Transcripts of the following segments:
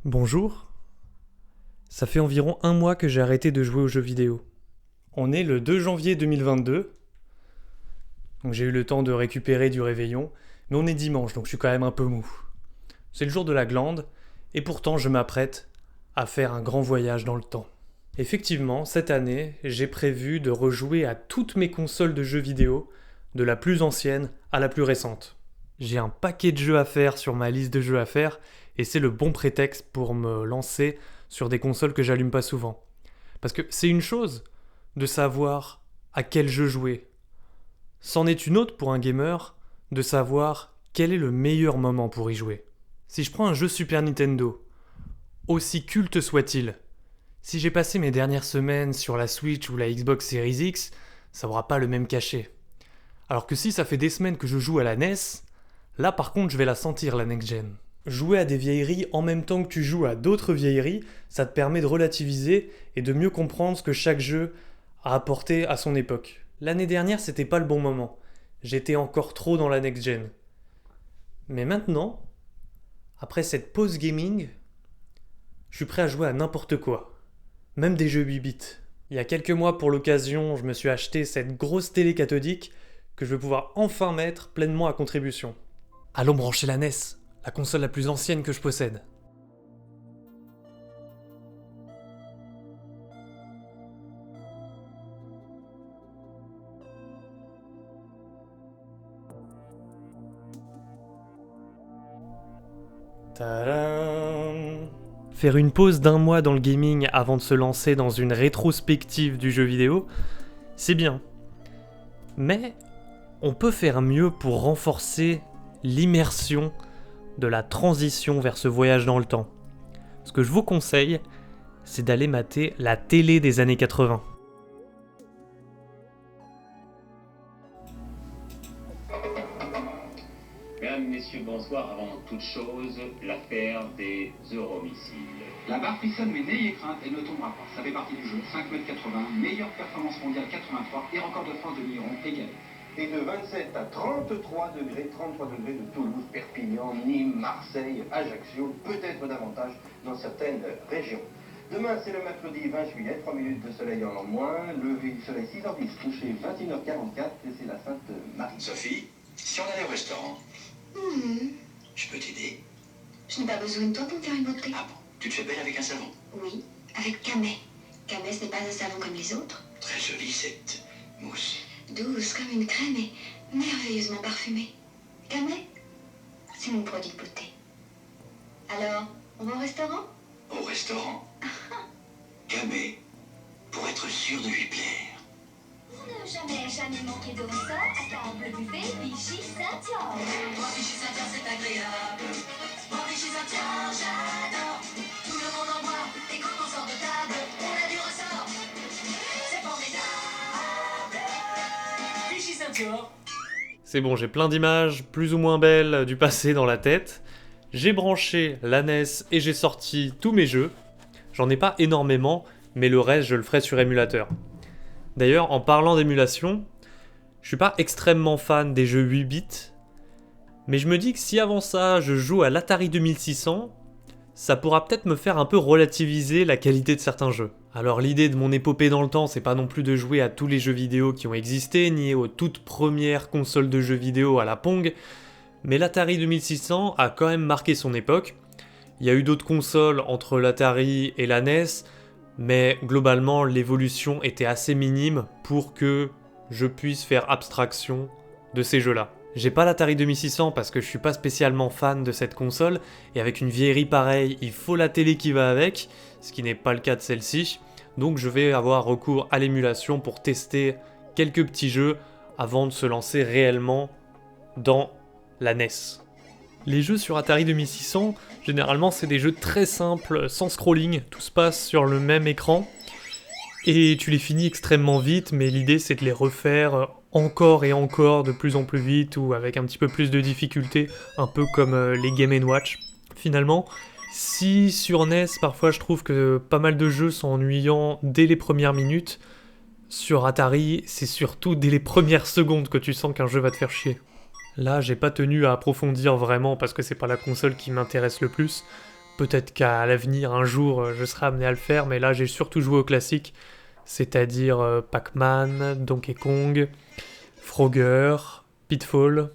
Bonjour, ça fait environ un mois que j'ai arrêté de jouer aux jeux vidéo. On est le 2 janvier 2022, donc j'ai eu le temps de récupérer du réveillon, mais on est dimanche, donc je suis quand même un peu mou. C'est le jour de la glande, et pourtant je m'apprête à faire un grand voyage dans le temps. Effectivement, cette année, j'ai prévu de rejouer à toutes mes consoles de jeux vidéo, de la plus ancienne à la plus récente. J'ai un paquet de jeux à faire sur ma liste de jeux à faire, et c'est le bon prétexte pour me lancer sur des consoles que j'allume pas souvent. Parce que c'est une chose de savoir à quel jeu jouer. C'en est une autre pour un gamer de savoir quel est le meilleur moment pour y jouer. Si je prends un jeu Super Nintendo, aussi culte soit-il, si j'ai passé mes dernières semaines sur la Switch ou la Xbox Series X, ça n'aura pas le même cachet. Alors que si ça fait des semaines que je joue à la NES, là par contre je vais la sentir la next-gen. Jouer à des vieilleries en même temps que tu joues à d'autres vieilleries, ça te permet de relativiser et de mieux comprendre ce que chaque jeu a apporté à son époque. L'année dernière, c'était pas le bon moment. J'étais encore trop dans la next-gen. Mais maintenant, après cette pause gaming, je suis prêt à jouer à n'importe quoi. Même des jeux 8 bits. Il y a quelques mois, pour l'occasion, je me suis acheté cette grosse télé cathodique que je vais pouvoir enfin mettre pleinement à contribution. Allons brancher la NES, la console la plus ancienne que je possède. Tadam. Faire une pause d'un mois dans le gaming avant de se lancer dans une rétrospective du jeu vidéo, c'est bien. Mais on peut faire mieux pour renforcer l'immersion de la transition vers ce voyage dans le temps. Ce que je vous conseille, c'est d'aller mater la télé des années 80. Mesdames, Messieurs, bonsoir. Avant toute chose, l'affaire des euromissiles. La barre frissonne mais n'ayez crainte, elle ne tombera pas. Ça fait partie du jeu. 5,80 m, meilleure performance mondiale 83 et record de France de Lyon égalé. Et de 27 à 33 degrés, 33 degrés de Toulouse, Perpignan, Nîmes, Marseille, Ajaccio, peut-être davantage dans certaines régions. Demain, c'est le mercredi 20 juillet, 3 minutes de soleil en moins, lever du soleil 6h10, coucher 21h44, et c'est la Sainte Marie. Sophie, si on allait au restaurant, je peux t'aider? Je n'ai pas besoin de toi pour me faire une beauté. Ah bon? Tu te fais belle avec un savon? Oui, avec Camet. Camet, ce n'est pas un savon comme les autres. Très jolie cette mousse. Douce comme une crème et merveilleusement parfumée. Camet, c'est mon produit de beauté. Alors, on va au restaurant? Au restaurant? Camé, pour être sûr de lui plaire. Pour ne jamais manquer de ressort, à table buffet, Vichy Saint-Dior. Moi, Vichy Saint-Dior, c'est agréable. Moi, Vichy Saint-Dior, j'adore. Tout le monde en boit, et quand on sort de table, on a du ressort. C'est formidable. Vichy Saint-Dior. C'est bon, j'ai plein d'images plus ou moins belles du passé dans la tête. J'ai branché la NES et j'ai sorti tous mes jeux. J'en ai pas énormément, mais le reste je le ferai sur émulateur. D'ailleurs, en parlant d'émulation, je suis pas extrêmement fan des jeux 8 bits, mais je me dis que si avant ça je joue à l'Atari 2600, ça pourra peut-être me faire un peu relativiser la qualité de certains jeux. Alors l'idée de mon épopée dans le temps, c'est pas non plus de jouer à tous les jeux vidéo qui ont existé, ni aux toutes premières consoles de jeux vidéo à la Pong, mais l'Atari 2600 a quand même marqué son époque. Il y a eu d'autres consoles entre l'Atari et la NES, mais globalement l'évolution était assez minime pour que je puisse faire abstraction de ces jeux-là. J'ai pas l'Atari 2600 parce que je suis pas spécialement fan de cette console, et avec une vieillerie pareille, il faut la télé qui va avec, ce qui n'est pas le cas de celle-ci, donc je vais avoir recours à l'émulation pour tester quelques petits jeux avant de se lancer réellement dans la NES. Les jeux sur Atari 2600, généralement c'est des jeux très simples, sans scrolling, tout se passe sur le même écran, et tu les finis extrêmement vite, mais l'idée c'est de les refaire encore et encore de plus en plus vite, ou avec un petit peu plus de difficulté, un peu comme les Game & Watch. Finalement, si sur NES, parfois je trouve que pas mal de jeux sont ennuyants dès les premières minutes, sur Atari, c'est surtout dès les premières secondes que tu sens qu'un jeu va te faire chier. Là, j'ai pas tenu à approfondir vraiment parce que c'est pas la console qui m'intéresse le plus, Peut-être qu'à l'avenir, un jour, je serai amené à le faire, mais là j'ai surtout joué aux classiques, c'est-à-dire Pac-Man, Donkey Kong, Frogger, Pitfall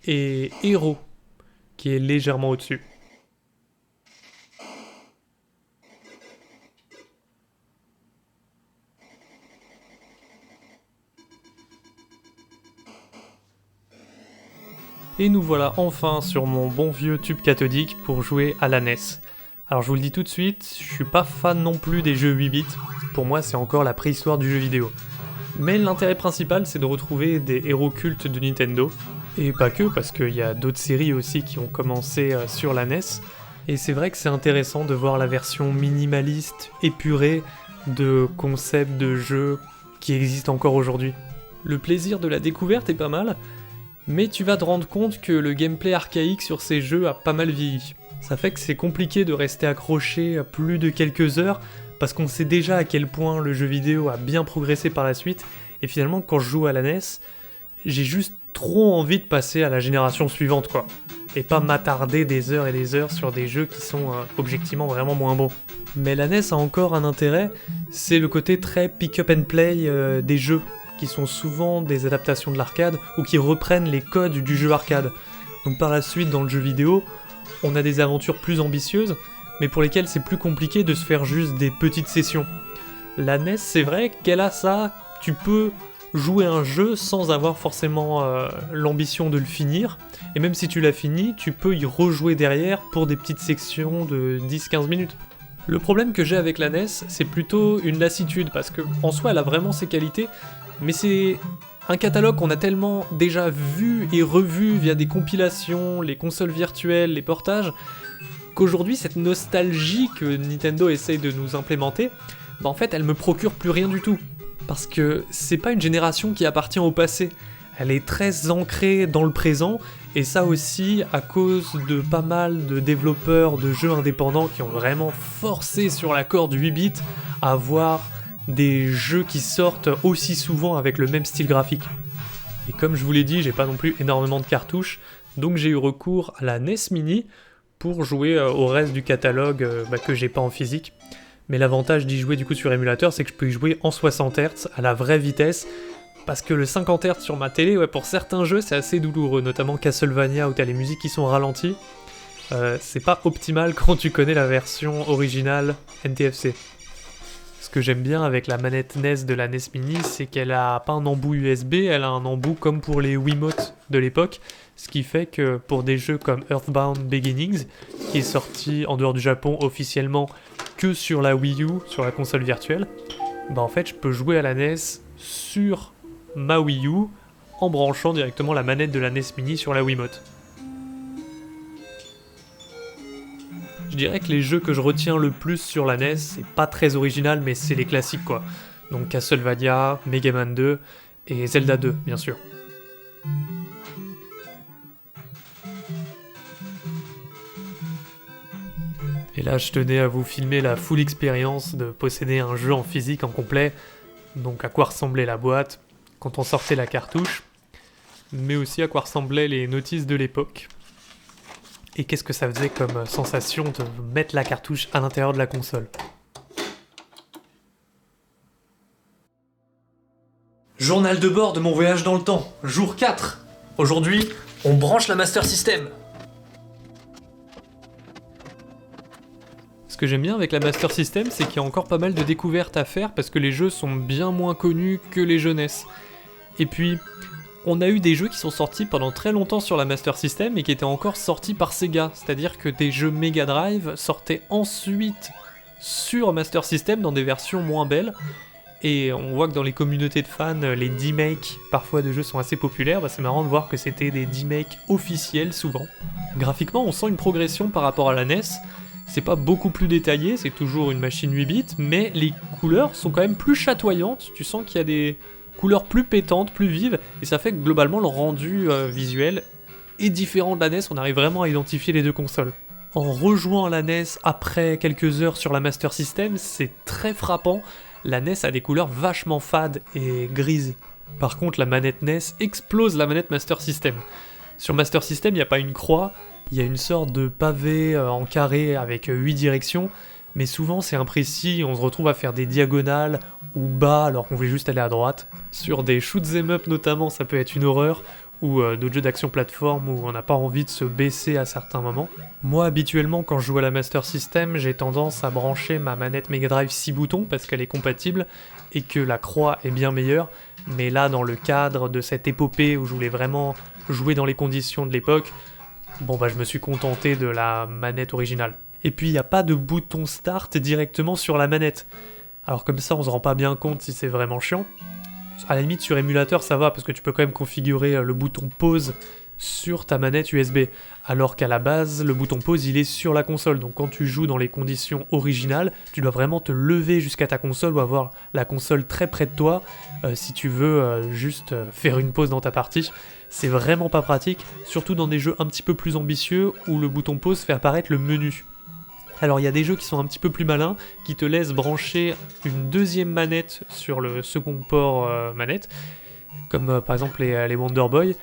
et Hero, qui est légèrement au-dessus. Et nous voilà enfin sur mon bon vieux tube cathodique pour jouer à la NES. Alors je vous le dis tout de suite, je suis pas fan non plus des jeux 8 bits, pour moi c'est encore la préhistoire du jeu vidéo. Mais l'intérêt principal c'est de retrouver des héros cultes de Nintendo, et pas que, parce qu'il y a d'autres séries aussi qui ont commencé sur la NES, et c'est vrai que c'est intéressant de voir la version minimaliste, épurée, de concepts de jeux qui existent encore aujourd'hui. Le plaisir de la découverte est pas mal, mais tu vas te rendre compte que le gameplay archaïque sur ces jeux a pas mal vieilli. Ça fait que c'est compliqué de rester accroché à plus de quelques heures, parce qu'on sait déjà à quel point le jeu vidéo a bien progressé par la suite, et finalement quand je joue à la NES, j'ai juste trop envie de passer à la génération suivante quoi, et pas m'attarder des heures et des heures sur des jeux qui sont objectivement vraiment moins bons. Mais la NES a encore un intérêt, c'est le côté très pick-up and play des jeux, qui sont souvent des adaptations de l'arcade ou qui reprennent les codes du jeu arcade. Donc par la suite dans le jeu vidéo, on a des aventures plus ambitieuses, mais pour lesquelles c'est plus compliqué de se faire juste des petites sessions. La NES, c'est vrai qu'elle a ça, tu peux jouer un jeu sans avoir forcément l'ambition de le finir, et même si tu l'as fini, tu peux y rejouer derrière pour des petites sections de 10-15 minutes. Le problème que j'ai avec la NES, c'est plutôt une lassitude, parce que en soi elle a vraiment ses qualités, mais c'est un catalogue qu'on a tellement déjà vu et revu via des compilations, les consoles virtuelles, les portages, qu'aujourd'hui cette nostalgie que Nintendo essaye de nous implémenter, en fait elle me procure plus rien du tout. Parce que c'est pas une génération qui appartient au passé, elle est très ancrée dans le présent, et ça aussi à cause de pas mal de développeurs de jeux indépendants qui ont vraiment forcé sur la corde 8 bits à avoir des jeux qui sortent aussi souvent avec le même style graphique. Et comme je vous l'ai dit, j'ai pas non plus énormément de cartouches, donc j'ai eu recours à la NES Mini pour jouer au reste du catalogue que j'ai pas en physique. Mais l'avantage d'y jouer du coup sur émulateur, c'est que je peux y jouer en 60 Hz à la vraie vitesse, parce que le 50 Hz sur ma télé, pour certains jeux c'est assez douloureux, notamment Castlevania où t'as les musiques qui sont ralenties. C'est pas optimal quand tu connais la version originale NTFC. Ce que j'aime bien avec la manette NES de la NES Mini, c'est qu'elle a pas un embout USB, elle a un embout comme pour les Wiimote de l'époque, ce qui fait que pour des jeux comme Earthbound Beginnings, qui est sorti en dehors du Japon officiellement que sur la Wii U, sur la console virtuelle, en fait je peux jouer à la NES sur ma Wii U en branchant directement la manette de la NES Mini sur la Wiimote. Je dirais que les jeux que je retiens le plus sur la NES, c'est pas très original, mais c'est les classiques quoi. Donc Castlevania, Mega Man 2 et Zelda 2, bien sûr. Et là, je tenais à vous filmer la full expérience de posséder un jeu en physique en complet, donc à quoi ressemblait la boîte quand on sortait la cartouche, mais aussi à quoi ressemblaient les notices de l'époque. Et qu'est-ce que ça faisait comme sensation de mettre la cartouche à l'intérieur de la console. Journal de bord de mon voyage dans le temps, jour 4. Aujourd'hui, on branche la Master System. Ce que j'aime bien avec la Master System, c'est qu'il y a encore pas mal de découvertes à faire parce que les jeux sont bien moins connus que les jeux NES. Et puis, on a eu des jeux qui sont sortis pendant très longtemps sur la Master System et qui étaient encore sortis par Sega, c'est-à-dire que des jeux Mega Drive sortaient ensuite sur Master System dans des versions moins belles. Et on voit que dans les communautés de fans, les D-Make parfois de jeux sont assez populaires, c'est marrant de voir que c'était des D-Make officiels souvent. Graphiquement, on sent une progression par rapport à la NES. C'est pas beaucoup plus détaillé, c'est toujours une machine 8 bits, mais les couleurs sont quand même plus chatoyantes, tu sens qu'il y a des couleurs plus pétantes, plus vives, et ça fait que globalement le rendu visuel est différent de la NES, on arrive vraiment à identifier les deux consoles. En rejouant la NES après quelques heures sur la Master System, c'est très frappant, la NES a des couleurs vachement fades et grises. Par contre, la manette NES explose la manette Master System. Sur Master System, il n'y a pas une croix, Il y a une sorte de pavé en carré avec 8 directions, mais souvent c'est imprécis, on se retrouve à faire des diagonales ou bas alors qu'on voulait juste aller à droite. Sur des shoot'em up notamment, ça peut être une horreur, ou d'autres jeux d'action plateforme où on n'a pas envie de se baisser à certains moments. Moi habituellement quand je joue à la Master System, j'ai tendance à brancher ma manette Mega Drive 6 boutons parce qu'elle est compatible et que la croix est bien meilleure, mais là dans le cadre de cette épopée où je voulais vraiment jouer dans les conditions de l'époque, bon bah je me suis contenté de la manette originale. Et puis il n'y a pas de bouton start directement sur la manette. Alors comme ça on se rend pas bien compte si c'est vraiment chiant. À la limite sur émulateur ça va parce que tu peux quand même configurer le bouton pause sur ta manette USB. Alors qu'à la base le bouton pause il est sur la console. Donc quand tu joues dans les conditions originales, tu dois vraiment te lever jusqu'à ta console ou avoir la console très près de toi si tu veux juste faire une pause dans ta partie. C'est vraiment pas pratique, surtout dans des jeux un petit peu plus ambitieux où le bouton pause fait apparaître le menu. Alors il y a des jeux qui sont un petit peu plus malins, qui te laissent brancher une deuxième manette sur le second port manette, comme par exemple les Wonder Boy,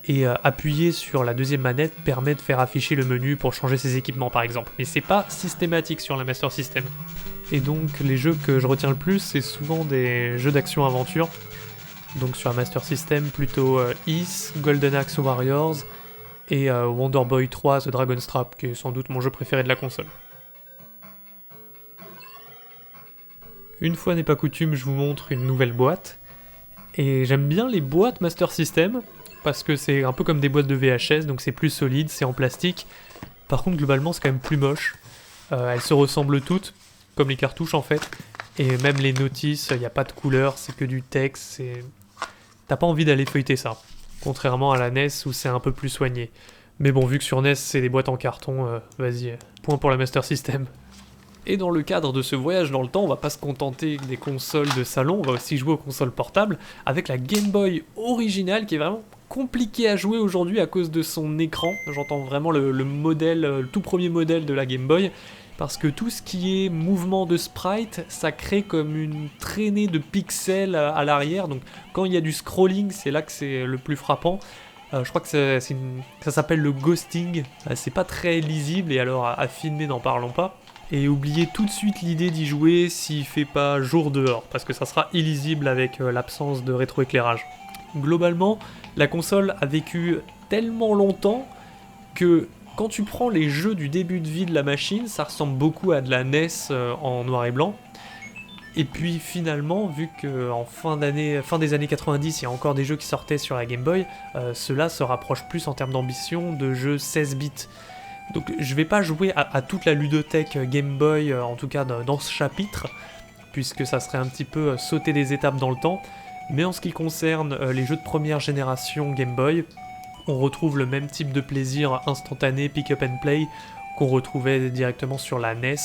et appuyer sur la deuxième manette permet de faire afficher le menu pour changer ses équipements par exemple. Mais c'est pas systématique sur la Master System. Et donc les jeux que je retiens le plus, c'est souvent des jeux d'action-aventure. Donc sur la Master System, plutôt Ys, Golden Axe Warriors, et Wonder Boy 3 The Dragon's Trap, qui est sans doute mon jeu préféré de la console. Une fois n'est pas coutume, je vous montre une nouvelle boîte. Et j'aime bien les boîtes Master System, parce que c'est un peu comme des boîtes de VHS, donc c'est plus solide, c'est en plastique. Par contre, globalement, c'est quand même plus moche. Elles se ressemblent toutes, comme les cartouches en fait. Et même les notices, il n'y a pas de couleur, c'est que du texte, t'as pas envie d'aller feuilleter ça. Contrairement à la NES où c'est un peu plus soigné. Mais bon, vu que sur NES c'est des boîtes en carton, vas-y, point pour la Master System. Et dans le cadre de ce voyage dans le temps, on va pas se contenter des consoles de salon, on va aussi jouer aux consoles portables avec la Game Boy originale qui est vraiment compliquée à jouer aujourd'hui à cause de son écran. J'entends vraiment le modèle, le tout premier modèle de la Game Boy, parce que tout ce qui est mouvement de sprite, ça crée comme une traînée de pixels à l'arrière, donc quand il y a du scrolling, c'est là que c'est le plus frappant. Je crois que ça s'appelle le ghosting, c'est pas très lisible, et alors à filmer n'en parlons pas. Et oubliez tout de suite l'idée d'y jouer s'il fait pas jour dehors, parce que ça sera illisible avec l'absence de rétroéclairage. Globalement, la console a vécu tellement longtemps que quand tu prends les jeux du début de vie de la machine, ça ressemble beaucoup à de la NES en noir et blanc. Et puis finalement, vu qu'en fin des années 90, il y a encore des jeux qui sortaient sur la Game Boy, cela se rapproche plus en termes d'ambition de jeux 16 bits. Donc je vais pas jouer à toute la ludothèque Game Boy, en tout cas dans ce chapitre, puisque ça serait un petit peu sauter des étapes dans le temps, mais en ce qui concerne les jeux de première génération Game Boy, on retrouve le même type de plaisir instantané, pick up and play, qu'on retrouvait directement sur la NES.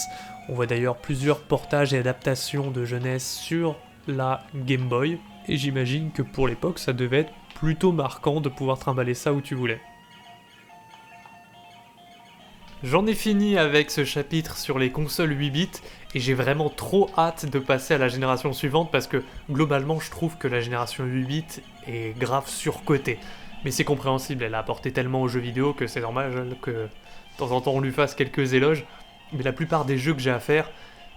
On voit d'ailleurs plusieurs portages et adaptations de jeunesse sur la Game Boy, et j'imagine que pour l'époque ça devait être plutôt marquant de pouvoir trimballer ça où tu voulais. J'en ai fini avec ce chapitre sur les consoles 8 bits et j'ai vraiment trop hâte de passer à la génération suivante parce que globalement je trouve que la génération 8 bits est grave surcotée. Mais c'est compréhensible, elle a apporté tellement aux jeux vidéo que c'est normal que de temps en temps on lui fasse quelques éloges. Mais la plupart des jeux que j'ai à faire,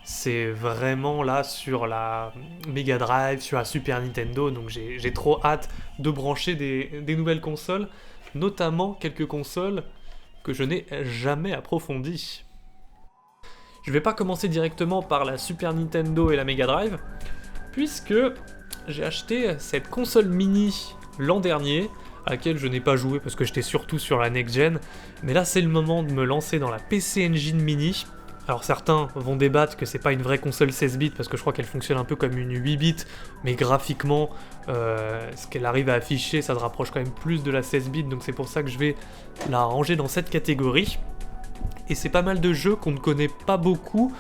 c'est vraiment là sur la Mega Drive, sur la Super Nintendo, donc j'ai trop hâte de brancher des nouvelles consoles, notamment quelques consoles que je n'ai jamais approfondi. Je vais pas commencer directement par la Super Nintendo et la Mega Drive, puisque j'ai acheté cette console mini l'an dernier, à laquelle je n'ai pas joué parce que j'étais surtout sur la Next Gen, mais là c'est le moment de me lancer dans la PC Engine Mini. Alors certains vont débattre que c'est pas une vraie console 16 bits parce que je crois qu'elle fonctionne un peu comme une 8 bits, mais graphiquement, ce qu'elle arrive à afficher, ça se rapproche quand même plus de la 16 bits, donc c'est pour ça que je vais la ranger dans cette catégorie. Et c'est pas mal de jeux qu'on ne connaît pas beaucoup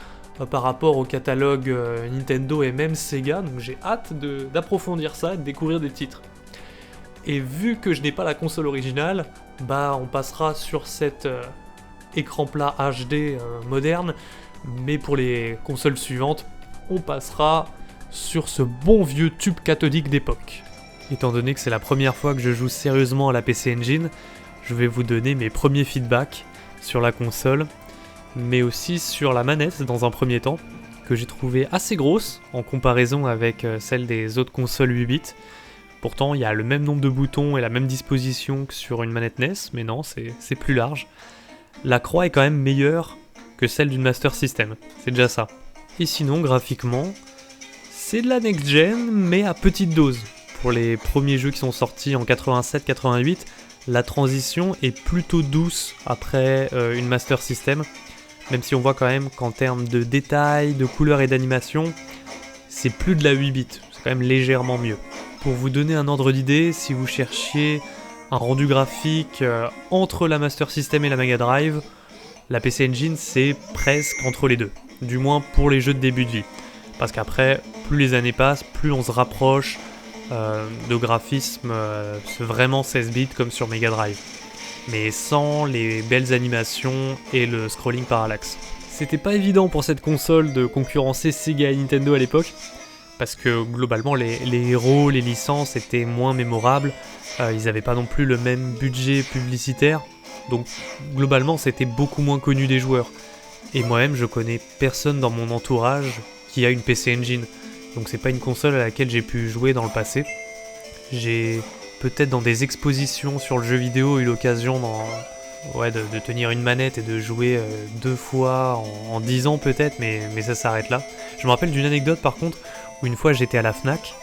par rapport au catalogue Nintendo et même Sega, donc j'ai hâte d'approfondir ça et de découvrir des titres. Et vu que je n'ai pas la console originale, bah on passera sur cet écran plat HD moderne, mais pour les consoles suivantes, on passera sur ce bon vieux tube cathodique d'époque. Étant donné que c'est la première fois que je joue sérieusement à la PC Engine, je vais vous donner mes premiers feedbacks sur la console, mais aussi sur la manette dans un premier temps, que j'ai trouvé assez grosse en comparaison avec celle des autres consoles 8 bits. Pourtant, il y a le même nombre de boutons et la même disposition que sur une manette NES, mais non, c'est plus large. La croix est quand même meilleure que celle d'une Master System, c'est déjà ça. Et sinon, graphiquement, c'est de la next-gen, mais à petite dose. Pour les premiers jeux qui sont sortis en 87-88, la transition est plutôt douce après une Master System, même si on voit quand même qu'en termes de détails, de couleurs et d'animation, c'est plus de la 8 bits, c'est quand même légèrement mieux. Pour vous donner un ordre d'idée, si vous cherchiez un rendu graphique entre la Master System et la Mega Drive, la PC Engine c'est presque entre les deux, du moins pour les jeux de début de vie. Parce qu'après, plus les années passent, plus on se rapproche de graphisme vraiment 16 bits comme sur Mega Drive, mais sans les belles animations et le scrolling parallaxe. C'était pas évident pour cette console de concurrencer Sega et Nintendo à l'époque, parce que globalement les héros, les licences étaient moins mémorables, ils avaient pas non plus le même budget publicitaire, donc globalement c'était beaucoup moins connu des joueurs. Et moi-même je connais personne dans mon entourage qui a une PC Engine, donc c'est pas une console à laquelle j'ai pu jouer dans le passé. J'ai peut-être dans des expositions sur le jeu vidéo eu l'occasion de tenir une manette et de jouer 2 fois en 10 ans peut-être, mais ça s'arrête là. Je me rappelle d'une anecdote par contre, où une fois j'étais à la Fnac,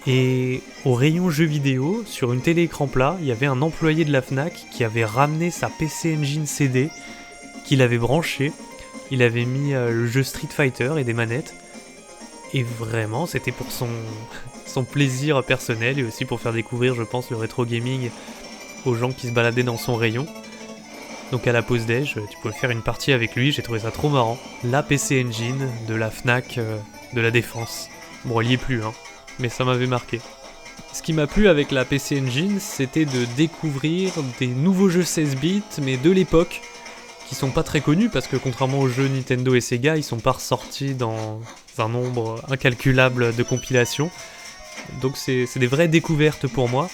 et au rayon jeux vidéo, sur une télé écran plat, il y avait un employé de la Fnac qui avait ramené sa PC Engine CD, qu'il avait branché, il avait mis le jeu Street Fighter et des manettes, et vraiment c'était pour son plaisir personnel et aussi pour faire découvrir, je pense, le rétro gaming aux gens qui se baladaient dans son rayon. Donc à la pause déj, tu pouvais faire une partie avec lui, j'ai trouvé ça trop marrant. La PC Engine de la Fnac de la Défense. Bon, elle y est plus, hein, mais ça m'avait marqué. Ce qui m'a plu avec la PC Engine, c'était de découvrir des nouveaux jeux 16 bits, mais de l'époque, qui sont pas très connus, parce que contrairement aux jeux Nintendo et Sega, ils sont pas ressortis dans un nombre incalculable de compilations. Donc c'est des vraies découvertes pour moi,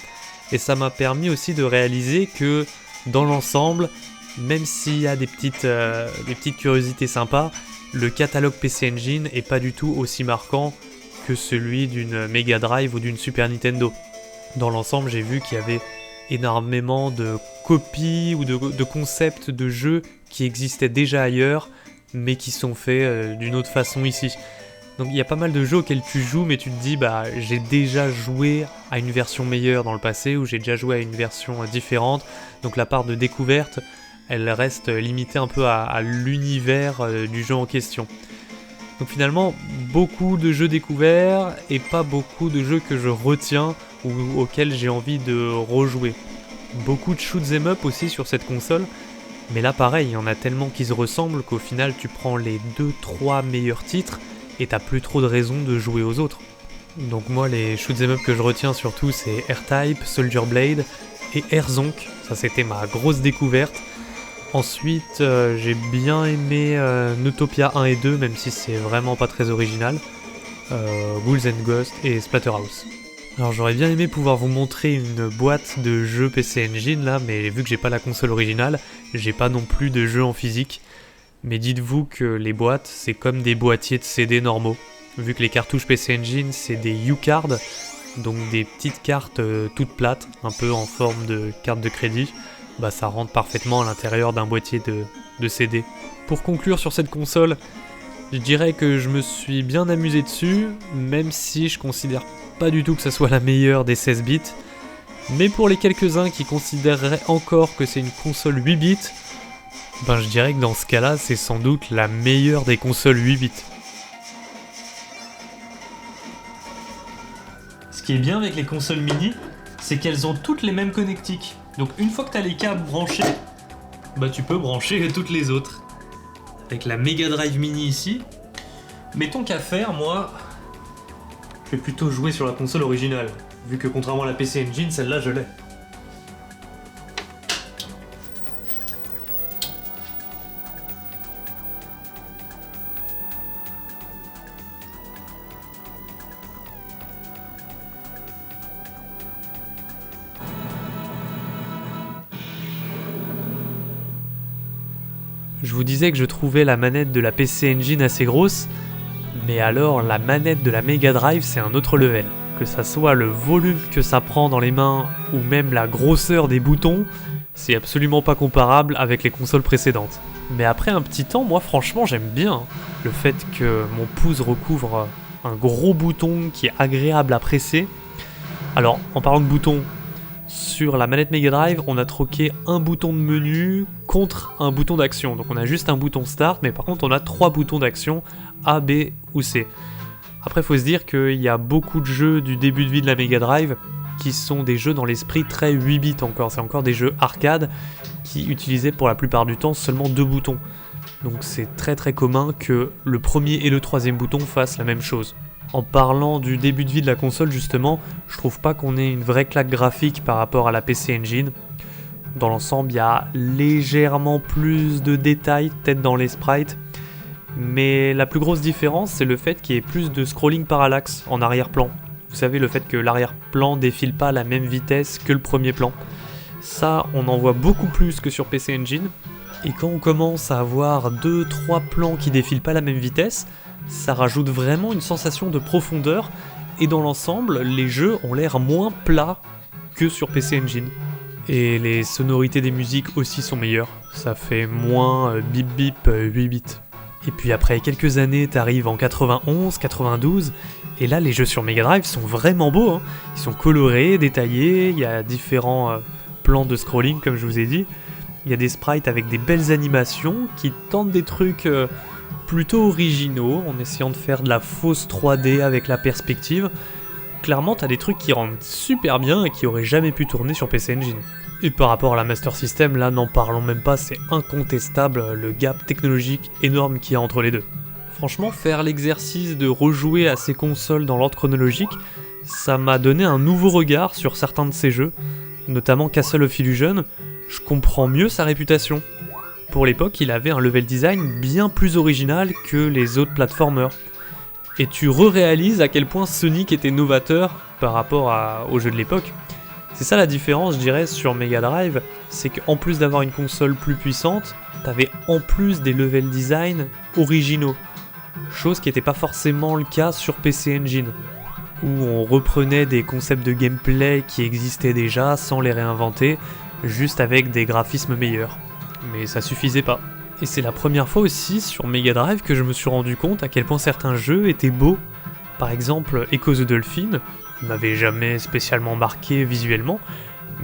et ça m'a permis aussi de réaliser que, dans l'ensemble, même s'il y a des petites curiosités sympas, le catalogue PC Engine est pas du tout aussi marquant que celui d'une Mega Drive ou d'une Super Nintendo. Dans l'ensemble, j'ai vu qu'il y avait énormément de copies ou de concepts de jeux qui existaient déjà ailleurs, mais qui sont faits d'une autre façon ici. Donc il y a pas mal de jeux auxquels tu joues, mais tu te dis, bah j'ai déjà joué à une version meilleure dans le passé, ou j'ai déjà joué à une version différente, donc la part de découverte, elle reste limitée un peu à l'univers du jeu en question. Donc finalement, beaucoup de jeux découverts et pas beaucoup de jeux que je retiens ou auxquels j'ai envie de rejouer. Beaucoup de shoot 'em up aussi sur cette console, mais là pareil, il y en a tellement qui se ressemblent qu'au final tu prends les 2-3 meilleurs titres et t'as plus trop de raisons de jouer aux autres. Donc moi les shoot 'em up que je retiens surtout c'est R-Type, Soldier Blade et R-Zonk, ça c'était ma grosse découverte. Ensuite, j'ai bien aimé Neutopia 1 et 2, même si c'est vraiment pas très original. Ghouls and Ghosts et Splatterhouse. Alors j'aurais bien aimé pouvoir vous montrer une boîte de jeux PC Engine là, mais vu que j'ai pas la console originale, j'ai pas non plus de jeux en physique. Mais dites-vous que les boîtes, c'est comme des boîtiers de CD normaux. Vu que les cartouches PC Engine, c'est des U-cards, donc des petites cartes toutes plates, un peu en forme de carte de crédit. Bah ça rentre parfaitement à l'intérieur d'un boîtier de CD. Pour conclure sur cette console, je dirais que je me suis bien amusé dessus, même si je considère pas du tout que ça soit la meilleure des 16 bits. Mais pour les quelques-uns qui considéreraient encore que c'est une console 8 bits, ben je dirais que dans ce cas-là, c'est sans doute la meilleure des consoles 8 bits. Ce qui est bien avec les consoles mini, c'est qu'elles ont toutes les mêmes connectiques. Donc une fois que tu as les câbles branchés, bah tu peux brancher toutes les autres. Avec la Mega Drive Mini ici, mais tant qu'à faire, moi, je vais plutôt jouer sur la console originale, vu que contrairement à la PC Engine, celle-là je l'ai. Je vous disais que je trouvais la manette de la PC Engine assez grosse, mais alors la manette de la Mega Drive c'est un autre level. Que ça soit le volume que ça prend dans les mains ou même la grosseur des boutons, c'est absolument pas comparable avec les consoles précédentes. Mais après un petit temps, moi franchement j'aime bien le fait que mon pouce recouvre un gros bouton qui est agréable à presser. Alors en parlant de boutons, sur la manette Mega Drive, on a troqué un bouton de menu contre un bouton d'action. Donc on a juste un bouton start, mais par contre on a 3 boutons d'action, A, B ou C. Après, il faut se dire qu'il y a beaucoup de jeux du début de vie de la Mega Drive qui sont des jeux dans l'esprit très 8 bits encore. C'est encore des jeux arcade qui utilisaient pour la plupart du temps seulement 2 boutons. Donc c'est très très commun que le premier et le troisième bouton fassent la même chose. En parlant du début de vie de la console justement, je trouve pas qu'on ait une vraie claque graphique par rapport à la PC Engine. Dans l'ensemble, il y a légèrement plus de détails, peut-être dans les sprites. Mais la plus grosse différence, c'est le fait qu'il y ait plus de scrolling parallaxe en arrière-plan. Vous savez, le fait que l'arrière-plan défile pas à la même vitesse que le premier plan. Ça, on en voit beaucoup plus que sur PC Engine. Et quand on commence à avoir 2-3 plans qui défilent pas à la même vitesse, ça rajoute vraiment une sensation de profondeur. Et dans l'ensemble, les jeux ont l'air moins plats que sur PC Engine. Et les sonorités des musiques aussi sont meilleures. Ça fait moins bip bip 8 bits. Et puis après quelques années, t'arrives en 91, 92, et là les jeux sur Mega Drive sont vraiment beaux, hein. Ils sont colorés, détaillés, il y a différents plans de scrolling comme je vous ai dit. Il y a des sprites avec des belles animations qui tentent des trucs plutôt originaux, en essayant de faire de la fausse 3D avec la perspective. Clairement t'as des trucs qui rendent super bien et qui auraient jamais pu tourner sur PC Engine. Et par rapport à la Master System, là n'en parlons même pas, c'est incontestable le gap technologique énorme qu'il y a entre les deux. Franchement, faire l'exercice de rejouer à ces consoles dans l'ordre chronologique, ça m'a donné un nouveau regard sur certains de ces jeux, notamment Castle of Illusion. Je comprends mieux sa réputation. Pour l'époque, il avait un level design bien plus original que les autres platformers. Et tu réalises à quel point Sonic était novateur par rapport aux jeux de l'époque. C'est ça la différence, je dirais, sur Mega Drive, c'est qu'en plus d'avoir une console plus puissante, t'avais en plus des level design originaux. Chose qui n'était pas forcément le cas sur PC Engine, où on reprenait des concepts de gameplay qui existaient déjà sans les réinventer, juste avec des graphismes meilleurs. Mais ça suffisait pas. Et c'est la première fois aussi sur Mega Drive que je me suis rendu compte à quel point certains jeux étaient beaux. Par exemple, Echo the Dolphin m'avait jamais spécialement marqué visuellement,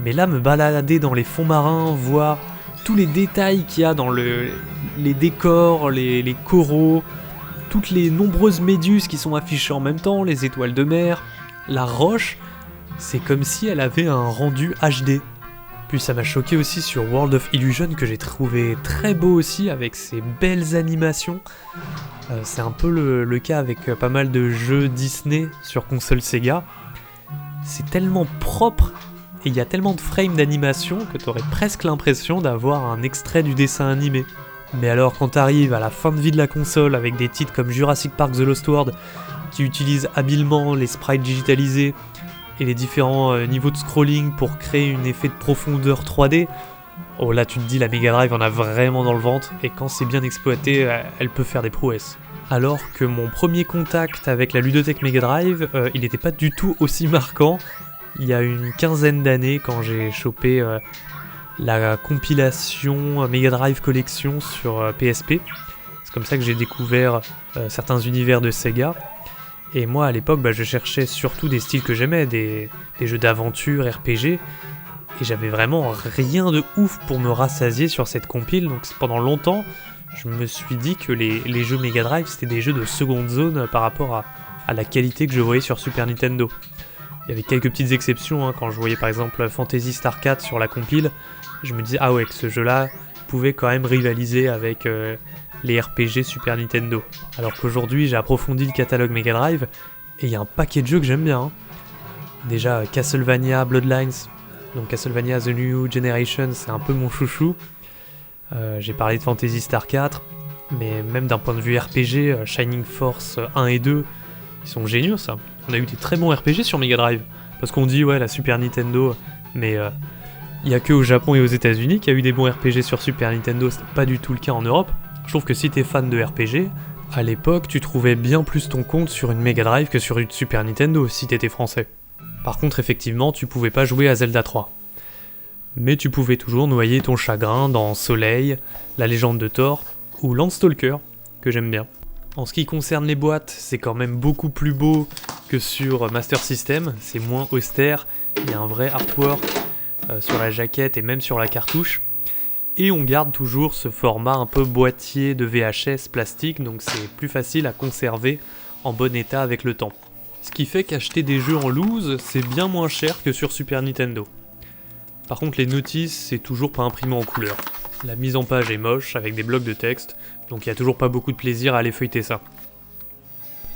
mais là me balader dans les fonds marins, voir tous les détails qu'il y a dans les décors, les coraux, toutes les nombreuses méduses qui sont affichées en même temps, les étoiles de mer, la roche, c'est comme si elle avait un rendu HD. Puis ça m'a choqué aussi sur World of Illusion que j'ai trouvé très beau aussi avec ses belles animations. C'est un peu le cas avec pas mal de jeux Disney sur console Sega. C'est tellement propre et il y a tellement de frames d'animation que t'aurais presque l'impression d'avoir un extrait du dessin animé. Mais alors quand t'arrives à la fin de vie de la console avec des titres comme Jurassic Park The Lost World qui utilisent habilement les sprites digitalisés et les différents niveaux de scrolling pour créer un effet de profondeur 3D, oh là tu te dis la Mega Drive en a vraiment dans le ventre et quand c'est bien exploité, elle peut faire des prouesses. Alors que mon premier contact avec la ludothèque Mega Drive, il n'était pas du tout aussi marquant. Il y a une quinzaine d'années quand j'ai chopé la compilation Mega Drive Collection sur PSP. C'est comme ça que j'ai découvert certains univers de Sega. Et moi à l'époque, je cherchais surtout des styles que j'aimais, des jeux d'aventure, RPG. Et j'avais vraiment rien de ouf pour me rassasier sur cette compile. Donc pendant longtemps, je me suis dit que les jeux Mega Drive c'était des jeux de seconde zone par rapport à la qualité que je voyais sur Super Nintendo. Il y avait quelques petites exceptions, quand je voyais par exemple Phantasy Star 4 sur la compile, je me disais ah ouais que ce jeu là pouvait quand même rivaliser avec les RPG Super Nintendo. Alors qu'aujourd'hui j'ai approfondi le catalogue Mega Drive et il y a un paquet de jeux que j'aime bien. Déjà Castlevania Bloodlines, donc Castlevania The New Generation c'est un peu mon chouchou. J'ai parlé de Phantasy Star 4, mais même d'un point de vue RPG, Shining Force 1 et 2, ils sont géniaux ça. On a eu des très bons RPG sur Mega Drive, parce qu'on dit ouais la Super Nintendo, mais Il y a que au Japon et aux États-Unis qu'il y a eu des bons RPG sur Super Nintendo, c'était pas du tout le cas en Europe. Je trouve que si t'es fan de RPG, à l'époque tu trouvais bien plus ton compte sur une Mega Drive que sur une Super Nintendo si t'étais français. Par contre effectivement tu pouvais pas jouer à Zelda 3. Mais tu pouvais toujours noyer ton chagrin dans Soleil, La Légende de Thor ou Landstalker, que j'aime bien. En ce qui concerne les boîtes, c'est quand même beaucoup plus beau que sur Master System, c'est moins austère, il y a un vrai artwork sur la jaquette et même sur la cartouche. Et on garde toujours ce format un peu boîtier de VHS plastique, donc c'est plus facile à conserver en bon état avec le temps. Ce qui fait qu'acheter des jeux en loose, c'est bien moins cher que sur Super Nintendo. Par contre les notices, c'est toujours pas imprimé en couleur. La mise en page est moche, avec des blocs de texte, donc il y a toujours pas beaucoup de plaisir à aller feuilleter ça.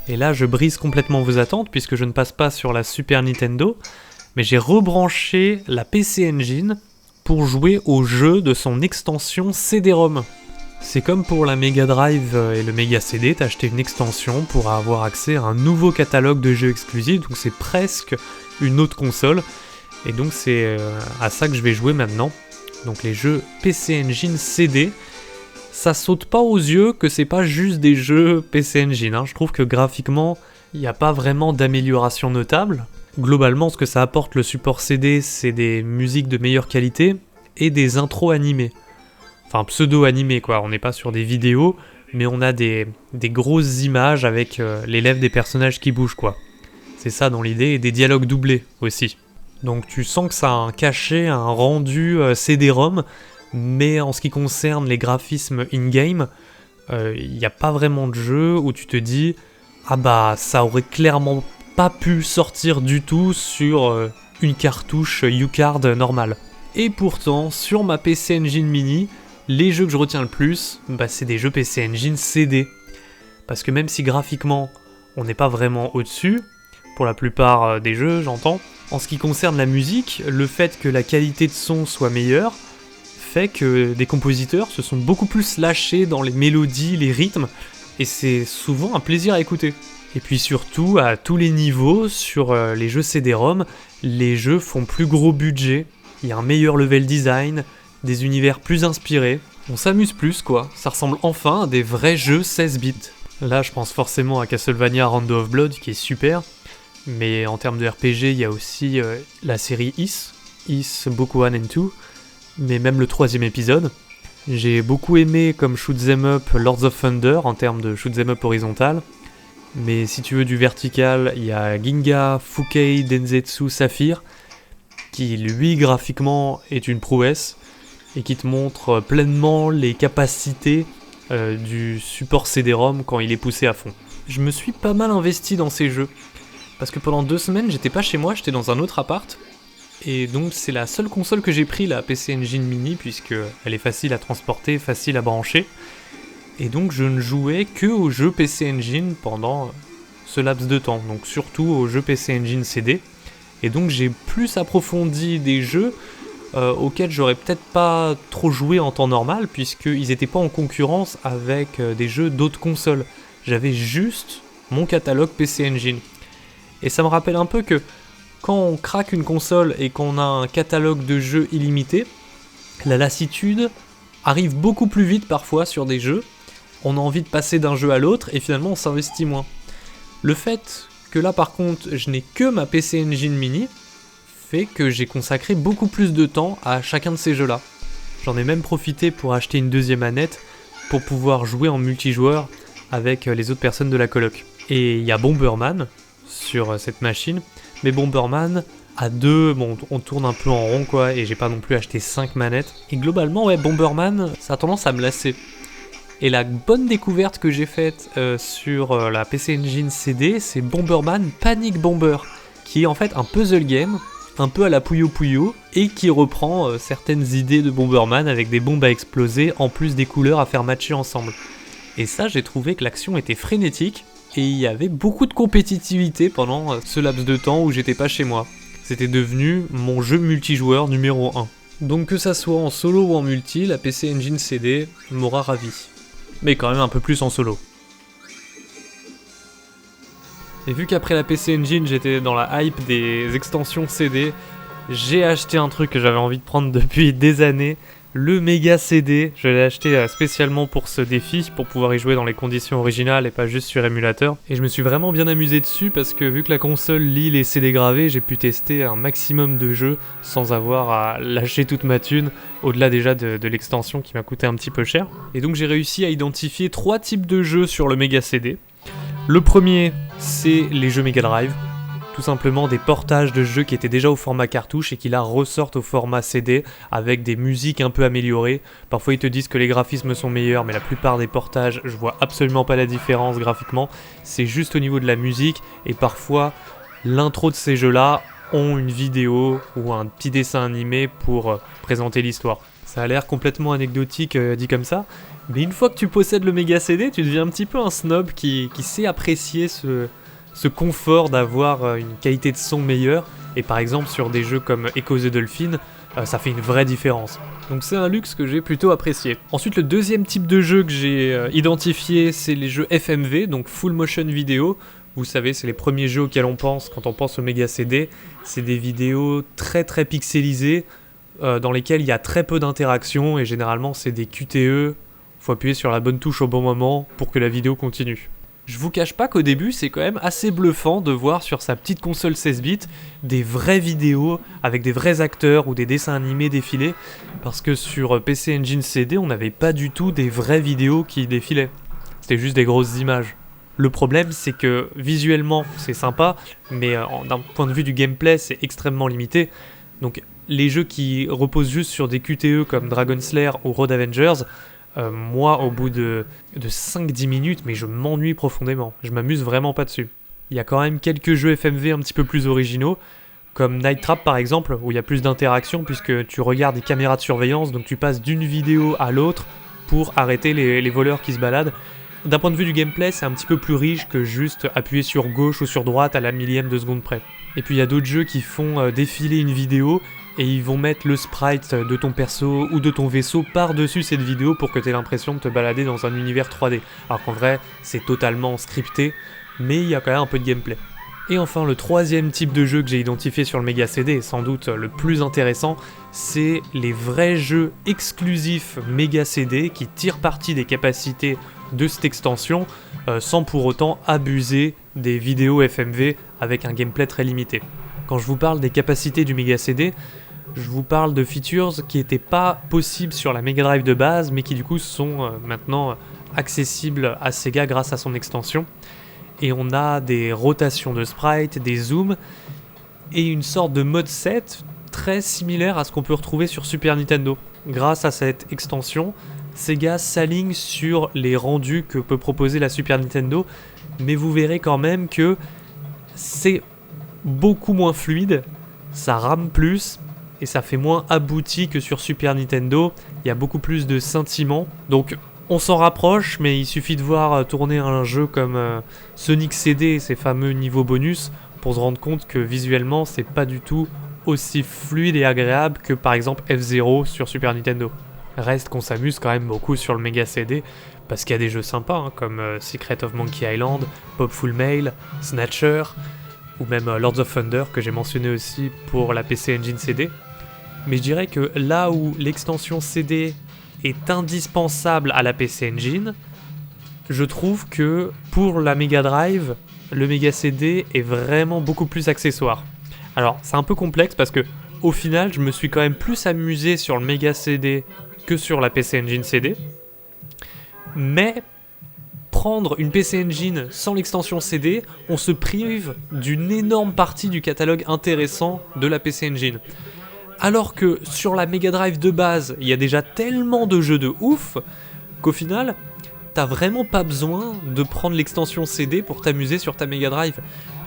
Et là je brise complètement vos attentes, puisque je ne passe pas sur la Super Nintendo, mais j'ai rebranché la PC Engine pour jouer au jeu de son extension CD-ROM. C'est comme pour la Mega Drive et le Mega CD, t'as acheté une extension pour avoir accès à un nouveau catalogue de jeux exclusifs, donc c'est presque une autre console, et donc c'est à ça que je vais jouer maintenant. Donc les jeux PC Engine CD, ça saute pas aux yeux que c'est pas juste des jeux PC Engine, hein. Je trouve que graphiquement, il n'y a pas vraiment d'amélioration notable. Globalement, ce que ça apporte le support CD, c'est des musiques de meilleure qualité et des intros animées. Enfin, pseudo-animées quoi, on n'est pas sur des vidéos, mais on a des grosses images avec les lèvres des personnages qui bougent quoi. C'est ça dans l'idée, et des dialogues doublés aussi. Donc tu sens que ça a un cachet, un rendu CD-ROM, mais en ce qui concerne les graphismes in-game, il n'y a pas vraiment de jeu où tu te dis « Ah bah, ça aurait clairement pas pu sortir du tout sur une cartouche U-Card normale. » Et pourtant, sur ma PC Engine Mini, les jeux que je retiens le plus, bah, c'est des jeux PC Engine CD. Parce que même si graphiquement, on n'est pas vraiment au-dessus, pour la plupart des jeux, j'entends, en ce qui concerne la musique, le fait que la qualité de son soit meilleure fait que des compositeurs se sont beaucoup plus lâchés dans les mélodies, les rythmes, et c'est souvent un plaisir à écouter. Et puis surtout, à tous les niveaux, sur les jeux CD-ROM, les jeux font plus gros budget, il y a un meilleur level design, des univers plus inspirés, on s'amuse plus quoi, ça ressemble enfin à des vrais jeux 16 bits. Là je pense forcément à Castlevania Rondo of Blood qui est super, mais en termes de RPG, il y a aussi la série Is Book 1 and 2, mais même le 3e épisode. J'ai beaucoup aimé comme shoot'em up Lords of Thunder en termes de shoot'em up horizontal, mais si tu veux du vertical, il y a Ginga Fukei Densetsu Saphir, qui lui graphiquement est une prouesse, et qui te montre pleinement les capacités du support CD-ROM quand il est poussé à fond. Je me suis pas mal investi dans ces jeux, parce que pendant 2 semaines j'étais pas chez moi, j'étais dans un autre appart, et donc c'est la seule console que j'ai pris, la PC Engine Mini, puisque elle est facile à transporter, facile à brancher, et donc je ne jouais que aux jeux PC Engine pendant ce laps de temps, donc surtout aux jeux PC Engine CD, et donc j'ai plus approfondi des jeux auxquels j'aurais peut-être pas trop joué en temps normal, puisqu'ils n'étaient pas en concurrence avec des jeux d'autres consoles. J'avais juste mon catalogue PC Engine. Et ça me rappelle un peu que quand on craque une console et qu'on a un catalogue de jeux illimité, la lassitude arrive beaucoup plus vite parfois sur des jeux, on a envie de passer d'un jeu à l'autre et finalement on s'investit moins. Le fait que là par contre je n'ai que ma PC Engine Mini fait que j'ai consacré beaucoup plus de temps à chacun de ces jeux là. J'en ai même profité pour acheter une 2e manette pour pouvoir jouer en multijoueur avec les autres personnes de la coloc. Et il y a Bomberman sur cette machine, mais Bomberman à 2, bon on tourne un peu en rond quoi, et j'ai pas non plus acheté 5 manettes. Et globalement ouais, Bomberman ça a tendance à me lasser. Et la bonne découverte que j'ai faite sur la PC Engine CD, c'est Bomberman Panic Bomber, qui est en fait un puzzle game, un peu à la Puyo Puyo, et qui reprend certaines idées de Bomberman avec des bombes à exploser, en plus des couleurs à faire matcher ensemble. Et ça, j'ai trouvé que l'action était frénétique, et il y avait beaucoup de compétitivité pendant ce laps de temps où j'étais pas chez moi. C'était devenu mon jeu multijoueur numéro 1. Donc que ça soit en solo ou en multi, la PC Engine CD m'aura ravi. Mais quand même un peu plus en solo. Et vu qu'après la PC Engine j'étais dans la hype des extensions CD, j'ai acheté un truc que j'avais envie de prendre depuis des années, le Mega CD. Je l'ai acheté spécialement pour ce défi, pour pouvoir y jouer dans les conditions originales et pas juste sur émulateur. Et je me suis vraiment bien amusé dessus parce que vu que la console lit les CD gravés, j'ai pu tester un maximum de jeux sans avoir à lâcher toute ma thune, au-delà déjà de l'extension qui m'a coûté un petit peu cher. Et donc j'ai réussi à identifier 3 types de jeux sur le Mega CD. Le premier, c'est les jeux Mega Drive. Tout simplement des portages de jeux qui étaient déjà au format cartouche et qui là ressortent au format CD avec des musiques un peu améliorées. Parfois ils te disent que les graphismes sont meilleurs, mais la plupart des portages, je vois absolument pas la différence graphiquement. C'est juste au niveau de la musique et parfois l'intro de ces jeux-là ont une vidéo ou un petit dessin animé pour présenter l'histoire. Ça a l'air complètement anecdotique dit comme ça, mais une fois que tu possèdes le Mega CD, tu deviens un petit peu un snob qui sait apprécier ce confort d'avoir une qualité de son meilleure, et par exemple sur des jeux comme Echo the Dolphin, ça fait une vraie différence. Donc c'est un luxe que j'ai plutôt apprécié. Ensuite le deuxième type de jeu que j'ai identifié, c'est les jeux FMV, donc Full Motion Video. Vous savez, c'est les premiers jeux auxquels on pense quand on pense au Mega CD. C'est des vidéos très très pixelisées, dans lesquelles il y a très peu d'interaction, et généralement c'est des QTE, faut appuyer sur la bonne touche au bon moment pour que la vidéo continue. Je vous cache pas qu'au début, c'est quand même assez bluffant de voir sur sa petite console 16 bits des vraies vidéos avec des vrais acteurs ou des dessins animés défiler, parce que sur PC Engine CD, on n'avait pas du tout des vraies vidéos qui défilaient. C'était juste des grosses images. Le problème, c'est que visuellement, c'est sympa, mais d'un point de vue du gameplay, c'est extrêmement limité. Donc les jeux qui reposent juste sur des QTE comme Dragon Slayer ou Road Avengers, moi, au bout de 5-10 minutes, mais je m'ennuie profondément. Je m'amuse vraiment pas dessus. Il y a quand même quelques jeux FMV un petit peu plus originaux, comme Night Trap par exemple, où il y a plus d'interaction puisque tu regardes des caméras de surveillance, donc tu passes d'une vidéo à l'autre pour arrêter les voleurs qui se baladent. D'un point de vue du gameplay, c'est un petit peu plus riche que juste appuyer sur gauche ou sur droite à la millième de seconde près. Et puis il y a d'autres jeux qui font défiler une vidéo, et ils vont mettre le sprite de ton perso ou de ton vaisseau par-dessus cette vidéo pour que tu aies l'impression de te balader dans un univers 3D. Alors qu'en vrai, c'est totalement scripté, mais il y a quand même un peu de gameplay. Et enfin, le troisième type de jeu que j'ai identifié sur le Mega CD, et sans doute le plus intéressant, c'est les vrais jeux exclusifs Mega CD qui tirent parti des capacités de cette extension sans pour autant abuser des vidéos FMV avec un gameplay très limité. Quand je vous parle des capacités du Mega CD, je vous parle de features qui n'étaient pas possibles sur la Mega Drive de base, mais qui du coup sont maintenant accessibles à Sega grâce à son extension. Et on a des rotations de sprites, des zooms, et une sorte de mode 7 très similaire à ce qu'on peut retrouver sur Super Nintendo. Grâce à cette extension, Sega s'aligne sur les rendus que peut proposer la Super Nintendo, mais vous verrez quand même que c'est beaucoup moins fluide, ça rame plus et ça fait moins abouti que sur Super Nintendo. Il y a beaucoup plus de scintillements, donc on s'en rapproche, mais il suffit de voir tourner un jeu comme Sonic CD et ses fameux niveaux bonus pour se rendre compte que visuellement c'est pas du tout aussi fluide et agréable que par exemple F-Zero sur Super Nintendo. Reste qu'on s'amuse quand même beaucoup sur le Mega CD parce qu'il y a des jeux sympas comme Secret of Monkey Island, Pop Full Mail, Snatcher ou même Lords of Thunder que j'ai mentionné aussi pour la PC Engine CD. Mais je dirais que là où l'extension CD est indispensable à la PC Engine, je trouve que pour la Mega Drive, le Mega CD est vraiment beaucoup plus accessoire. Alors c'est un peu complexe parce que au final je me suis quand même plus amusé sur le Mega CD que sur la PC Engine CD, mais prendre une PC Engine sans l'extension CD, on se prive d'une énorme partie du catalogue intéressant de la PC Engine. Alors que sur la Mega Drive de base, il y a déjà tellement de jeux de ouf qu'au final, t'as vraiment pas besoin de prendre l'extension CD pour t'amuser sur ta Mega Drive.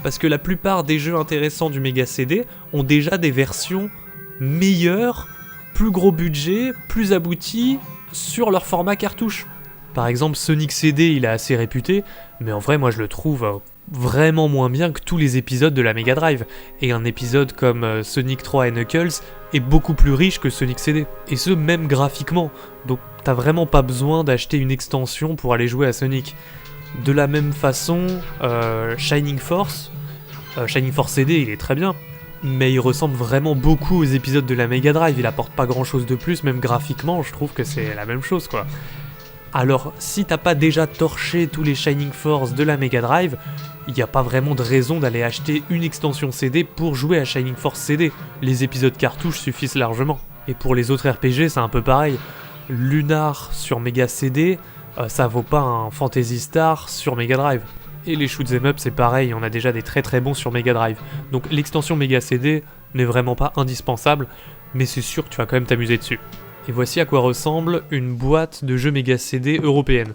Parce que la plupart des jeux intéressants du Mega CD ont déjà des versions meilleures, plus gros budget, plus abouties sur leur format cartouche. Par exemple, Sonic CD, il est assez réputé, mais en vrai, moi je le trouve vraiment moins bien que tous les épisodes de la Mega Drive. Et un épisode comme Sonic 3 et Knuckles est beaucoup plus riche que Sonic CD. Et ce, même graphiquement. Donc t'as vraiment pas besoin d'acheter une extension pour aller jouer à Sonic. De la même façon, Shining Force CD, il est très bien. mais il ressemble vraiment beaucoup aux épisodes de la Mega Drive, il apporte pas grand chose de plus, même graphiquement, je trouve que c'est la même chose quoi. Alors, si t'as pas déjà torché tous les Shining Force de la Mega Drive, il n'y a pas vraiment de raison d'aller acheter une extension CD pour jouer à Shining Force CD. Les épisodes cartouches suffisent largement. Et pour les autres RPG, c'est un peu pareil. Lunar sur Mega CD, ça vaut pas un Phantasy Star sur Mega Drive. Et les shoot'em up, c'est pareil, on a déjà des très très bons sur Mega Drive. Donc l'extension Mega CD n'est vraiment pas indispensable, mais c'est sûr que tu vas quand même t'amuser dessus. Et voici à quoi ressemble une boîte de jeux Mega CD européenne.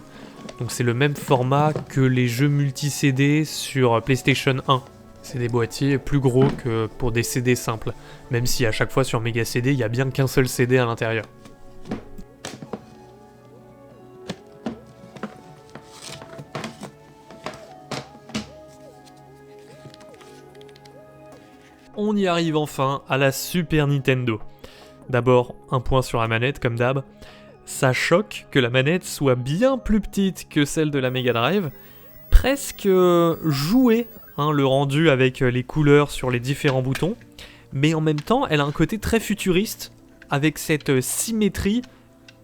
Donc c'est le même format que les jeux multi-CD sur PlayStation 1. C'est des boîtiers plus gros que pour des CD simples, même si à chaque fois sur Mega CD, il n'y a bien qu'un seul CD à l'intérieur. On y arrive enfin à la Super Nintendo. D'abord, un point sur la manette, comme d'hab. Ça choque que la manette soit bien plus petite que celle de la Mega Drive. Presque jouée, le rendu avec les couleurs sur les différents boutons. Mais en même temps, elle a un côté très futuriste, avec cette symétrie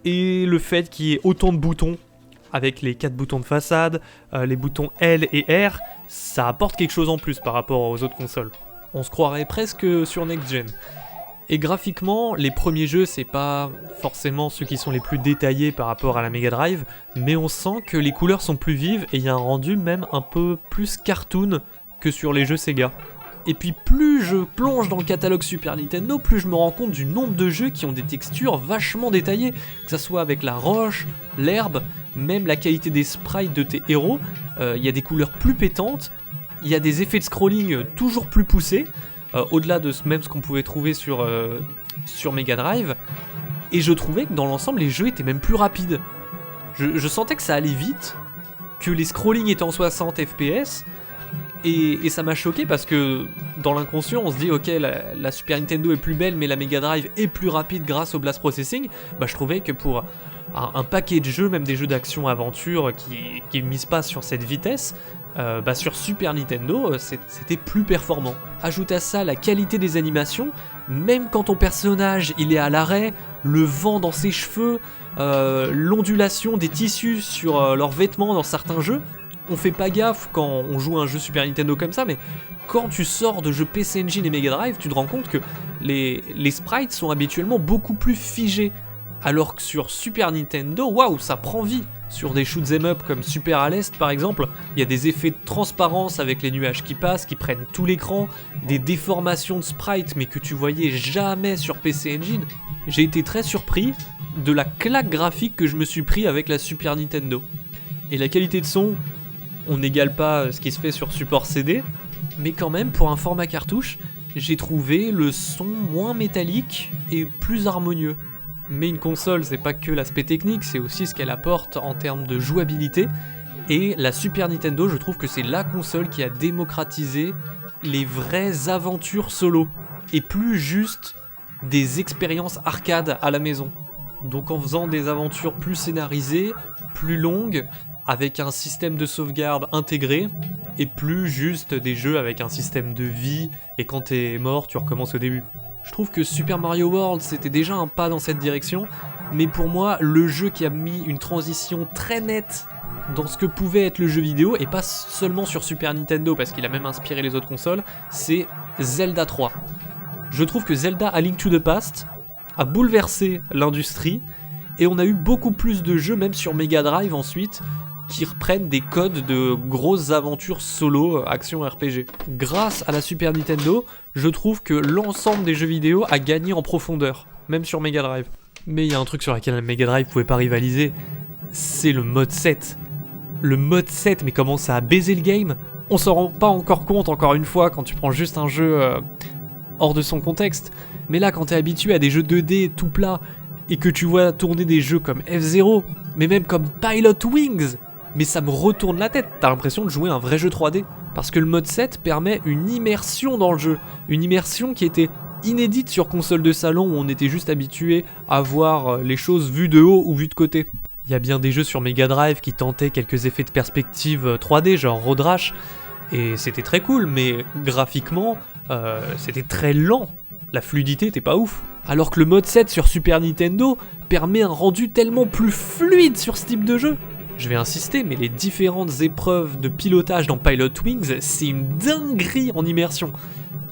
et le fait qu'il y ait autant de boutons, avec les 4 boutons de façade, les boutons L et R, ça apporte quelque chose en plus par rapport aux autres consoles. On se croirait presque sur Next Gen. Et graphiquement, les premiers jeux, c'est pas forcément ceux qui sont les plus détaillés par rapport à la Mega Drive, mais on sent que les couleurs sont plus vives et il y a un rendu même un peu plus cartoon que sur les jeux Sega. Et puis plus je plonge dans le catalogue Super Nintendo, plus je me rends compte du nombre de jeux qui ont des textures vachement détaillées, que ça soit avec la roche, l'herbe, même la qualité des sprites de tes héros, il y a des couleurs plus pétantes, il y a des effets de scrolling toujours plus poussés, au-delà de ce qu'on pouvait trouver sur Mega Drive, et je trouvais que dans l'ensemble les jeux étaient même plus rapides. Je sentais que ça allait vite, que les scrollings étaient en 60 fps, et ça m'a choqué parce que dans l'inconscient on se dit ok la Super Nintendo est plus belle mais la Mega Drive est plus rapide grâce au blast processing. Bah je trouvais que pour un paquet de jeux, même des jeux d'action aventure qui misent pas sur cette vitesse, sur Super Nintendo, c'était plus performant. Ajoute à ça la qualité des animations, même quand ton personnage il est à l'arrêt, le vent dans ses cheveux, l'ondulation des tissus sur leurs vêtements dans certains jeux, on fait pas gaffe quand on joue un jeu Super Nintendo comme ça, mais quand tu sors de jeux PC Engine et Mega Drive, tu te rends compte que les sprites sont habituellement beaucoup plus figés. Alors que sur Super Nintendo, waouh, ça prend vie. Sur des shoot'em up comme Super à l'Est par exemple, il y a des effets de transparence avec les nuages qui passent, qui prennent tout l'écran, des déformations de sprites mais que tu voyais jamais sur PC Engine. J'ai été très surpris de la claque graphique que je me suis pris avec la Super Nintendo. Et la qualité de son, on n'égale pas ce qui se fait sur support CD, mais quand même pour un format cartouche, j'ai trouvé le son moins métallique et plus harmonieux. Mais une console, c'est pas que l'aspect technique, c'est aussi ce qu'elle apporte en termes de jouabilité. Et la Super Nintendo, je trouve que c'est la console qui a démocratisé les vraies aventures solo. Et plus juste des expériences arcade à la maison. Donc en faisant des aventures plus scénarisées, plus longues, avec un système de sauvegarde intégré, et plus juste des jeux avec un système de vie, et quand t'es mort, tu recommences au début. Je trouve que Super Mario World, c'était déjà un pas dans cette direction, mais pour moi, le jeu qui a mis une transition très nette dans ce que pouvait être le jeu vidéo, et pas seulement sur Super Nintendo, parce qu'il a même inspiré les autres consoles, c'est Zelda 3. Je trouve que Zelda A Link to the Past a bouleversé l'industrie, et on a eu beaucoup plus de jeux, même sur Mega Drive ensuite, qui reprennent des codes de grosses aventures solo, action RPG. Grâce à la Super Nintendo, je trouve que l'ensemble des jeux vidéo a gagné en profondeur, même sur Mega Drive. Mais il y a un truc sur lequel la Mega Drive pouvait pas rivaliser, c'est le mode 7. Le mode 7, mais comment ça a baisé le game? On s'en rend pas encore compte, encore une fois, quand tu prends juste un jeu hors de son contexte. Mais là, quand t'es habitué à des jeux 2D tout plats, et que tu vois tourner des jeux comme F-Zero, mais même comme Pilot Wings, mais ça me retourne la tête, t'as l'impression de jouer un vrai jeu 3D. Parce que le mode 7 permet une immersion dans le jeu, une immersion qui était inédite sur console de salon où on était juste habitué à voir les choses vues de haut ou vues de côté. Il y a bien des jeux sur Mega Drive qui tentaient quelques effets de perspective 3D, genre Road Rash, et c'était très cool, mais graphiquement, c'était très lent. La fluidité était pas ouf. Alors que le mode 7 sur Super Nintendo permet un rendu tellement plus fluide sur ce type de jeu. Je vais insister, mais les différentes épreuves de pilotage dans Pilot Wings, c'est une dinguerie en immersion.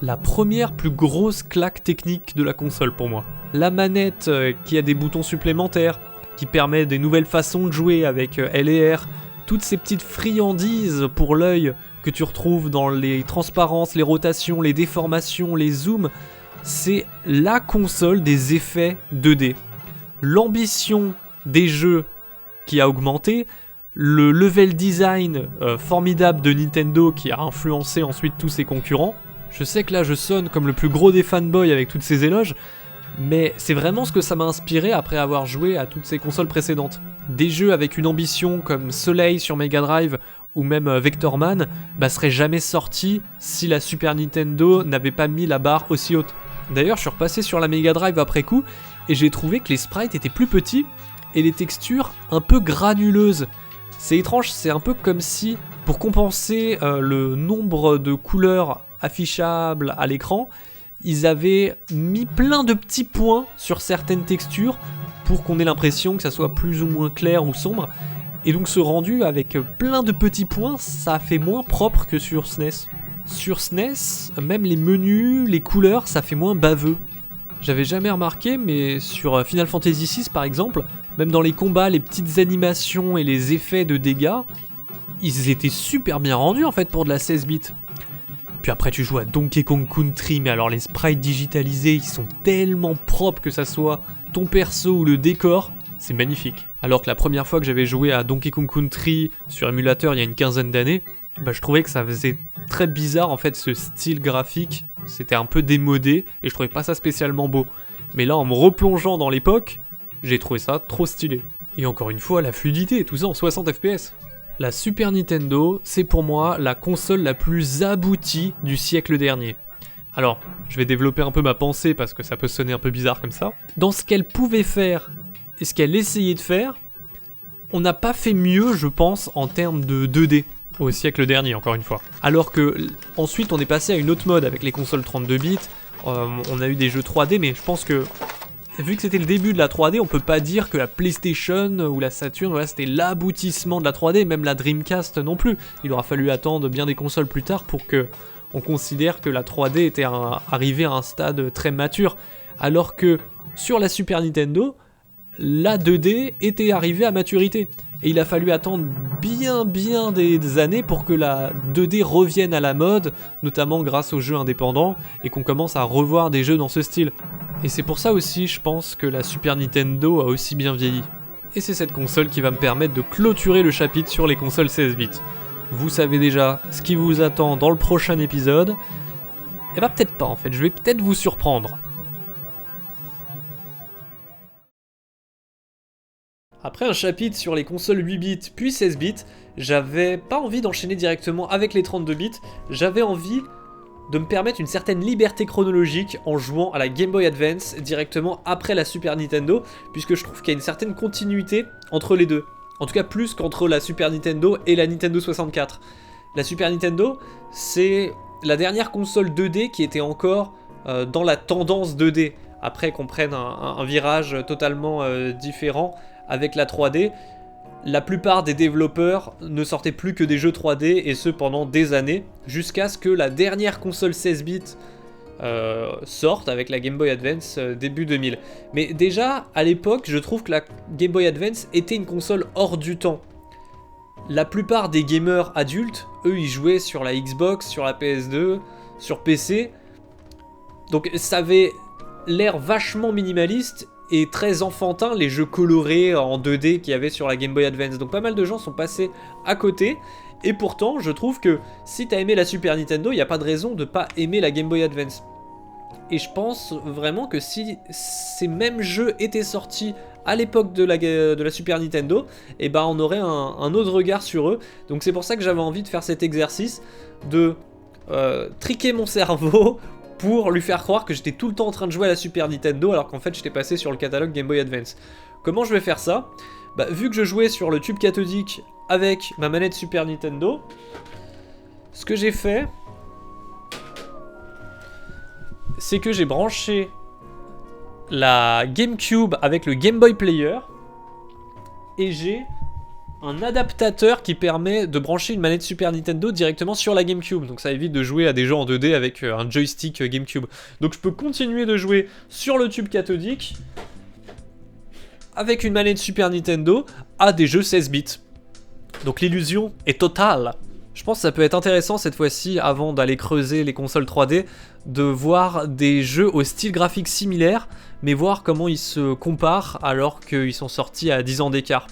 La première plus grosse claque technique de la console pour moi. La manette qui a des boutons supplémentaires, qui permet des nouvelles façons de jouer avec L et R, toutes ces petites friandises pour l'œil que tu retrouves dans les transparences, les rotations, les déformations, les zooms, c'est la console des effets 2D. L'ambition des jeux qui a augmenté, le level design formidable de Nintendo qui a influencé ensuite tous ses concurrents. Je sais que là je sonne comme le plus gros des fanboys avec toutes ces éloges, mais c'est vraiment ce que ça m'a inspiré après avoir joué à toutes ces consoles précédentes. Des jeux avec une ambition comme Soleil sur Mega Drive ou même Vectorman seraient jamais sortis si la Super Nintendo n'avait pas mis la barre aussi haute. D'ailleurs je suis repassé sur la Mega Drive après coup et j'ai trouvé que les sprites étaient plus petits et les textures un peu granuleuses. C'est étrange, c'est un peu comme si pour compenser le nombre de couleurs affichables à l'écran, ils avaient mis plein de petits points sur certaines textures pour qu'on ait l'impression que ça soit plus ou moins clair ou sombre. Et donc ce rendu avec plein de petits points, ça fait moins propre que sur SNES. Sur SNES, même les menus, les couleurs, ça fait moins baveux. J'avais jamais remarqué, mais sur Final Fantasy VI par exemple, même dans les combats, les petites animations et les effets de dégâts, ils étaient super bien rendus en fait pour de la 16 bits. Puis après tu joues à Donkey Kong Country, mais alors les sprites digitalisés, ils sont tellement propres que ça soit ton perso ou le décor, c'est magnifique. Alors que la première fois que j'avais joué à Donkey Kong Country sur émulateur il y a une quinzaine d'années, je trouvais que ça faisait très bizarre en fait ce style graphique, c'était un peu démodé et je trouvais pas ça spécialement beau. Mais là en me replongeant dans l'époque, j'ai trouvé ça trop stylé. Et encore une fois la fluidité, tout ça en 60 fps. La Super Nintendo, c'est pour moi la console la plus aboutie du siècle dernier. Alors, je vais développer un peu ma pensée parce que ça peut sonner un peu bizarre comme ça. Dans ce qu'elle pouvait faire et ce qu'elle essayait de faire, on n'a pas fait mieux, je pense, en termes de 2D au siècle dernier, encore une fois. Alors que ensuite, on est passé à une autre mode avec les consoles 32 bits, on a eu des jeux 3D, mais je pense que vu que c'était le début de la 3D, on peut pas dire que la PlayStation ou la Saturn, voilà, c'était l'aboutissement de la 3D, même la Dreamcast non plus. Il aura fallu attendre bien des consoles plus tard pour que on considère que la 3D était arrivée à un stade très mature. Alors que sur la Super Nintendo, la 2D était arrivée à maturité. Et il a fallu attendre bien des années pour que la 2D revienne à la mode, notamment grâce aux jeux indépendants, et qu'on commence à revoir des jeux dans ce style. Et c'est pour ça aussi, je pense, que la Super Nintendo a aussi bien vieilli. Et c'est cette console qui va me permettre de clôturer le chapitre sur les consoles 16 bits. Vous savez déjà ce qui vous attend dans le prochain épisode. Et peut-être pas en fait, je vais peut-être vous surprendre. Après un chapitre sur les consoles 8 bits puis 16 bits, j'avais pas envie d'enchaîner directement avec les 32 bits, j'avais envie de me permettre une certaine liberté chronologique en jouant à la Game Boy Advance directement après la Super Nintendo, puisque je trouve qu'il y a une certaine continuité entre les deux. En tout cas plus qu'entre la Super Nintendo et la Nintendo 64. La Super Nintendo, c'est la dernière console 2D qui était encore dans la tendance 2D, après qu'on prenne un virage totalement différent avec la 3D. La plupart des développeurs ne sortaient plus que des jeux 3D, et ce pendant des années, jusqu'à ce que la dernière console 16 bits sorte avec la Game Boy Advance début 2000. Mais déjà, à l'époque, je trouve que la Game Boy Advance était une console hors du temps. La plupart des gamers adultes, eux, ils jouaient sur la Xbox, sur la PS2, sur PC. Donc ça avait l'air vachement minimaliste et très enfantin, les jeux colorés en 2D qu'il y avait sur la Game Boy Advance. Donc pas mal de gens sont passés à côté. Et pourtant, je trouve que si t'as aimé la Super Nintendo, il n'y a pas de raison de pas aimer la Game Boy Advance. Et je pense vraiment que si ces mêmes jeux étaient sortis à l'époque de la Super Nintendo, et ben on aurait un autre regard sur eux. Donc c'est pour ça que j'avais envie de faire cet exercice de triquer mon cerveau pour lui faire croire que j'étais tout le temps en train de jouer à la Super Nintendo alors qu'en fait j'étais passé sur le catalogue Game Boy Advance. Comment je vais faire ça ? Vu que je jouais sur le tube cathodique avec ma manette Super Nintendo, ce que j'ai fait, c'est que j'ai branché la GameCube avec le Game Boy Player et j'ai un adaptateur qui permet de brancher une manette Super Nintendo directement sur la GameCube. Donc ça évite de jouer à des jeux en 2D avec un joystick GameCube. Donc je peux continuer de jouer sur le tube cathodique avec une manette Super Nintendo à des jeux 16 bits. Donc l'illusion est totale. Je pense que ça peut être intéressant cette fois-ci, avant d'aller creuser les consoles 3D, de voir des jeux au style graphique similaire, mais voir comment ils se comparent alors qu'ils sont sortis à 10 ans d'écart.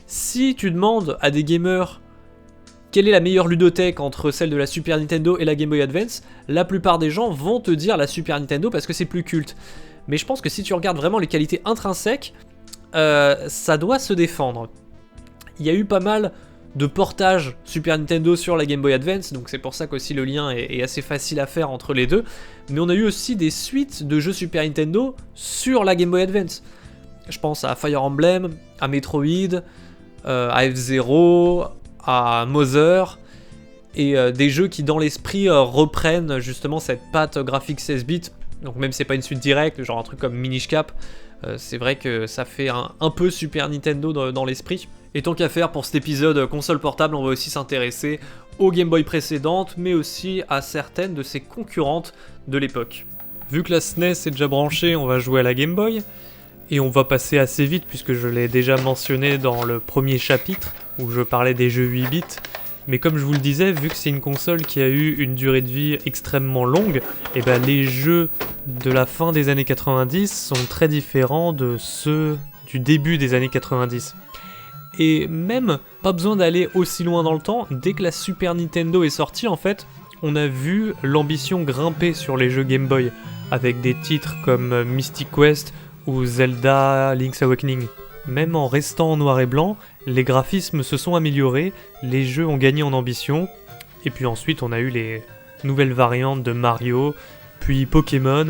Si tu demandes à des gamers quelle est la meilleure ludothèque entre celle de la Super Nintendo et la Game Boy Advance, la plupart des gens vont te dire la Super Nintendo parce que c'est plus culte. Mais je pense que si tu regardes vraiment les qualités intrinsèques, ça doit se défendre. Il y a eu pas mal de portages Super Nintendo sur la Game Boy Advance, donc c'est pour ça qu'aussi le lien est assez facile à faire entre les deux. Mais on a eu aussi des suites de jeux Super Nintendo sur la Game Boy Advance. Je pense à Fire Emblem, à Metroid, à F-Zero, à Mother, et des jeux qui dans l'esprit reprennent justement cette patte graphique 16 bits. Donc même si c'est pas une suite directe, genre un truc comme Minish Cap, c'est vrai que ça fait un peu Super Nintendo dans l'esprit. Et tant qu'à faire pour cet épisode console portable, on va aussi s'intéresser aux Game Boy précédentes, mais aussi à certaines de ses concurrentes de l'époque. Vu que la SNES est déjà branchée, on va jouer à la Game Boy, et on va passer assez vite puisque je l'ai déjà mentionné dans le premier chapitre, où je parlais des jeux 8 bits. Mais comme je vous le disais, vu que c'est une console qui a eu une durée de vie extrêmement longue, et ben les jeux de la fin des années 90 sont très différents de ceux du début des années 90. Et même, pas besoin d'aller aussi loin dans le temps, dès que la Super Nintendo est sortie, en fait, on a vu l'ambition grimper sur les jeux Game Boy, avec des titres comme Mystic Quest ou Zelda Link's Awakening. Même en restant en noir et blanc, les graphismes se sont améliorés, les jeux ont gagné en ambition, et puis ensuite on a eu les nouvelles variantes de Mario, puis Pokémon,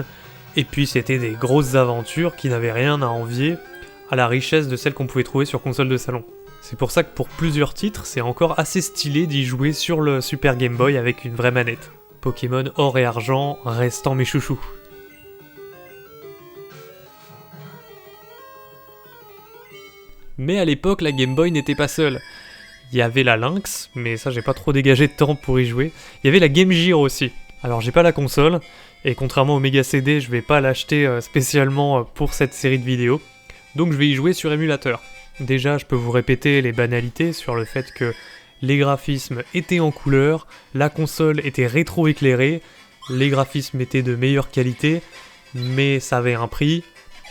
et puis c'était des grosses aventures qui n'avaient rien à envier à la richesse de celles qu'on pouvait trouver sur console de salon. C'est pour ça que pour plusieurs titres, c'est encore assez stylé d'y jouer sur le Super Game Boy avec une vraie manette. Pokémon Or et Argent restant mes chouchous. Mais à l'époque, la Game Boy n'était pas seule. Il y avait la Lynx, mais ça j'ai pas trop dégagé de temps pour y jouer. Il y avait la Game Gear aussi. Alors j'ai pas la console, et contrairement au Mega CD, je vais pas l'acheter spécialement pour cette série de vidéos. Donc je vais y jouer sur émulateur. Déjà, je peux vous répéter les banalités sur le fait que les graphismes étaient en couleur, la console était rétro-éclairée, les graphismes étaient de meilleure qualité, mais ça avait un prix,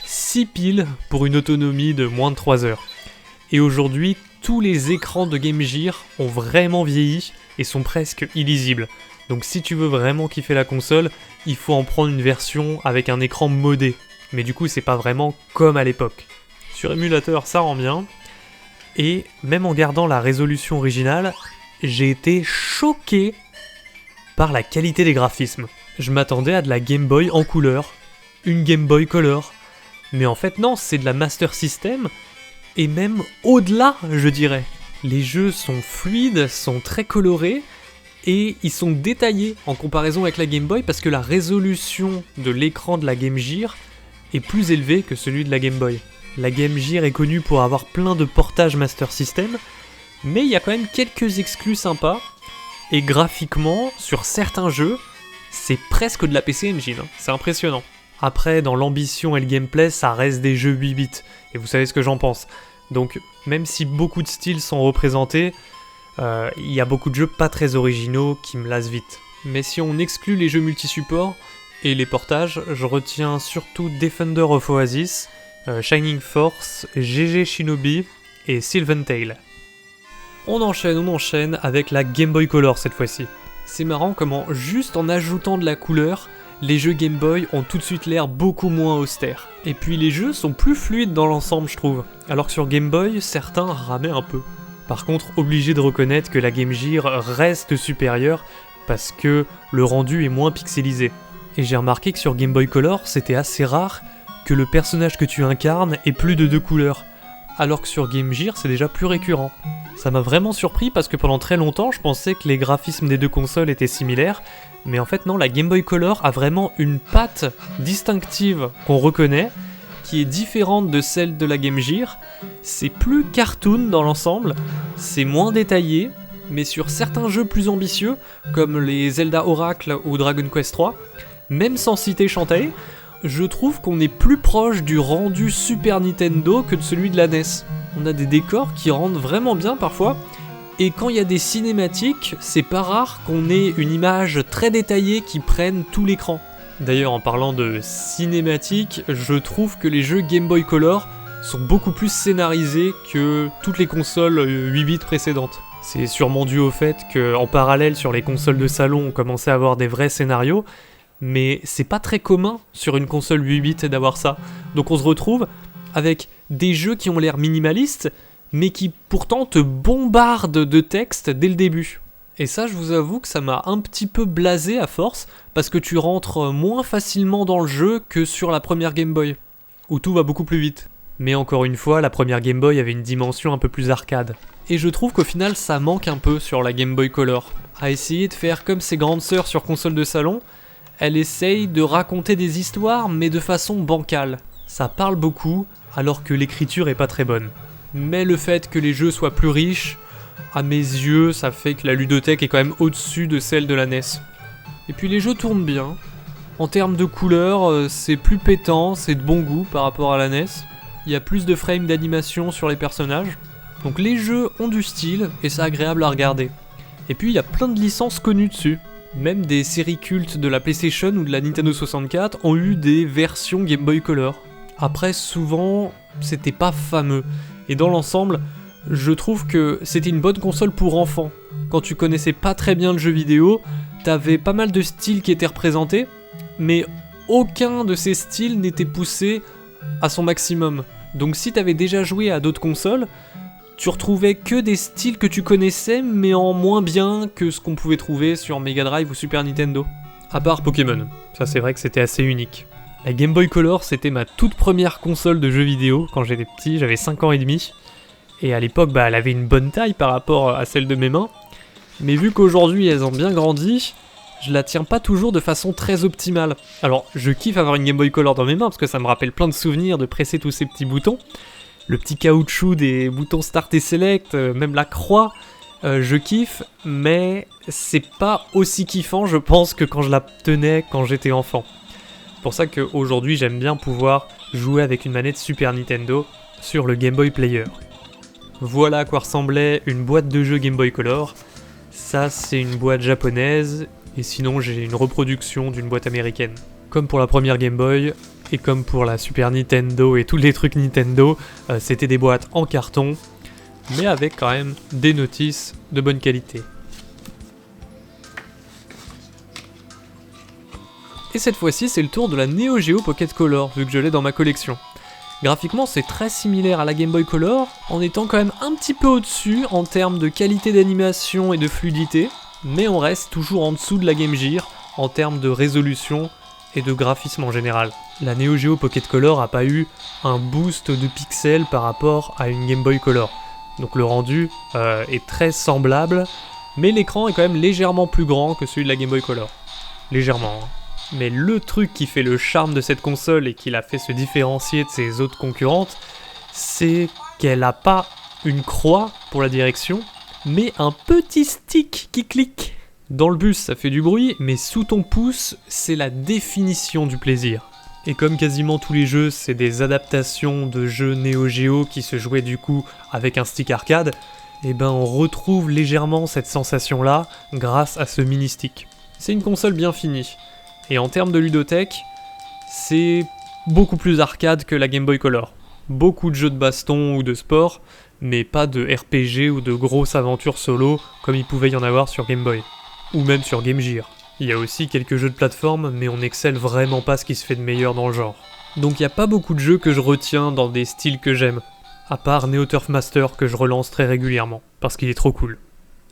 6 piles pour une autonomie de moins de 3 heures. Et aujourd'hui, tous les écrans de Game Gear ont vraiment vieilli et sont presque illisibles. Donc si tu veux vraiment kiffer la console, il faut en prendre une version avec un écran modé. Mais du coup, c'est pas vraiment comme à l'époque. Sur émulateur, ça rend bien. Et même en gardant la résolution originale, j'ai été choqué par la qualité des graphismes. Je m'attendais à de la Game Boy en couleur, une Game Boy Color. Mais en fait non, c'est de la Master System, et même au-delà, je dirais. Les jeux sont fluides, sont très colorés, et ils sont détaillés en comparaison avec la Game Boy parce que la résolution de l'écran de la Game Gear est plus élevée que celui de la Game Boy. La Game Gear est connue pour avoir plein de portages Master System, mais il y a quand même quelques exclus sympas, et graphiquement, sur certains jeux, c'est presque de la PC Engine, c'est impressionnant. Après, dans l'ambition et le gameplay, ça reste des jeux 8 bits, et vous savez ce que j'en pense. Donc, même si beaucoup de styles sont représentés, il y a beaucoup de jeux pas très originaux qui me lassent vite. Mais si on exclut les jeux multi-supports et les portages, je retiens surtout Defender of Oasis, Shining Force, GG Shinobi et Sylvan Tale. On enchaîne avec la Game Boy Color cette fois-ci. C'est marrant comment, juste en ajoutant de la couleur, les jeux Game Boy ont tout de suite l'air beaucoup moins austères. Et puis les jeux sont plus fluides dans l'ensemble, je trouve. Alors que sur Game Boy, certains ramaient un peu. Par contre, obligé de reconnaître que la Game Gear reste supérieure parce que le rendu est moins pixelisé. Et j'ai remarqué que sur Game Boy Color, c'était assez rare que le personnage que tu incarnes ait plus de 2 couleurs. Alors que sur Game Gear, c'est déjà plus récurrent. Ça m'a vraiment surpris parce que pendant très longtemps, je pensais que les graphismes des deux consoles étaient similaires, Mais en fait non, la Game Boy Color a vraiment une patte distinctive qu'on reconnaît, qui est différente de celle de la Game Gear. C'est plus cartoon dans l'ensemble, c'est moins détaillé, mais sur certains jeux plus ambitieux, comme les Zelda Oracle ou Dragon Quest 3, même sans citer Shantae, je trouve qu'on est plus proche du rendu Super Nintendo que de celui de la NES. On a des décors qui rendent vraiment bien parfois, et quand il y a des cinématiques, c'est pas rare qu'on ait une image très détaillée qui prenne tout l'écran. D'ailleurs, en parlant de cinématiques, je trouve que les jeux Game Boy Color sont beaucoup plus scénarisés que toutes les consoles 8 bits précédentes. C'est sûrement dû au fait qu'en parallèle sur les consoles de salon, on commençait à avoir des vrais scénarios, mais c'est pas très commun sur une console 8 bits d'avoir ça. Donc on se retrouve avec des jeux qui ont l'air minimalistes, mais qui pourtant te bombardent de texte dès le début. Et ça, je vous avoue que ça m'a un petit peu blasé à force, parce que tu rentres moins facilement dans le jeu que sur la première Game Boy, où tout va beaucoup plus vite. Mais encore une fois, la première Game Boy avait une dimension un peu plus arcade. Et je trouve qu'au final, ça manque un peu sur la Game Boy Color. À essayer de faire comme ses grandes sœurs sur console de salon, elle essaye de raconter des histoires, mais de façon bancale. Ça parle beaucoup, alors que l'écriture est pas très bonne. Mais le fait que les jeux soient plus riches, à mes yeux, ça fait que la ludothèque est quand même au-dessus de celle de la NES. Et puis les jeux tournent bien. En termes de couleurs, c'est plus pétant, c'est de bon goût par rapport à la NES. Il y a plus de frames d'animation sur les personnages. Donc les jeux ont du style et c'est agréable à regarder. Et puis il y a plein de licences connues dessus. Même des séries cultes de la PlayStation ou de la Nintendo 64 ont eu des versions Game Boy Color. Après, souvent, c'était pas fameux. Et dans l'ensemble, je trouve que c'était une bonne console pour enfants. Quand tu connaissais pas très bien le jeu vidéo, t'avais pas mal de styles qui étaient représentés, mais aucun de ces styles n'était poussé à son maximum. Donc si t'avais déjà joué à d'autres consoles, tu retrouvais que des styles que tu connaissais, mais en moins bien que ce qu'on pouvait trouver sur Mega Drive ou Super Nintendo. À part Pokémon, ça c'est vrai que c'était assez unique. La Game Boy Color, c'était ma toute première console de jeux vidéo. Quand j'étais petit, j'avais 5 ans et demi. Et à l'époque, elle avait une bonne taille par rapport à celle de mes mains. Mais vu qu'aujourd'hui, elles ont bien grandi, je la tiens pas toujours de façon très optimale. Alors, je kiffe avoir une Game Boy Color dans mes mains, parce que ça me rappelle plein de souvenirs de presser tous ces petits boutons. Le petit caoutchouc des boutons Start et Select, même la croix, je kiffe, mais c'est pas aussi kiffant, je pense, que quand je la tenais quand j'étais enfant. C'est pour ça qu'aujourd'hui, j'aime bien pouvoir jouer avec une manette Super Nintendo sur le Game Boy Player. Voilà à quoi ressemblait une boîte de jeux Game Boy Color. Ça, c'est une boîte japonaise, et sinon j'ai une reproduction d'une boîte américaine. Comme pour la première Game Boy, et comme pour la Super Nintendo et tous les trucs Nintendo, c'était des boîtes en carton, mais avec quand même des notices de bonne qualité. Et cette fois-ci, c'est le tour de la Neo Geo Pocket Color, vu que je l'ai dans ma collection. Graphiquement, c'est très similaire à la Game Boy Color, en étant quand même un petit peu au-dessus en termes de qualité d'animation et de fluidité, mais on reste toujours en dessous de la Game Gear en termes de résolution et de graphisme en général. La Neo Geo Pocket Color a pas eu un boost de pixels par rapport à une Game Boy Color. Donc le rendu est très semblable, mais l'écran est quand même légèrement plus grand que celui de la Game Boy Color. Légèrement, hein. Mais le truc qui fait le charme de cette console et qui l'a fait se différencier de ses autres concurrentes, c'est qu'elle a pas une croix pour la direction, mais un petit stick qui clique. Dans le bus, ça fait du bruit, mais sous ton pouce, c'est la définition du plaisir. Et comme quasiment tous les jeux, c'est des adaptations de jeux Neo Geo qui se jouaient du coup avec un stick arcade, et ben on retrouve légèrement cette sensation-là grâce à ce mini-stick. C'est une console bien finie. Et en termes de ludothèque, c'est beaucoup plus arcade que la Game Boy Color. Beaucoup de jeux de baston ou de sport, mais pas de RPG ou de grosses aventures solo comme il pouvait y en avoir sur Game Boy. Ou même sur Game Gear. Il y a aussi quelques jeux de plateforme, mais on n'excelle vraiment pas ce qui se fait de meilleur dans le genre. Donc il n'y a pas beaucoup de jeux que je retiens dans des styles que j'aime. À part Neo Turf Master que je relance très régulièrement, parce qu'il est trop cool.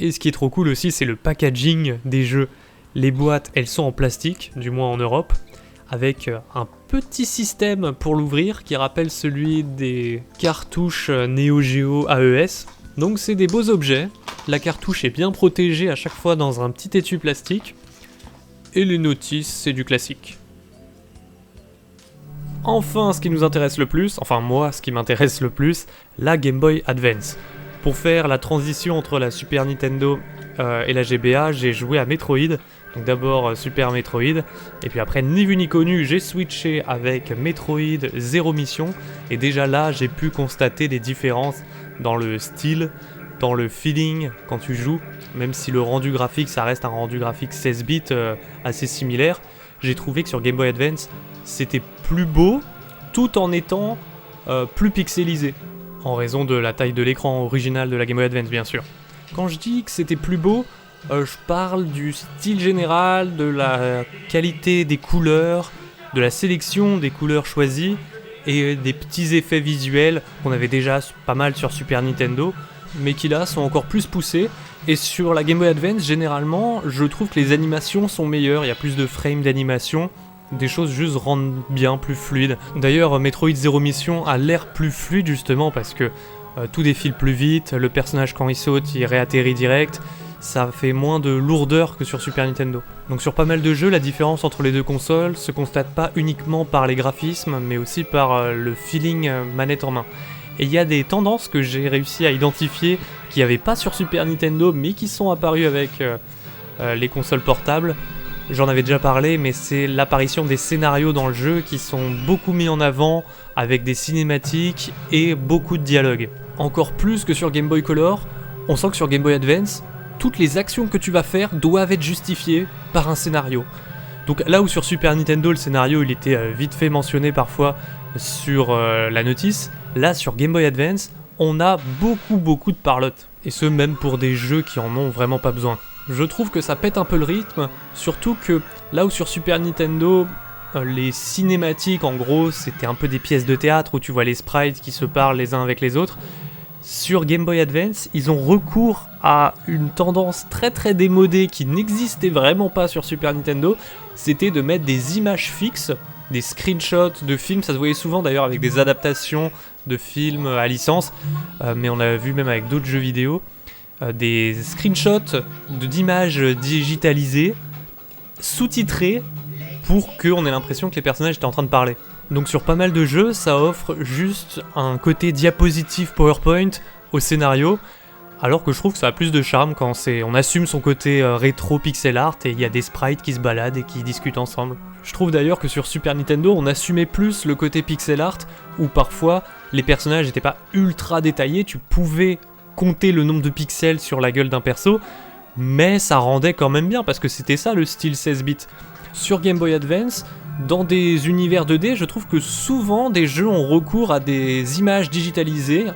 Et ce qui est trop cool aussi, c'est le packaging des jeux. Les boîtes, elles sont en plastique, du moins en Europe, avec un petit système pour l'ouvrir qui rappelle celui des cartouches Neo Geo AES. Donc c'est des beaux objets, la cartouche est bien protégée à chaque fois dans un petit étui plastique. et les notices, c'est du classique. Enfin, ce qui nous intéresse le plus, enfin moi, ce qui m'intéresse le plus, la Game Boy Advance. Pour faire la transition entre la Super Nintendo et la GBA, j'ai joué à Metroid. Donc d'abord Super Metroid, et puis après, ni vu ni connu, j'ai switché avec Metroid Zero Mission, et déjà là, j'ai pu constater des différences dans le style, dans le feeling quand tu joues, même si le rendu graphique, ça reste un rendu graphique 16 bits assez similaire. J'ai trouvé que sur Game Boy Advance, c'était plus beau, tout en étant plus pixelisé, en raison de la taille de l'écran original de la Game Boy Advance, bien sûr. Quand je dis que c'était plus beau, je parle du style général, de la qualité des couleurs, de la sélection des couleurs choisies et des petits effets visuels qu'on avait déjà pas mal sur Super Nintendo, mais qui là sont encore plus poussés. Et sur la Game Boy Advance, généralement, je trouve que les animations sont meilleures, il y a plus de frames d'animation, des choses juste rendent bien, plus fluides. D'ailleurs, Metroid Zero Mission a l'air plus fluide justement parce que tout défile plus vite, le personnage quand il saute, il réatterrit direct. Ça fait moins de lourdeur que sur Super Nintendo. Donc sur pas mal de jeux, la différence entre les deux consoles se constate pas uniquement par les graphismes, mais aussi par le feeling manette en main. Et il y a des tendances que j'ai réussi à identifier qui n'y avaient pas sur Super Nintendo, mais qui sont apparues avec les consoles portables. J'en avais déjà parlé, mais c'est l'apparition des scénarios dans le jeu qui sont beaucoup mis en avant, avec des cinématiques et beaucoup de dialogues. Encore plus que sur Game Boy Color, on sent que sur Game Boy Advance, toutes les actions que tu vas faire doivent être justifiées par un scénario. Donc là où sur Super Nintendo le scénario il était vite fait mentionné parfois sur la notice, là sur Game Boy Advance on a beaucoup de parlotte. Et ce même pour des jeux qui en ont vraiment pas besoin. Je trouve que ça pète un peu le rythme, surtout que là où sur Super Nintendo les cinématiques en gros c'était un peu des pièces de théâtre où tu vois les sprites qui se parlent les uns avec les autres. Sur Game Boy Advance, ils ont recours à une tendance très démodée qui n'existait vraiment pas sur Super Nintendo, c'était de mettre des images fixes, des screenshots de films, ça se voyait souvent d'ailleurs avec des adaptations de films à licence, mais on a vu même avec d'autres jeux vidéo, des screenshots d'images digitalisées, sous-titrées, pour qu'on ait l'impression que les personnages étaient en train de parler. Donc sur pas mal de jeux, ça offre juste un côté diapositive PowerPoint au scénario, alors que je trouve que ça a plus de charme quand on assume son côté rétro pixel art et il y a des sprites qui se baladent et qui discutent ensemble. Je trouve d'ailleurs que sur Super Nintendo, on assumait plus le côté pixel art, où parfois les personnages n'étaient pas ultra détaillés, tu pouvais compter le nombre de pixels sur la gueule d'un perso, mais ça rendait quand même bien, parce que c'était ça le style 16 bits. Sur Game Boy Advance, dans des univers 2D, je trouve que souvent des jeux ont recours à des images digitalisées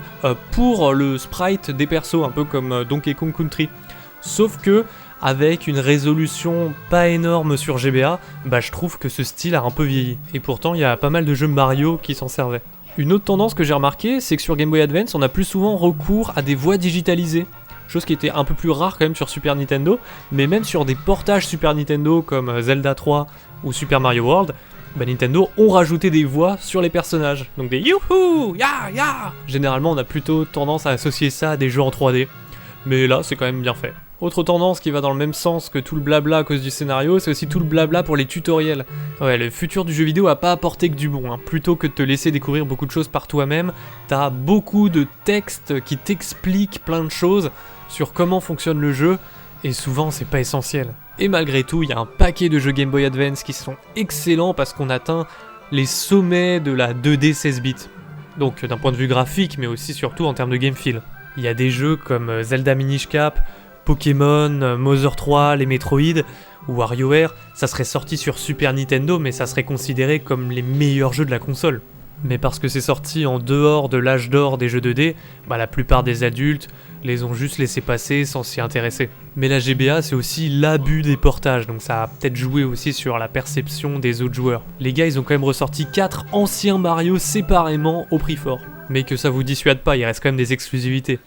pour le sprite des persos, un peu comme Donkey Kong Country. Sauf que, avec une résolution pas énorme sur GBA, je trouve que ce style a un peu vieilli. Et pourtant, il y a pas mal de jeux Mario qui s'en servaient. Une autre tendance que j'ai remarqué, c'est que sur Game Boy Advance, on a plus souvent recours à des voix digitalisées. Chose qui était un peu plus rare quand même sur Super Nintendo, mais même sur des portages Super Nintendo comme Zelda 3 ou Super Mario World, Nintendo ont rajouté des voix sur les personnages. Donc des youhou, ya ya. Généralement on a plutôt tendance à associer ça à des jeux en 3D, mais là c'est quand même bien fait. Autre tendance qui va dans le même sens que tout le blabla à cause du scénario, c'est aussi tout le blabla pour les tutoriels. Ouais, le futur du jeu vidéo a pas apporté que du bon, hein. Plutôt que de te laisser découvrir beaucoup de choses par toi-même, t'as beaucoup de textes qui t'expliquent plein de choses sur comment fonctionne le jeu, et souvent c'est pas essentiel. Et malgré tout, il y a un paquet de jeux Game Boy Advance qui sont excellents parce qu'on atteint les sommets de la 2D 16 bits. Donc d'un point de vue graphique, mais aussi surtout en termes de game feel. Il y a des jeux comme Zelda Minish Cap, Pokémon, Mother 3, les Metroid ou WarioWare, ça serait sorti sur Super Nintendo, mais ça serait considéré comme les meilleurs jeux de la console. Mais parce que c'est sorti en dehors de l'âge d'or des jeux 2D, la plupart des adultes les ont juste laissé passer sans s'y intéresser. Mais la GBA, c'est aussi l'abus des portages, donc ça a peut-être joué aussi sur la perception des autres joueurs. Les gars, ils ont quand même ressorti 4 anciens Mario séparément au prix fort. Mais que ça vous dissuade pas, il reste quand même des exclusivités.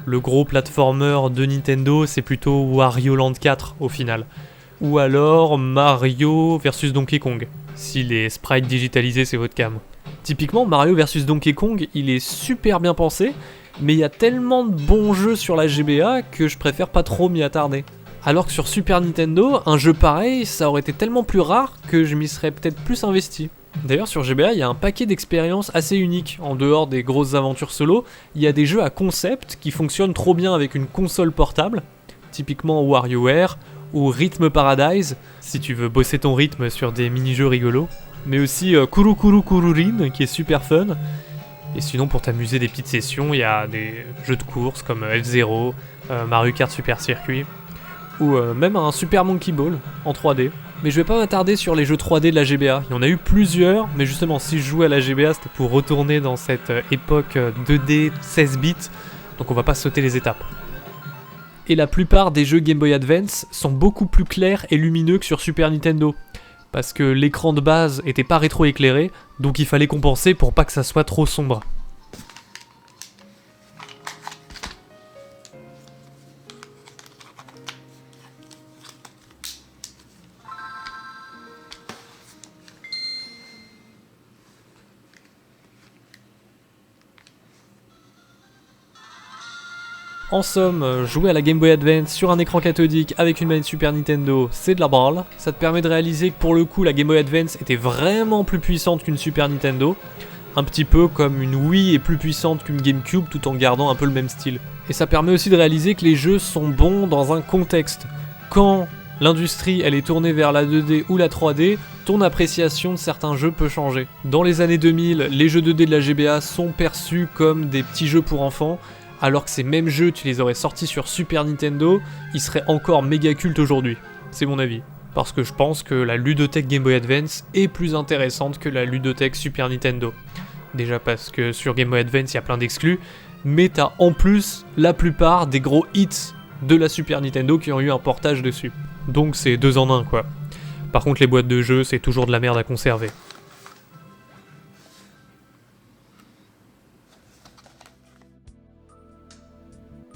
Le gros platformer de Nintendo, c'est plutôt Wario Land 4 au final. Ou alors Mario vs Donkey Kong, si les sprites digitalisés c'est votre cam. Typiquement, Mario vs Donkey Kong, il est super bien pensé, mais il y a tellement de bons jeux sur la GBA que je préfère pas trop m'y attarder. Alors que sur Super Nintendo, un jeu pareil, ça aurait été tellement plus rare que je m'y serais peut-être plus investi. D'ailleurs sur GBA, il y a un paquet d'expériences assez uniques. En dehors des grosses aventures solo, il y a des jeux à concept qui fonctionnent trop bien avec une console portable, typiquement WarioWare ou Rhythm Paradise, si tu veux bosser ton rythme sur des mini-jeux rigolos, mais aussi Kuru Kuru Kururin, qui est super fun. Et sinon, pour t'amuser des petites sessions, il y a des jeux de course comme F-Zero, Mario Kart Super Circuit, ou même un Super Monkey Ball en 3D. Mais je vais pas m'attarder sur les jeux 3D de la GBA. Il y en a eu plusieurs, mais justement, si je jouais à la GBA, c'était pour retourner dans cette époque 2D 16 bits, donc on va pas sauter les étapes. Et la plupart des jeux Game Boy Advance sont beaucoup plus clairs et lumineux que sur Super Nintendo, parce que l'écran de base était pas rétro-éclairé, donc il fallait compenser pour pas que ça soit trop sombre. En somme, jouer à la Game Boy Advance sur un écran cathodique avec une manette Super Nintendo, c'est de la branle. Ça te permet de réaliser que pour le coup, la Game Boy Advance était vraiment plus puissante qu'une Super Nintendo. Un petit peu comme une Wii est plus puissante qu'une GameCube tout en gardant un peu le même style. Et ça permet aussi de réaliser que les jeux sont bons dans un contexte. Quand l'industrie elle est tournée vers la 2D ou la 3D, ton appréciation de certains jeux peut changer. Dans les années 2000, les jeux 2D de la GBA sont perçus comme des petits jeux pour enfants, alors que ces mêmes jeux, tu les aurais sortis sur Super Nintendo, ils seraient encore méga cultes aujourd'hui. C'est mon avis. Parce que je pense que la ludothèque Game Boy Advance est plus intéressante que la ludothèque Super Nintendo. Déjà parce que sur Game Boy Advance, il y a plein d'exclus, mais t'as en plus la plupart des gros hits de la Super Nintendo qui ont eu un portage dessus. Donc c'est 2 en 1 quoi. Par contre les boîtes de jeux, c'est toujours de la merde à conserver.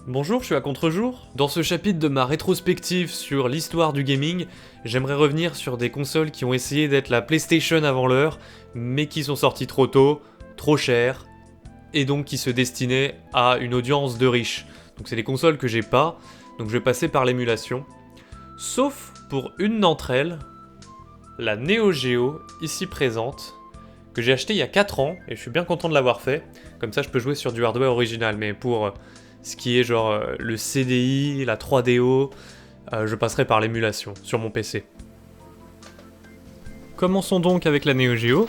Bonjour, je suis à Contre-jour. Dans ce chapitre de ma rétrospective sur l'histoire du gaming, j'aimerais revenir sur des consoles qui ont essayé d'être la PlayStation avant l'heure, mais qui sont sorties trop tôt, trop chères, et donc qui se destinaient à une audience de riches. Donc c'est des consoles que j'ai pas, donc je vais passer par l'émulation. Sauf pour une d'entre elles, la Neo Geo, ici présente, que j'ai achetée il y a 4 ans, et je suis bien content de l'avoir fait. Comme ça je peux jouer sur du hardware original, mais pour ce qui est genre le CDI, la 3DO, je passerai par l'émulation sur mon PC. Commençons donc avec la Neo Geo,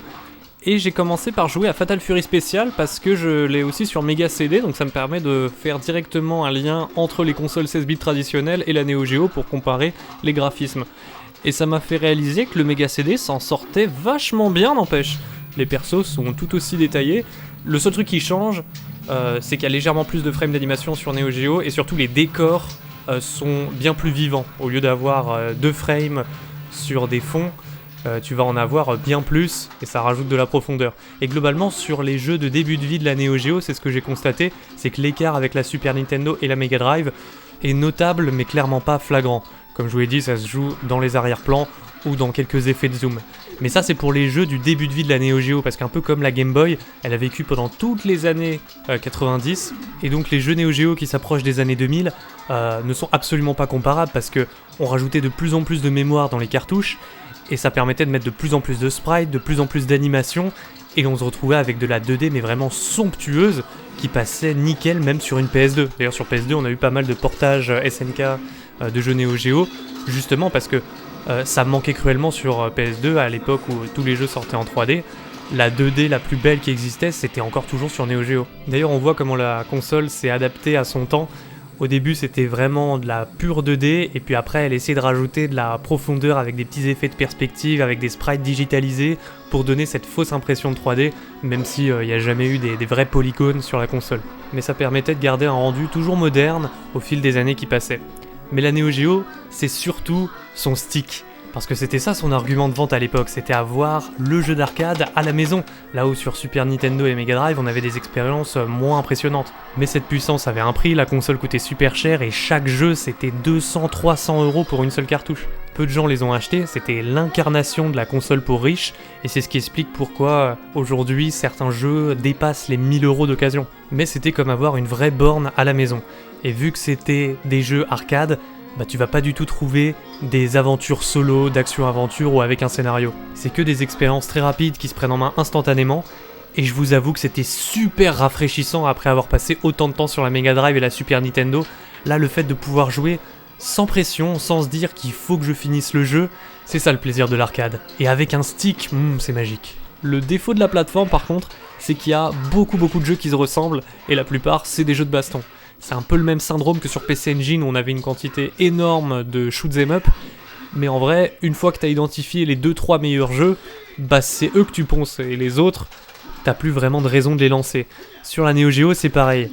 et j'ai commencé par jouer à Fatal Fury Special parce que je l'ai aussi sur Mega CD, donc ça me permet de faire directement un lien entre les consoles 16 bits traditionnelles et la Neo Geo pour comparer les graphismes. Et ça m'a fait réaliser que le Mega CD s'en sortait vachement bien, n'empêche. Les persos sont tout aussi détaillés, le seul truc qui change, c'est qu'il y a légèrement plus de frames d'animation sur Neo Geo, et surtout les décors sont bien plus vivants. Au lieu d'avoir 2 frames sur des fonds, tu vas en avoir bien plus, et ça rajoute de la profondeur. Et globalement, sur les jeux de début de vie de la Neo Geo, c'est ce que j'ai constaté, c'est que l'écart avec la Super Nintendo et la Mega Drive est notable, mais clairement pas flagrant. Comme je vous l'ai dit, ça se joue dans les arrière-plans, ou dans quelques effets de zoom. Mais ça c'est pour les jeux du début de vie de la Neo Geo, parce qu'un peu comme la Game Boy, elle a vécu pendant toutes les années 90, et donc les jeux Neo Geo qui s'approchent des années 2000 ne sont absolument pas comparables, parce que on rajoutait de plus en plus de mémoire dans les cartouches, et ça permettait de mettre de plus en plus de sprites, de plus en plus d'animations, et on se retrouvait avec de la 2D mais vraiment somptueuse, qui passait nickel même sur une PS2. D'ailleurs sur PS2 on a eu pas mal de portages SNK de jeux Neo Geo, justement parce que ça manquait cruellement sur PS2 à l'époque où tous les jeux sortaient en 3D. La 2D la plus belle qui existait, c'était encore toujours sur Neo Geo. D'ailleurs, on voit comment la console s'est adaptée à son temps. Au début, c'était vraiment de la pure 2D, et puis après, elle essayait de rajouter de la profondeur avec des petits effets de perspective, avec des sprites digitalisés, pour donner cette fausse impression de 3D, même s'il n'y a jamais eu des vrais polygones sur la console. Mais ça permettait de garder un rendu toujours moderne au fil des années qui passaient. Mais la Neo Geo, c'est surtout son stick. Parce que c'était ça son argument de vente à l'époque, c'était avoir le jeu d'arcade à la maison. Là où sur Super Nintendo et Mega Drive, on avait des expériences moins impressionnantes. Mais cette puissance avait un prix, la console coûtait super cher et chaque jeu c'était 200-300 € pour une seule cartouche. Peu de gens les ont achetés, c'était l'incarnation de la console pour riches, et c'est ce qui explique pourquoi aujourd'hui certains jeux dépassent les 1000 € d'occasion. Mais c'était comme avoir une vraie borne à la maison. Et vu que c'était des jeux arcade, bah tu vas pas du tout trouver des aventures solo, d'action-aventure ou avec un scénario. C'est que des expériences très rapides qui se prennent en main instantanément, et je vous avoue que c'était super rafraîchissant après avoir passé autant de temps sur la Mega Drive et la Super Nintendo. Là, le fait de pouvoir jouer sans pression, sans se dire qu'il faut que je finisse le jeu, c'est ça le plaisir de l'arcade. Et avec un stick, c'est magique. Le défaut de la plateforme par contre, c'est qu'il y a beaucoup de jeux qui se ressemblent, et la plupart c'est des jeux de baston. C'est un peu le même syndrome que sur PC Engine où on avait une quantité énorme de shoot 'em up, mais en vrai, une fois que tu as identifié les 2-3 meilleurs jeux, bah c'est eux que tu ponces, et les autres, t'as plus vraiment de raison de les lancer. Sur la Neo Geo c'est pareil.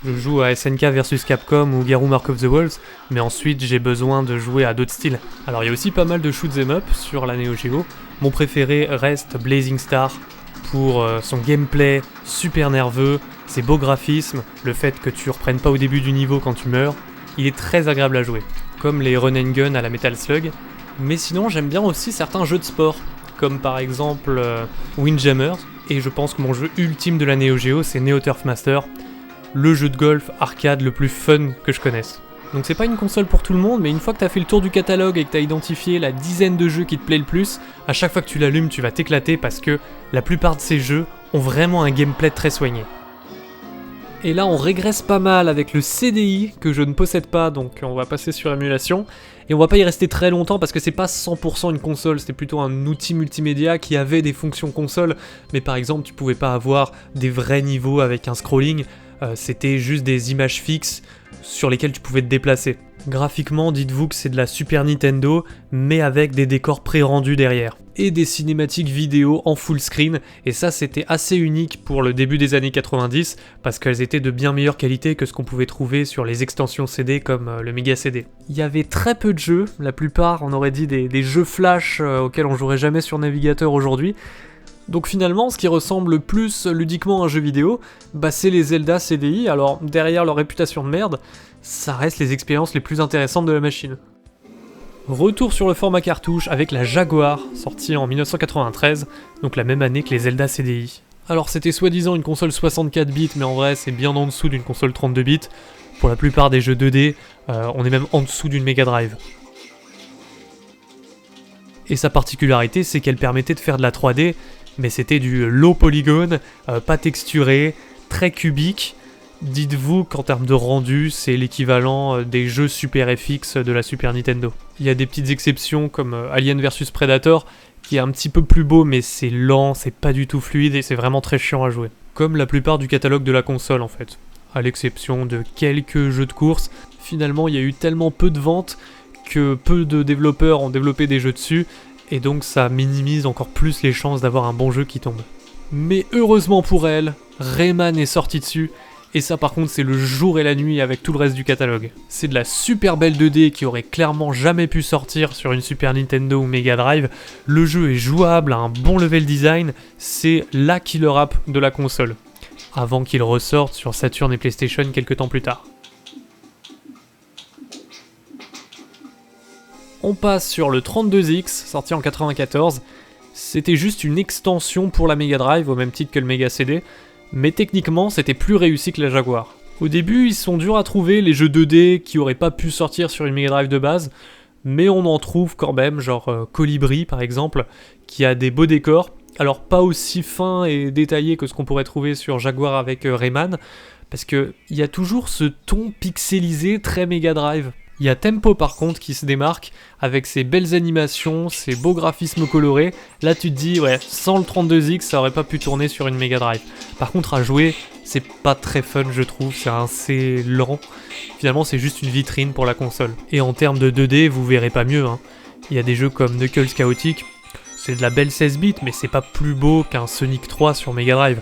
Je joue à SNK vs Capcom ou Garou Mark of the Wolves, mais ensuite j'ai besoin de jouer à d'autres styles. Alors il y a aussi pas mal de shoot 'em up sur la Neo Geo. Mon préféré reste Blazing Star pour son gameplay super nerveux, ses beaux graphismes, le fait que tu reprennes pas au début du niveau quand tu meurs. Il est très agréable à jouer, comme les run and gun à la Metal Slug. Mais sinon j'aime bien aussi certains jeux de sport, comme par exemple Windjammers, et je pense que mon jeu ultime de la Neo Geo c'est Neo Turf Master, le jeu de golf arcade le plus fun que je connaisse. Donc c'est pas une console pour tout le monde, mais une fois que t'as fait le tour du catalogue et que t'as identifié la dizaine de jeux qui te plaît le plus, à chaque fois que tu l'allumes tu vas t'éclater parce que la plupart de ces jeux ont vraiment un gameplay très soigné. Et là on régresse pas mal avec le CDI que je ne possède pas, donc on va passer sur émulation. Et on va pas y rester très longtemps parce que c'est pas 100% une console, c'était plutôt un outil multimédia qui avait des fonctions console, mais par exemple tu pouvais pas avoir des vrais niveaux avec un scrolling, c'était juste des images fixes sur lesquelles tu pouvais te déplacer. Graphiquement, dites-vous que c'est de la Super Nintendo, mais avec des décors pré-rendus derrière. Et des cinématiques vidéo en full screen, et ça c'était assez unique pour le début des années 90, parce qu'elles étaient de bien meilleure qualité que ce qu'on pouvait trouver sur les extensions CD comme le Mega CD. Il y avait très peu de jeux, la plupart on aurait dit des jeux flash auxquels on jouerait jamais sur navigateur aujourd'hui. Donc finalement, ce qui ressemble le plus ludiquement à un jeu vidéo, bah c'est les Zelda CDI, alors derrière leur réputation de merde, ça reste les expériences les plus intéressantes de la machine. Retour sur le format cartouche avec la Jaguar, sortie en 1993, donc la même année que les Zelda CDI. Alors c'était soi-disant une console 64 bits, mais en vrai c'est bien en dessous d'une console 32 bits. Pour la plupart des jeux 2D, on est même en dessous d'une Mega Drive. Et sa particularité, c'est qu'elle permettait de faire de la 3D, mais c'était du low polygone, pas texturé, très cubique. Dites-vous qu'en termes de rendu, c'est l'équivalent des jeux Super FX de la Super Nintendo. Il y a des petites exceptions comme Alien vs Predator, qui est un petit peu plus beau, mais c'est lent, c'est pas du tout fluide et c'est vraiment très chiant à jouer. Comme la plupart du catalogue de la console en fait. À l'exception de quelques jeux de course, finalement il y a eu tellement peu de ventes que peu de développeurs ont développé des jeux dessus, et donc ça minimise encore plus les chances d'avoir un bon jeu qui tombe. Mais heureusement pour elle, Rayman est sorti dessus, et ça par contre c'est le jour et la nuit avec tout le reste du catalogue. C'est de la super belle 2D qui aurait clairement jamais pu sortir sur une Super Nintendo ou Mega Drive. Le jeu est jouable, a un bon level design, c'est la killer app de la console. Avant qu'il ressorte sur Saturn et PlayStation quelques temps plus tard. On passe sur le 32X, sorti en 94. C'était juste une extension pour la Mega Drive, au même titre que le Mega CD, mais techniquement c'était plus réussi que la Jaguar. Au début, ils sont durs à trouver, les jeux 2D qui auraient pas pu sortir sur une Mega Drive de base, mais on en trouve quand même, genre Colibri par exemple, qui a des beaux décors, alors pas aussi fins et détaillés que ce qu'on pourrait trouver sur Jaguar avec Rayman, parce qu'il y a toujours ce ton pixelisé très Mega Drive. Il y a Tempo par contre qui se démarque avec ses belles animations, ses beaux graphismes colorés. Là tu te dis ouais, sans le 32X ça aurait pas pu tourner sur une Mega Drive. Par contre à jouer c'est pas très fun je trouve, c'est assez lent. Finalement c'est juste une vitrine pour la console. Et en termes de 2D vous verrez pas mieux hein. Il y a des jeux comme Knuckles Chaotic, c'est de la belle 16 bits mais c'est pas plus beau qu'un Sonic 3 sur Mega Drive.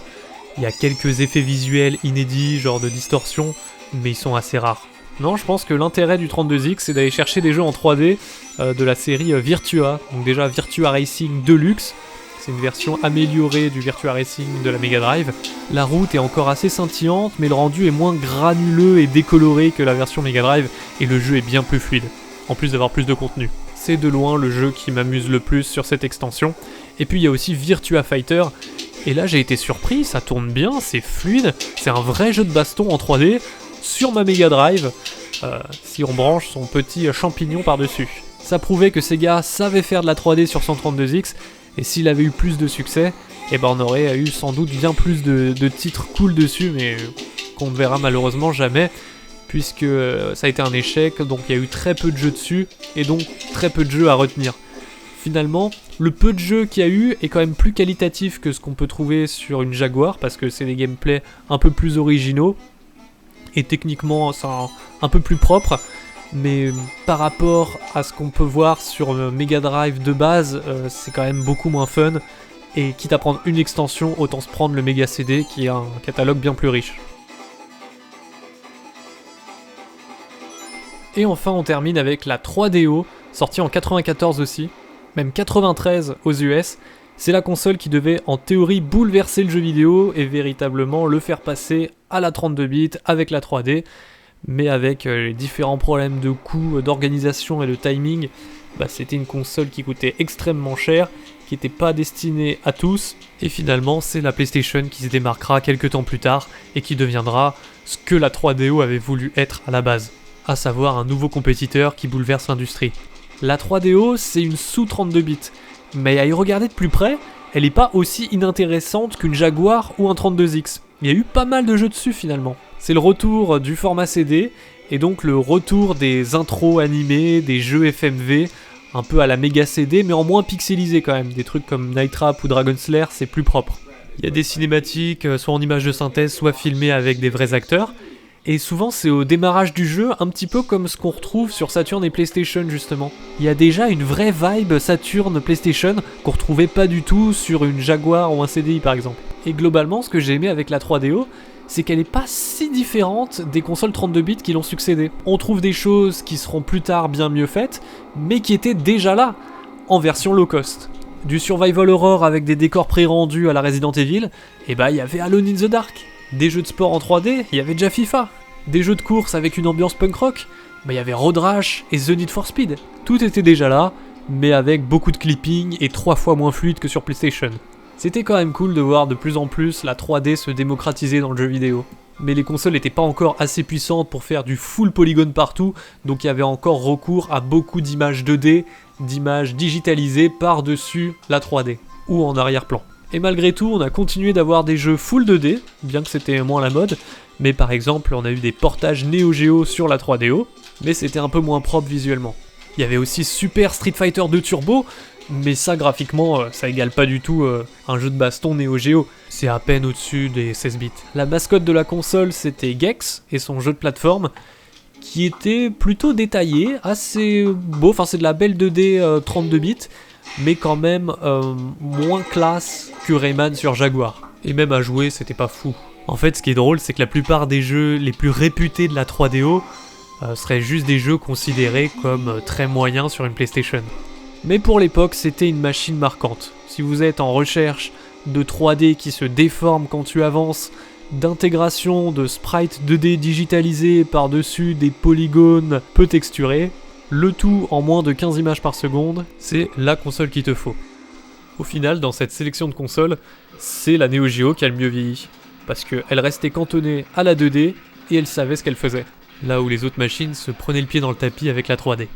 Il y a quelques effets visuels inédits, genre de distorsion, mais ils sont assez rares. Non, je pense que l'intérêt du 32X, c'est d'aller chercher des jeux en 3D de la série Virtua. Donc déjà Virtua Racing Deluxe, c'est une version améliorée du Virtua Racing de la Mega Drive. La route est encore assez scintillante, mais le rendu est moins granuleux et décoloré que la version Mega Drive, et le jeu est bien plus fluide, en plus d'avoir plus de contenu. C'est de loin le jeu qui m'amuse le plus sur cette extension. Et puis il y a aussi Virtua Fighter, et là j'ai été surpris, ça tourne bien, c'est fluide, c'est un vrai jeu de baston en 3D, sur ma Mega Drive, si on branche son petit champignon par-dessus. Ça prouvait que Sega savait faire de la 3D sur son 32X, et s'il avait eu plus de succès, eh ben on aurait eu sans doute bien plus de titres cool dessus, mais qu'on ne verra malheureusement jamais, puisque ça a été un échec, donc il y a eu très peu de jeux dessus, et donc très peu de jeux à retenir. Finalement, le peu de jeux qu'il y a eu est quand même plus qualitatif que ce qu'on peut trouver sur une Jaguar, parce que c'est des gameplays un peu plus originaux, et techniquement c'est un peu plus propre, mais par rapport à ce qu'on peut voir sur Mega Drive de base, c'est quand même beaucoup moins fun, et quitte à prendre une extension, autant se prendre le Mega CD qui a un catalogue bien plus riche. Et enfin on termine avec la 3DO, sortie en 94 aussi, même 93 aux US. C'est la console qui devait en théorie bouleverser le jeu vidéo et véritablement le faire passer à la 32 bits avec la 3D, mais avec les différents problèmes de coût, d'organisation et de timing, c'était une console qui coûtait extrêmement cher, qui n'était pas destinée à tous, et finalement c'est la PlayStation qui se démarquera quelques temps plus tard et qui deviendra ce que la 3DO avait voulu être à la base, à savoir un nouveau compétiteur qui bouleverse l'industrie. La 3DO c'est une sous 32 bits, mais à y regarder de plus près, elle n'est pas aussi inintéressante qu'une Jaguar ou un 32X. Il y a eu pas mal de jeux dessus finalement. C'est le retour du format CD, et donc le retour des intros animés, des jeux FMV, un peu à la Mega CD, mais en moins pixelisé quand même. Des trucs comme Night Trap ou Dragon Slayer, c'est plus propre. Il y a des cinématiques, soit en images de synthèse, soit filmées avec des vrais acteurs. Et souvent c'est au démarrage du jeu, un petit peu comme ce qu'on retrouve sur Saturn et PlayStation justement. Il y a déjà une vraie vibe Saturn PlayStation qu'on retrouvait pas du tout sur une Jaguar ou un CDI par exemple. Et globalement ce que j'ai aimé avec la 3DO, c'est qu'elle est pas si différente des consoles 32 bits qui l'ont succédé. On trouve des choses qui seront plus tard bien mieux faites, mais qui étaient déjà là, en version low cost. Du survival horror avec des décors pré-rendus à la Resident Evil, et il y avait Alone in the Dark. Des jeux de sport en 3D, il y avait déjà FIFA. Des jeux de course avec une ambiance punk rock, il y avait Road Rash et The Need for Speed. Tout était déjà là, mais avec beaucoup de clipping et 3 fois moins fluide que sur PlayStation. C'était quand même cool de voir de plus en plus la 3D se démocratiser dans le jeu vidéo. Mais les consoles n'étaient pas encore assez puissantes pour faire du full polygone partout, donc il y avait encore recours à beaucoup d'images 2D, d'images digitalisées par-dessus la 3D, ou en arrière-plan. Et malgré tout, on a continué d'avoir des jeux full 2D, bien que c'était moins la mode, mais par exemple, on a eu des portages Neo Geo sur la 3DO, mais c'était un peu moins propre visuellement. Il y avait aussi Super Street Fighter 2 Turbo, mais ça graphiquement, ça égale pas du tout un jeu de baston Neo Geo, c'est à peine au-dessus des 16 bits. La mascotte de la console, c'était Gex, et son jeu de plateforme, qui était plutôt détaillé, assez beau, enfin c'est de la belle 2D 32 bits, mais quand même moins classe que Rayman sur Jaguar. Et même à jouer, c'était pas fou. En fait, ce qui est drôle, c'est que la plupart des jeux les plus réputés de la 3DO seraient juste des jeux considérés comme très moyens sur une PlayStation. Mais pour l'époque, c'était une machine marquante. Si vous êtes en recherche de 3D qui se déforme quand tu avances, d'intégration de sprites 2D digitalisés par-dessus des polygones peu texturés, le tout en moins de 15 images par seconde, c'est la console qu'il te faut. Au final, dans cette sélection de consoles, c'est la Neo Geo qui a le mieux vieilli, parce qu'elle restait cantonnée à la 2D et elle savait ce qu'elle faisait, là où les autres machines se prenaient le pied dans le tapis avec la 3D.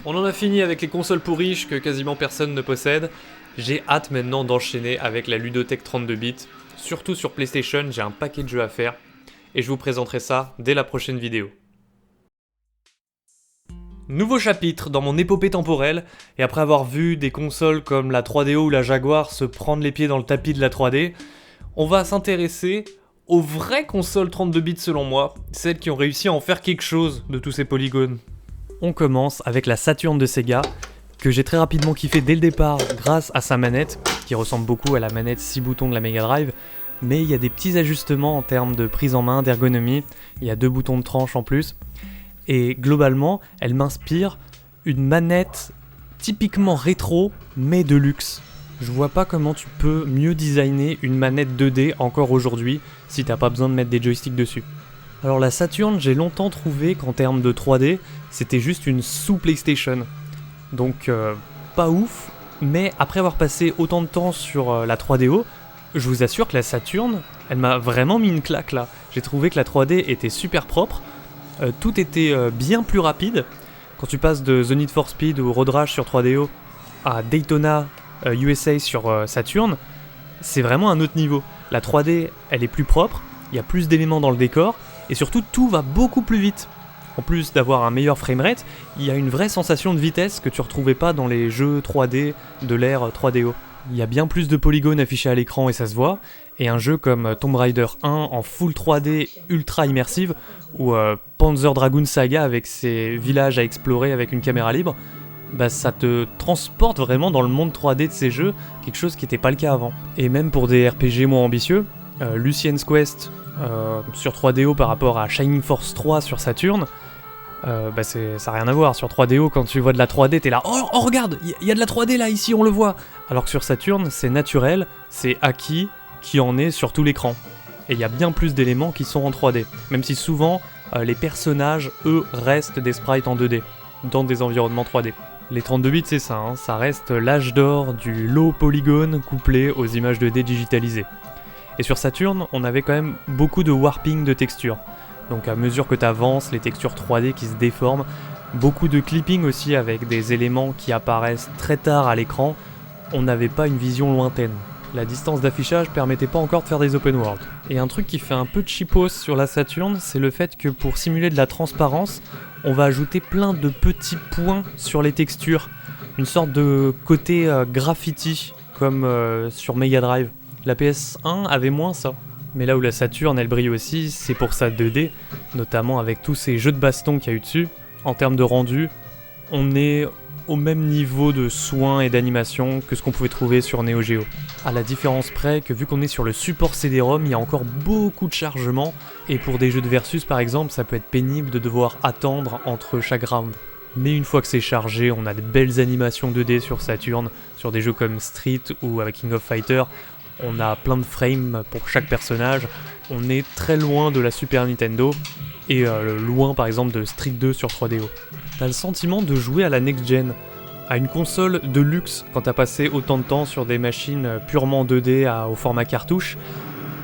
On en a fini avec les consoles pour riches que quasiment personne ne possède. J'ai hâte maintenant d'enchaîner avec la ludothèque 32 bits, surtout sur PlayStation, j'ai un paquet de jeux à faire, et je vous présenterai ça dès la prochaine vidéo. Nouveau chapitre dans mon épopée temporelle, et après avoir vu des consoles comme la 3DO ou la Jaguar se prendre les pieds dans le tapis de la 3D, on va s'intéresser aux vraies consoles 32 bits selon moi, celles qui ont réussi à en faire quelque chose de tous ces polygones. On commence avec la Saturn de Sega, que j'ai très rapidement kiffé dès le départ grâce à sa manette, qui ressemble beaucoup à la manette 6 boutons de la Mega Drive, mais il y a des petits ajustements en termes de prise en main, d'ergonomie, il y a 2 boutons de tranche en plus, et globalement, elle m'inspire une manette typiquement rétro, mais de luxe. Je vois pas comment tu peux mieux designer une manette 2D encore aujourd'hui, si t'as pas besoin de mettre des joysticks dessus. Alors la Saturn, j'ai longtemps trouvé qu'en termes de 3D, c'était juste une sous-PlayStation. Donc pas ouf, mais après avoir passé autant de temps sur la 3DO, je vous assure que la Saturn, elle m'a vraiment mis une claque là. J'ai trouvé que la 3D était super propre. tout était bien plus rapide. Quand tu passes de The Need for Speed ou Road Rash sur 3DO à Daytona USA sur Saturn, c'est vraiment un autre niveau. La 3D, elle est plus propre, il y a plus d'éléments dans le décor, et surtout tout va beaucoup plus vite. En plus d'avoir un meilleur framerate, il y a une vraie sensation de vitesse que tu retrouvais pas dans les jeux 3D de l'ère 3DO. Il y a bien plus de polygones affichés à l'écran et ça se voit, et un jeu comme Tomb Raider 1 en full 3D ultra immersive, ou Panzer Dragoon Saga avec ses villages à explorer avec une caméra libre, bah ça te transporte vraiment dans le monde 3D de ces jeux, quelque chose qui n'était pas le cas avant. Et même pour des RPG moins ambitieux, Lucien's Quest sur 3DO par rapport à Shining Force 3 sur Saturn, bah ça n'a rien à voir. Sur 3DO, quand tu vois de la 3D, t'es là, oh regarde, il y a de la 3D là, ici, on le voit. Alors que sur Saturn, c'est naturel, c'est acquis, qui en est sur tout l'écran. Et il y a bien plus d'éléments qui sont en 3D, même si souvent, les personnages, eux, restent des sprites en 2D, dans des environnements 3D. Les 32 bits, c'est ça, hein, ça reste l'âge d'or du low polygone couplé aux images 2D digitalisées. Et sur Saturn, on avait quand même beaucoup de warping de textures. Donc à mesure que tu avances, les textures 3D qui se déforment, beaucoup de clipping aussi avec des éléments qui apparaissent très tard à l'écran, on n'avait pas une vision lointaine. La distance d'affichage permettait pas encore de faire des open world. Et un truc qui fait un peu cheapos sur la Saturn, c'est le fait que pour simuler de la transparence, on va ajouter plein de petits points sur les textures. Une sorte de côté graffiti, comme sur Mega Drive. La PS1 avait moins ça. Mais là où la Saturn elle brille aussi, c'est pour sa 2D, notamment avec tous ces jeux de baston qu'il y a eu dessus. En termes de rendu, on est au même niveau de soin et d'animation que ce qu'on pouvait trouver sur Neo Geo. À la différence près que vu qu'on est sur le support CD-ROM, il y a encore beaucoup de chargement, et pour des jeux de versus par exemple, ça peut être pénible de devoir attendre entre chaque round. Mais une fois que c'est chargé, on a de belles animations 2D sur Saturn, sur des jeux comme Street ou avec King of Fighters. On a plein de frames pour chaque personnage, on est très loin de la Super Nintendo, et loin par exemple de Street 2 sur 3DO. T'as le sentiment de jouer à la next-gen, à une console de luxe quand t'as passé autant de temps sur des machines purement 2D au format cartouche.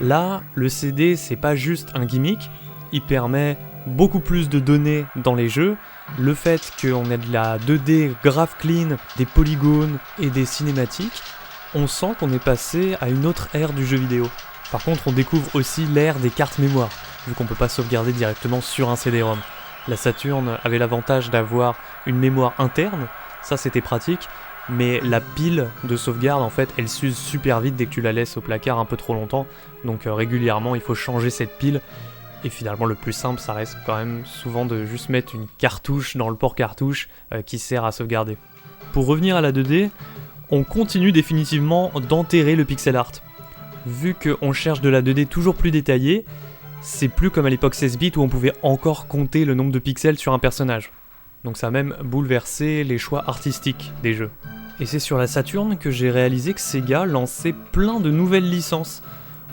Là, le CD c'est pas juste un gimmick, il permet beaucoup plus de données dans les jeux, le fait qu'on ait de la 2D grave clean, des polygones et des cinématiques, on sent qu'on est passé à une autre ère du jeu vidéo. Par contre, on découvre aussi l'ère des cartes mémoire, vu qu'on peut pas sauvegarder directement sur un CD-ROM. La Saturn avait l'avantage d'avoir une mémoire interne, ça c'était pratique, mais la pile de sauvegarde, en fait, elle s'use super vite dès que tu la laisses au placard un peu trop longtemps, donc régulièrement il faut changer cette pile, et finalement le plus simple, ça reste quand même souvent de juste mettre une cartouche dans le port cartouche qui sert à sauvegarder. Pour revenir à la 2D, on continue définitivement d'enterrer le pixel art. Vu qu'on cherche de la 2D toujours plus détaillée, c'est plus comme à l'époque 16 bits où on pouvait encore compter le nombre de pixels sur un personnage. Donc ça a même bouleversé les choix artistiques des jeux. Et c'est sur la Saturn que j'ai réalisé que Sega lançait plein de nouvelles licences.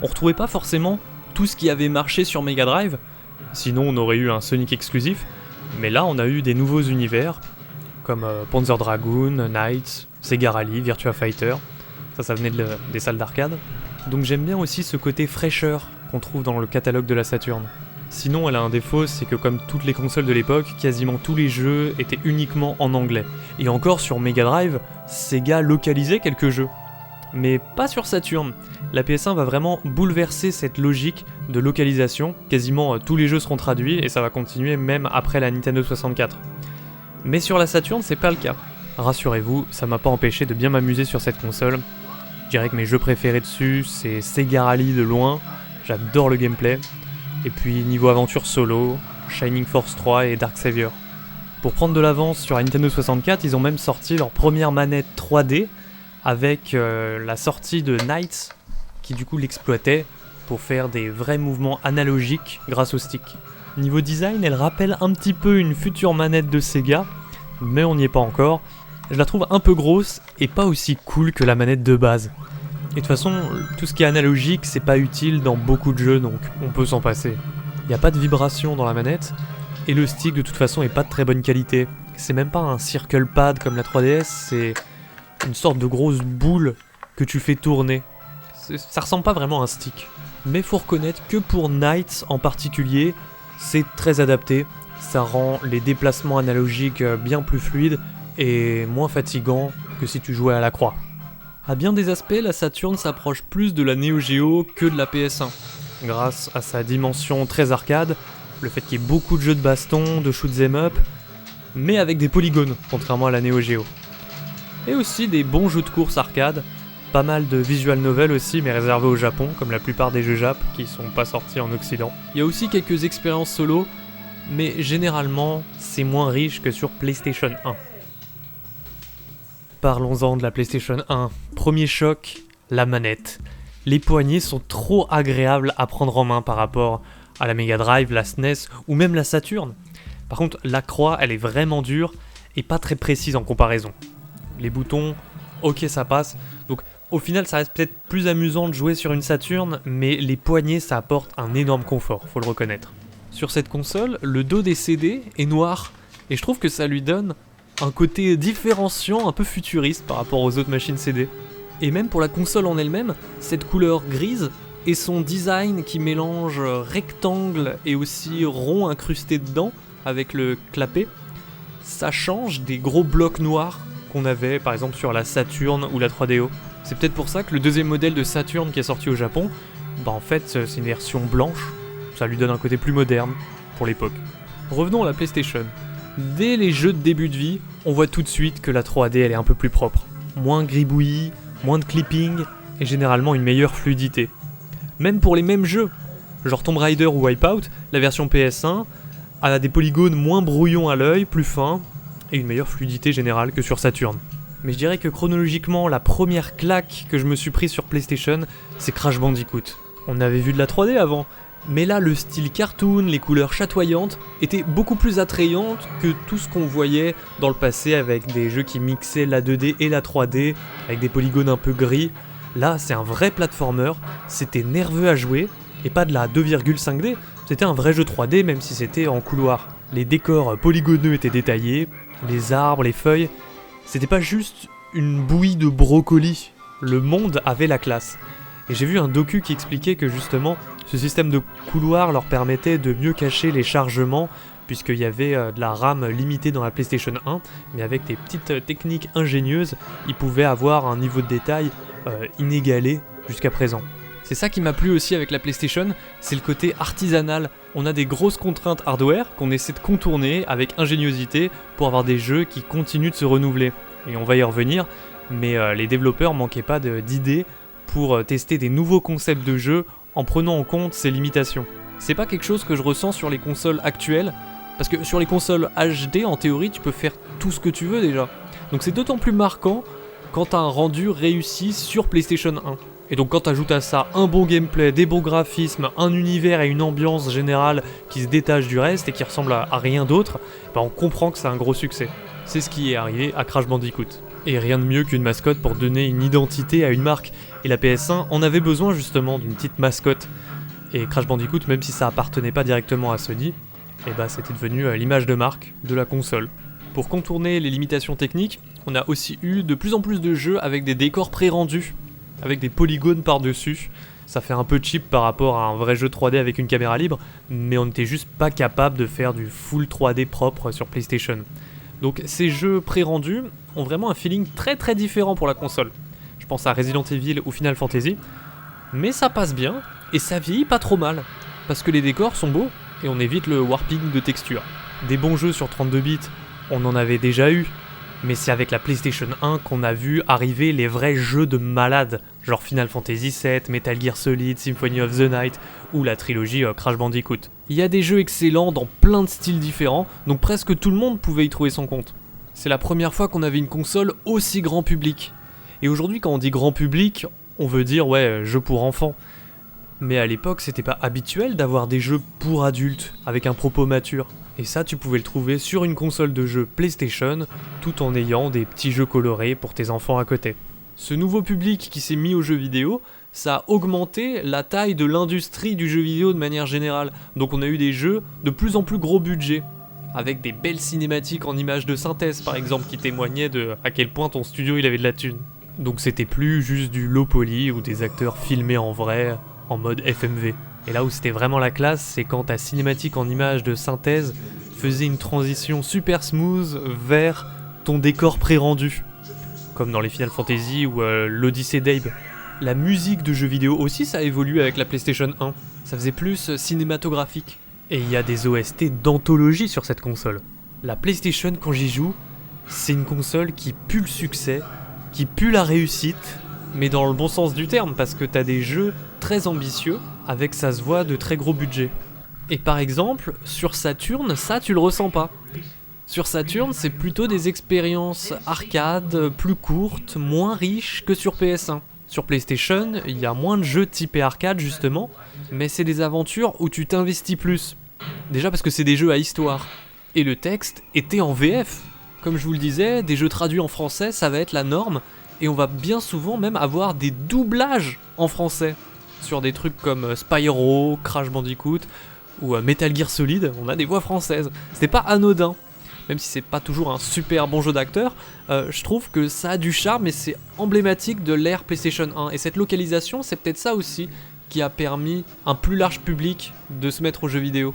On retrouvait pas forcément tout ce qui avait marché sur Mega Drive, sinon on aurait eu un Sonic exclusif, mais là on a eu des nouveaux univers, comme Panzer Dragoon, Knights, Sega Rally, Virtua Fighter, ça venait des salles d'arcade. Donc j'aime bien aussi ce côté fraîcheur qu'on trouve dans le catalogue de la Saturn. Sinon elle a un défaut, c'est que comme toutes les consoles de l'époque, quasiment tous les jeux étaient uniquement en anglais. Et encore sur Mega Drive, Sega localisait quelques jeux. Mais pas sur Saturn. La PS1 va vraiment bouleverser cette logique de localisation, quasiment tous les jeux seront traduits et ça va continuer même après la Nintendo 64. Mais sur la Saturn, c'est pas le cas. Rassurez-vous, ça m'a pas empêché de bien m'amuser sur cette console. Je dirais que mes jeux préférés dessus, c'est Sega Rally de loin, j'adore le gameplay. Et puis niveau aventure solo, Shining Force 3 et Dark Savior. Pour prendre de l'avance sur la Nintendo 64, ils ont même sorti leur première manette 3D avec la sortie de Knights, qui du coup l'exploitait pour faire des vrais mouvements analogiques grâce au stick. Niveau design, elle rappelle un petit peu une future manette de Sega, mais on n'y est pas encore. Je la trouve un peu grosse et pas aussi cool que la manette de base. Et de toute façon, tout ce qui est analogique, c'est pas utile dans beaucoup de jeux, donc on peut s'en passer. Il n'y a pas de vibration dans la manette, et le stick de toute façon est pas de très bonne qualité. C'est même pas un circle pad comme la 3DS, c'est une sorte de grosse boule que tu fais tourner. Ça ressemble pas vraiment à un stick. Mais faut reconnaître que pour Knights en particulier, c'est très adapté. Ça rend les déplacements analogiques bien plus fluides et moins fatigants que si tu jouais à la croix. À bien des aspects, la Saturn s'approche plus de la Neo Geo que de la PS1, grâce à sa dimension très arcade, le fait qu'il y ait beaucoup de jeux de baston, de shoot 'em up, mais avec des polygones, contrairement à la Neo Geo. Et aussi des bons jeux de course arcade, pas mal de visual novels aussi, mais réservés au Japon, comme la plupart des jeux Jap qui sont pas sortis en Occident. Il y a aussi quelques expériences solo, mais généralement, c'est moins riche que sur PlayStation 1. Parlons-en de la PlayStation 1. Premier choc, la manette. Les poignées sont trop agréables à prendre en main par rapport à la Mega Drive, la SNES ou même la Saturn. Par contre, la croix, elle est vraiment dure et pas très précise en comparaison. Les boutons, ok ça passe. Donc au final, ça reste peut-être plus amusant de jouer sur une Saturn, mais les poignées, ça apporte un énorme confort, faut le reconnaître. Sur cette console, le dos des CD est noir et je trouve que ça lui donne un côté différenciant, un peu futuriste par rapport aux autres machines CD. Et même pour la console en elle-même, cette couleur grise et son design qui mélange rectangle et aussi rond incrusté dedans avec le clapet, ça change des gros blocs noirs qu'on avait par exemple sur la Saturn ou la 3DO. C'est peut-être pour ça que le deuxième modèle de Saturn qui est sorti au Japon, en fait c'est une version blanche, ça lui donne un côté plus moderne pour l'époque. Revenons à la PlayStation. Dès les jeux de début de vie, on voit tout de suite que la 3D elle est un peu plus propre. Moins gribouillis, moins de clipping et généralement une meilleure fluidité. Même pour les mêmes jeux, genre Tomb Raider ou Wipeout, la version PS1 a des polygones moins brouillons à l'œil, plus fins et une meilleure fluidité générale que sur Saturn. Mais je dirais que chronologiquement, la première claque que je me suis prise sur PlayStation, c'est Crash Bandicoot. On avait vu de la 3D avant, mais là le style cartoon, les couleurs chatoyantes étaient beaucoup plus attrayantes que tout ce qu'on voyait dans le passé avec des jeux qui mixaient la 2D et la 3D, avec des polygones un peu gris. Là c'est un vrai platformer, c'était nerveux à jouer, et pas de la 2,5D, c'était un vrai jeu 3D même si c'était en couloir. Les décors polygoneux étaient détaillés, les arbres, les feuilles, c'était pas juste une bouillie de brocolis, le monde avait la classe. Et j'ai vu un docu qui expliquait que justement, ce système de couloir leur permettait de mieux cacher les chargements, puisqu'il y avait de la RAM limitée dans la PlayStation 1, mais avec des petites techniques ingénieuses, ils pouvaient avoir un niveau de détail inégalé jusqu'à présent. C'est ça qui m'a plu aussi avec la PlayStation, c'est le côté artisanal. On a des grosses contraintes hardware qu'on essaie de contourner avec ingéniosité pour avoir des jeux qui continuent de se renouveler. Et on va y revenir, mais les développeurs manquaient pas d'idées pour tester des nouveaux concepts de jeux en prenant en compte ces limitations. C'est pas quelque chose que je ressens sur les consoles actuelles, parce que sur les consoles HD, en théorie, tu peux faire tout ce que tu veux déjà. Donc c'est d'autant plus marquant quand t'as un rendu réussi sur PlayStation 1. Et donc quand t'ajoutes à ça un bon gameplay, des bons graphismes, un univers et une ambiance générale qui se détache du reste et qui ressemble à rien d'autre, on comprend que c'est un gros succès. C'est ce qui est arrivé à Crash Bandicoot. Et rien de mieux qu'une mascotte pour donner une identité à une marque. Et la PS1 en avait besoin justement d'une petite mascotte. Et Crash Bandicoot, même si ça appartenait pas directement à Sony, c'était devenu l'image de marque de la console. Pour contourner les limitations techniques, on a aussi eu de plus en plus de jeux avec des décors pré-rendus, avec des polygones par-dessus. Ça fait un peu cheap par rapport à un vrai jeu 3D avec une caméra libre, mais on n'était juste pas capable de faire du full 3D propre sur PlayStation. Donc ces jeux pré-rendus ont vraiment un feeling très très différent pour la console. Je pense à Resident Evil ou Final Fantasy, mais ça passe bien et ça vieillit pas trop mal, parce que les décors sont beaux et on évite le warping de texture. Des bons jeux sur 32 bits, on en avait déjà eu, mais c'est avec la PlayStation 1 qu'on a vu arriver les vrais jeux de malades, genre Final Fantasy VII, Metal Gear Solid, Symphony of the Night ou la trilogie Crash Bandicoot. Il y a des jeux excellents dans plein de styles différents, donc presque tout le monde pouvait y trouver son compte. C'est la première fois qu'on avait une console aussi grand public. Et aujourd'hui quand on dit grand public, on veut dire jeux pour enfants. Mais à l'époque c'était pas habituel d'avoir des jeux pour adultes, avec un propos mature. Et ça tu pouvais le trouver sur une console de jeux PlayStation, tout en ayant des petits jeux colorés pour tes enfants à côté. Ce nouveau public qui s'est mis aux jeux vidéo, ça a augmenté la taille de l'industrie du jeu vidéo de manière générale. Donc on a eu des jeux de plus en plus gros budget, avec des belles cinématiques en images de synthèse par exemple, qui témoignaient de à quel point ton studio il avait de la thune. Donc c'était plus juste du low poly ou des acteurs filmés en vrai, en mode FMV. Et là où c'était vraiment la classe, c'est quand ta cinématique en images de synthèse faisait une transition super smooth vers ton décor pré-rendu, comme dans les Final Fantasy ou l'Odyssée d'Abe. La musique de jeux vidéo aussi, ça a évolué avec la PlayStation 1. Ça faisait plus cinématographique. Et il y a des OST d'anthologie sur cette console. La PlayStation, quand j'y joue, c'est une console qui pue le succès, qui pue la réussite, mais dans le bon sens du terme, parce que t'as des jeux très ambitieux, avec, ça se voit, de très gros budgets. Et par exemple, sur Saturn, ça tu le ressens pas. Sur Saturn, c'est plutôt des expériences arcade, plus courtes, moins riches que sur PS1. Sur PlayStation, il y a moins de jeux typés arcade justement, mais c'est des aventures où tu t'investis plus. Déjà parce que c'est des jeux à histoire. Et le texte était en VF. Comme je vous le disais, des jeux traduits en français, ça va être la norme, et on va bien souvent même avoir des doublages en français. Sur des trucs comme Spyro, Crash Bandicoot, ou Metal Gear Solid, on a des voix françaises. C'est pas anodin. Même si c'est pas toujours un super bon jeu d'acteur, je trouve que ça a du charme et c'est emblématique de l'ère PlayStation 1. Et cette localisation, c'est peut-être ça aussi qui a permis à un plus large public de se mettre aux jeux vidéo.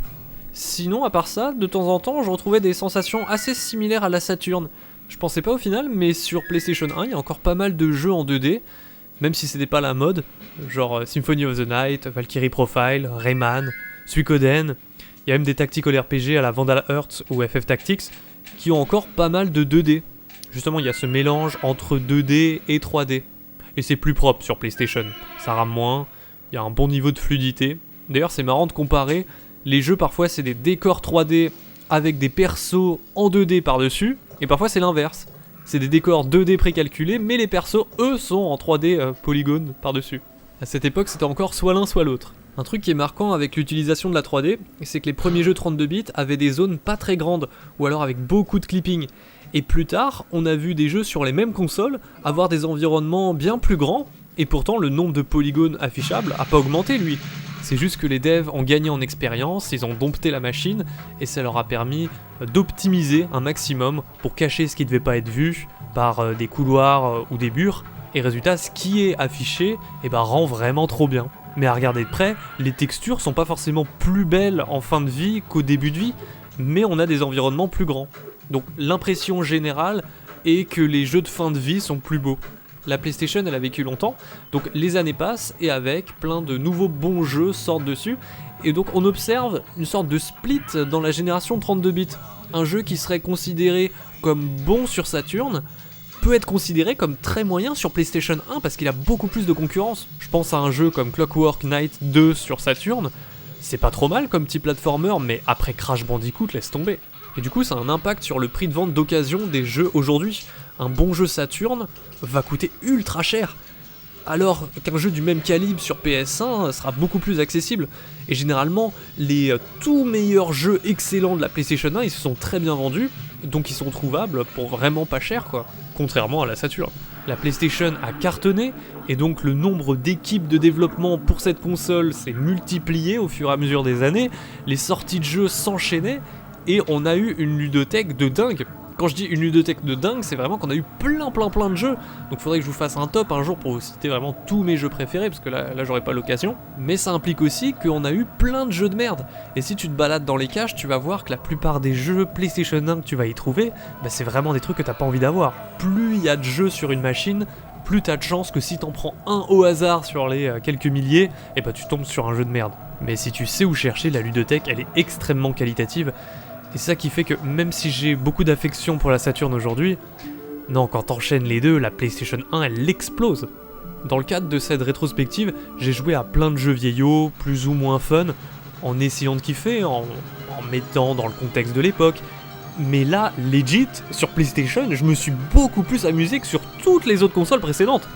Sinon, à part ça, de temps en temps, je retrouvais des sensations assez similaires à la Saturn. Je pensais pas au final, mais sur PlayStation 1, il y a encore pas mal de jeux en 2D, même si c'était pas la mode, genre Symphony of the Night, Valkyrie Profile, Rayman, Suikoden. Il y a même des tactical RPG à la Vandal Hearts ou FF Tactics qui ont encore pas mal de 2D. Justement, il y a ce mélange entre 2D et 3D. Et c'est plus propre sur PlayStation. Ça rame moins, il y a un bon niveau de fluidité. D'ailleurs, c'est marrant de comparer. Les jeux, parfois, c'est des décors 3D avec des persos en 2D par-dessus. Et parfois, c'est l'inverse. C'est des décors 2D précalculés, mais les persos, eux, sont en 3D polygone par-dessus. À cette époque, c'était encore soit l'un, soit l'autre. Un truc qui est marquant avec l'utilisation de la 3D, c'est que les premiers jeux 32 bits avaient des zones pas très grandes, ou alors avec beaucoup de clipping. Et plus tard, on a vu des jeux sur les mêmes consoles avoir des environnements bien plus grands, et pourtant le nombre de polygones affichables a pas augmenté lui. C'est juste que les devs ont gagné en expérience, ils ont dompté la machine, et ça leur a permis d'optimiser un maximum pour cacher ce qui devait pas être vu par des couloirs ou des murs. Et résultat, ce qui est affiché rend vraiment trop bien. Mais à regarder de près, les textures sont pas forcément plus belles en fin de vie qu'au début de vie, mais on a des environnements plus grands. Donc l'impression générale est que les jeux de fin de vie sont plus beaux. La PlayStation, elle a vécu longtemps, donc les années passent et avec plein de nouveaux bons jeux sortent dessus, et donc on observe une sorte de split dans la génération 32 bits. Un jeu qui serait considéré comme bon sur Saturn peut être considéré comme très moyen sur PlayStation 1 parce qu'il a beaucoup plus de concurrence. Je pense à un jeu comme Clockwork Knight 2 sur Saturn, c'est pas trop mal comme petit platformer, mais après Crash Bandicoot, laisse tomber. Et du coup, ça a un impact sur le prix de vente d'occasion des jeux aujourd'hui. Un bon jeu Saturn va coûter ultra cher, alors qu'un jeu du même calibre sur PS1 sera beaucoup plus accessible. Et généralement, les tout meilleurs jeux excellents de la PlayStation 1, ils se sont très bien vendus, donc ils sont trouvables pour vraiment pas cher quoi, contrairement à la Saturn. La PlayStation a cartonné, et donc le nombre d'équipes de développement pour cette console s'est multiplié au fur et à mesure des années, les sorties de jeux s'enchaînaient, et on a eu une ludothèque de dingue. Quand je dis une ludothèque de dingue, c'est vraiment qu'on a eu plein de jeux. Donc faudrait que je vous fasse un top un jour pour vous citer vraiment tous mes jeux préférés, parce que là j'aurais pas l'occasion. Mais ça implique aussi qu'on a eu plein de jeux de merde. Et si tu te balades dans les caches, tu vas voir que la plupart des jeux PlayStation 1 que tu vas y trouver, c'est vraiment des trucs que t'as pas envie d'avoir. Plus il y a de jeux sur une machine, plus t'as de chances que si t'en prends un au hasard sur les quelques milliers, tu tombes sur un jeu de merde. Mais si tu sais où chercher, la ludothèque, elle est extrêmement qualitative. Et c'est ça qui fait que même si j'ai beaucoup d'affection pour la Saturn aujourd'hui, non, quand t'enchaînes les deux, la PlayStation 1 elle explose. Dans le cadre de cette rétrospective, j'ai joué à plein de jeux vieillots, plus ou moins fun, en essayant de kiffer, en mettant dans le contexte de l'époque. Mais là, legit, sur PlayStation, je me suis beaucoup plus amusé que sur toutes les autres consoles précédentes.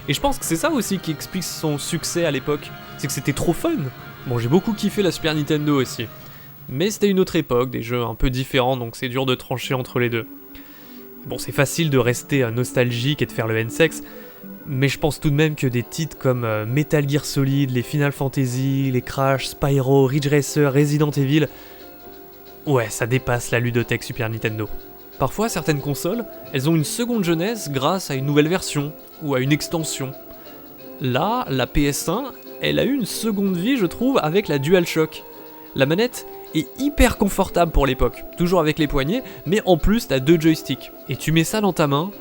Et je pense que c'est ça aussi qui explique son succès à l'époque, c'est que c'était trop fun. Bon, j'ai beaucoup kiffé la Super Nintendo aussi. Mais c'était une autre époque, des jeux un peu différents, donc c'est dur de trancher entre les deux. Bon, c'est facile de rester nostalgique et de faire le N-Sex, mais je pense tout de même que des titres comme Metal Gear Solid, les Final Fantasy, les Crash, Spyro, Ridge Racer, Resident Evil, ouais, ça dépasse la ludothèque Super Nintendo. Parfois, certaines consoles, elles ont une seconde jeunesse grâce à une nouvelle version, ou à une extension. Là, la PS1, elle a eu une seconde vie, je trouve, avec la DualShock. La manette est hyper confortable pour l'époque, toujours avec les poignets, mais en plus t'as 2 joysticks. Et tu mets ça dans ta main,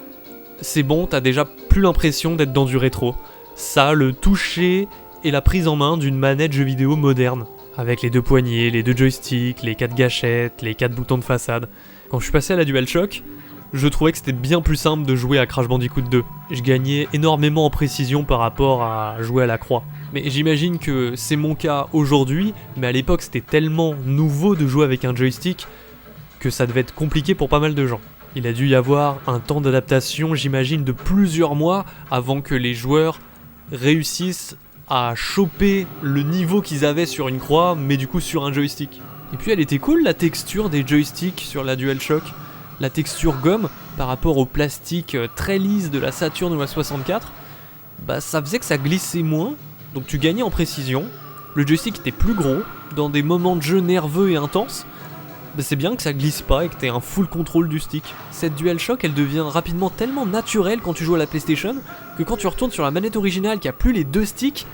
c'est bon, t'as déjà plus l'impression d'être dans du rétro. Ça, le toucher et la prise en main d'une manette jeu vidéo moderne. Avec les 2 poignets, les 2 joysticks, les 4 gâchettes, les 4 boutons de façade. Quand je suis passé à la DualShock, je trouvais que c'était bien plus simple de jouer à Crash Bandicoot 2. Je gagnais énormément en précision par rapport à jouer à la croix. Mais j'imagine que c'est mon cas aujourd'hui, mais à l'époque c'était tellement nouveau de jouer avec un joystick que ça devait être compliqué pour pas mal de gens. Il a dû y avoir un temps d'adaptation, j'imagine, de plusieurs mois avant que les joueurs réussissent à choper le niveau qu'ils avaient sur une croix, mais du coup sur un joystick. Et puis elle était cool la texture des joysticks sur la DualShock. La texture gomme par rapport au plastique très lisse de la Saturn ou la 64, bah ça faisait que ça glissait moins, donc tu gagnais en précision, le joystick était plus gros, dans des moments de jeu nerveux et intenses, bah c'est bien que ça glisse pas et que t'aies un full contrôle du stick. Cette DualShock elle devient rapidement tellement naturelle quand tu joues à la PlayStation, que quand tu retournes sur la manette originale qui a plus les 2 sticks,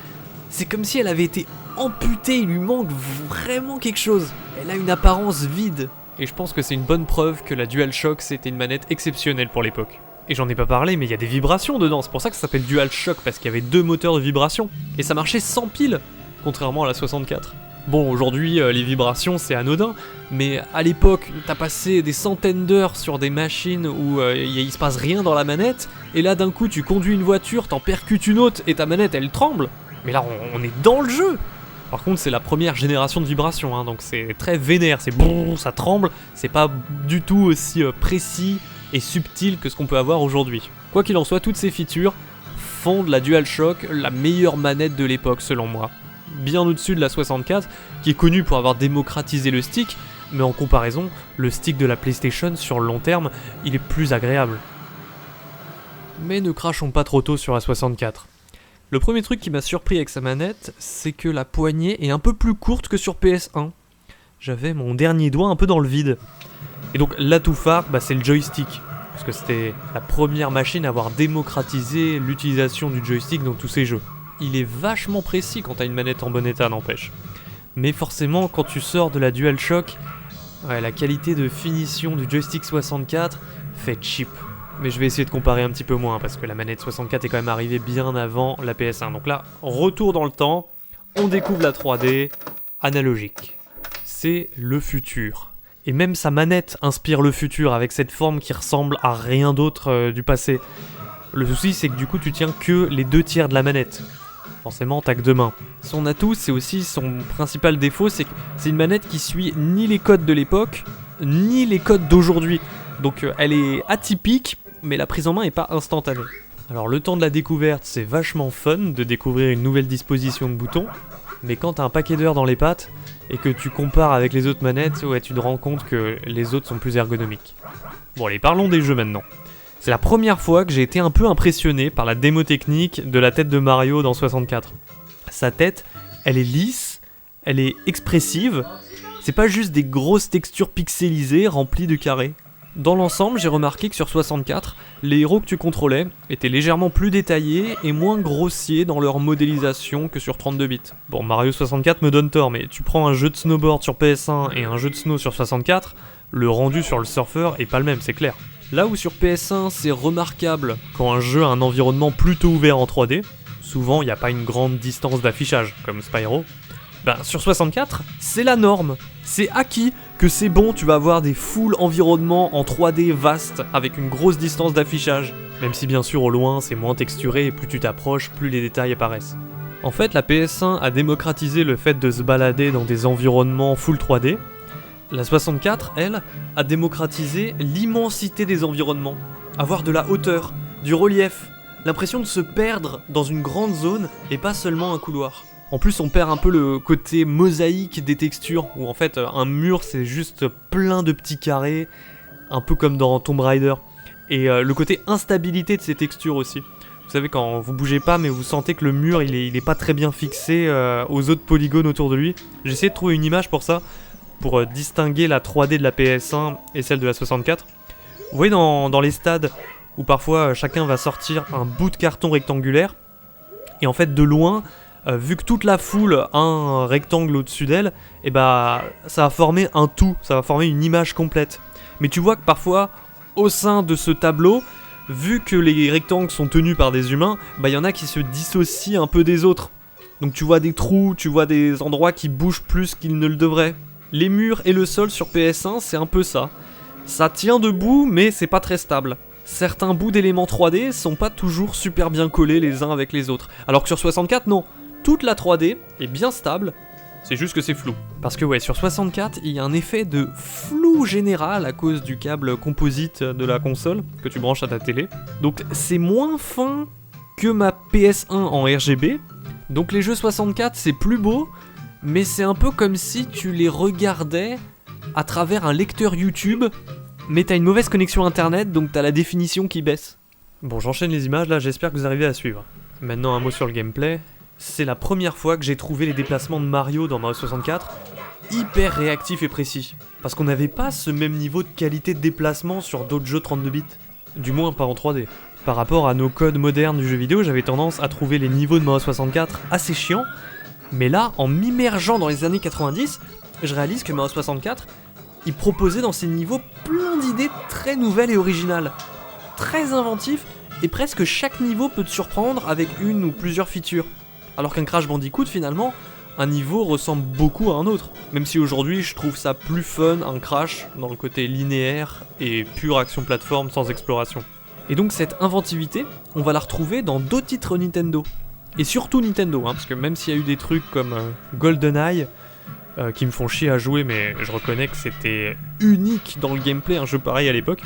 c'est comme si elle avait été amputée, il lui manque vraiment quelque chose. Elle a une apparence vide. Et je pense que c'est une bonne preuve que la DualShock c'était une manette exceptionnelle pour l'époque. Et j'en ai pas parlé, mais il y a des vibrations dedans, c'est pour ça que ça s'appelle DualShock, parce qu'il y avait 2 moteurs de vibration. Et ça marchait sans pile, contrairement à la 64. Bon, aujourd'hui, les vibrations c'est anodin, mais à l'époque, t'as passé des centaines d'heures sur des machines où il se passe rien dans la manette, et là d'un coup tu conduis une voiture, t'en percutes une autre, et ta manette elle tremble. Mais là on est dans le jeu. Par contre, c'est la première génération de vibrations, hein, donc c'est très vénère, c'est brrr, ça tremble, c'est pas du tout aussi précis et subtil que ce qu'on peut avoir aujourd'hui. Quoi qu'il en soit, toutes ces features font de la DualShock la meilleure manette de l'époque selon moi. Bien au-dessus de la 64, qui est connue pour avoir démocratisé le stick, mais en comparaison, le stick de la PlayStation sur le long terme, il est plus agréable. Mais ne crachons pas trop tôt sur la 64. Le premier truc qui m'a surpris avec sa manette, c'est que la poignée est un peu plus courte que sur PS1. J'avais mon dernier doigt un peu dans le vide. Et donc l'atout phare, c'est le joystick. Parce que c'était la première machine à avoir démocratisé l'utilisation du joystick dans tous ces jeux. Il est vachement précis quand t'as une manette en bon état, n'empêche. Mais forcément, quand tu sors de la DualShock, la qualité de finition du joystick 64 fait cheap. Mais je vais essayer de comparer un petit peu moins, parce que la manette 64 est quand même arrivée bien avant la PS1. Donc là, retour dans le temps, on découvre la 3D analogique. C'est le futur. Et même sa manette inspire le futur, avec cette forme qui ressemble à rien d'autre du passé. Le souci, c'est que du coup, tu tiens que les 2 tiers de la manette. Forcément, t'as que 2 mains. Son atout, c'est aussi son principal défaut, c'est que c'est une manette qui suit ni les codes de l'époque, ni les codes d'aujourd'hui. Donc elle est atypique, mais la prise en main est pas instantanée. Alors le temps de la découverte, c'est vachement fun de découvrir une nouvelle disposition de boutons, mais quand t'as un paquet d'heures dans les pattes, et que tu compares avec les autres manettes, tu te rends compte que les autres sont plus ergonomiques. Bon allez, parlons des jeux maintenant. C'est la première fois que j'ai été un peu impressionné par la démo technique de la tête de Mario dans 64. Sa tête, elle est lisse, elle est expressive, c'est pas juste des grosses textures pixelisées remplies de carrés. Dans l'ensemble, j'ai remarqué que sur 64, les héros que tu contrôlais étaient légèrement plus détaillés et moins grossiers dans leur modélisation que sur 32 bits. Bon, Mario 64 me donne tort, mais tu prends un jeu de snowboard sur PS1 et un jeu de snow sur 64, le rendu sur le surfeur est pas le même, c'est clair. Là où sur PS1, c'est remarquable quand un jeu a un environnement plutôt ouvert en 3D, souvent il n'y a pas une grande distance d'affichage, comme Spyro, sur 64, c'est la norme. C'est acquis que c'est bon, tu vas avoir des full environnements en 3D vastes, avec une grosse distance d'affichage. Même si bien sûr au loin c'est moins texturé et plus tu t'approches, plus les détails apparaissent. En fait, la PS1 a démocratisé le fait de se balader dans des environnements full 3D. La 64, elle, a démocratisé l'immensité des environnements. Avoir de la hauteur, du relief, l'impression de se perdre dans une grande zone et pas seulement un couloir. En plus, on perd un peu le côté mosaïque des textures, où en fait, un mur, c'est juste plein de petits carrés, un peu comme dans Tomb Raider. Et le côté instabilité de ces textures aussi. Vous savez, quand vous bougez pas, mais vous sentez que le mur, il est pas très bien fixé aux autres polygones autour de lui. J'ai essayé de trouver une image pour ça, pour distinguer la 3D de la PS1 et celle de la 64. Vous voyez dans les stades, où parfois chacun va sortir un bout de carton rectangulaire, et en fait, de loin, vu que toute la foule a un rectangle au-dessus d'elle, et bah ça va former un tout, ça va former une image complète. Mais tu vois que parfois, au sein de ce tableau, vu que les rectangles sont tenus par des humains, bah il y en a qui se dissocient un peu des autres. Donc tu vois des trous, tu vois des endroits qui bougent plus qu'ils ne le devraient. Les murs et le sol sur PS1, c'est un peu ça. Ça tient debout, mais c'est pas très stable. Certains bouts d'éléments 3D sont pas toujours super bien collés les uns avec les autres. Alors que sur 64, non. Toute la 3D est bien stable, c'est juste que c'est flou. Parce que ouais, sur 64, il y a un effet de flou général à cause du câble composite de la console que tu branches à ta télé. Donc c'est moins fin que ma PS1 en RGB. Donc les jeux 64, c'est plus beau, mais c'est un peu comme si tu les regardais à travers un lecteur YouTube, mais t'as une mauvaise connexion internet, donc t'as la définition qui baisse. Bon, j'enchaîne les images là, j'espère que vous arrivez à suivre. Maintenant un mot sur le gameplay. C'est la première fois que j'ai trouvé les déplacements de Mario dans Mario 64 hyper réactifs et précis. Parce qu'on n'avait pas ce même niveau de qualité de déplacement sur d'autres jeux 32 bits. Du moins pas en 3D. Par rapport à nos codes modernes du jeu vidéo, j'avais tendance à trouver les niveaux de Mario 64 assez chiants. Mais là, en m'immergeant dans les années 90, je réalise que Mario 64, il proposait dans ses niveaux plein d'idées très nouvelles et originales. Très inventifs, et presque chaque niveau peut te surprendre avec une ou plusieurs features. Alors qu'un Crash Bandicoot, finalement, un niveau ressemble beaucoup à un autre. Même si aujourd'hui, je trouve ça plus fun, un Crash, dans le côté linéaire et pure action plateforme sans exploration. Et donc cette inventivité, on va la retrouver dans d'autres titres Nintendo. Et surtout Nintendo, parce que même s'il y a eu des trucs comme GoldenEye, qui me font chier à jouer, mais je reconnais que c'était unique dans le gameplay, un jeu pareil à l'époque.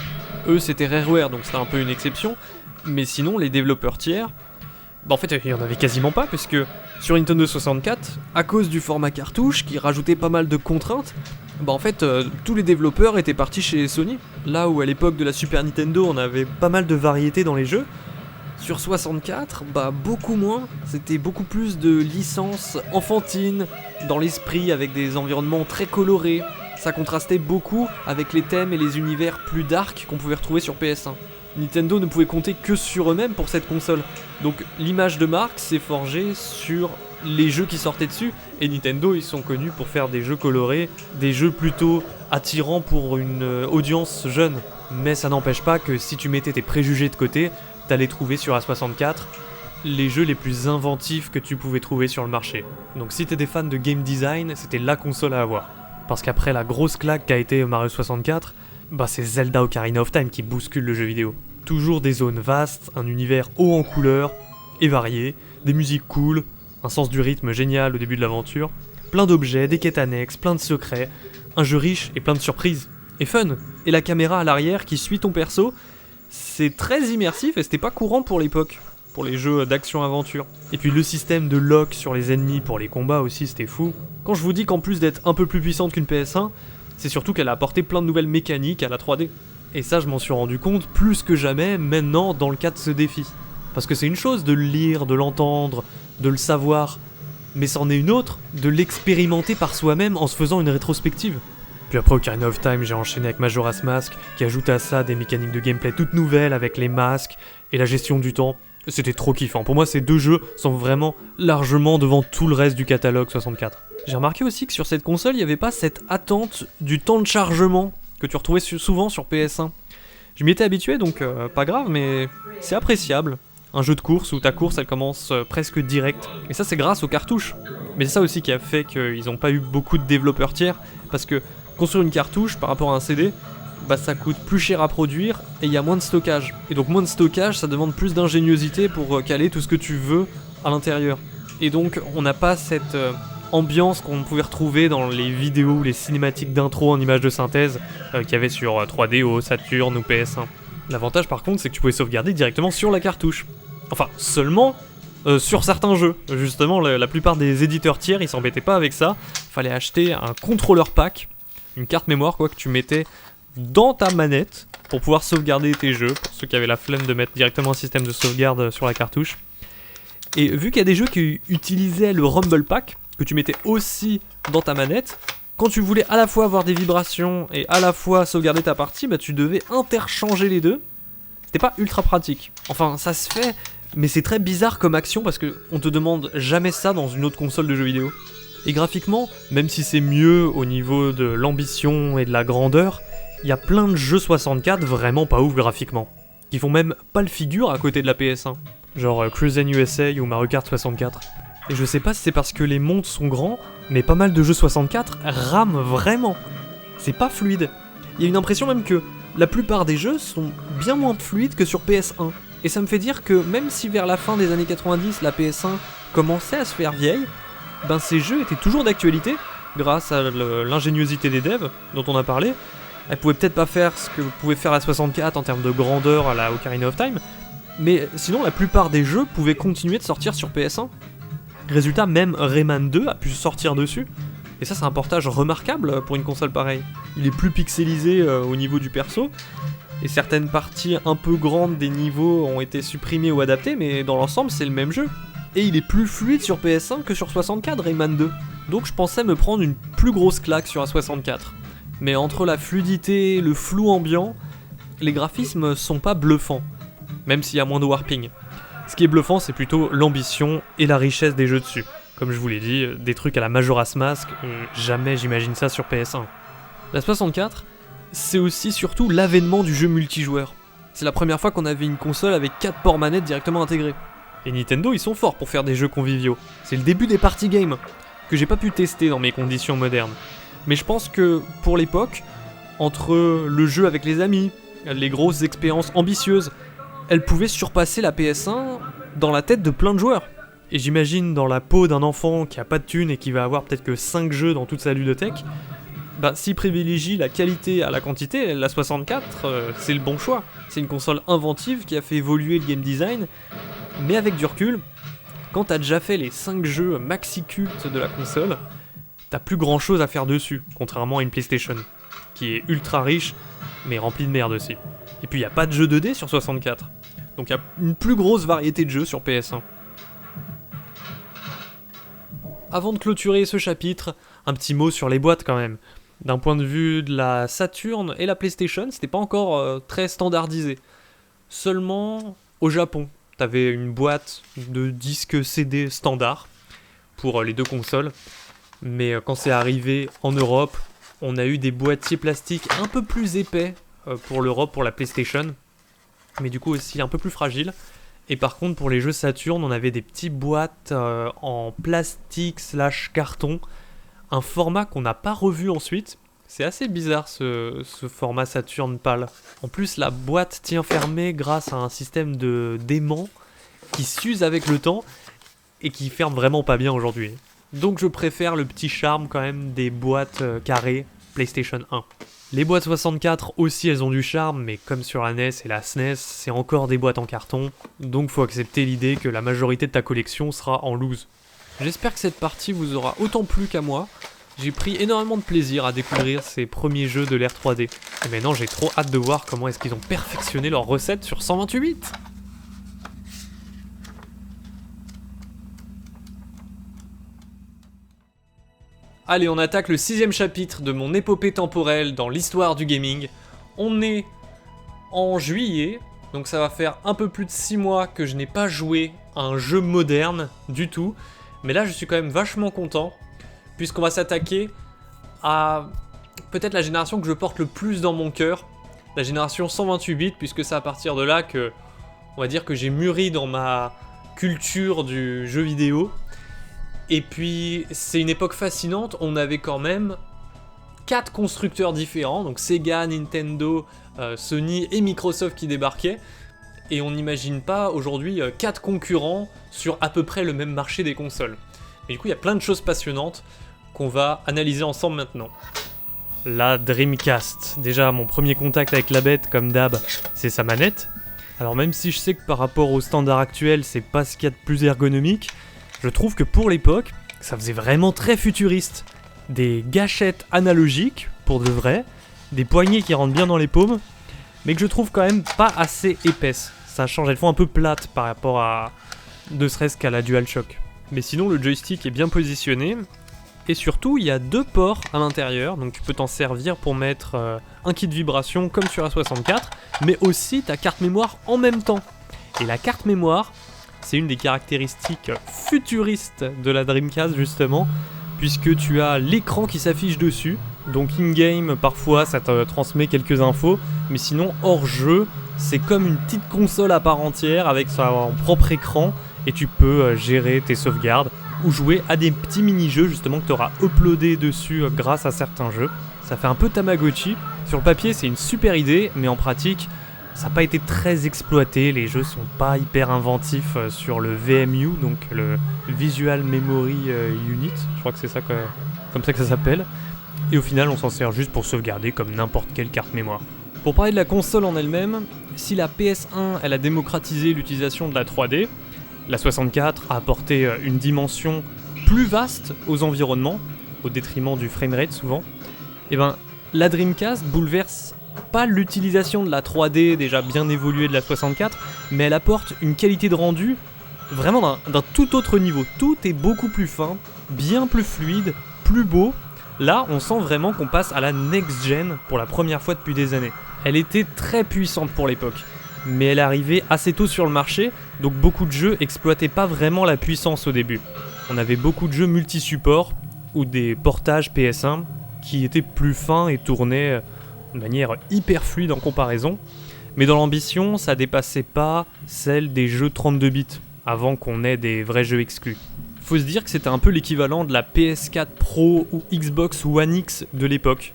Eux, c'était Rareware, donc c'était un peu une exception. Mais sinon, les développeurs tiers, bah en fait, il y en avait quasiment pas, puisque sur Nintendo 64, à cause du format cartouche, qui rajoutait pas mal de contraintes, bah en fait, tous les développeurs étaient partis chez Sony. Là où à l'époque de la Super Nintendo, on avait pas mal de variété dans les jeux, sur 64, bah beaucoup moins, c'était beaucoup plus de licences enfantines, dans l'esprit, avec des environnements très colorés. Ça contrastait beaucoup avec les thèmes et les univers plus dark qu'on pouvait retrouver sur PS1. Nintendo ne pouvait compter que sur eux-mêmes pour cette console. Donc l'image de marque s'est forgée sur les jeux qui sortaient dessus, et Nintendo, ils sont connus pour faire des jeux colorés, des jeux plutôt attirants pour une audience jeune. Mais ça n'empêche pas que si tu mettais tes préjugés de côté, t'allais trouver sur A64 les jeux les plus inventifs que tu pouvais trouver sur le marché. Donc si t'es des fans de game design, c'était la console à avoir. Parce qu'après la grosse claque qu'a été Mario 64, bah c'est Zelda Ocarina of Time qui bouscule le jeu vidéo. Toujours des zones vastes, un univers haut en couleurs et varié, des musiques cool, un sens du rythme génial au début de l'aventure, plein d'objets, des quêtes annexes, plein de secrets, un jeu riche et plein de surprises, et fun. Et la caméra à l'arrière qui suit ton perso, c'est très immersif et c'était pas courant pour l'époque, pour les jeux d'action-aventure. Et puis le système de lock sur les ennemis pour les combats aussi, c'était fou. Quand je vous dis qu'en plus d'être un peu plus puissante qu'une PS1, c'est surtout qu'elle a apporté plein de nouvelles mécaniques à la 3D. Et ça, je m'en suis rendu compte plus que jamais maintenant dans le cas de ce défi. Parce que c'est une chose de le lire, de l'entendre, de le savoir, mais c'en est une autre de l'expérimenter par soi-même en se faisant une rétrospective. Puis après Ocarina of Time, j'ai enchaîné avec Majora's Mask, qui ajoute à ça des mécaniques de gameplay toutes nouvelles avec les masques et la gestion du temps. C'était trop kiffant. Pour moi, ces deux jeux sont vraiment largement devant tout le reste du catalogue 64. J'ai remarqué aussi que sur cette console, il n'y avait pas cette attente du temps de chargement que tu retrouvais souvent sur PS1. Je m'y étais habitué, donc pas grave, mais c'est appréciable. Un jeu de course où ta course, elle commence presque direct. Et ça, c'est grâce aux cartouches. Mais c'est ça aussi qui a fait qu'ils n'ont pas eu beaucoup de développeurs tiers, parce que construire une cartouche par rapport à un CD, bah ça coûte plus cher à produire et il y a moins de stockage. Et donc moins de stockage, ça demande plus d'ingéniosité pour caler tout ce que tu veux à l'intérieur. Et donc on n'a pas cette ambiance qu'on pouvait retrouver dans les vidéos ou les cinématiques d'intro en images de synthèse qu'il y avait sur 3DO, Saturn ou PS1. L'avantage par contre, c'est que tu pouvais sauvegarder directement sur la cartouche. Enfin, seulement sur certains jeux. Justement, la plupart des éditeurs tiers, ils s'embêtaient pas avec ça. Fallait acheter un contrôleur pack, une carte mémoire quoi que tu mettais dans ta manette pour pouvoir sauvegarder tes jeux, pour ceux qui avaient la flemme de mettre directement un système de sauvegarde sur la cartouche. Et vu qu'il y a des jeux qui utilisaient le Rumble Pack, que tu mettais aussi dans ta manette, quand tu voulais à la fois avoir des vibrations et à la fois sauvegarder ta partie, bah tu devais interchanger les deux. C'était pas ultra pratique. Enfin, ça se fait mais c'est très bizarre comme action parce que on te demande jamais ça dans une autre console de jeux vidéo. Et graphiquement, même si c'est mieux au niveau de l'ambition et de la grandeur, il y a plein de jeux 64 vraiment pas ouf graphiquement, qui font même pas le figure à côté de la PS1, genre Cruisin' USA ou Mario Kart 64. Et je sais pas si c'est parce que les mondes sont grands, mais pas mal de jeux 64 rament vraiment. C'est pas fluide. Il y a une impression même que la plupart des jeux sont bien moins fluides que sur PS1. Et ça me fait dire que même si vers la fin des années 90, la PS1 commençait à se faire vieille, ben ces jeux étaient toujours d'actualité, grâce à l'ingéniosité des devs, dont on a parlé. Elle pouvait peut-être pas faire ce que pouvait faire la 64 en termes de grandeur à la Ocarina of Time, mais sinon la plupart des jeux pouvaient continuer de sortir sur PS1. Résultat, même Rayman 2 a pu sortir dessus. Et ça c'est un portage remarquable pour une console pareille. Il est plus pixelisé au niveau du perso, et certaines parties un peu grandes des niveaux ont été supprimées ou adaptées, mais dans l'ensemble c'est le même jeu. Et il est plus fluide sur PS1 que sur 64, Rayman 2. Donc je pensais me prendre une plus grosse claque sur la 64. Mais entre la fluidité, le flou ambiant, les graphismes sont pas bluffants, même s'il y a moins de warping. Ce qui est bluffant, c'est plutôt l'ambition et la richesse des jeux dessus. Comme je vous l'ai dit, des trucs à la Majora's Mask, jamais j'imagine ça sur PS1. La 64, c'est aussi surtout l'avènement du jeu multijoueur. C'est la première fois qu'on avait une console avec 4 ports manettes directement intégrés. Et Nintendo, ils sont forts pour faire des jeux conviviaux. C'est le début des party games, que j'ai pas pu tester dans mes conditions modernes. Mais je pense que, pour l'époque, entre le jeu avec les amis, les grosses expériences ambitieuses, elle pouvait surpasser la PS1 dans la tête de plein de joueurs. Et j'imagine dans la peau d'un enfant qui a pas de thunes et qui va avoir peut-être que 5 jeux dans toute sa ludothèque, bah s'il privilégie la qualité à la quantité, la 64, c'est le bon choix. C'est une console inventive qui a fait évoluer le game design, mais avec du recul, quand t'as déjà fait les 5 jeux maxi-cultes de la console, t'as plus grand chose à faire dessus, contrairement à une PlayStation, qui est ultra riche, mais remplie de merde aussi. Et puis y a pas de jeux 2D sur 64, donc y a une plus grosse variété de jeux sur PS1. Avant de clôturer ce chapitre, un petit mot sur les boîtes quand même. D'un point de vue de la Saturn et la PlayStation, c'était pas encore très standardisé. Seulement au Japon, t'avais une boîte de disques CD standard pour les deux consoles. Mais quand c'est arrivé en Europe, on a eu des boîtiers plastiques un peu plus épais pour l'Europe, pour la PlayStation. Mais du coup aussi un peu plus fragiles. Et par contre pour les jeux Saturn, on avait des petites boîtes en plastique / carton. Un format qu'on n'a pas revu ensuite. C'est assez bizarre ce format Saturn PAL. En plus la boîte tient fermée grâce à un système de d'aimant qui s'use avec le temps et qui ferme vraiment pas bien aujourd'hui. Donc je préfère le petit charme quand même des boîtes carrées PlayStation 1. Les boîtes 64 aussi elles ont du charme, mais comme sur la NES et la SNES, c'est encore des boîtes en carton, donc faut accepter l'idée que la majorité de ta collection sera en loose. J'espère que cette partie vous aura autant plu qu'à moi. J'ai pris énormément de plaisir à découvrir ces premiers jeux de l'ère 3D. Et maintenant j'ai trop hâte de voir comment est-ce qu'ils ont perfectionné leur recette sur 128 bits. Allez, on attaque le 6ème chapitre de mon épopée temporelle dans l'histoire du gaming. On est en juillet, donc ça va faire un peu plus de 6 mois que je n'ai pas joué à un jeu moderne du tout. Mais là, je suis quand même vachement content, puisqu'on va s'attaquer à peut-être la génération que je porte le plus dans mon cœur, la génération 128 bits, puisque c'est à partir de là que, on va dire que j'ai mûri dans ma culture du jeu vidéo. Et puis, c'est une époque fascinante, on avait quand même 4 constructeurs différents, donc Sega, Nintendo, Sony et Microsoft qui débarquaient, et on n'imagine pas aujourd'hui 4 concurrents sur à peu près le même marché des consoles. Et du coup, il y a plein de choses passionnantes qu'on va analyser ensemble maintenant. La Dreamcast. Déjà, mon premier contact avec la bête, comme d'hab, c'est sa manette. Alors même si je sais que par rapport au standard actuel, c'est pas ce qu'il y a de plus ergonomique, je trouve que pour l'époque, ça faisait vraiment très futuriste. Des gâchettes analogiques, pour de vrai, des poignées qui rentrent bien dans les paumes, mais que je trouve quand même pas assez épaisses. Ça change, elles font un peu plates par rapport à ne serait-ce qu'à la DualShock. Mais sinon, le joystick est bien positionné, et surtout, il y a 2 ports à l'intérieur, donc tu peux t'en servir pour mettre un kit vibration comme sur la 64, mais aussi ta carte mémoire en même temps. Et la carte mémoire, c'est une des caractéristiques futuristes de la Dreamcast justement, puisque tu as l'écran qui s'affiche dessus, donc in-game parfois ça te transmet quelques infos, mais sinon hors jeu, c'est comme une petite console à part entière avec son propre écran, et tu peux gérer tes sauvegardes, ou jouer à des petits mini-jeux justement que tu auras uploadé dessus grâce à certains jeux. Ça fait un peu Tamagotchi. Sur le papier c'est une super idée, mais en pratique ça n'a pas été très exploité, les jeux sont pas hyper inventifs sur le VMU, donc le Visual Memory Unit, je crois que c'est ça comme ça que ça s'appelle, et au final on s'en sert juste pour sauvegarder comme n'importe quelle carte mémoire. Pour parler de la console en elle-même, si la PS1 elle a démocratisé l'utilisation de la 3D, la 64 a apporté une dimension plus vaste aux environnements, au détriment du framerate souvent, et ben la Dreamcast bouleverse pas l'utilisation de la 3D déjà bien évoluée de la 64, mais elle apporte une qualité de rendu vraiment d'un tout autre niveau. Tout est beaucoup plus fin, bien plus fluide, plus beau. Là, on sent vraiment qu'on passe à la next-gen pour la première fois depuis des années. Elle était très puissante pour l'époque, mais elle arrivait assez tôt sur le marché, donc beaucoup de jeux exploitaient pas vraiment la puissance au début. On avait beaucoup de jeux multi-supports ou des portages PS1 qui étaient plus fins et tournaient de manière hyper fluide en comparaison, mais dans l'ambition, ça dépassait pas celle des jeux 32 bits, avant qu'on ait des vrais jeux exclus. Faut se dire que c'était un peu l'équivalent de la PS4 Pro ou Xbox One X de l'époque,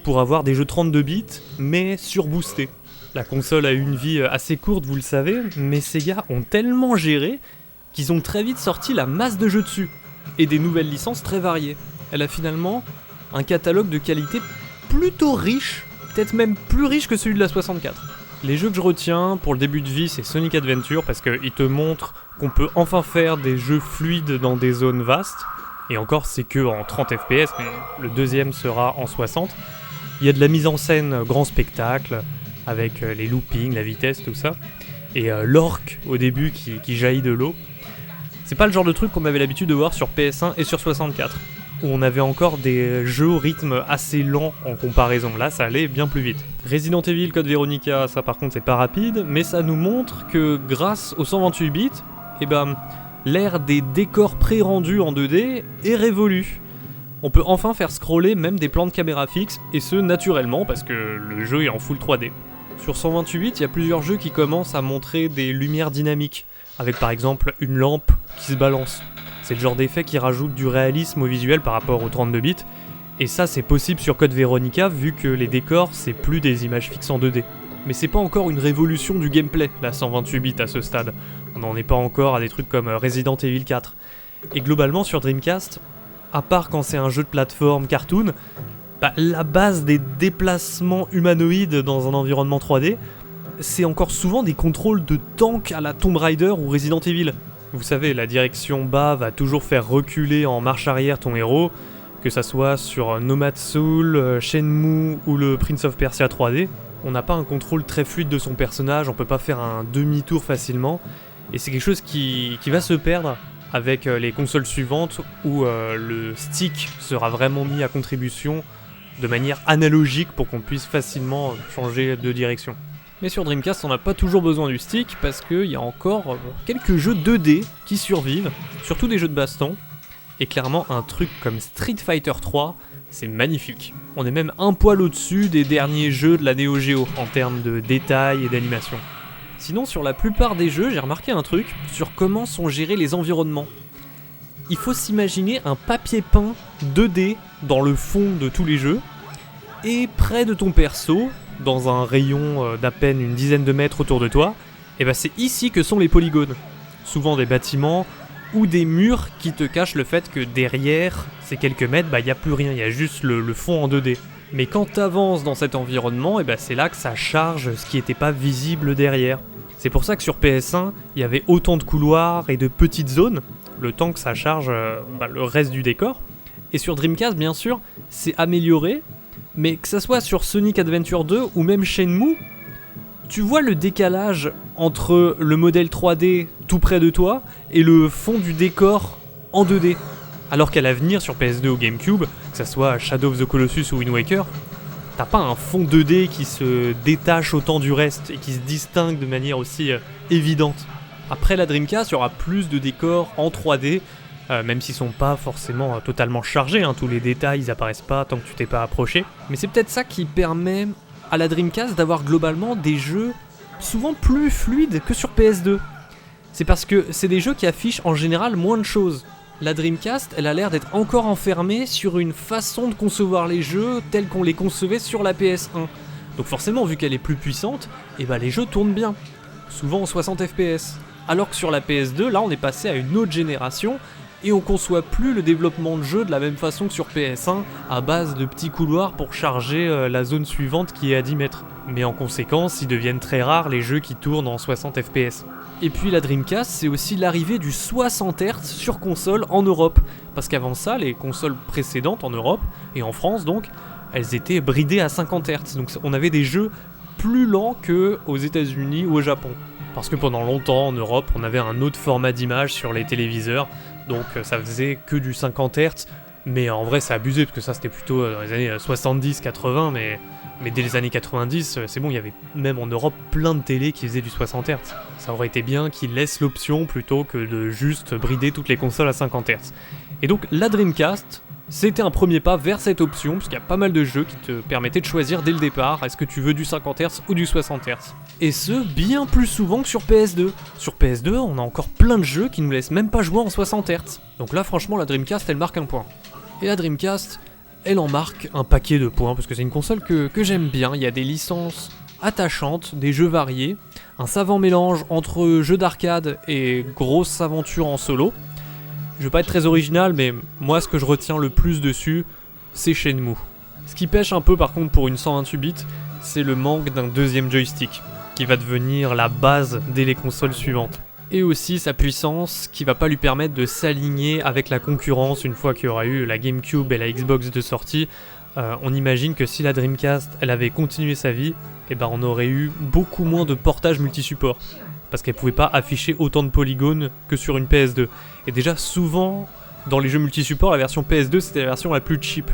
pour avoir des jeux 32 bits, mais surboostés. La console a eu une vie assez courte, vous le savez, mais ces gars ont tellement géré qu'ils ont très vite sorti la masse de jeux dessus, et des nouvelles licences très variées. Elle a finalement un catalogue de qualité plutôt riche, peut-être même plus riche que celui de la 64. Les jeux que je retiens pour le début de vie, c'est Sonic Adventure, parce qu'il te montre qu'on peut enfin faire des jeux fluides dans des zones vastes, et encore c'est que en 30 fps, mais le deuxième sera en 60. Il y a de la mise en scène grand spectacle, avec les loopings, la vitesse, tout ça, et l'orque au début qui jaillit de l'eau. C'est pas le genre de truc qu'on avait l'habitude de voir sur PS1 et sur 64. Où on avait encore des jeux au rythme assez lent en comparaison. Là, ça allait bien plus vite. Resident Evil, Code Veronica, ça par contre c'est pas rapide, mais ça nous montre que grâce aux 128 bits, l'ère des décors pré-rendus en 2D est révolue. On peut enfin faire scroller même des plans de caméra fixe, et ce naturellement parce que le jeu est en full 3D. Sur 128 bits, il y a plusieurs jeux qui commencent à montrer des lumières dynamiques, avec par exemple une lampe qui se balance. C'est le genre d'effet qui rajoute du réalisme au visuel par rapport aux 32 bits, et ça c'est possible sur Code Veronica vu que les décors c'est plus des images fixes en 2D. Mais c'est pas encore une révolution du gameplay, la 128 bits à ce stade. On n'en est pas encore à des trucs comme Resident Evil 4. Et globalement sur Dreamcast, à part quand c'est un jeu de plateforme cartoon, la base des déplacements humanoïdes dans un environnement 3D, c'est encore souvent des contrôles de tank à la Tomb Raider ou Resident Evil. Vous savez, la direction bas va toujours faire reculer en marche arrière ton héros, que ça soit sur Nomad Soul, Shenmue ou le Prince of Persia 3D. On n'a pas un contrôle très fluide de son personnage, on peut pas faire un demi-tour facilement, et c'est quelque chose qui va se perdre avec les consoles suivantes où le stick sera vraiment mis à contribution de manière analogique pour qu'on puisse facilement changer de direction. Mais sur Dreamcast, on n'a pas toujours besoin du stick parce qu'il y a encore quelques jeux 2D qui survivent, surtout des jeux de baston. Et clairement, un truc comme Street Fighter 3, c'est magnifique. On est même un poil au-dessus des derniers jeux de la Neo Geo en termes de détails et d'animation. Sinon, sur la plupart des jeux, j'ai remarqué un truc sur comment sont gérés les environnements. Il faut s'imaginer un papier peint 2D dans le fond de tous les jeux, et près de ton perso, dans un rayon d'à peine une dizaine de mètres autour de toi, et c'est ici que sont les polygones. Souvent des bâtiments ou des murs qui te cachent le fait que derrière ces quelques mètres, y a plus rien, il y a juste le fond en 2D. Mais quand t'avances dans cet environnement, c'est là que ça charge ce qui n'était pas visible derrière. C'est pour ça que sur PS1, il y avait autant de couloirs et de petites zones, le temps que ça charge le reste du décor. Et sur Dreamcast, bien sûr, c'est amélioré, mais que ça soit sur Sonic Adventure 2 ou même Shenmue, tu vois le décalage entre le modèle 3D tout près de toi et le fond du décor en 2D. Alors qu'à l'avenir sur PS2 ou GameCube, que ça soit Shadow of the Colossus ou Wind Waker, t'as pas un fond 2D qui se détache autant du reste et qui se distingue de manière aussi évidente. Après la Dreamcast, il y aura plus de décors en 3D, même s'ils sont pas forcément totalement chargés, hein, tous les détails ils apparaissent pas tant que tu t'es pas approché. Mais c'est peut-être ça qui permet à la Dreamcast d'avoir globalement des jeux souvent plus fluides que sur PS2. C'est parce que c'est des jeux qui affichent en général moins de choses. La Dreamcast, elle a l'air d'être encore enfermée sur une façon de concevoir les jeux tels qu'on les concevait sur la PS1. Donc forcément, vu qu'elle est plus puissante, les jeux tournent bien, souvent en 60 FPS. Alors que sur la PS2, là on est passé à une autre génération, et on conçoit plus le développement de jeu de la même façon que sur PS1, à base de petits couloirs pour charger la zone suivante qui est à 10 mètres. Mais en conséquence, ils deviennent très rares les jeux qui tournent en 60 FPS. Et puis la Dreamcast, c'est aussi l'arrivée du 60 Hz sur console en Europe. Parce qu'avant ça, les consoles précédentes en Europe, et en France donc, elles étaient bridées à 50 Hz. Donc on avait des jeux plus lents qu'aux États-Unis ou au Japon. Parce que pendant longtemps en Europe, on avait un autre format d'image sur les téléviseurs, donc ça faisait que du 50 Hz, mais en vrai c'est abusé, parce que ça c'était plutôt dans les années 70-80, mais dès les années 90, c'est bon, il y avait même en Europe plein de télés qui faisaient du 60 Hz. Ça aurait été bien qu'ils laissent l'option plutôt que de juste brider toutes les consoles à 50 Hz. Et donc la Dreamcast, c'était un premier pas vers cette option, parce qu'il y a pas mal de jeux qui te permettaient de choisir dès le départ, est-ce que tu veux du 50 Hz ou du 60 Hz. Et ce, bien plus souvent que sur PS2. Sur PS2, on a encore plein de jeux qui nous laissent même pas jouer en 60 Hz. Donc là, franchement, la Dreamcast, elle marque un point. Et la Dreamcast, elle en marque un paquet de points, parce que c'est une console que j'aime bien, il y a des licences attachantes, des jeux variés, un savant mélange entre jeux d'arcade et grosses aventures en solo. Je vais pas être très original, mais moi ce que je retiens le plus dessus, c'est Shenmue. Ce qui pêche un peu par contre pour une 128 bits, c'est le manque d'un deuxième joystick, qui va devenir la base dès les consoles suivantes. Et aussi sa puissance, qui va pas lui permettre de s'aligner avec la concurrence une fois qu'il y aura eu la GameCube et la Xbox de sortie. On imagine que si la Dreamcast elle avait continué sa vie, on aurait eu beaucoup moins de portages multi-support. Parce qu'elle pouvait pas afficher autant de polygones que sur une PS2. Et déjà souvent, dans les jeux multi-support, la version PS2 c'était la version la plus cheap.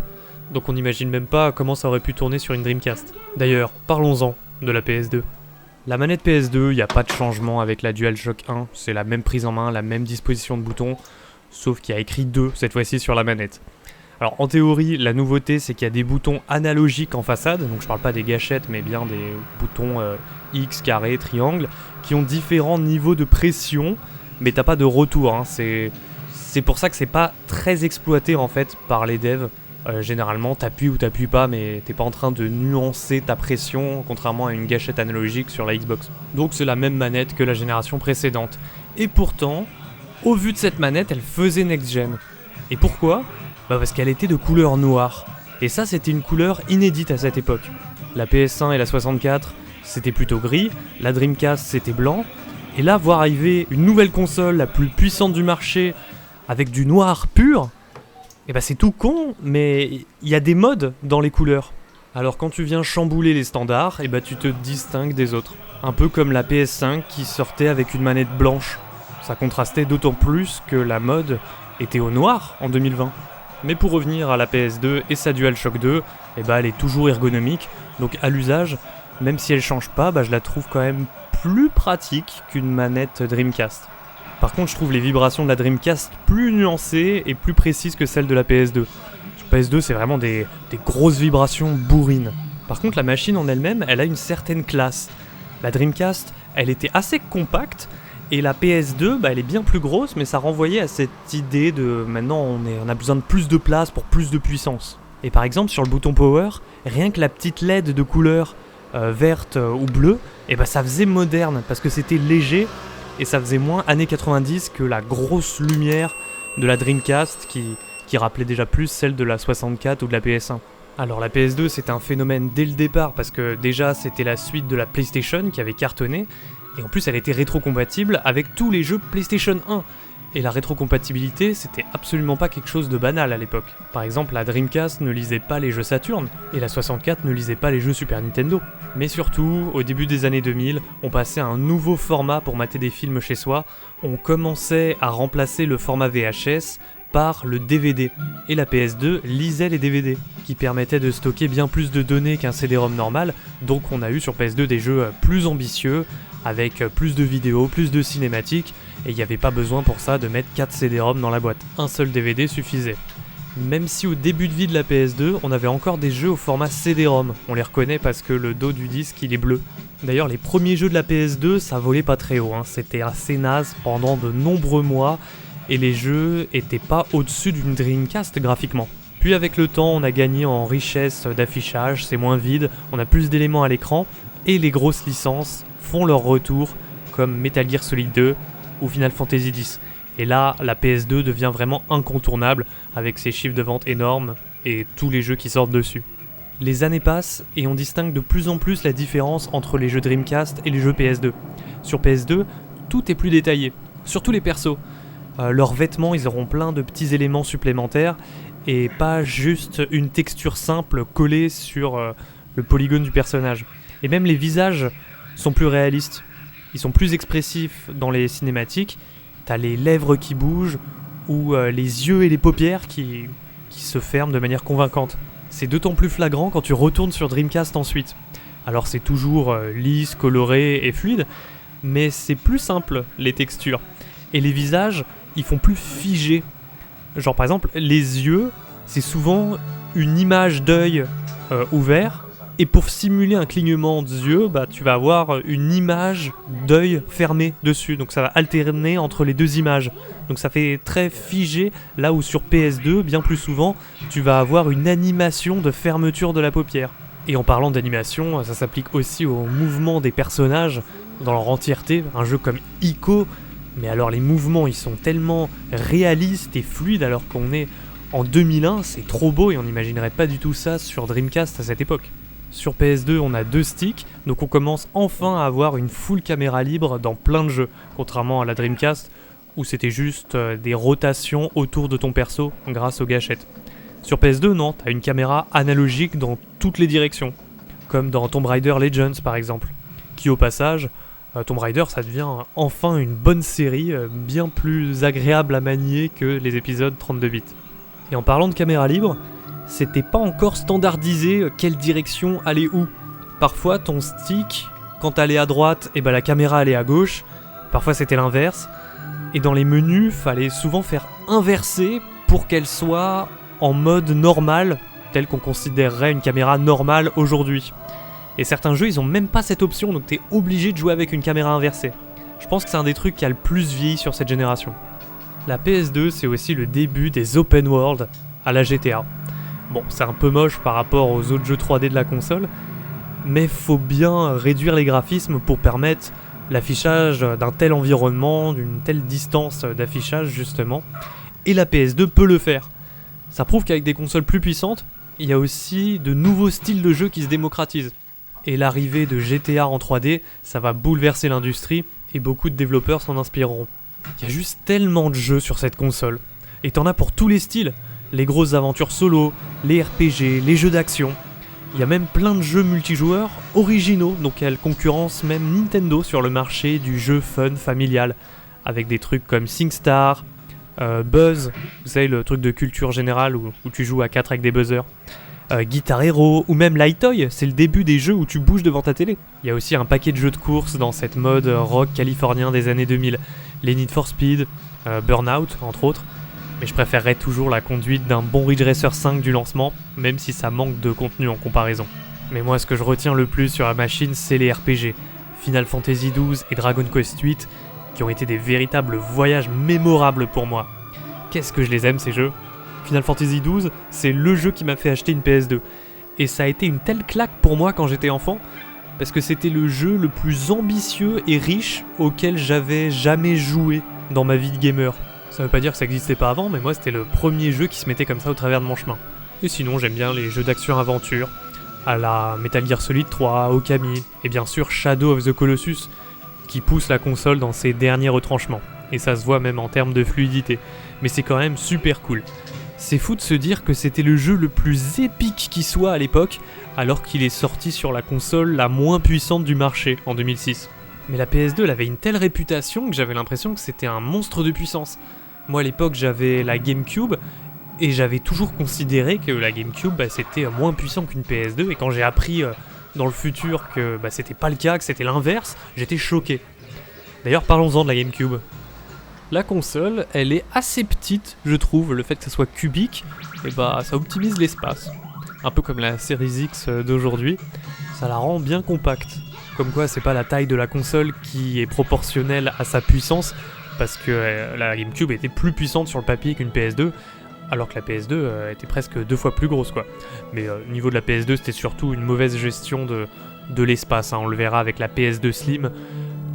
Donc on n'imagine même pas comment ça aurait pu tourner sur une Dreamcast. D'ailleurs, parlons-en de la PS2. La manette PS2, il n'y a pas de changement avec la DualShock 1, c'est la même prise en main, la même disposition de boutons, sauf qu'il y a écrit 2 cette fois-ci sur la manette. Alors en théorie, la nouveauté c'est qu'il y a des boutons analogiques en façade, donc je parle pas des gâchettes mais bien des boutons X, carré, triangle, qui ont différents niveaux de pression, mais t'as pas de retour, hein. C'est pour ça que c'est pas très exploité en fait par les devs. Généralement t'appuies ou t'appuies pas, mais t'es pas en train de nuancer ta pression, contrairement à une gâchette analogique sur la Xbox. Donc c'est la même manette que la génération précédente. Et pourtant, au vu de cette manette, elle faisait next-gen. Et pourquoi ? Parce qu'elle était de couleur noire. Et ça c'était une couleur inédite à cette époque. La PS1 et la 64, c'était plutôt gris, la Dreamcast c'était blanc, et là voir arriver une nouvelle console, la plus puissante du marché, avec du noir pur, c'est tout con, mais il y a des modes dans les couleurs. Alors quand tu viens chambouler les standards, tu te distingues des autres. Un peu comme la PS5 qui sortait avec une manette blanche. Ça contrastait d'autant plus que la mode était au noir en 2020. Mais pour revenir à la PS2 et sa DualShock 2, elle est toujours ergonomique, donc à l'usage, même si elle change pas, je la trouve quand même plus pratique qu'une manette Dreamcast. Par contre, je trouve les vibrations de la Dreamcast plus nuancées et plus précises que celles de la PS2. Sur PS2, c'est vraiment des grosses vibrations bourrines. Par contre, la machine en elle-même, elle a une certaine classe. La Dreamcast, elle était assez compacte, et la PS2, elle est bien plus grosse, mais ça renvoyait à cette idée de maintenant on a besoin de plus de place pour plus de puissance. Et par exemple, sur le bouton Power, rien que la petite LED de couleur verte ou bleue, ça faisait moderne, parce que c'était léger, et ça faisait moins années 90 que la grosse lumière de la Dreamcast qui rappelait déjà plus celle de la 64 ou de la PS1. Alors la PS2 c'était un phénomène dès le départ parce que déjà c'était la suite de la PlayStation qui avait cartonné, et en plus elle était rétrocompatible avec tous les jeux PlayStation 1. Et la rétrocompatibilité, c'était absolument pas quelque chose de banal à l'époque. Par exemple, la Dreamcast ne lisait pas les jeux Saturn, et la 64 ne lisait pas les jeux Super Nintendo. Mais surtout, au début des années 2000, on passait à un nouveau format pour mater des films chez soi, on commençait à remplacer le format VHS par le DVD. Et la PS2 lisait les DVD, qui permettaient de stocker bien plus de données qu'un CD-ROM normal, donc on a eu sur PS2 des jeux plus ambitieux, avec plus de vidéos, plus de cinématiques, et il n'y avait pas besoin pour ça de mettre 4 CD-ROM dans la boîte. Un seul DVD suffisait. Même si au début de vie de la PS2, on avait encore des jeux au format CD-ROM, on les reconnaît parce que le dos du disque il est bleu. D'ailleurs les premiers jeux de la PS2 ça volait pas très haut, c'était assez naze pendant de nombreux mois, et les jeux étaient pas au-dessus d'une Dreamcast graphiquement. Puis avec le temps on a gagné en richesse d'affichage, c'est moins vide, on a plus d'éléments à l'écran, et les grosses licences font leur retour comme Metal Gear Solid 2 ou Final Fantasy X. Et là, la PS2 devient vraiment incontournable avec ses chiffres de vente énormes et tous les jeux qui sortent dessus. Les années passent et on distingue de plus en plus la différence entre les jeux Dreamcast et les jeux PS2. Sur PS2, tout est plus détaillé, surtout les persos. Leurs vêtements, ils auront plein de petits éléments supplémentaires et pas juste une texture simple collée sur le polygone du personnage. Et même les visages sont plus réalistes, ils sont plus expressifs dans les cinématiques. T'as les lèvres qui bougent ou les yeux et les paupières qui se ferment de manière convaincante. C'est d'autant plus flagrant quand tu retournes sur Dreamcast ensuite. Alors c'est toujours lisse, coloré et fluide, mais c'est plus simple les textures. Et les visages, ils font plus figés. Genre par exemple, les yeux, c'est souvent une image d'œil ouvert. Et pour simuler un clignement d'yeux, tu vas avoir une image d'œil fermé dessus. Donc ça va alterner entre les deux images. Donc ça fait très figé, là où sur PS2, bien plus souvent, tu vas avoir une animation de fermeture de la paupière. Et en parlant d'animation, ça s'applique aussi au mouvement des personnages dans leur entièreté. Un jeu comme Ico, mais alors les mouvements, ils sont tellement réalistes et fluides alors qu'on est en 2001, c'est trop beau et on n'imaginerait pas du tout ça sur Dreamcast à cette époque. Sur PS2, on a 2 sticks, donc on commence enfin à avoir une full caméra libre dans plein de jeux, contrairement à la Dreamcast, où c'était juste des rotations autour de ton perso grâce aux gâchettes. Sur PS2, non, t'as une caméra analogique dans toutes les directions, comme dans Tomb Raider Legends par exemple, qui au passage, Tomb Raider ça devient enfin une bonne série, bien plus agréable à manier que les épisodes 32 bits. Et en parlant de caméra libre, c'était pas encore standardisé quelle direction aller où. Parfois ton stick, quand t'allais à droite, la caméra allait à gauche, parfois c'était l'inverse, et dans les menus, fallait souvent faire inverser pour qu'elle soit en mode normal, tel qu'on considérerait une caméra normale aujourd'hui. Et certains jeux, ils ont même pas cette option, donc t'es obligé de jouer avec une caméra inversée. Je pense que c'est un des trucs qui a le plus vieilli sur cette génération. La PS2, c'est aussi le début des open world à la GTA. Bon, c'est un peu moche par rapport aux autres jeux 3D de la console, mais faut bien réduire les graphismes pour permettre l'affichage d'un tel environnement, d'une telle distance d'affichage justement, et la PS2 peut le faire. Ça prouve qu'avec des consoles plus puissantes, il y a aussi de nouveaux styles de jeux qui se démocratisent. Et l'arrivée de GTA en 3D, ça va bouleverser l'industrie, et beaucoup de développeurs s'en inspireront. Il y a juste tellement de jeux sur cette console, et t'en as pour tous les styles. Les grosses aventures solo, les RPG, les jeux d'action. Il y a même plein de jeux multijoueurs originaux, donc elle concurrence même Nintendo sur le marché du jeu fun familial, avec des trucs comme SingStar, Buzz, vous savez le truc de culture générale où tu joues à 4 avec des buzzers, Guitar Hero, ou même Lightoy, c'est le début des jeux où tu bouges devant ta télé. Il y a aussi un paquet de jeux de course dans cette mode rock californien des années 2000, les Need for Speed, Burnout entre autres. Mais je préférerais toujours la conduite d'un bon Ridge Racer 5 du lancement, même si ça manque de contenu en comparaison. Mais moi, ce que je retiens le plus sur la machine, c'est les RPG. Final Fantasy XII et Dragon Quest VIII, qui ont été des véritables voyages mémorables pour moi. Qu'est-ce que je les aime ces jeux ? Final Fantasy XII, c'est le jeu qui m'a fait acheter une PS2. Et ça a été une telle claque pour moi quand j'étais enfant, parce que c'était le jeu le plus ambitieux et riche auquel j'avais jamais joué dans ma vie de gamer. Ça veut pas dire que ça existait pas avant, mais moi c'était le premier jeu qui se mettait comme ça au travers de mon chemin. Et sinon j'aime bien les jeux d'action-aventure, à la Metal Gear Solid 3, Okami, et bien sûr Shadow of the Colossus, qui pousse la console dans ses derniers retranchements. Et ça se voit même en termes de fluidité, mais c'est quand même super cool. C'est fou de se dire que c'était le jeu le plus épique qui soit à l'époque, alors qu'il est sorti sur la console la moins puissante du marché en 2006. Mais la PS2 elle avait une telle réputation que j'avais l'impression que c'était un monstre de puissance. Moi à l'époque j'avais la GameCube et j'avais toujours considéré que la GameCube c'était moins puissant qu'une PS2, et quand j'ai appris dans le futur que c'était pas le cas, que c'était l'inverse, j'étais choqué. D'ailleurs, parlons-en de la GameCube. La console, elle est assez petite, je trouve. Le fait que ça soit cubique, ça optimise l'espace. Un peu comme la Series X d'aujourd'hui, ça la rend bien compacte. Comme quoi, c'est pas la taille de la console qui est proportionnelle à sa puissance, parce que la GameCube était plus puissante sur le papier qu'une PS2, alors que la PS2 était presque 2 fois plus grosse, quoi. Mais au niveau de la PS2, c'était surtout une mauvaise gestion de l'espace, hein. On le verra avec la PS2 Slim,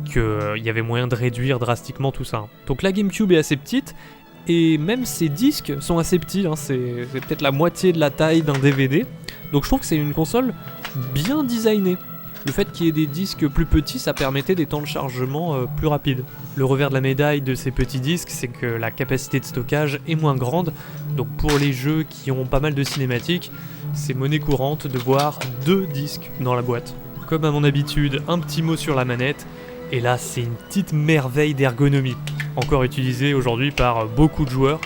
qu'il y avait moyen de réduire drastiquement tout ça. Donc la GameCube est assez petite, et même ses disques sont assez petits, hein. C'est peut-être la moitié de la taille d'un DVD, donc je trouve que c'est une console bien designée. Le fait qu'il y ait des disques plus petits, ça permettait des temps de chargement plus rapides. Le revers de la médaille de ces petits disques, c'est que la capacité de stockage est moins grande, donc pour les jeux qui ont pas mal de cinématiques, c'est monnaie courante de voir 2 disques dans la boîte. Comme à mon habitude, un petit mot sur la manette, et là c'est une petite merveille d'ergonomie, encore utilisée aujourd'hui par beaucoup de joueurs,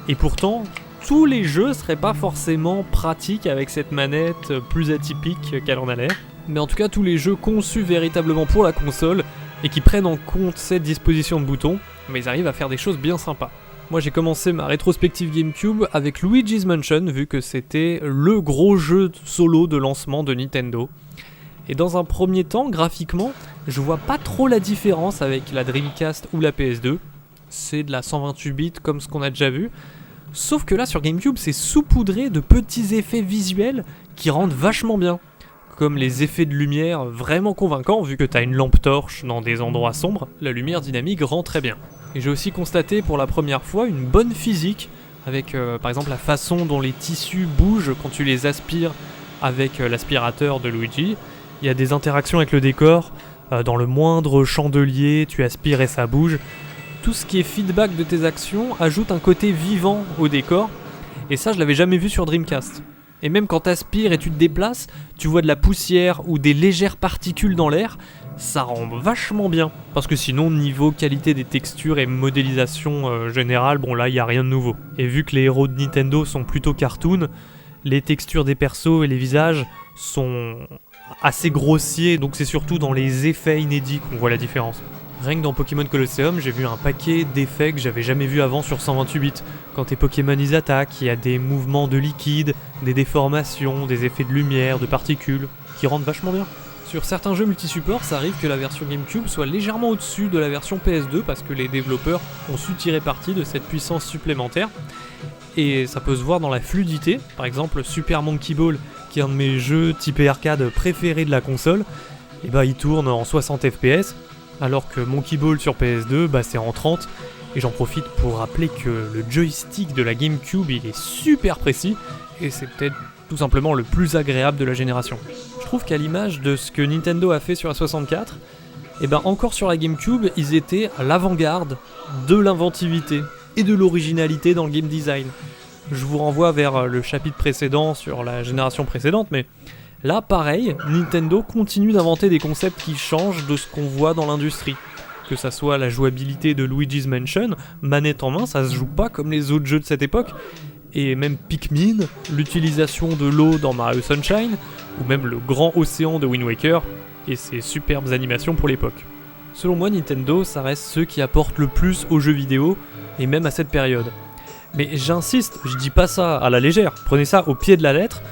et pourtant tous les jeux seraient pas forcément pratiques avec cette manette plus atypique qu'elle en a l'air, mais en tout cas tous les jeux conçus véritablement pour la console et qui prennent en compte cette disposition de boutons, mais ils arrivent à faire des choses bien sympas. Moi j'ai commencé ma rétrospective GameCube avec Luigi's Mansion, vu que c'était le gros jeu solo de lancement de Nintendo. Et dans un premier temps, graphiquement, je vois pas trop la différence avec la Dreamcast ou la PS2. C'est de la 128 bits comme ce qu'on a déjà vu. Sauf que là sur GameCube, c'est saupoudré de petits effets visuels qui rendent vachement bien. Comme les effets de lumière vraiment convaincants, vu que t'as une lampe torche dans des endroits sombres, la lumière dynamique rend très bien. Et j'ai aussi constaté pour la première fois une bonne physique, avec par exemple la façon dont les tissus bougent quand tu les aspires avec l'aspirateur de Luigi. Il y a des interactions avec le décor, dans le moindre chandelier, tu aspires et ça bouge. Tout ce qui est feedback de tes actions ajoute un côté vivant au décor, et ça je l'avais jamais vu sur Dreamcast. Et même quand t'aspires et tu te déplaces, tu vois de la poussière ou des légères particules dans l'air, ça rend vachement bien. Parce que sinon, niveau qualité des textures et modélisation générale, bon là, il n'y a rien de nouveau. Et vu que les héros de Nintendo sont plutôt cartoon, les textures des persos et les visages sont assez grossiers, donc c'est surtout dans les effets inédits qu'on voit la différence. Rien que dans Pokémon Colosseum, j'ai vu un paquet d'effets que j'avais jamais vu avant sur 128 bits. Quand tes Pokémon ils attaquent, il y a des mouvements de liquide, des déformations, des effets de lumière, de particules, qui rendent vachement bien. Sur certains jeux multi-support, ça arrive que la version GameCube soit légèrement au-dessus de la version PS2 parce que les développeurs ont su tirer parti de cette puissance supplémentaire. Et ça peut se voir dans la fluidité, par exemple Super Monkey Ball, qui est un de mes jeux typés arcade préférés de la console, et il tourne en 60 fps, alors que Monkey Ball sur PS2, c'est en 30, et j'en profite pour rappeler que le joystick de la GameCube, il est super précis, et c'est peut-être tout simplement le plus agréable de la génération. Je trouve qu'à l'image de ce que Nintendo a fait sur la 64, encore sur la GameCube, ils étaient à l'avant-garde de l'inventivité et de l'originalité dans le game design. Je vous renvoie vers le chapitre précédent sur la génération précédente, mais là, pareil, Nintendo continue d'inventer des concepts qui changent de ce qu'on voit dans l'industrie. Que ça soit la jouabilité de Luigi's Mansion, manette en main, ça se joue pas comme les autres jeux de cette époque, et même Pikmin, l'utilisation de l'eau dans Mario Sunshine, ou même le grand océan de Wind Waker, et ses superbes animations pour l'époque. Selon moi, Nintendo, ça reste ceux qui apportent le plus aux jeux vidéo, et même à cette période. Mais j'insiste, je dis pas ça à la légère, prenez ça au pied de la lettre.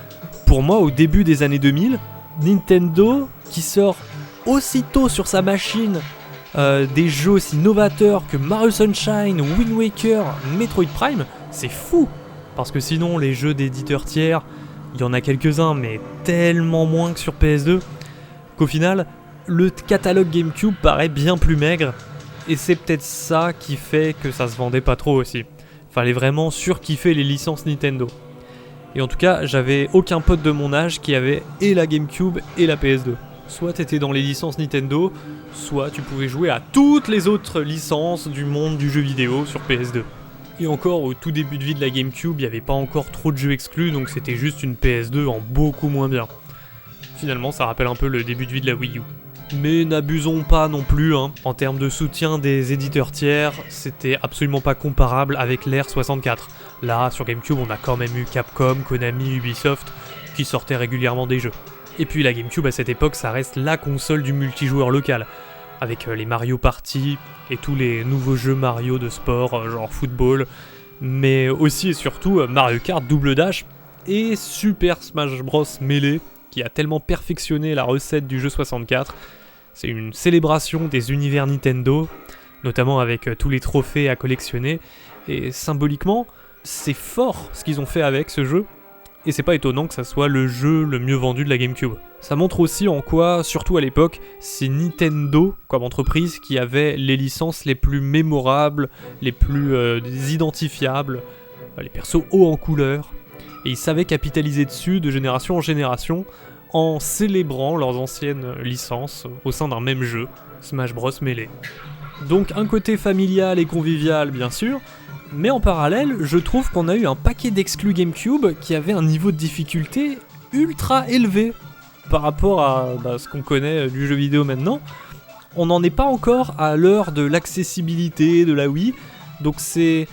Pour moi, au début des années 2000, Nintendo, qui sort aussitôt sur sa machine des jeux aussi novateurs que Mario Sunshine, Wind Waker, Metroid Prime, c'est fou. Parce que sinon, les jeux d'éditeurs tiers, il y en a quelques-uns, mais tellement moins que sur PS2, qu'au final, le catalogue GameCube paraît bien plus maigre, et c'est peut-être ça qui fait que ça se vendait pas trop aussi. Fallait vraiment surkiffer les licences Nintendo. Et en tout cas, j'avais aucun pote de mon âge qui avait et la GameCube et la PS2. Soit t'étais dans les licences Nintendo, soit tu pouvais jouer à toutes les autres licences du monde du jeu vidéo sur PS2. Et encore, au tout début de vie de la GameCube, il n'y avait pas encore trop de jeux exclus, donc c'était juste une PS2 en beaucoup moins bien. Finalement, ça rappelle un peu le début de vie de la Wii U. Mais n'abusons pas non plus, en termes de soutien des éditeurs tiers, c'était absolument pas comparable avec l'ère 64. Là, sur GameCube, on a quand même eu Capcom, Konami, Ubisoft, qui sortaient régulièrement des jeux. Et puis la GameCube à cette époque, ça reste la console du multijoueur local, avec les Mario Party et tous les nouveaux jeux Mario de sport, genre football, mais aussi et surtout Mario Kart Double Dash et Super Smash Bros Melee, qui a tellement perfectionné la recette du jeu 64. C'est une célébration des univers Nintendo, notamment avec tous les trophées à collectionner, et symboliquement, c'est fort ce qu'ils ont fait avec ce jeu, et c'est pas étonnant que ça soit le jeu le mieux vendu de la GameCube. Ça montre aussi en quoi, surtout à l'époque, c'est Nintendo comme entreprise qui avait les licences les plus mémorables, les plus identifiables, les persos hauts en couleur, et ils savaient capitaliser dessus de génération en génération en célébrant leurs anciennes licences au sein d'un même jeu, Smash Bros Melee. Donc un côté familial et convivial bien sûr, mais en parallèle, je trouve qu'on a eu un paquet d'exclus GameCube qui avaient un niveau de difficulté ultra élevé par rapport à ce qu'on connaît du jeu vidéo maintenant. On n'en est pas encore à l'heure de l'accessibilité de la Wii, donc c'est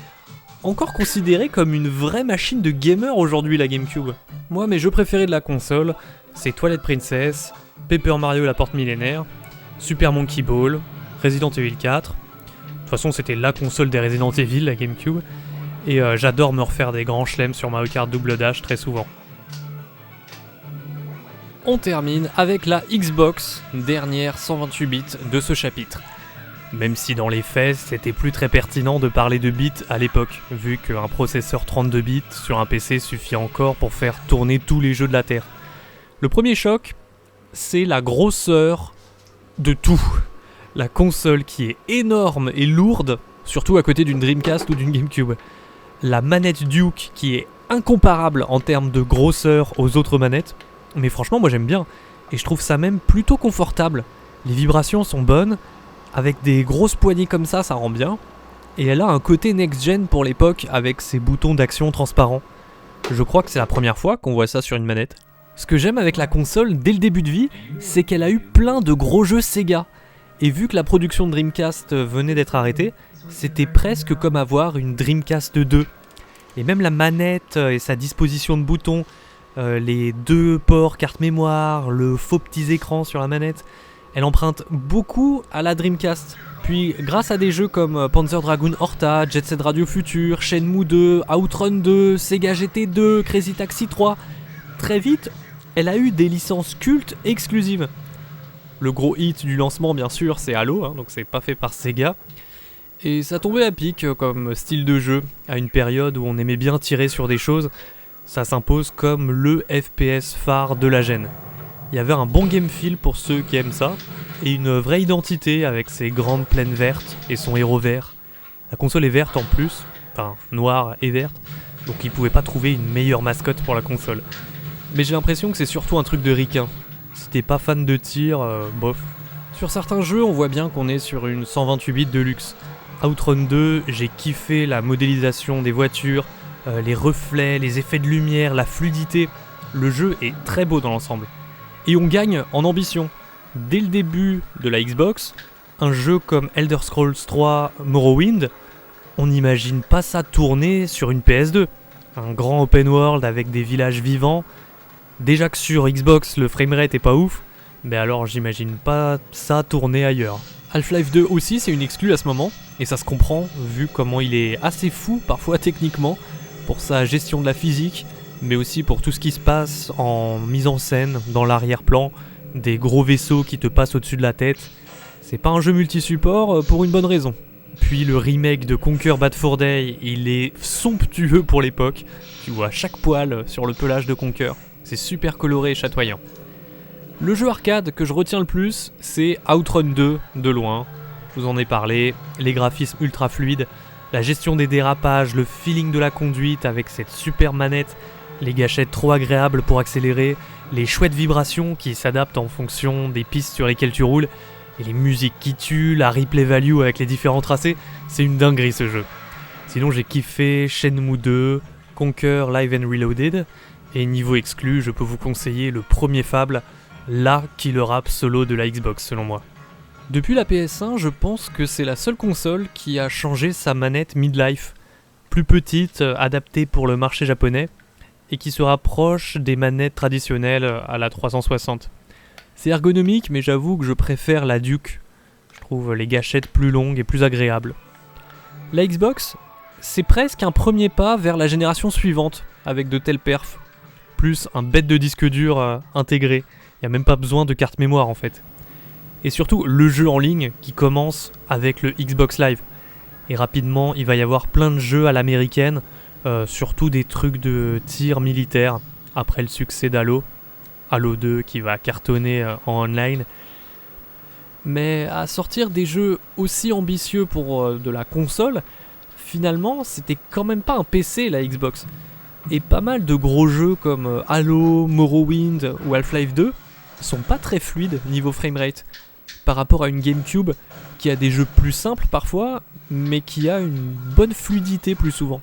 encore considéré comme une vraie machine de gamer aujourd'hui la GameCube. Moi, mes jeux préférés de la console, c'est Twilight Princess, Paper Mario la porte millénaire, Super Monkey Ball, Resident Evil 4. De toute façon, c'était la console des Resident Evil, la GameCube, et j'adore me refaire des grands chelems sur Mario Kart Double Dash très souvent. On termine avec la Xbox, dernière 128 bits de ce chapitre. Même si dans les faits, c'était plus très pertinent de parler de bits à l'époque, vu qu'un processeur 32 bits sur un PC suffit encore pour faire tourner tous les jeux de la Terre. Le premier choc, c'est la grosseur de tout. La console qui est énorme et lourde, surtout à côté d'une Dreamcast ou d'une GameCube. La manette Duke qui est incomparable en termes de grosseur aux autres manettes. Mais franchement, moi j'aime bien. Et je trouve ça même plutôt confortable. Les vibrations sont bonnes. Avec des grosses poignées comme ça rend bien. Et elle a un côté next-gen pour l'époque avec ses boutons d'action transparents. Je crois que c'est la première fois qu'on voit ça sur une manette. Ce que j'aime avec la console dès le début de vie, c'est qu'elle a eu plein de gros jeux Sega. Et vu que la production de Dreamcast venait d'être arrêtée, c'était presque comme avoir une Dreamcast 2. Et même la manette et sa disposition de boutons, les 2 ports carte mémoire, le faux petits écrans sur la manette, elle emprunte beaucoup à la Dreamcast. Puis grâce à des jeux comme Panzer Dragoon Horta, Jet Set Radio Future, Shenmue 2, Outrun 2, Sega GT 2, Crazy Taxi 3, très vite, elle a eu des licences cultes exclusives. Le gros hit du lancement, bien sûr, c'est Halo, donc c'est pas fait par Sega. Et ça tombait à pic comme style de jeu, à une période où on aimait bien tirer sur des choses. Ça s'impose comme le FPS phare de la gêne. Il y avait un bon game feel pour ceux qui aiment ça, et une vraie identité avec ses grandes plaines vertes et son héros vert. La console est verte en plus, enfin noire et verte, donc ils pouvaient pas trouver une meilleure mascotte pour la console. Mais j'ai l'impression que c'est surtout un truc de ricain. Si t'es pas fan de tir, bof. Sur certains jeux, on voit bien qu'on est sur une 128 bits de luxe. Outrun 2, j'ai kiffé la modélisation des voitures, les reflets, les effets de lumière, la fluidité. Le jeu est très beau dans l'ensemble. Et on gagne en ambition. Dès le début de la Xbox, un jeu comme Elder Scrolls 3 Morrowind, on n'imagine pas ça tourner sur une PS2. Un grand open world avec des villages vivants. Déjà que sur Xbox le framerate est pas ouf, mais alors j'imagine pas ça tourner ailleurs. Half-Life 2 aussi c'est une exclue à ce moment, et ça se comprend vu comment il est assez fou parfois techniquement, pour sa gestion de la physique, mais aussi pour tout ce qui se passe en mise en scène, dans l'arrière-plan, des gros vaisseaux qui te passent au-dessus de la tête. C'est pas un jeu multi-support pour une bonne raison. Puis le remake de Conquer Bad Fur Day, il est somptueux pour l'époque, tu vois chaque poil sur le pelage de Conquer. C'est super coloré et chatoyant. Le jeu arcade que je retiens le plus, c'est Outrun 2, de loin. Je vous en ai parlé, les graphismes ultra fluides, la gestion des dérapages, le feeling de la conduite avec cette super manette, les gâchettes trop agréables pour accélérer, les chouettes vibrations qui s'adaptent en fonction des pistes sur lesquelles tu roules, et les musiques qui tuent, la replay value avec les différents tracés, c'est une dinguerie ce jeu. Sinon j'ai kiffé Shenmue 2, Conquer Live and Reloaded, et niveau exclu, je peux vous conseiller le premier Fable, la killer app solo de la Xbox selon moi. Depuis la PS1, je pense que c'est la seule console qui a changé sa manette midlife. Plus petite, adaptée pour le marché japonais, et qui se rapproche des manettes traditionnelles à la 360. C'est ergonomique, mais j'avoue que je préfère la Duke. Je trouve les gâchettes plus longues et plus agréables. La Xbox, c'est presque un premier pas vers la génération suivante, avec de tels perfs. Plus un bête de disque dur intégré. Il n'y a même pas besoin de carte mémoire en fait. Et surtout, le jeu en ligne qui commence avec le Xbox Live. Et rapidement, il va y avoir plein de jeux à l'américaine, surtout des trucs de tir militaire, après le succès d'Halo. Halo 2 qui va cartonner en online. Mais à sortir des jeux aussi ambitieux pour de la console, finalement, c'était quand même pas un PC la Xbox. Et pas mal de gros jeux comme Halo, Morrowind ou Half-Life 2 sont pas très fluides niveau framerate par rapport à une GameCube qui a des jeux plus simples parfois, mais qui a une bonne fluidité plus souvent.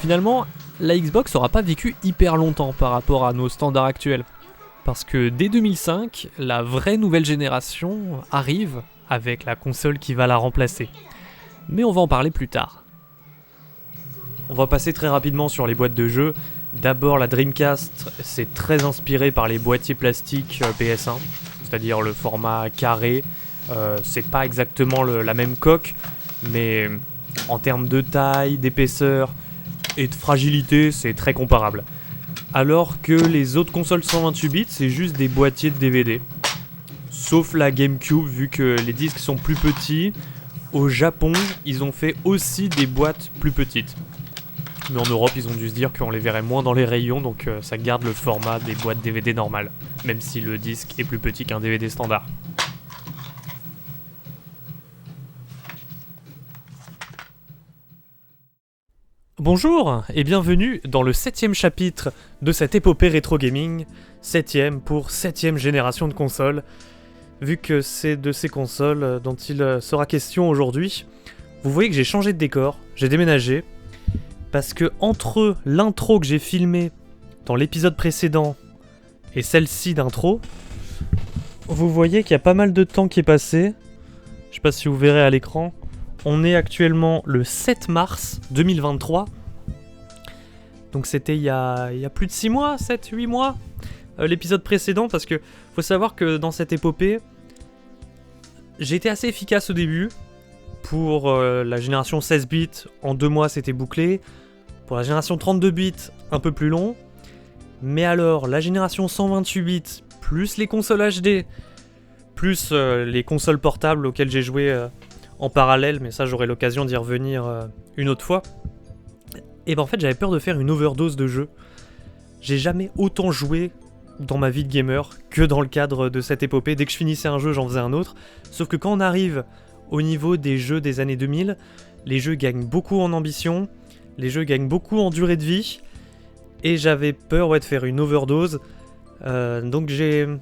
Finalement, la Xbox n'aura pas vécu hyper longtemps par rapport à nos standards actuels. Parce que dès 2005, la vraie nouvelle génération arrive avec la console qui va la remplacer. Mais on va en parler plus tard. On va passer très rapidement sur les boîtes de jeux. D'abord, la Dreamcast, c'est très inspiré par les boîtiers plastiques PS1, c'est-à-dire le format carré. C'est pas exactement la même coque, mais en termes de taille, d'épaisseur et de fragilité, c'est très comparable. Alors que les autres consoles 128 bits, c'est juste des boîtiers de DVD. Sauf la GameCube, vu que les disques sont plus petits. Au Japon, ils ont fait aussi des boîtes plus petites. Mais en Europe, ils ont dû se dire qu'on les verrait moins dans les rayons, donc ça garde le format des boîtes DVD normales, même si le disque est plus petit qu'un DVD standard. Bonjour et bienvenue dans le 7ème chapitre de cette épopée rétro gaming, 7ème pour 7ème génération de consoles, vu que c'est de ces consoles dont il sera question aujourd'hui. Vous voyez que j'ai changé de décor, j'ai déménagé, parce que entre l'intro que j'ai filmée dans l'épisode précédent et celle-ci d'intro, vous voyez qu'il y a pas mal de temps qui est passé, je sais pas si vous verrez à l'écran. On est actuellement le 7 mars 2023. Donc c'était il y a plus de 6 mois, 7-8 mois, l'épisode précédent, parce que faut savoir que dans cette épopée, j'ai été assez efficace au début. Pour la génération 16 bits, en 2 mois c'était bouclé. Pour la génération 32 bits, un peu plus long. Mais alors, la génération 128 bits, plus les consoles HD, plus les consoles portables auxquelles j'ai joué en parallèle, mais ça j'aurai l'occasion d'y revenir une autre fois. Et ben en fait j'avais peur de faire une overdose de jeux. J'ai jamais autant joué dans ma vie de gamer que dans le cadre de cette épopée. Dès que je finissais un jeu, j'en faisais un autre. Sauf que quand on arrive au niveau des jeux des années 2000, les jeux gagnent beaucoup en ambition, les jeux gagnent beaucoup en durée de vie, et j'avais peur de faire une overdose. Donc j'ai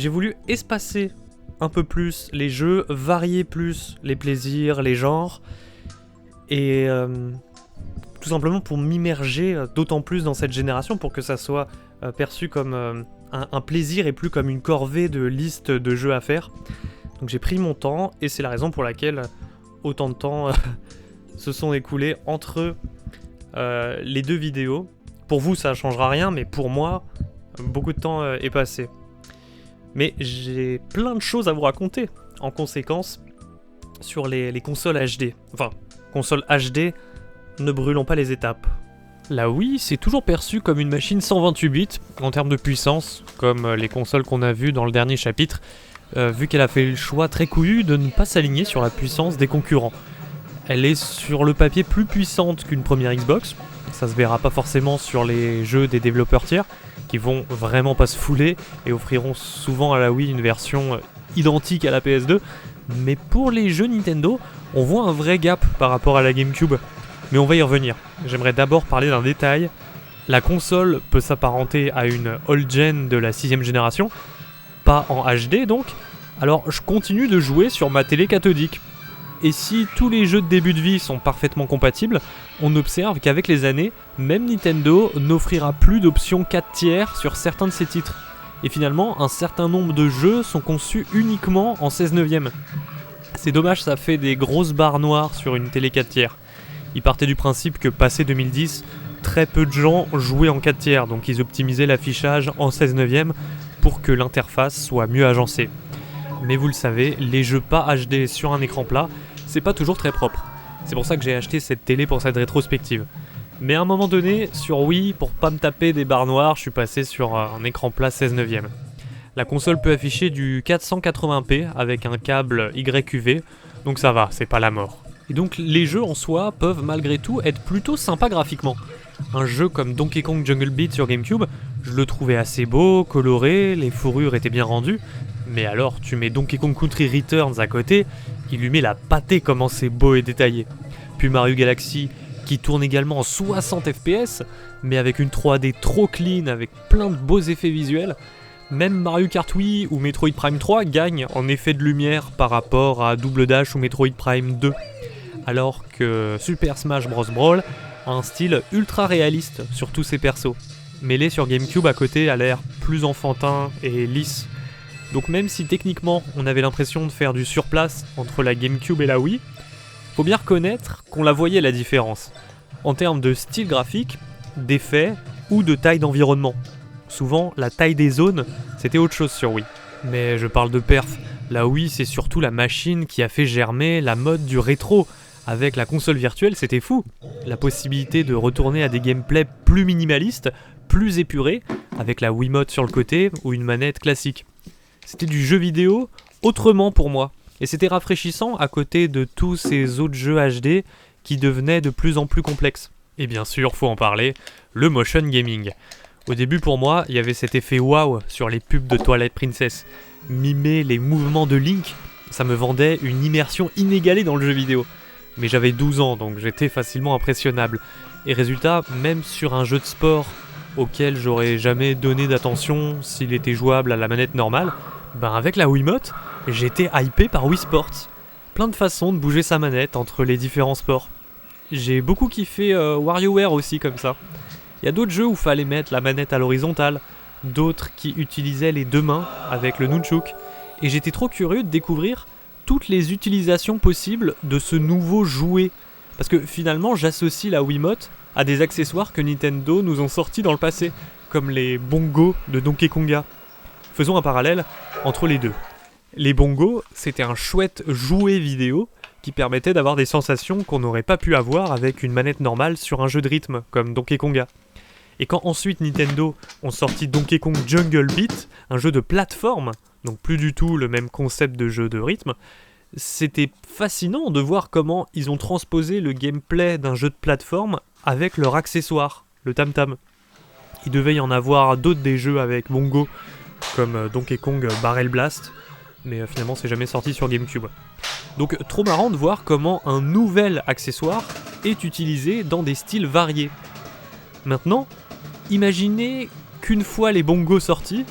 voulu espacer un peu plus les jeux, varier plus les plaisirs, les genres, et tout simplement pour m'immerger d'autant plus dans cette génération, pour que ça soit perçu comme un plaisir et plus comme une corvée de liste de jeux à faire. Donc j'ai pris mon temps, et c'est la raison pour laquelle autant de temps se sont écoulés entre les deux vidéos. Pour vous ça ne changera rien, mais pour moi, beaucoup de temps est passé. Mais j'ai plein de choses à vous raconter, en conséquence, sur les consoles HD. Enfin, consoles HD, ne brûlons pas les étapes. La Wii, c'est toujours perçu comme une machine 128 bits, en termes de puissance, comme les consoles qu'on a vues dans le dernier chapitre, vu qu'elle a fait le choix très couillu de ne pas s'aligner sur la puissance des concurrents. Elle est sur le papier plus puissante qu'une première Xbox, ça se verra pas forcément sur les jeux des développeurs tiers, qui vont vraiment pas se fouler et offriront souvent à la Wii une version identique à la PS2, mais pour les jeux Nintendo, on voit un vrai gap par rapport à la GameCube. Mais on va y revenir. J'aimerais d'abord parler d'un détail. La console peut s'apparenter à une old-gen de la 6ème génération, pas en HD donc, alors je continue de jouer sur ma télé cathodique. Et si tous les jeux de début de vie sont parfaitement compatibles, on observe qu'avec les années, même Nintendo n'offrira plus d'options 4 tiers sur certains de ses titres. Et finalement, un certain nombre de jeux sont conçus uniquement en 16/9. C'est dommage, ça fait des grosses barres noires sur une télé 4 tiers. Ils partaient du principe que passé 2010, très peu de gens jouaient en 4 tiers, donc ils optimisaient l'affichage en 16/9 pour que l'interface soit mieux agencée. Mais vous le savez, les jeux pas HD sur un écran plat, c'est pas toujours très propre. C'est pour ça que j'ai acheté cette télé pour cette rétrospective. Mais à un moment donné, sur Wii, pour pas me taper des barres noires, je suis passé sur un écran plat 16/9. La console peut afficher du 480p avec un câble YQV, donc ça va, c'est pas la mort. Et donc les jeux en soi peuvent malgré tout être plutôt sympas graphiquement. Un jeu comme Donkey Kong Jungle Beat sur GameCube, je le trouvais assez beau, coloré, les fourrures étaient bien rendues, mais alors tu mets Donkey Kong Country Returns à côté, il lui met la pâtée comment c'est beau et détaillé. Puis Mario Galaxy, qui tourne également en 60 fps, mais avec une 3D trop clean, avec plein de beaux effets visuels. Même Mario Kart Wii ou Metroid Prime 3 gagnent en effet de lumière par rapport à Double Dash ou Metroid Prime 2. Alors que Super Smash Bros. Brawl a un style ultra réaliste sur tous ses persos. Melee sur GameCube à côté a l'air plus enfantin et lisse. Donc même si techniquement on avait l'impression de faire du surplace entre la GameCube et la Wii, faut bien reconnaître qu'on la voyait la différence, en termes de style graphique, d'effets ou de taille d'environnement. Souvent, la taille des zones, c'était autre chose sur Wii. Mais je parle de perf, la Wii c'est surtout la machine qui a fait germer la mode du rétro. Avec la console virtuelle, c'était fou. La possibilité de retourner à des gameplays plus minimalistes, plus épurés, avec la Wiimote sur le côté ou une manette classique. C'était du jeu vidéo autrement pour moi. Et c'était rafraîchissant à côté de tous ces autres jeux HD qui devenaient de plus en plus complexes. Et bien sûr, faut en parler, le motion gaming. Au début pour moi, il y avait cet effet waouh sur les pubs de Twilight Princess. Mimer les mouvements de Link, ça me vendait une immersion inégalée dans le jeu vidéo. Mais j'avais 12 ans, donc j'étais facilement impressionnable. Et résultat, même sur un jeu de sport auquel j'aurais jamais donné d'attention s'il était jouable à la manette normale, ben avec la Wiimote, j'étais hypé par Wii Sports. Plein de façons de bouger sa manette entre les différents sports. J'ai beaucoup kiffé WarioWare aussi comme ça. Il y a d'autres jeux où fallait mettre la manette à l'horizontale, d'autres qui utilisaient les deux mains avec le nunchuk. Et j'étais trop curieux de découvrir toutes les utilisations possibles de ce nouveau jouet. Parce que finalement, j'associe la Wiimote à des accessoires que Nintendo nous ont sortis dans le passé, comme les bongos de Donkey Konga. Faisons un parallèle entre les deux. Les bongos, c'était un chouette jouet vidéo qui permettait d'avoir des sensations qu'on n'aurait pas pu avoir avec une manette normale sur un jeu de rythme, comme Donkey Konga. Et quand ensuite Nintendo ont sorti Donkey Kong Jungle Beat, un jeu de plateforme, donc plus du tout le même concept de jeu de rythme, c'était fascinant de voir comment ils ont transposé le gameplay d'un jeu de plateforme avec leur accessoire, le tam-tam. Il devait y en avoir d'autres des jeux avec bongo, comme Donkey Kong Barrel Blast, mais finalement c'est jamais sorti sur GameCube. Donc trop marrant de voir comment un nouvel accessoire est utilisé dans des styles variés. Maintenant, imaginez qu'une fois les bongos sortis,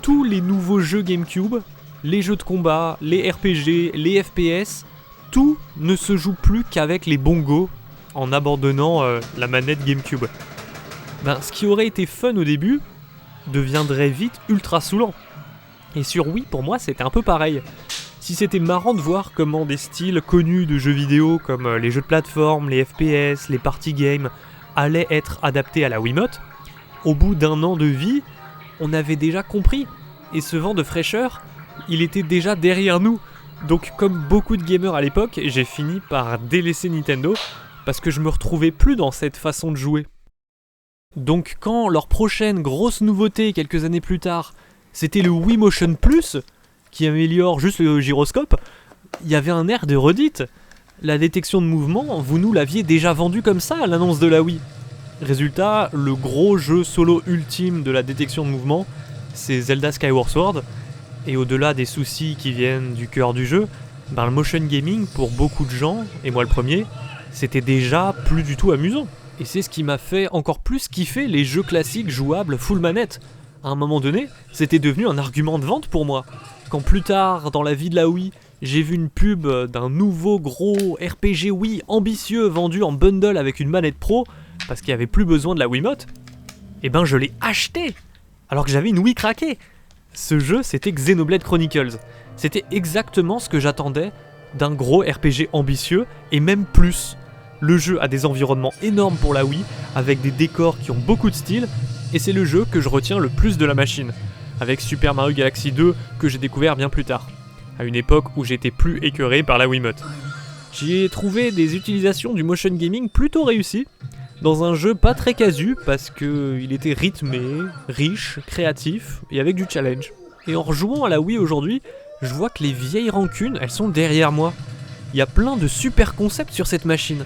tous les nouveaux jeux GameCube, les jeux de combat, les RPG, les FPS, tout ne se joue plus qu'avec les bongos en abandonnant la manette GameCube. Ben, ce qui aurait été fun au début deviendrait vite ultra saoulant. Et sur Wii, pour moi, c'était un peu pareil. Si c'était marrant de voir comment des styles connus de jeux vidéo comme les jeux de plateforme, les FPS, les party games allaient être adaptés à la Wiimote, au bout d'un an de vie, on avait déjà compris. Et ce vent de fraîcheur, il était déjà derrière nous. Donc comme beaucoup de gamers à l'époque, j'ai fini par délaisser Nintendo parce que je me retrouvais plus dans cette façon de jouer. Donc quand leur prochaine grosse nouveauté quelques années plus tard, c'était le Wii Motion Plus, qui améliore juste le gyroscope, il y avait un air de redite. La détection de mouvement, vous nous l'aviez déjà vendu comme ça à l'annonce de la Wii. Résultat, le gros jeu solo ultime de la détection de mouvement, c'est Zelda Skyward Sword, et au-delà des soucis qui viennent du cœur du jeu, ben le motion gaming pour beaucoup de gens, et moi le premier, c'était déjà plus du tout amusant. Et c'est ce qui m'a fait encore plus kiffer les jeux classiques jouables full manette. À un moment donné, c'était devenu un argument de vente pour moi. Quand plus tard, dans la vie de la Wii, j'ai vu une pub d'un nouveau gros RPG Wii ambitieux vendu en bundle avec une manette pro, parce qu'il n'y avait plus besoin de la Wiimote, et ben je l'ai acheté, alors que j'avais une Wii craquée. Ce jeu, c'était Xenoblade Chronicles. C'était exactement ce que j'attendais d'un gros RPG ambitieux, et même plus. Le jeu a des environnements énormes pour la Wii, avec des décors qui ont beaucoup de style, et c'est le jeu que je retiens le plus de la machine, avec Super Mario Galaxy 2 que j'ai découvert bien plus tard, à une époque où j'étais plus écœuré par la Wiimote. J'y ai trouvé des utilisations du motion gaming plutôt réussies, dans un jeu pas très casu parce qu'il était rythmé, riche, créatif et avec du challenge. Et en rejouant à la Wii aujourd'hui, je vois que les vieilles rancunes, elles sont derrière moi. Il y a plein de super concepts sur cette machine.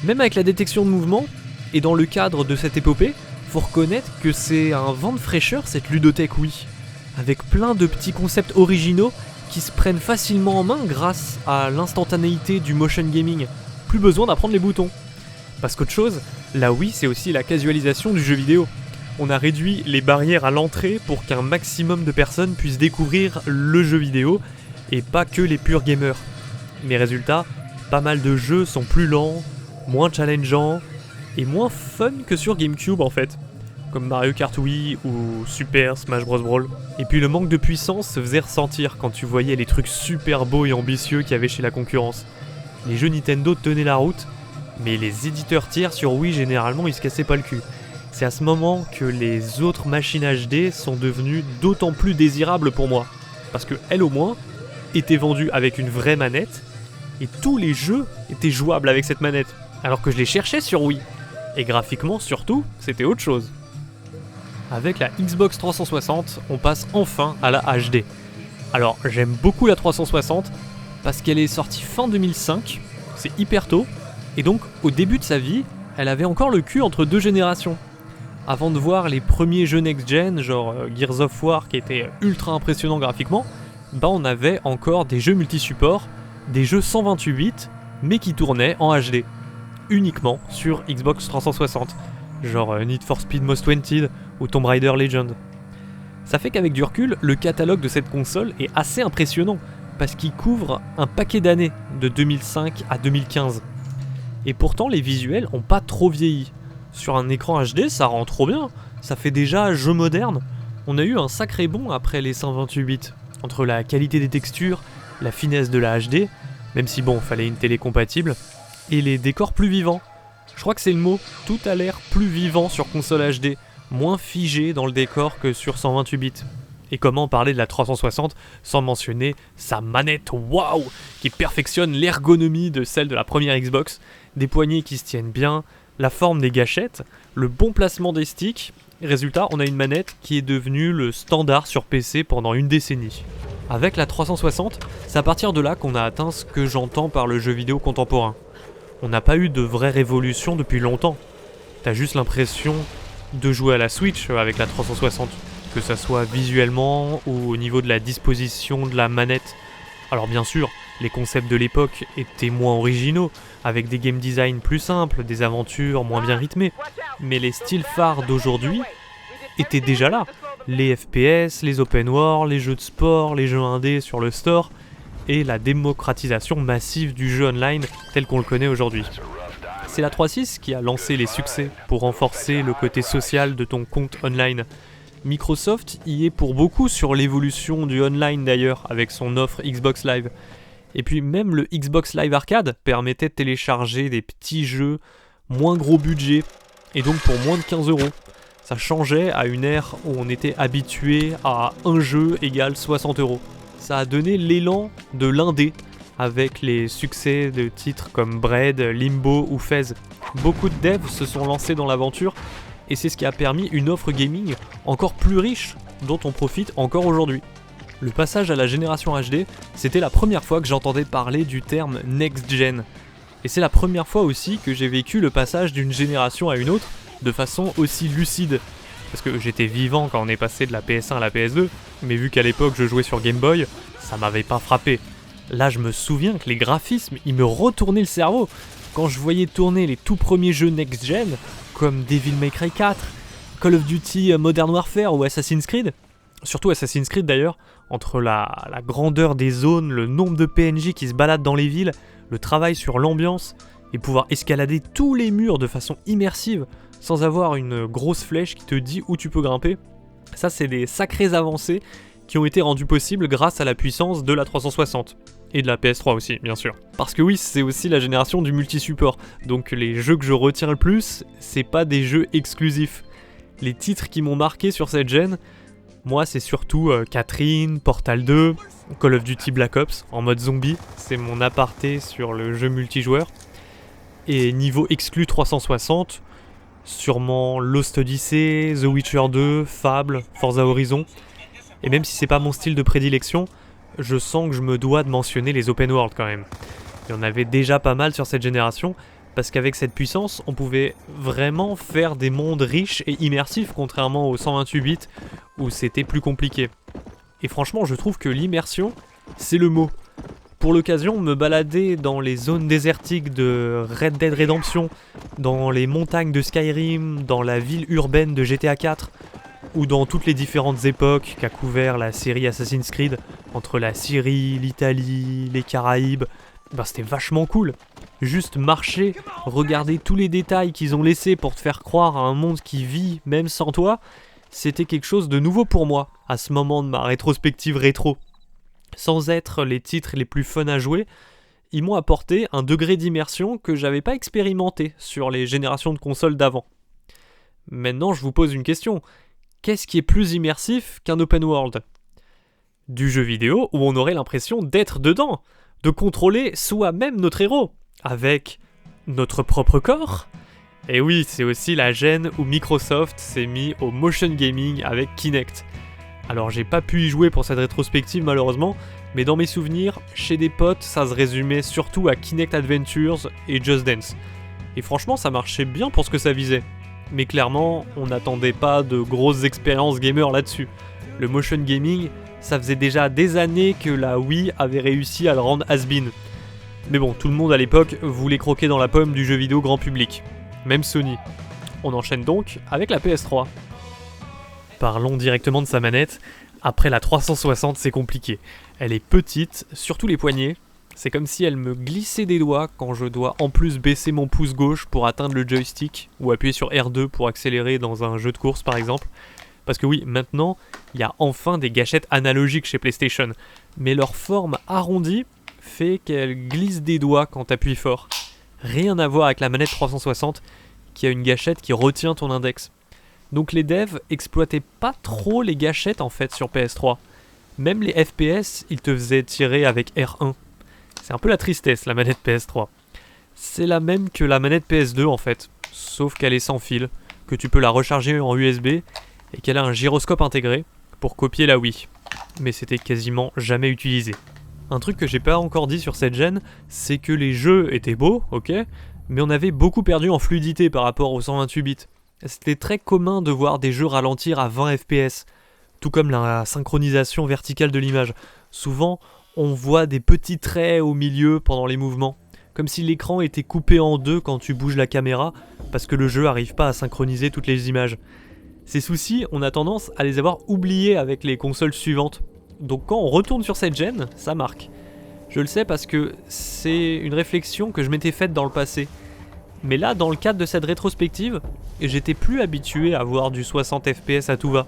Même avec la détection de mouvement, et dans le cadre de cette épopée, faut reconnaître que c'est un vent de fraîcheur cette ludothèque Wii, avec plein de petits concepts originaux qui se prennent facilement en main grâce à l'instantanéité du motion gaming. Plus besoin d'apprendre les boutons. Parce qu'autre chose, la Wii c'est aussi la casualisation du jeu vidéo. On a réduit les barrières à l'entrée pour qu'un maximum de personnes puissent découvrir le jeu vidéo et pas que les purs gamers. Mais résultat, pas mal de jeux sont plus lents, moins challengeants et moins fun que sur GameCube en fait, comme Mario Kart Wii ou Super Smash Bros. Brawl. Et puis le manque de puissance se faisait ressentir quand tu voyais les trucs super beaux et ambitieux qu'il y avait chez la concurrence. Les jeux Nintendo tenaient la route, mais les éditeurs tiers sur Wii généralement ils se cassaient pas le cul. C'est à ce moment que les autres machines HD sont devenues d'autant plus désirables pour moi, parce que elles au moins étaient vendues avec une vraie manette, et tous les jeux étaient jouables avec cette manette, alors que je les cherchais sur Wii. Et graphiquement surtout, c'était autre chose. Avec la Xbox 360, on passe enfin à la HD. Alors j'aime beaucoup la 360, parce qu'elle est sortie fin 2005, c'est hyper tôt, et donc au début de sa vie, elle avait encore le cul entre deux générations. Avant de voir les premiers jeux next-gen, genre Gears of War qui était ultra impressionnant graphiquement, on avait encore des jeux multi-supports, des jeux 128 bits, mais qui tournaient en HD, uniquement sur Xbox 360, genre Need for Speed Most Wanted ou Tomb Raider Legend. Ça fait qu'avec du recul, le catalogue de cette console est assez impressionnant, parce qu'il couvre un paquet d'années, de 2005 à 2015. Et pourtant les visuels ont pas trop vieilli. Sur un écran HD, ça rend trop bien, ça fait déjà jeu moderne. On a eu un sacré bond après les 128 bits, entre la qualité des textures, la finesse de la HD, même si fallait une télé compatible, et les décors plus vivants. Je crois que c'est le mot, tout a l'air plus vivant sur console HD, moins figé dans le décor que sur 128 bits. Et comment parler de la 360 sans mentionner sa manette waouh qui perfectionne l'ergonomie de celle de la première Xbox, des poignées qui se tiennent bien, la forme des gâchettes, le bon placement des sticks. Résultat, on a une manette qui est devenue le standard sur PC pendant une décennie. Avec la 360, c'est à partir de là qu'on a atteint ce que j'entends par le jeu vidéo contemporain. On n'a pas eu de vraie révolution depuis longtemps. T'as juste l'impression de jouer à la Switch avec la 360, que ça soit visuellement ou au niveau de la disposition de la manette. Alors bien sûr, les concepts de l'époque étaient moins originaux, avec des game design plus simples, des aventures moins bien rythmées, mais les styles phares d'aujourd'hui étaient déjà là. Les FPS, les open world, les jeux de sport, les jeux indés sur le store, et la démocratisation massive du jeu online tel qu'on le connaît aujourd'hui. C'est la 3.6 qui a lancé les succès pour renforcer le côté social de ton compte online. Microsoft y est pour beaucoup sur l'évolution du online d'ailleurs, avec son offre Xbox Live. Et puis même le Xbox Live Arcade permettait de télécharger des petits jeux moins gros budget, et donc pour moins de 15 €. Ça changeait à une ère où on était habitué à un jeu égale 60 €. Ça a donné l'élan de l'indé, avec les succès de titres comme Braid, Limbo ou Fez. Beaucoup de devs se sont lancés dans l'aventure, et c'est ce qui a permis une offre gaming encore plus riche, dont on profite encore aujourd'hui. Le passage à la génération HD, c'était la première fois que j'entendais parler du terme next-gen. Et c'est la première fois aussi que j'ai vécu le passage d'une génération à une autre de façon aussi lucide. Parce que j'étais vivant quand on est passé de la PS1 à la PS2, mais vu qu'à l'époque je jouais sur Game Boy, ça m'avait pas frappé. Là je me souviens que les graphismes, ils me retournaient le cerveau. Quand je voyais tourner les tout premiers jeux next-gen, comme Devil May Cry 4, Call of Duty Modern Warfare ou Assassin's Creed, surtout Assassin's Creed d'ailleurs, entre la grandeur des zones, le nombre de PNJ qui se baladent dans les villes, le travail sur l'ambiance, et pouvoir escalader tous les murs de façon immersive, sans avoir une grosse flèche qui te dit où tu peux grimper. Ça c'est des sacrées avancées qui ont été rendues possibles grâce à la puissance de la 360. Et de la PS3 aussi, bien sûr. Parce que oui, c'est aussi la génération du multi-support. Donc les jeux que je retiens le plus, c'est pas des jeux exclusifs. Les titres qui m'ont marqué sur cette gen, moi c'est surtout Catherine, Portal 2, Call of Duty Black Ops en mode zombie. C'est mon aparté sur le jeu multijoueur. Et niveau exclu 360, sûrement Lost Odyssey, The Witcher 2, Fable, Forza Horizon. Et même si c'est pas mon style de prédilection, je sens que je me dois de mentionner les open world quand même. Il y en avait déjà pas mal sur cette génération, parce qu'avec cette puissance, on pouvait vraiment faire des mondes riches et immersifs, contrairement aux 128 bits, où c'était plus compliqué. Et franchement, je trouve que l'immersion, c'est le mot. Pour l'occasion, me balader dans les zones désertiques de Red Dead Redemption, dans les montagnes de Skyrim, dans la ville urbaine de GTA 4, ou dans toutes les différentes époques qu'a couvert la série Assassin's Creed, entre la Syrie, l'Italie, les Caraïbes, c'était vachement cool. Juste marcher, regarder tous les détails qu'ils ont laissés pour te faire croire à un monde qui vit même sans toi, c'était quelque chose de nouveau pour moi, à ce moment de ma rétrospective rétro. Sans être les titres les plus fun à jouer, ils m'ont apporté un degré d'immersion que j'avais pas expérimenté sur les générations de consoles d'avant. Maintenant, je vous pose une question. Qu'est-ce qui est plus immersif qu'un open world ? Du jeu vidéo où on aurait l'impression d'être dedans, de contrôler soi-même notre héros, avec notre propre corps. Et oui, c'est aussi la gêne où Microsoft s'est mis au motion gaming avec Kinect. Alors j'ai pas pu y jouer pour cette rétrospective malheureusement, mais dans mes souvenirs, chez des potes, ça se résumait surtout à Kinect Adventures et Just Dance. Et franchement, ça marchait bien pour ce que ça visait. Mais clairement, on n'attendait pas de grosses expériences gamer là-dessus. Le motion gaming, ça faisait déjà des années que la Wii avait réussi à le rendre has-been. Mais bon, tout le monde à l'époque voulait croquer dans la pomme du jeu vidéo grand public. Même Sony. On enchaîne donc avec la PS3. Parlons directement de sa manette. Après la 360, c'est compliqué. Elle est petite, surtout les poignets. C'est comme si elle me glissait des doigts quand je dois en plus baisser mon pouce gauche pour atteindre le joystick ou appuyer sur R2 pour accélérer dans un jeu de course par exemple. Parce que oui, maintenant, il y a enfin des gâchettes analogiques chez PlayStation. Mais leur forme arrondie fait qu'elle glisse des doigts quand t'appuies fort. Rien à voir avec la manette 360 qui a une gâchette qui retient ton index. Donc les devs exploitaient pas trop les gâchettes en fait sur PS3. Même les FPS, ils te faisaient tirer avec R1. C'est un peu la tristesse la manette PS3. C'est la même que la manette PS2 en fait, sauf qu'elle est sans fil, que tu peux la recharger en USB et qu'elle a un gyroscope intégré pour copier la Wii. Mais c'était quasiment jamais utilisé. Un truc que j'ai pas encore dit sur cette gen, c'est que les jeux étaient beaux, ok, mais on avait beaucoup perdu en fluidité par rapport aux 128 bits. C'était très commun de voir des jeux ralentir à 20 fps, tout comme la synchronisation verticale de l'image. Souvent, on voit des petits traits au milieu pendant les mouvements, comme si l'écran était coupé en deux quand tu bouges la caméra, parce que le jeu n'arrive pas à synchroniser toutes les images. Ces soucis, on a tendance à les avoir oubliés avec les consoles suivantes. Donc quand on retourne sur cette gen, ça marque. Je le sais parce que c'est une réflexion que je m'étais faite dans le passé. Mais là, dans le cadre de cette rétrospective, j'étais plus habitué à voir du 60 fps à tout va.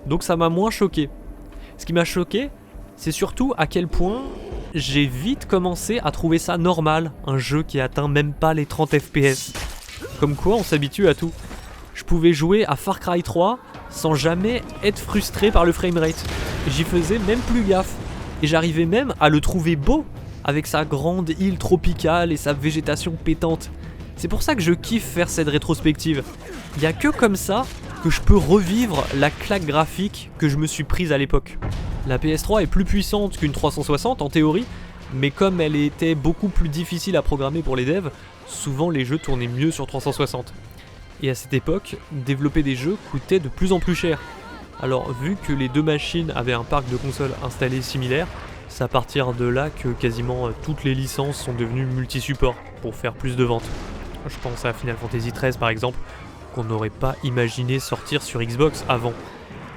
Donc ça m'a moins choqué. Ce qui m'a choqué, c'est surtout à quel point j'ai vite commencé à trouver ça normal, un jeu qui atteint même pas les 30 fps. Comme quoi on s'habitue à tout. Je pouvais jouer à Far Cry 3 sans jamais être frustré par le framerate. J'y faisais même plus gaffe. Et j'arrivais même à le trouver beau, avec sa grande île tropicale et sa végétation pétante. C'est pour ça que je kiffe faire cette rétrospective. Il n'y a que comme ça que je peux revivre la claque graphique que je me suis prise à l'époque. La PS3 est plus puissante qu'une 360 en théorie, mais comme elle était beaucoup plus difficile à programmer pour les devs, souvent les jeux tournaient mieux sur 360. Et à cette époque, développer des jeux coûtait de plus en plus cher. Alors vu que les deux machines avaient un parc de consoles installé similaire, c'est à partir de là que quasiment toutes les licences sont devenues multi-support pour faire plus de ventes. Je pense à Final Fantasy XIII par exemple, qu'on n'aurait pas imaginé sortir sur Xbox avant.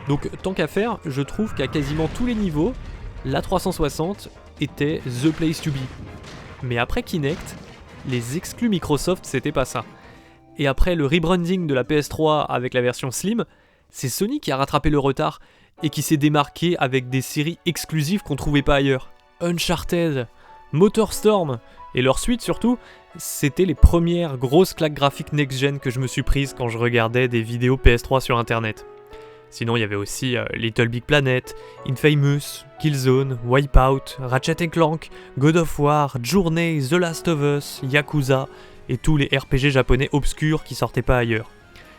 Donc tant qu'à faire, je trouve qu'à quasiment tous les niveaux, la 360 était the place to be. Mais après Kinect, les exclus Microsoft c'était pas ça. Et après le rebranding de la PS3 avec la version Slim, c'est Sony qui a rattrapé le retard et qui s'est démarqué avec des séries exclusives qu'on trouvait pas ailleurs. Uncharted, MotorStorm et leur suite surtout, c'était les premières grosses claques graphiques next-gen que je me suis prises quand je regardais des vidéos PS3 sur internet. Sinon il y avait aussi Little Big Planet, Infamous, Killzone, Wipeout, Ratchet & Clank, God of War, Journey, The Last of Us, Yakuza et tous les RPG japonais obscurs qui sortaient pas ailleurs.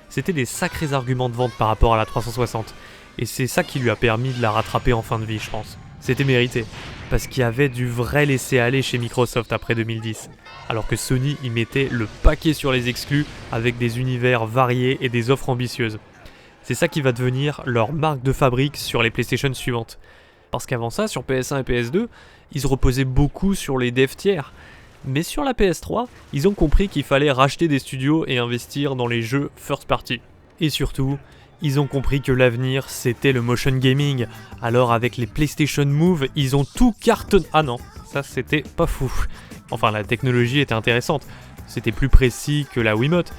C'était des sacrés arguments de vente par rapport à la 360, et c'est ça qui lui a permis de la rattraper en fin de vie je pense. C'était mérité, parce qu'il y avait du vrai laisser-aller chez Microsoft après 2010, alors que Sony y mettait le paquet sur les exclus avec des univers variés et des offres ambitieuses. C'est ça qui va devenir leur marque de fabrique sur les PlayStation suivantes. Parce qu'avant ça, sur PS1 et PS2, ils se reposaient beaucoup sur les devs tiers. Mais sur la PS3, ils ont compris qu'il fallait racheter des studios et investir dans les jeux first party. Et surtout, ils ont compris que l'avenir, c'était le motion gaming. Alors avec les PlayStation Move, ils ont tout cartonné. Ah non, ça c'était pas fou. Enfin, la technologie était intéressante. C'était plus précis que la Wiimote.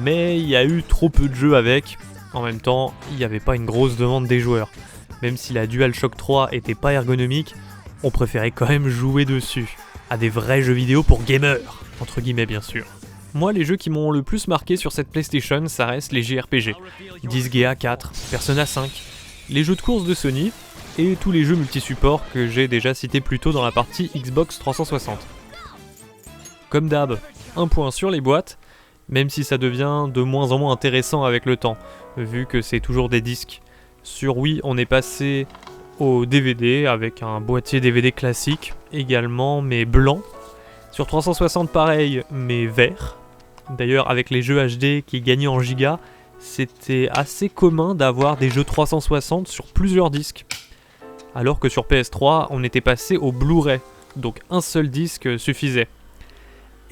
Mais il y a eu trop peu de jeux avec. En même temps, il n'y avait pas une grosse demande des joueurs. Même si la DualShock 3 était pas ergonomique, on préférait quand même jouer dessus. À des vrais jeux vidéo pour gamers, entre guillemets bien sûr. Moi, les jeux qui m'ont le plus marqué sur cette PlayStation, ça reste les JRPG. Disgaea 4, Persona 5, les jeux de course de Sony, et tous les jeux multi-supports que j'ai déjà cités plus tôt dans la partie Xbox 360. Comme d'hab, un point sur les boîtes, même si ça devient de moins en moins intéressant avec le temps, vu que c'est toujours des disques. Sur Wii, on est passé au DVD avec un boîtier DVD classique également, mais blanc. Sur 360 pareil, mais vert. D'ailleurs, avec les jeux HD qui gagnaient en gigas, c'était assez commun d'avoir des jeux 360 sur plusieurs disques. Alors que sur PS3, on était passé au Blu-ray, donc un seul disque suffisait.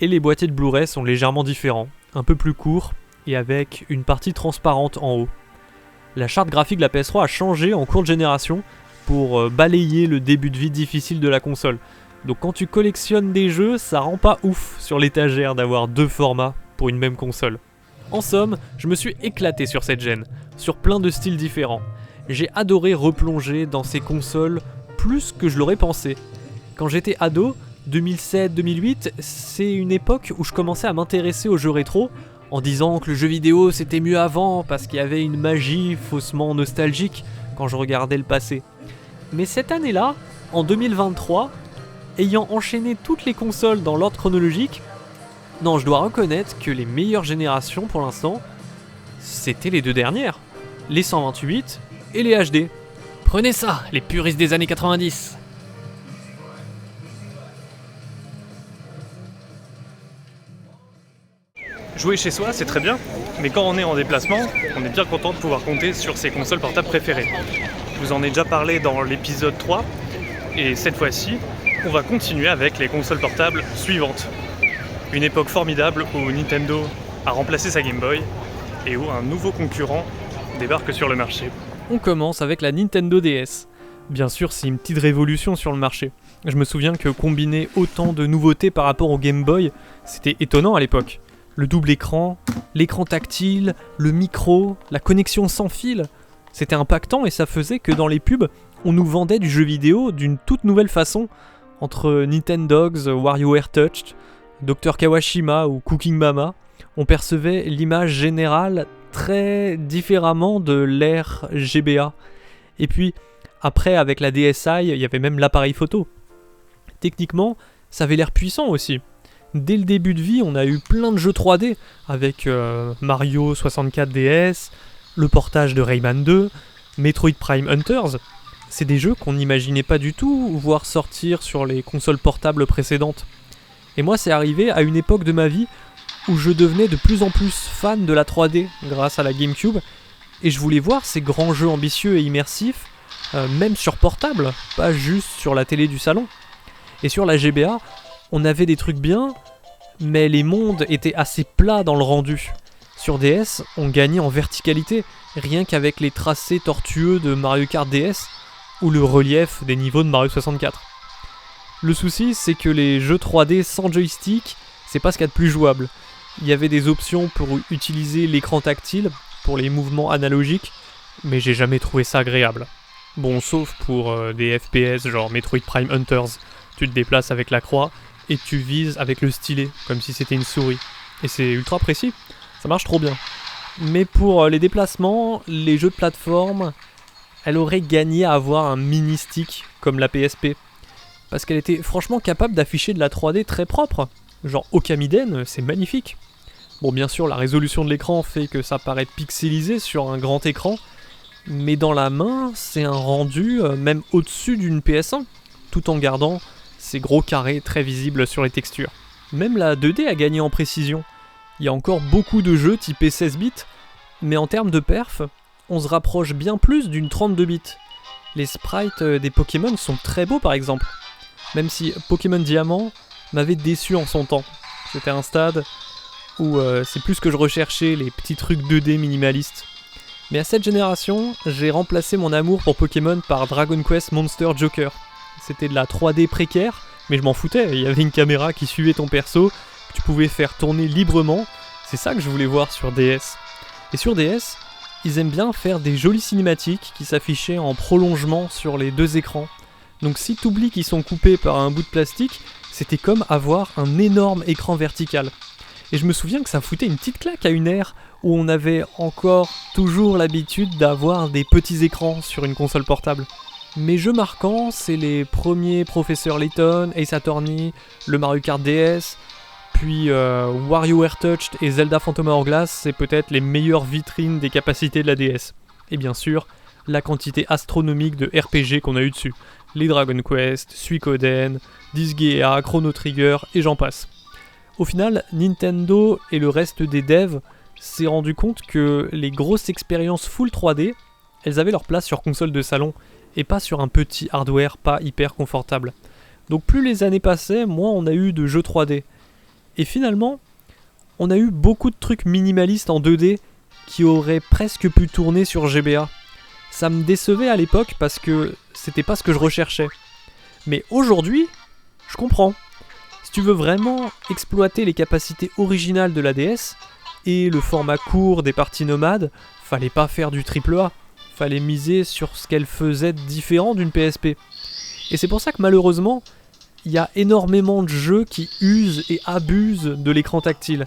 Et les boîtiers de Blu-ray sont légèrement différents, un peu plus courts et avec une partie transparente en haut. La charte graphique de la PS3 a changé en cours de génération pour balayer le début de vie difficile de la console. Donc quand tu collectionnes des jeux, ça rend pas ouf sur l'étagère d'avoir deux formats pour une même console. En somme, je me suis éclaté sur cette gen, sur plein de styles différents. J'ai adoré replonger dans ces consoles plus que je l'aurais pensé. Quand j'étais ado, 2007-2008, c'est une époque où je commençais à m'intéresser aux jeux rétro, en disant que le jeu vidéo c'était mieux avant parce qu'il y avait une magie faussement nostalgique quand je regardais le passé. Mais cette année-là, en 2023, ayant enchaîné toutes les consoles dans l'ordre chronologique, non, je dois reconnaître que les meilleures générations pour l'instant, c'était les deux dernières, les 128 et les HD. Prenez ça, les puristes des années 90. Jouer chez soi, c'est très bien, mais quand on est en déplacement, on est bien content de pouvoir compter sur ses consoles portables préférées. Je vous en ai déjà parlé dans l'épisode 3, et cette fois-ci, on va continuer avec les consoles portables suivantes. Une époque formidable où Nintendo a remplacé sa Game Boy, et où un nouveau concurrent débarque sur le marché. On commence avec la Nintendo DS. Bien sûr, c'est une petite révolution sur le marché. Je me souviens que combiner autant de nouveautés par rapport au Game Boy, c'était étonnant à l'époque. Le double écran, l'écran tactile, le micro, la connexion sans fil. C'était impactant et ça faisait que dans les pubs, on nous vendait du jeu vidéo d'une toute nouvelle façon. Entre Nintendogs, WarioWare Touched, Dr Kawashima ou Cooking Mama, on percevait l'image générale très différemment de l'ère GBA. Et puis, après, avec la DSi, il y avait même l'appareil photo. Techniquement, ça avait l'air puissant aussi. Dès le début de vie, on a eu plein de jeux 3D, avec Mario 64 DS, le portage de Rayman 2, Metroid Prime Hunters. C'est des jeux qu'on n'imaginait pas du tout voir sortir sur les consoles portables précédentes. Et moi, c'est arrivé à une époque de ma vie où je devenais de plus en plus fan de la 3D grâce à la GameCube, et je voulais voir ces grands jeux ambitieux et immersifs, même sur portable, pas juste sur la télé du salon. Et sur la GBA, on avait des trucs bien, mais les mondes étaient assez plats dans le rendu. Sur DS, on gagnait en verticalité, rien qu'avec les tracés tortueux de Mario Kart DS, ou le relief des niveaux de Mario 64. Le souci, c'est que les jeux 3D sans joystick, c'est pas ce qu'il y a de plus jouable. Il y avait des options pour utiliser l'écran tactile, pour les mouvements analogiques, mais j'ai jamais trouvé ça agréable. Bon, sauf pour des FPS genre Metroid Prime Hunters, Tu te déplaces avec la croix et tu vises avec le stylet, comme si c'était une souris. Et c'est ultra précis, ça marche trop bien. Mais pour les déplacements, les jeux de plateforme, elle aurait gagné à avoir un mini-stick comme la PSP. Parce qu'elle était franchement capable d'afficher de la 3D très propre. Genre Okamiden, c'est magnifique. Bon, bien sûr, la résolution de l'écran fait que ça paraît pixelisé sur un grand écran, mais dans la main, c'est un rendu même au-dessus d'une PS1, tout en gardant ces gros carrés très visibles sur les textures. Même la 2D a gagné en précision. Il y a encore beaucoup de jeux typés 16 bits, mais en termes de perf, on se rapproche bien plus d'une 32 bits. Les sprites des Pokémon sont très beaux par exemple, même si Pokémon Diamant m'avait déçu en son temps. C'était un stade où c'est plus que je recherchais les petits trucs 2D minimalistes. Mais à cette génération, j'ai remplacé mon amour pour Pokémon par Dragon Quest Monster Joker. C'était de la 3D précaire, mais je m'en foutais, il y avait une caméra qui suivait ton perso, que tu pouvais faire tourner librement, c'est ça que je voulais voir sur DS. Et sur DS, ils aiment bien faire des jolies cinématiques qui s'affichaient en prolongement sur les deux écrans. Donc si t'oublies qu'ils sont coupés par un bout de plastique, c'était comme avoir un énorme écran vertical. Et je me souviens que ça foutait une petite claque à une ère où on avait encore toujours l'habitude d'avoir des petits écrans sur une console portable. Mes jeux marquants, c'est les premiers Professeur Layton, Ace Attorney, le Mario Kart DS, puis WarioWare Touched et Zelda Phantom Hourglass, c'est peut-être les meilleures vitrines des capacités de la DS. Et bien sûr, la quantité astronomique de RPG qu'on a eu dessus. Les Dragon Quest, Suikoden, Disgaea, Chrono Trigger, et j'en passe. Au final, Nintendo et le reste des devs s'est rendu compte que les grosses expériences full 3D, elles avaient leur place sur console de salon, et pas sur un petit hardware pas hyper confortable. Donc plus les années passaient, moins on a eu de jeux 3D. Et finalement, on a eu beaucoup de trucs minimalistes en 2D qui auraient presque pu tourner sur GBA. Ça me décevait à l'époque parce que c'était pas ce que je recherchais. Mais aujourd'hui, je comprends. Si tu veux vraiment exploiter les capacités originales de la DS et le format court des parties nomades, fallait pas faire du AAA. Fallait miser sur ce qu'elle faisait de différent d'une PSP. Et c'est pour ça que malheureusement, il y a énormément de jeux qui usent et abusent de l'écran tactile.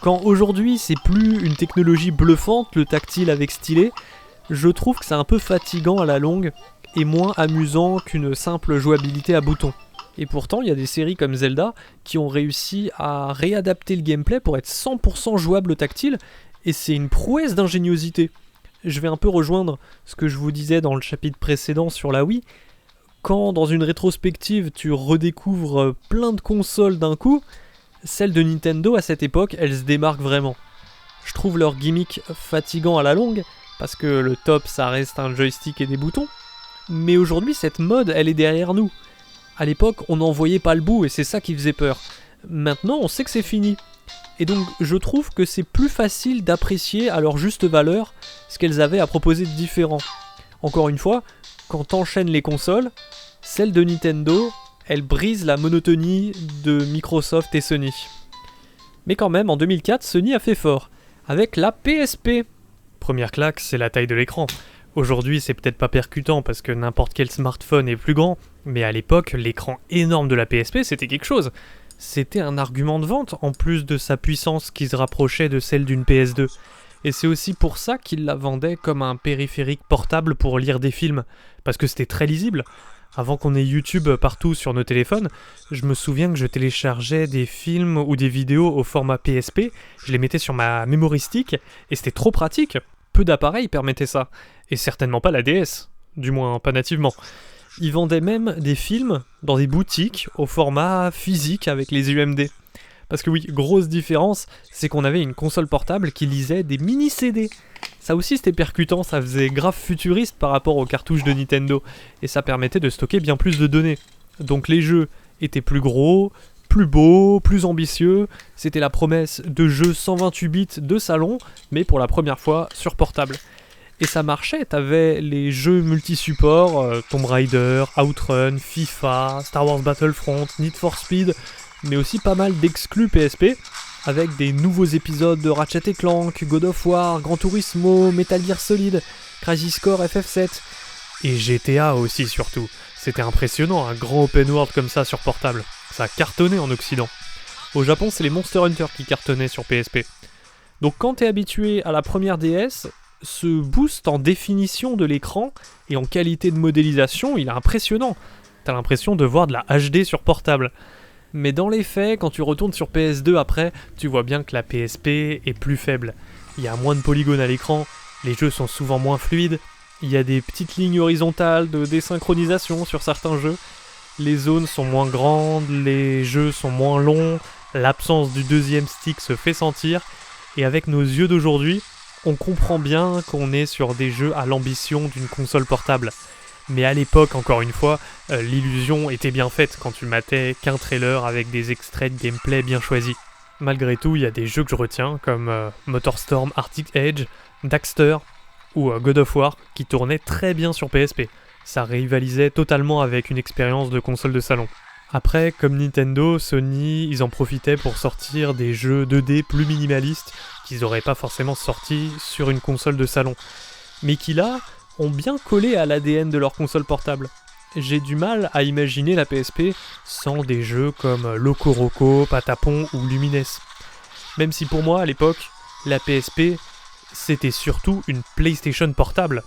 Quand aujourd'hui c'est plus une technologie bluffante, le tactile avec stylet, je trouve que c'est un peu fatigant à la longue et moins amusant qu'une simple jouabilité à boutons. Et pourtant, il y a des séries comme Zelda qui ont réussi à réadapter le gameplay pour être 100% jouable au tactile, et c'est une prouesse d'ingéniosité. Je vais un peu rejoindre ce que je vous disais dans le chapitre précédent sur la Wii. Quand dans une rétrospective tu redécouvres plein de consoles d'un coup, celle de Nintendo à cette époque, elle se démarque vraiment. Je trouve leur gimmick fatigant à la longue, parce que le top ça reste un joystick et des boutons, mais aujourd'hui cette mode elle est derrière nous. À l'époque on n'en voyait pas le bout et c'est ça qui faisait peur. Maintenant on sait que c'est fini. Et donc je trouve que c'est plus facile d'apprécier à leur juste valeur ce qu'elles avaient à proposer de différent. Encore une fois, quand t'enchaînes les consoles, celle de Nintendo, elle brise la monotonie de Microsoft et Sony. Mais quand même, en 2004, Sony a fait fort, avec la PSP. Première claque, c'est la taille de l'écran. Aujourd'hui, c'est peut-être pas percutant parce que n'importe quel smartphone est plus grand, mais à l'époque, l'écran énorme de la PSP, c'était quelque chose. C'était un argument de vente, en plus de sa puissance qui se rapprochait de celle d'une PS2. Et c'est aussi pour ça qu'ils la vendaient comme un périphérique portable pour lire des films, parce que c'était très lisible. Avant qu'on ait YouTube partout sur nos téléphones, je me souviens que je téléchargeais des films ou des vidéos au format PSP, je les mettais sur ma memory stick, et c'était trop pratique. Peu d'appareils permettaient ça, et certainement pas la DS, du moins pas nativement. Ils vendaient même des films dans des boutiques au format physique avec les UMD. Parce que oui, grosse différence, c'est qu'on avait une console portable qui lisait des mini-CD. Ça aussi c'était percutant, ça faisait grave futuriste par rapport aux cartouches de Nintendo, et ça permettait de stocker bien plus de données. Donc les jeux étaient plus gros, plus beaux, plus ambitieux, c'était la promesse de jeux 128 bits de salon, mais pour la première fois sur portable. Et ça marchait, t'avais les jeux multi-supports, Tomb Raider, Outrun, FIFA, Star Wars Battlefront, Need for Speed, mais aussi pas mal d'exclus PSP, avec des nouveaux épisodes de Ratchet & Clank, God of War, Gran Turismo, Metal Gear Solid, Crisis Core FF7, et GTA aussi surtout. C'était impressionnant, un grand open world comme ça sur portable. Ça a cartonné en Occident. Au Japon, c'est les Monster Hunter qui cartonnaient sur PSP. Donc quand t'es habitué à la première DS, ce boost en définition de l'écran et en qualité de modélisation, il est impressionnant. T'as l'impression de voir de la HD sur portable. Mais dans les faits, quand tu retournes sur PS2 après, tu vois bien que la PSP est plus faible. Il y a moins de polygones à l'écran, les jeux sont souvent moins fluides, il y a des petites lignes horizontales de désynchronisation sur certains jeux, les zones sont moins grandes, les jeux sont moins longs, l'absence du deuxième stick se fait sentir, et avec nos yeux d'aujourd'hui, on comprend bien qu'on est sur des jeux à l'ambition d'une console portable. Mais à l'époque, encore une fois, l'illusion était bien faite quand tu matais qu'un trailer avec des extraits de gameplay bien choisis. Malgré tout, il y a des jeux que je retiens, comme MotorStorm Arctic Edge, Daxter ou God of War, qui tournaient très bien sur PSP. Ça rivalisait totalement avec une expérience de console de salon. Après, comme Nintendo, Sony, ils en profitaient pour sortir des jeux 2D plus minimalistes qu'ils n'auraient pas forcément sortis sur une console de salon. Mais qui là, ont bien collé à l'ADN de leur console portable. J'ai du mal à imaginer la PSP sans des jeux comme Loco Roco, Patapon ou Lumines. Même si pour moi, à l'époque, la PSP, c'était surtout une PlayStation portable.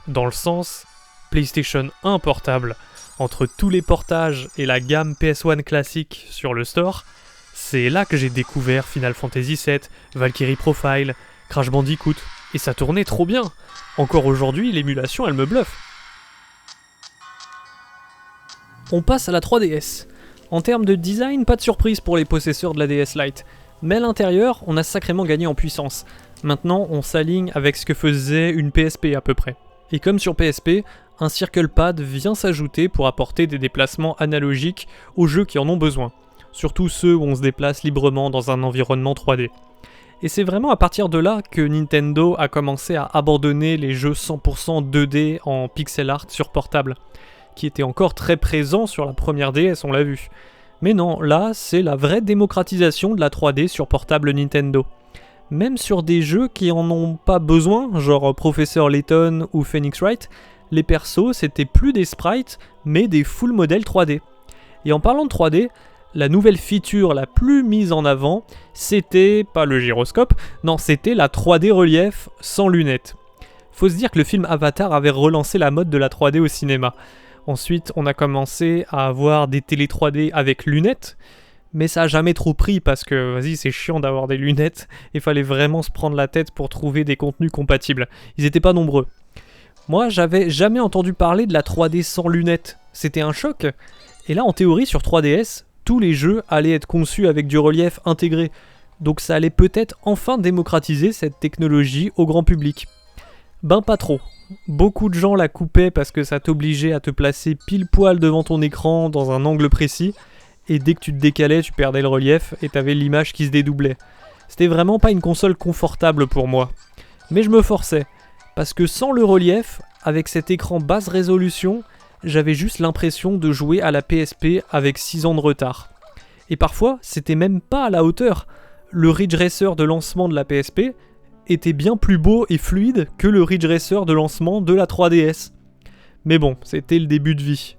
Dans le sens PlayStation 1 portable. Entre tous les portages et la gamme PS1 classique sur le store, c'est là que j'ai découvert Final Fantasy VII, Valkyrie Profile, Crash Bandicoot, et ça tournait trop bien. Encore aujourd'hui, l'émulation, elle me bluffe. On passe à la 3DS. En termes de design, pas de surprise pour les possesseurs de la DS Lite. Mais à l'intérieur, on a sacrément gagné en puissance. Maintenant, on s'aligne avec ce que faisait une PSP à peu près. Et comme sur PSP, un Circle Pad vient s'ajouter pour apporter des déplacements analogiques aux jeux qui en ont besoin. Surtout ceux où on se déplace librement dans un environnement 3D. Et c'est vraiment à partir de là que Nintendo a commencé à abandonner les jeux 100% 2D en pixel art sur portable, qui étaient encore très présents sur la première DS, on l'a vu. Mais non, là, c'est la vraie démocratisation de la 3D sur portable Nintendo. Même sur des jeux qui en ont pas besoin, genre Professor Layton ou Phoenix Wright, les persos c'était plus des sprites, mais des full modèles 3D. Et en parlant de 3D, la nouvelle feature la plus mise en avant, c'était pas le gyroscope, non, c'était la 3D relief sans lunettes. Faut se dire que le film Avatar avait relancé la mode de la 3D au cinéma. Ensuite, on a commencé à avoir des télé 3D avec lunettes, mais ça a jamais trop pris parce que, vas-y, c'est chiant d'avoir des lunettes, et fallait vraiment se prendre la tête pour trouver des contenus compatibles. Ils étaient pas nombreux. Moi, j'avais jamais entendu parler de la 3D sans lunettes. C'était un choc. Et là, en théorie, sur 3DS, tous les jeux allaient être conçus avec du relief intégré. Donc ça allait peut-être enfin démocratiser cette technologie au grand public. Ben pas trop. Beaucoup de gens la coupaient parce que ça t'obligeait à te placer pile poil devant ton écran dans un angle précis, et dès que tu te décalais, tu perdais le relief et t'avais l'image qui se dédoublait. C'était vraiment pas une console confortable pour moi. Mais je me forçais, parce que sans le relief, avec cet écran basse résolution, j'avais juste l'impression de jouer à la PSP avec 6 ans de retard. Et parfois, c'était même pas à la hauteur. Le Ridge Racer de lancement de la PSP était bien plus beau et fluide que le Ridge Racer de lancement de la 3DS. Mais bon, c'était le début de vie.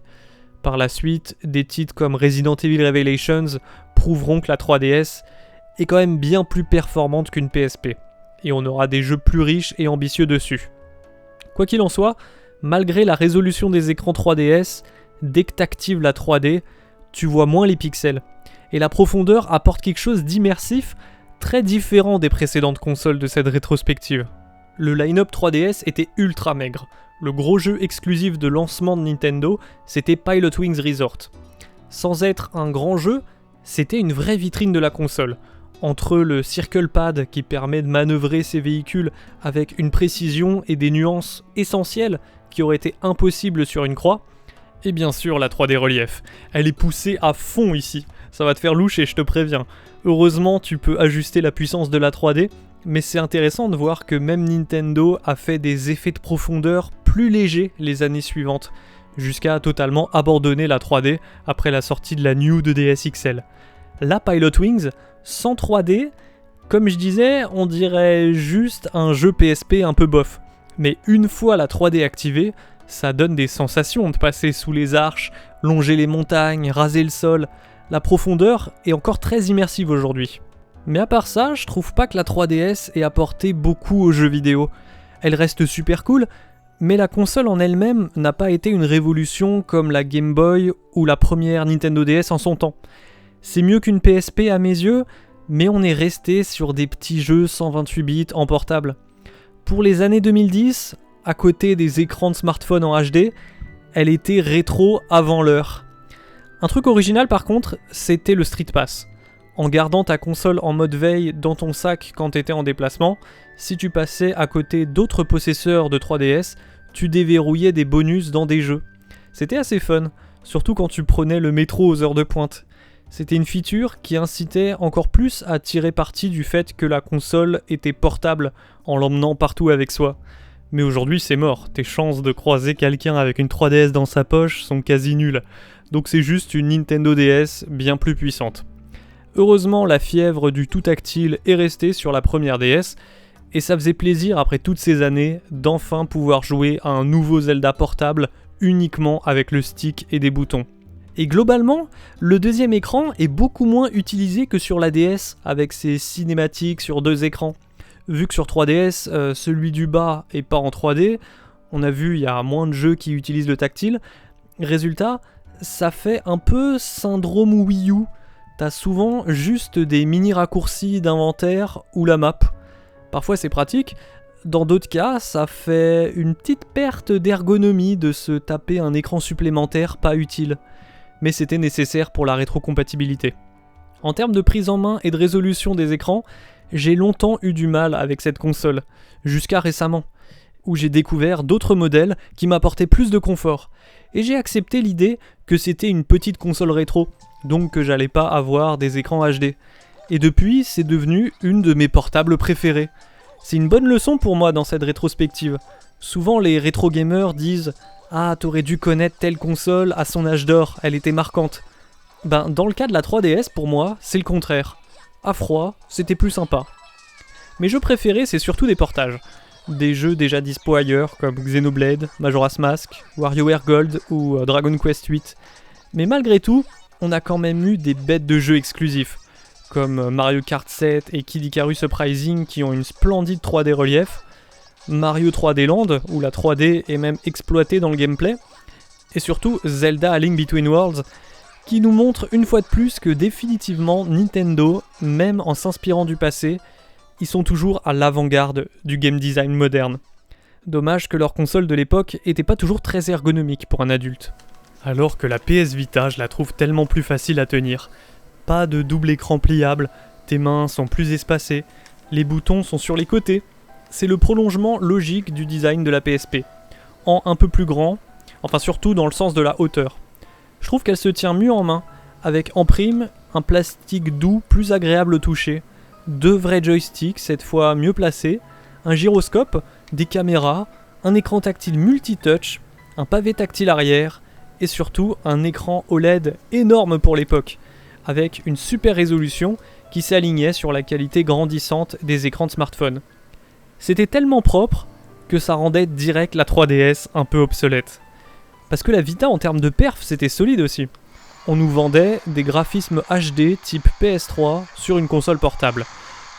Par la suite, des titres comme Resident Evil Revelations prouveront que la 3DS est quand même bien plus performante qu'une PSP. Et on aura des jeux plus riches et ambitieux dessus. Quoi qu'il en soit, malgré la résolution des écrans 3DS, dès que t'actives la 3D, tu vois moins les pixels. Et la profondeur apporte quelque chose d'immersif, très différent des précédentes consoles de cette rétrospective. Le line-up 3DS était ultra maigre. Le gros jeu exclusif de lancement de Nintendo, c'était Pilot Wings Resort. Sans être un grand jeu, c'était une vraie vitrine de la console. Entre le Circle Pad qui permet de manœuvrer ses véhicules avec une précision et des nuances essentielles qui auraient été impossibles sur une croix, et bien sûr la 3D relief. Elle est poussée à fond ici. Ça va te faire louche et je te préviens. Heureusement, tu peux ajuster la puissance de la 3D, mais c'est intéressant de voir que même Nintendo a fait des effets de profondeur plus légers les années suivantes, jusqu'à totalement abandonner la 3D après la sortie de la New 2DS XL. La Pilot Wings, sans 3D, comme je disais, on dirait juste un jeu PSP un peu bof. Mais une fois la 3D activée, Ça donne des sensations de passer sous les arches, longer les montagnes, raser le sol. La profondeur est encore très immersive aujourd'hui. Mais à part ça, je trouve pas que la 3DS ait apporté beaucoup aux jeux vidéo. Elle reste super cool, mais la console en elle-même n'a pas été une révolution comme la Game Boy ou la première Nintendo DS en son temps. C'est mieux qu'une PSP à mes yeux, mais on est resté sur des petits jeux 128 bits en portable. Pour les années 2010, à côté des écrans de smartphone en HD, elle était rétro avant l'heure. Un truc original par contre, c'était le Street Pass. En gardant ta console en mode veille dans ton sac quand t'étais en déplacement, si tu passais à côté d'autres possesseurs de 3DS, tu déverrouillais des bonus dans des jeux. C'était assez fun, surtout quand tu prenais le métro aux heures de pointe. C'était une feature qui incitait encore plus à tirer parti du fait que la console était portable en l'emmenant partout avec soi. Mais aujourd'hui c'est mort, tes chances de croiser quelqu'un avec une 3DS dans sa poche sont quasi nulles, donc c'est juste une Nintendo DS bien plus puissante. Heureusement la fièvre du tout tactile est restée sur la première DS, et ça faisait plaisir après toutes ces années d'enfin pouvoir jouer à un nouveau Zelda portable uniquement avec le stick et des boutons. Et globalement, le deuxième écran est beaucoup moins utilisé que sur la DS avec ses cinématiques sur 2 écrans. Vu que sur 3DS, celui du bas est pas en 3D, on a vu il y a moins de jeux qui utilisent le tactile. Résultat, ça fait un peu syndrome Wii U. T'as souvent juste des mini raccourcis d'inventaire ou la map. Parfois c'est pratique, dans d'autres cas, ça fait une petite perte d'ergonomie de se taper un écran supplémentaire pas utile. Mais c'était nécessaire pour la rétrocompatibilité. En termes de prise en main et de résolution des écrans, j'ai longtemps eu du mal avec cette console, jusqu'à récemment, où j'ai découvert d'autres modèles qui m'apportaient plus de confort. Et j'ai accepté l'idée que c'était une petite console rétro, donc que j'allais pas avoir des écrans HD. Et depuis, c'est devenu une de mes portables préférés. C'est une bonne leçon pour moi dans cette rétrospective. Souvent les rétro gamers disent « Ah, t'aurais dû connaître telle console à son âge d'or, elle était marquante ». Ben, dans le cas de la 3DS, pour moi, c'est le contraire. À froid, c'était plus sympa. Mes jeux préférés, c'est surtout des portages. Des jeux déjà dispo ailleurs, comme Xenoblade, Majora's Mask, WarioWare Gold ou Dragon Quest VIII. Mais malgré tout, on a quand même eu des bêtes de jeux exclusifs, comme Mario Kart 7 et Kid Icarus Uprising qui ont une splendide 3D relief, Mario 3D Land, où la 3D est même exploitée dans le gameplay, et surtout Zelda A Link Between Worlds, qui nous montre une fois de plus que définitivement Nintendo, même en s'inspirant du passé, ils sont toujours à l'avant-garde du game design moderne. Dommage que leur console de l'époque était pas toujours très ergonomique pour un adulte. Alors que la PS Vita, je la trouve tellement plus facile à tenir. Pas de double écran pliable, tes mains sont plus espacées, les boutons sont sur les côtés. C'est le prolongement logique du design de la PSP, en un peu plus grand, enfin surtout dans le sens de la hauteur. Je trouve qu'elle se tient mieux en main, avec en prime un plastique doux plus agréable au toucher, 2 vrais joysticks cette fois mieux placés, un gyroscope, des caméras, un écran tactile multitouch, un pavé tactile arrière, et surtout un écran OLED énorme pour l'époque, avec une super résolution qui s'alignait sur la qualité grandissante des écrans de smartphone. C'était tellement propre que ça rendait direct la 3DS un peu obsolète. Parce que la Vita en termes de perf c'était solide aussi. On nous vendait des graphismes HD type PS3 sur une console portable.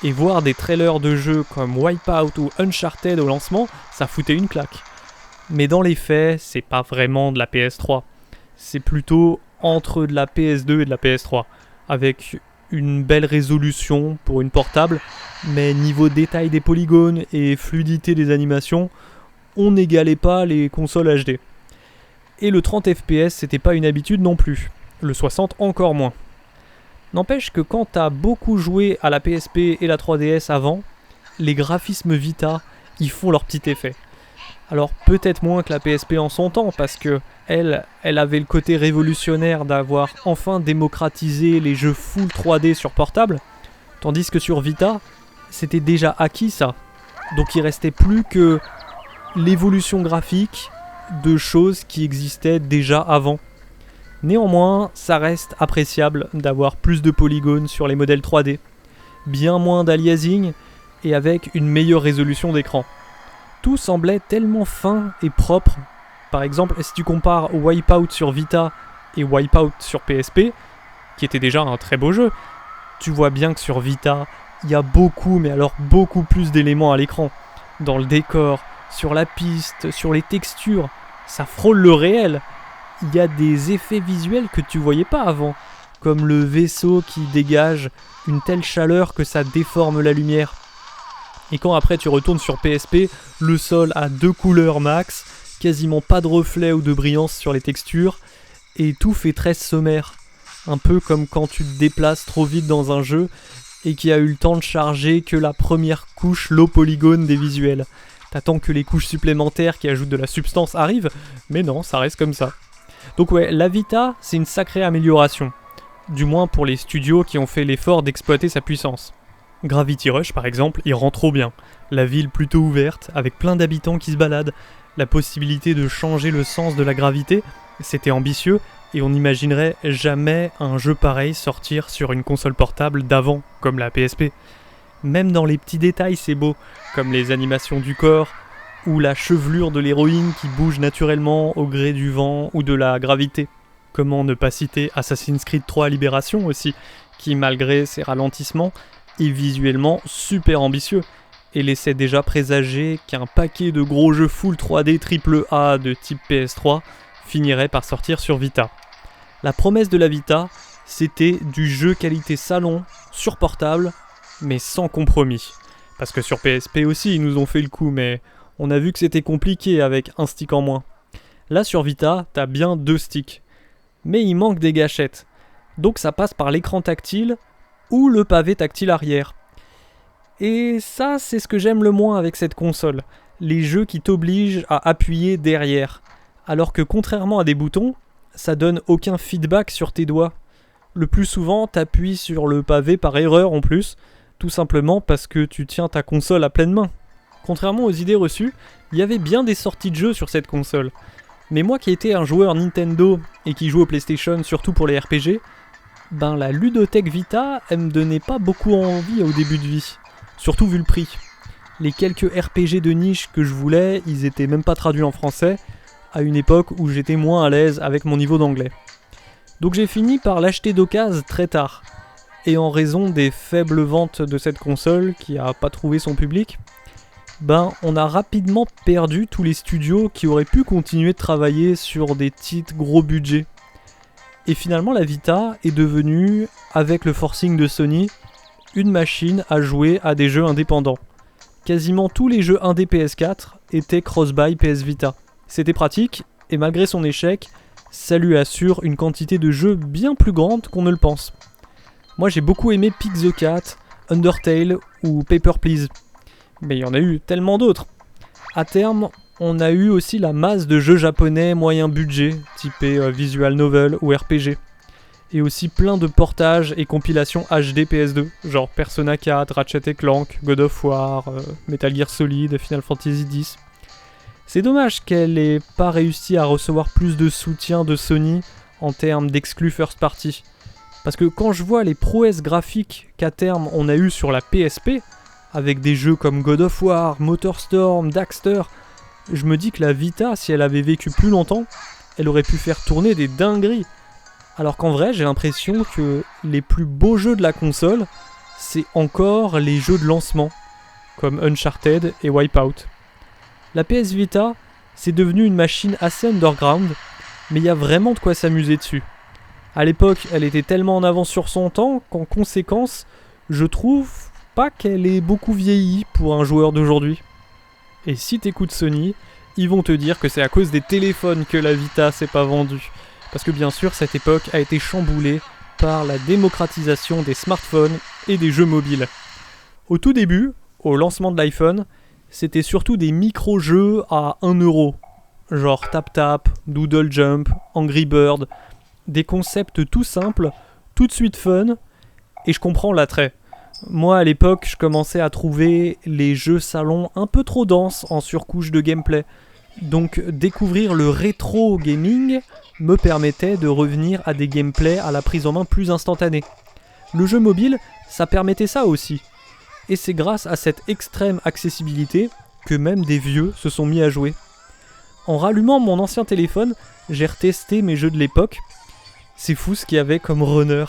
Et voir des trailers de jeux comme Wipeout ou Uncharted au lancement, ça foutait une claque. Mais dans les faits, c'est pas vraiment de la PS3. C'est plutôt entre de la PS2 et de la PS3. Avec une belle résolution pour une portable, mais niveau détail des polygones et fluidité des animations, on n'égalait pas les consoles HD. Et le 30 fps c'était pas une habitude non plus, le 60 encore moins. N'empêche que quand t'as beaucoup joué à la PSP et la 3DS avant, les graphismes Vita, ils font leur petit effet. Alors peut-être moins que la PSP en son temps, parce que elle avait le côté révolutionnaire d'avoir enfin démocratisé les jeux full 3D sur portable, tandis que sur Vita, c'était déjà acquis ça. Donc il restait plus que l'évolution graphique de choses qui existaient déjà avant. Néanmoins, ça reste appréciable d'avoir plus de polygones sur les modèles 3D, bien moins d'aliasing et avec une meilleure résolution d'écran. Tout semblait tellement fin et propre Par exemple, si tu compares Wipeout sur Vita et Wipeout sur PSP, qui était déjà un très beau jeu, tu vois bien que sur Vita, il y a beaucoup, mais alors beaucoup plus d'éléments à l'écran. Dans le décor, sur la piste, sur les textures, ça frôle le réel. Il y a des effets visuels que tu voyais pas avant, comme le vaisseau qui dégage une telle chaleur que ça déforme la lumière. Et quand après tu retournes sur PSP, le sol a 2 couleurs max, quasiment pas de reflets ou de brillance sur les textures, et tout fait très sommaire. Un peu comme quand tu te déplaces trop vite dans un jeu et qui a eu le temps de charger que la première couche low polygone des visuels. T'attends que les couches supplémentaires qui ajoutent de la substance arrivent, mais non, ça reste comme ça. Donc ouais, la Vita, c'est une sacrée amélioration. Du moins pour les studios qui ont fait l'effort d'exploiter sa puissance. Gravity Rush par exemple, il rend trop bien. La ville plutôt ouverte, avec plein d'habitants qui se baladent, la possibilité de changer le sens de la gravité, c'était ambitieux, et on n'imaginerait jamais un jeu pareil sortir sur une console portable d'avant, comme la PSP. Même dans les petits détails c'est beau, comme les animations du corps, ou la chevelure de l'héroïne qui bouge naturellement au gré du vent ou de la gravité. Comment ne pas citer Assassin's Creed 3 Libération aussi, qui malgré ses ralentissements, est visuellement super ambitieux, et laissait déjà présager qu'un paquet de gros jeux full 3D AAA de type PS3 finirait par sortir sur Vita. La promesse de la Vita, c'était du jeu qualité salon, sur portable, mais sans compromis. Parce que sur PSP aussi, ils nous ont fait le coup, mais on a vu que c'était compliqué avec un stick en moins. Là sur Vita, t'as bien 2 sticks. Mais il manque des gâchettes. Donc ça passe par l'écran tactile ou le pavé tactile arrière. Et ça, c'est ce que j'aime le moins avec cette console. Les jeux qui t'obligent à appuyer derrière. Alors que contrairement à des boutons, ça donne aucun feedback sur tes doigts. Le plus souvent, t'appuies sur le pavé par erreur en plus, tout simplement parce que tu tiens ta console à pleine main. Contrairement aux idées reçues, il y avait bien des sorties de jeux sur cette console. Mais moi qui étais un joueur Nintendo et qui joue au PlayStation surtout pour les RPG, ben la ludothèque Vita, elle me donnait pas beaucoup envie au début de vie. Surtout vu le prix. Les quelques RPG de niche que je voulais, ils étaient même pas traduits en français, à une époque où j'étais moins à l'aise avec mon niveau d'anglais. Donc j'ai fini par l'acheter d'occasion très tard. Et en raison des faibles ventes de cette console, qui a pas trouvé son public, ben on a rapidement perdu tous les studios qui auraient pu continuer de travailler sur des titres gros budget. Et finalement la Vita est devenue, avec le forcing de Sony, une machine à jouer à des jeux indépendants. Quasiment tous les jeux indé PS4 étaient cross-buy PS Vita. C'était pratique, et malgré son échec, ça lui assure une quantité de jeux bien plus grande qu'on ne le pense. Moi j'ai beaucoup aimé Pick the Cat, Undertale ou Paper Please. Mais il y en a eu tellement d'autres. À terme, on a eu aussi la masse de jeux japonais moyen budget, typés visual novel ou RPG. Et aussi plein de portages et compilations HD PS2, genre Persona 4, Ratchet & Clank, God of War, Metal Gear Solid, Final Fantasy X. C'est dommage qu'elle ait pas réussi à recevoir plus de soutien de Sony en termes d'exclus first party. Parce que quand je vois les prouesses graphiques qu'à terme on a eu sur la PSP, avec des jeux comme God of War, Motorstorm, Daxter, je me dis que la Vita, si elle avait vécu plus longtemps, elle aurait pu faire tourner des dingueries. Alors qu'en vrai, j'ai l'impression que les plus beaux jeux de la console, c'est encore les jeux de lancement, comme Uncharted et Wipeout. La PS Vita, c'est devenu une machine assez underground, mais il y a vraiment de quoi s'amuser dessus. À l'époque, elle était tellement en avance sur son temps qu'en conséquence, je trouve pas qu'elle ait beaucoup vieilli pour un joueur d'aujourd'hui. Et si t'écoutes Sony, ils vont te dire que c'est à cause des téléphones que la Vita s'est pas vendue. Parce que bien sûr, cette époque a été chamboulée par la démocratisation des smartphones et des jeux mobiles. Au tout début, au lancement de l'iPhone, c'était surtout des micro-jeux à 1€, genre Tap Tap, Doodle Jump, Angry Bird, des concepts tout simples, tout de suite fun, et je comprends l'attrait. Moi à l'époque, je commençais à trouver les jeux salon un peu trop denses en surcouche de gameplay, donc découvrir le rétro gaming me permettait de revenir à des gameplays à la prise en main plus instantanée. Le jeu mobile, ça permettait ça aussi. Et c'est grâce à cette extrême accessibilité que même des vieux se sont mis à jouer. En rallumant mon ancien téléphone, j'ai retesté mes jeux de l'époque. C'est fou ce qu'il y avait comme runner.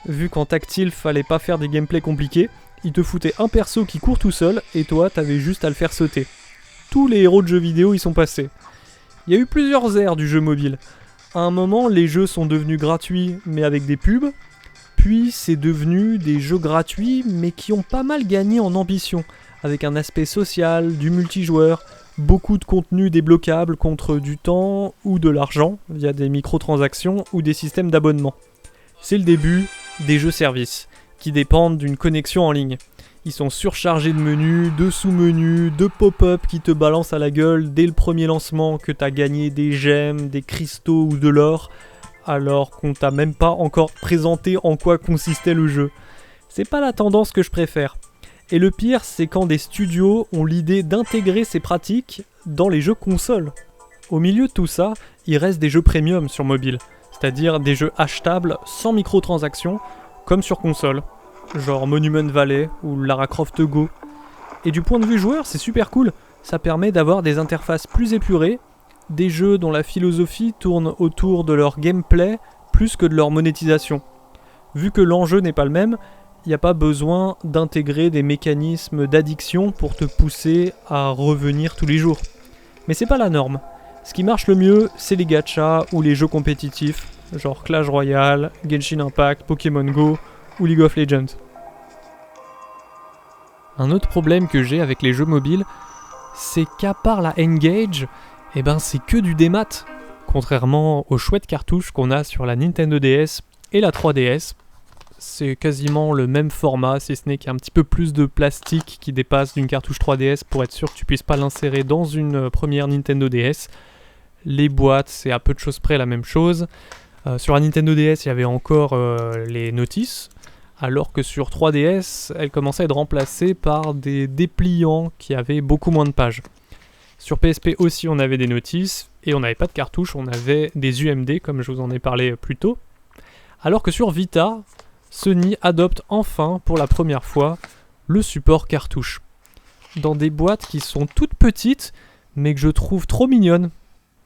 Vu qu'en tactile, fallait pas faire des gameplays compliqués, il te foutait un perso qui court tout seul, et toi, t'avais juste à le faire sauter. Tous les héros de jeux vidéo y sont passés. Il y a eu plusieurs ères du jeu mobile. À un moment, les jeux sont devenus gratuits, mais avec des pubs. Puis, c'est devenu des jeux gratuits, mais qui ont pas mal gagné en ambition, avec un aspect social, du multijoueur, beaucoup de contenu débloquable contre du temps ou de l'argent, via des microtransactions ou des systèmes d'abonnement. C'est le début des jeux-services, qui dépendent d'une connexion en ligne. Ils sont surchargés de menus, de sous-menus, de pop-up qui te balancent à la gueule dès le premier lancement que t'as gagné des gemmes, des cristaux ou de l'or, alors qu'on t'a même pas encore présenté en quoi consistait le jeu. C'est pas la tendance que je préfère. Et le pire, c'est quand des studios ont l'idée d'intégrer ces pratiques dans les jeux consoles. Au milieu de tout ça, il reste des jeux premium sur mobile, c'est-à-dire des jeux achetables sans microtransactions, comme sur console, genre Monument Valley ou Lara Croft Go. Et du point de vue joueur, c'est super cool, ça permet d'avoir des interfaces plus épurées, des jeux dont la philosophie tourne autour de leur gameplay plus que de leur monétisation. Vu que l'enjeu n'est pas le même, il n'y a pas besoin d'intégrer des mécanismes d'addiction pour te pousser à revenir tous les jours. Mais c'est pas la norme. Ce qui marche le mieux, c'est les gachas ou les jeux compétitifs, genre Clash Royale, Genshin Impact, Pokémon Go ou League of Legends. Un autre problème que j'ai avec les jeux mobiles, c'est qu'à part la N-Gage, c'est que du démat, contrairement aux chouettes cartouches qu'on a sur la Nintendo DS et la 3DS. C'est quasiment le même format, si ce n'est qu'il y a un petit peu plus de plastique qui dépasse d'une cartouche 3DS pour être sûr que tu puisses pas l'insérer dans une première Nintendo DS. Les boîtes, c'est à peu de choses près la même chose. Sur la Nintendo DS, il y avait encore les notices, alors que sur 3DS, elle commençait à être remplacée par des dépliants qui avaient beaucoup moins de pages. Sur PSP aussi, on avait des notices, et on n'avait pas de cartouche, on avait des UMD, comme je vous en ai parlé plus tôt. Alors que sur Vita, Sony adopte enfin, pour la première fois, le support cartouche. Dans des boîtes qui sont toutes petites, mais que je trouve trop mignonnes.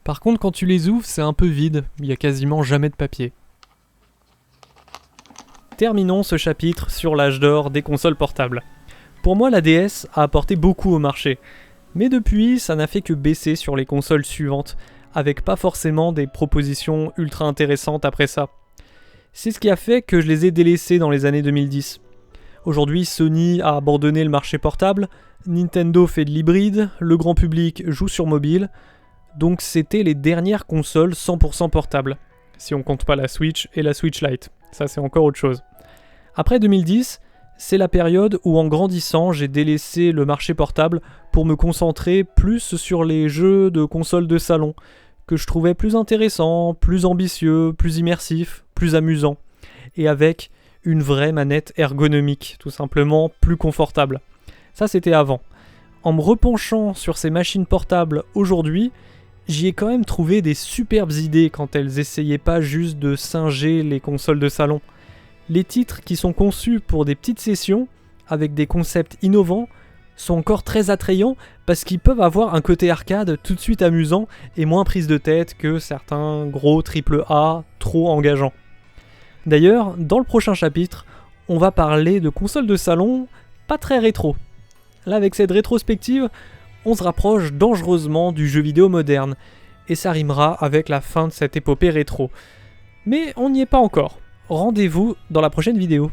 Par contre, quand tu les ouvres, c'est un peu vide, il n'y a quasiment jamais de papier. Terminons ce chapitre sur l'âge d'or des consoles portables. Pour moi, la DS a apporté beaucoup au marché. Mais depuis, ça n'a fait que baisser sur les consoles suivantes, avec pas forcément des propositions ultra intéressantes après ça. C'est ce qui a fait que je les ai délaissés dans les années 2010. Aujourd'hui, Sony a abandonné le marché portable, Nintendo fait de l'hybride, le grand public joue sur mobile, donc c'était les dernières consoles 100% portables, si on compte pas la Switch et la Switch Lite, ça c'est encore autre chose. Après 2010, c'est la période où en grandissant, j'ai délaissé le marché portable pour me concentrer plus sur les jeux de consoles de salon, que je trouvais plus intéressants, plus ambitieux, plus immersifs, plus amusants, et avec une vraie manette ergonomique, tout simplement plus confortable. Ça c'était avant. En me repenchant sur ces machines portables aujourd'hui, j'y ai quand même trouvé des superbes idées quand elles essayaient pas juste de singer les consoles de salon. Les titres qui sont conçus pour des petites sessions, avec des concepts innovants, sont encore très attrayants parce qu'ils peuvent avoir un côté arcade tout de suite amusant et moins prise de tête que certains gros AAA trop engageants. D'ailleurs, dans le prochain chapitre, on va parler de consoles de salon pas très rétro. Là, avec cette rétrospective, on se rapproche dangereusement du jeu vidéo moderne, et ça rimera avec la fin de cette épopée rétro. Mais on n'y est pas encore. Rendez-vous dans la prochaine vidéo.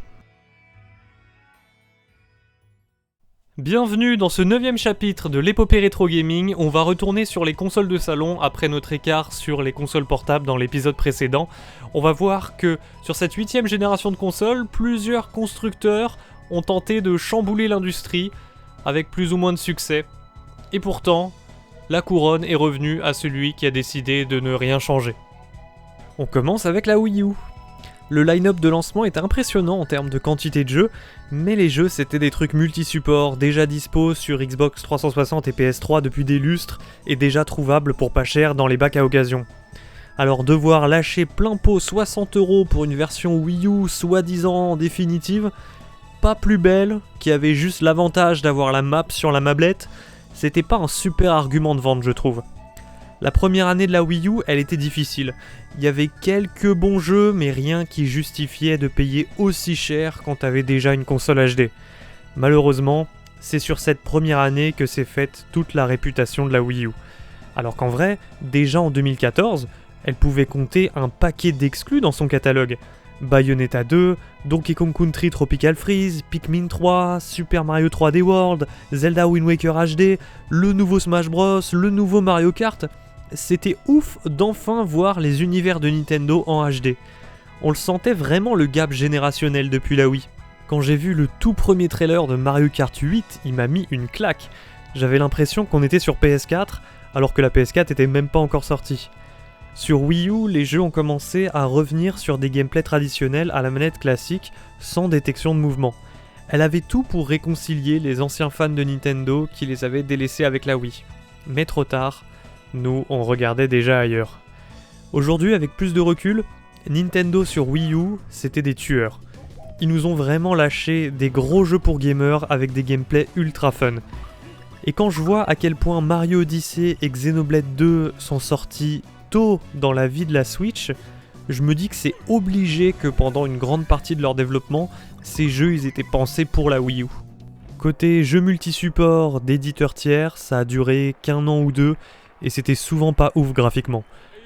Bienvenue dans ce 9e chapitre de l'épopée rétro gaming. On va retourner sur les consoles de salon après notre écart sur les consoles portables dans l'épisode précédent. On va voir que sur cette 8e génération de consoles, plusieurs constructeurs ont tenté de chambouler l'industrie avec plus ou moins de succès. Et pourtant, la couronne est revenue à celui qui a décidé de ne rien changer. On commence avec la Wii U. Le line-up de lancement est impressionnant en termes de quantité de jeux, mais les jeux c'était des trucs multi-supports, déjà dispo sur Xbox 360 et PS3 depuis des lustres, et déjà trouvables pour pas cher dans les bacs à occasion. Alors devoir lâcher plein pot 60€ pour une version Wii U soi-disant définitive, pas plus belle, qui avait juste l'avantage d'avoir la map sur la mablette, c'était pas un super argument de vente je trouve. La première année de la Wii U, elle était difficile. Il y avait quelques bons jeux, mais rien qui justifiait de payer aussi cher quand t'avais déjà une console HD. Malheureusement, c'est sur cette première année que s'est faite toute la réputation de la Wii U. Alors qu'en vrai, déjà en 2014, elle pouvait compter un paquet d'exclus dans son catalogue. Bayonetta 2, Donkey Kong Country Tropical Freeze, Pikmin 3, Super Mario 3D World, Zelda Wind Waker HD, le nouveau Smash Bros, le nouveau Mario Kart. C'était ouf d'enfin voir les univers de Nintendo en HD. On le sentait vraiment le gap générationnel depuis la Wii. Quand j'ai vu le tout premier trailer de Mario Kart 8, il m'a mis une claque. J'avais l'impression qu'on était sur PS4, alors que la PS4 était même pas encore sortie. Sur Wii U, les jeux ont commencé à revenir sur des gameplays traditionnels à la manette classique, sans détection de mouvement. Elle avait tout pour réconcilier les anciens fans de Nintendo qui les avaient délaissés avec la Wii. Mais trop tard, nous, on regardait déjà ailleurs. Aujourd'hui, avec plus de recul, Nintendo sur Wii U, c'était des tueurs. Ils nous ont vraiment lâché des gros jeux pour gamers avec des gameplays ultra fun. Et quand je vois à quel point Mario Odyssey et Xenoblade 2 sont sortis tôt dans la vie de la Switch, je me dis que c'est obligé que pendant une grande partie de leur développement, ces jeux ils étaient pensés pour la Wii U. Côté jeux multi-support d'éditeurs tiers, ça a duré qu'un an ou deux, et c'était souvent pas ouf graphiquement.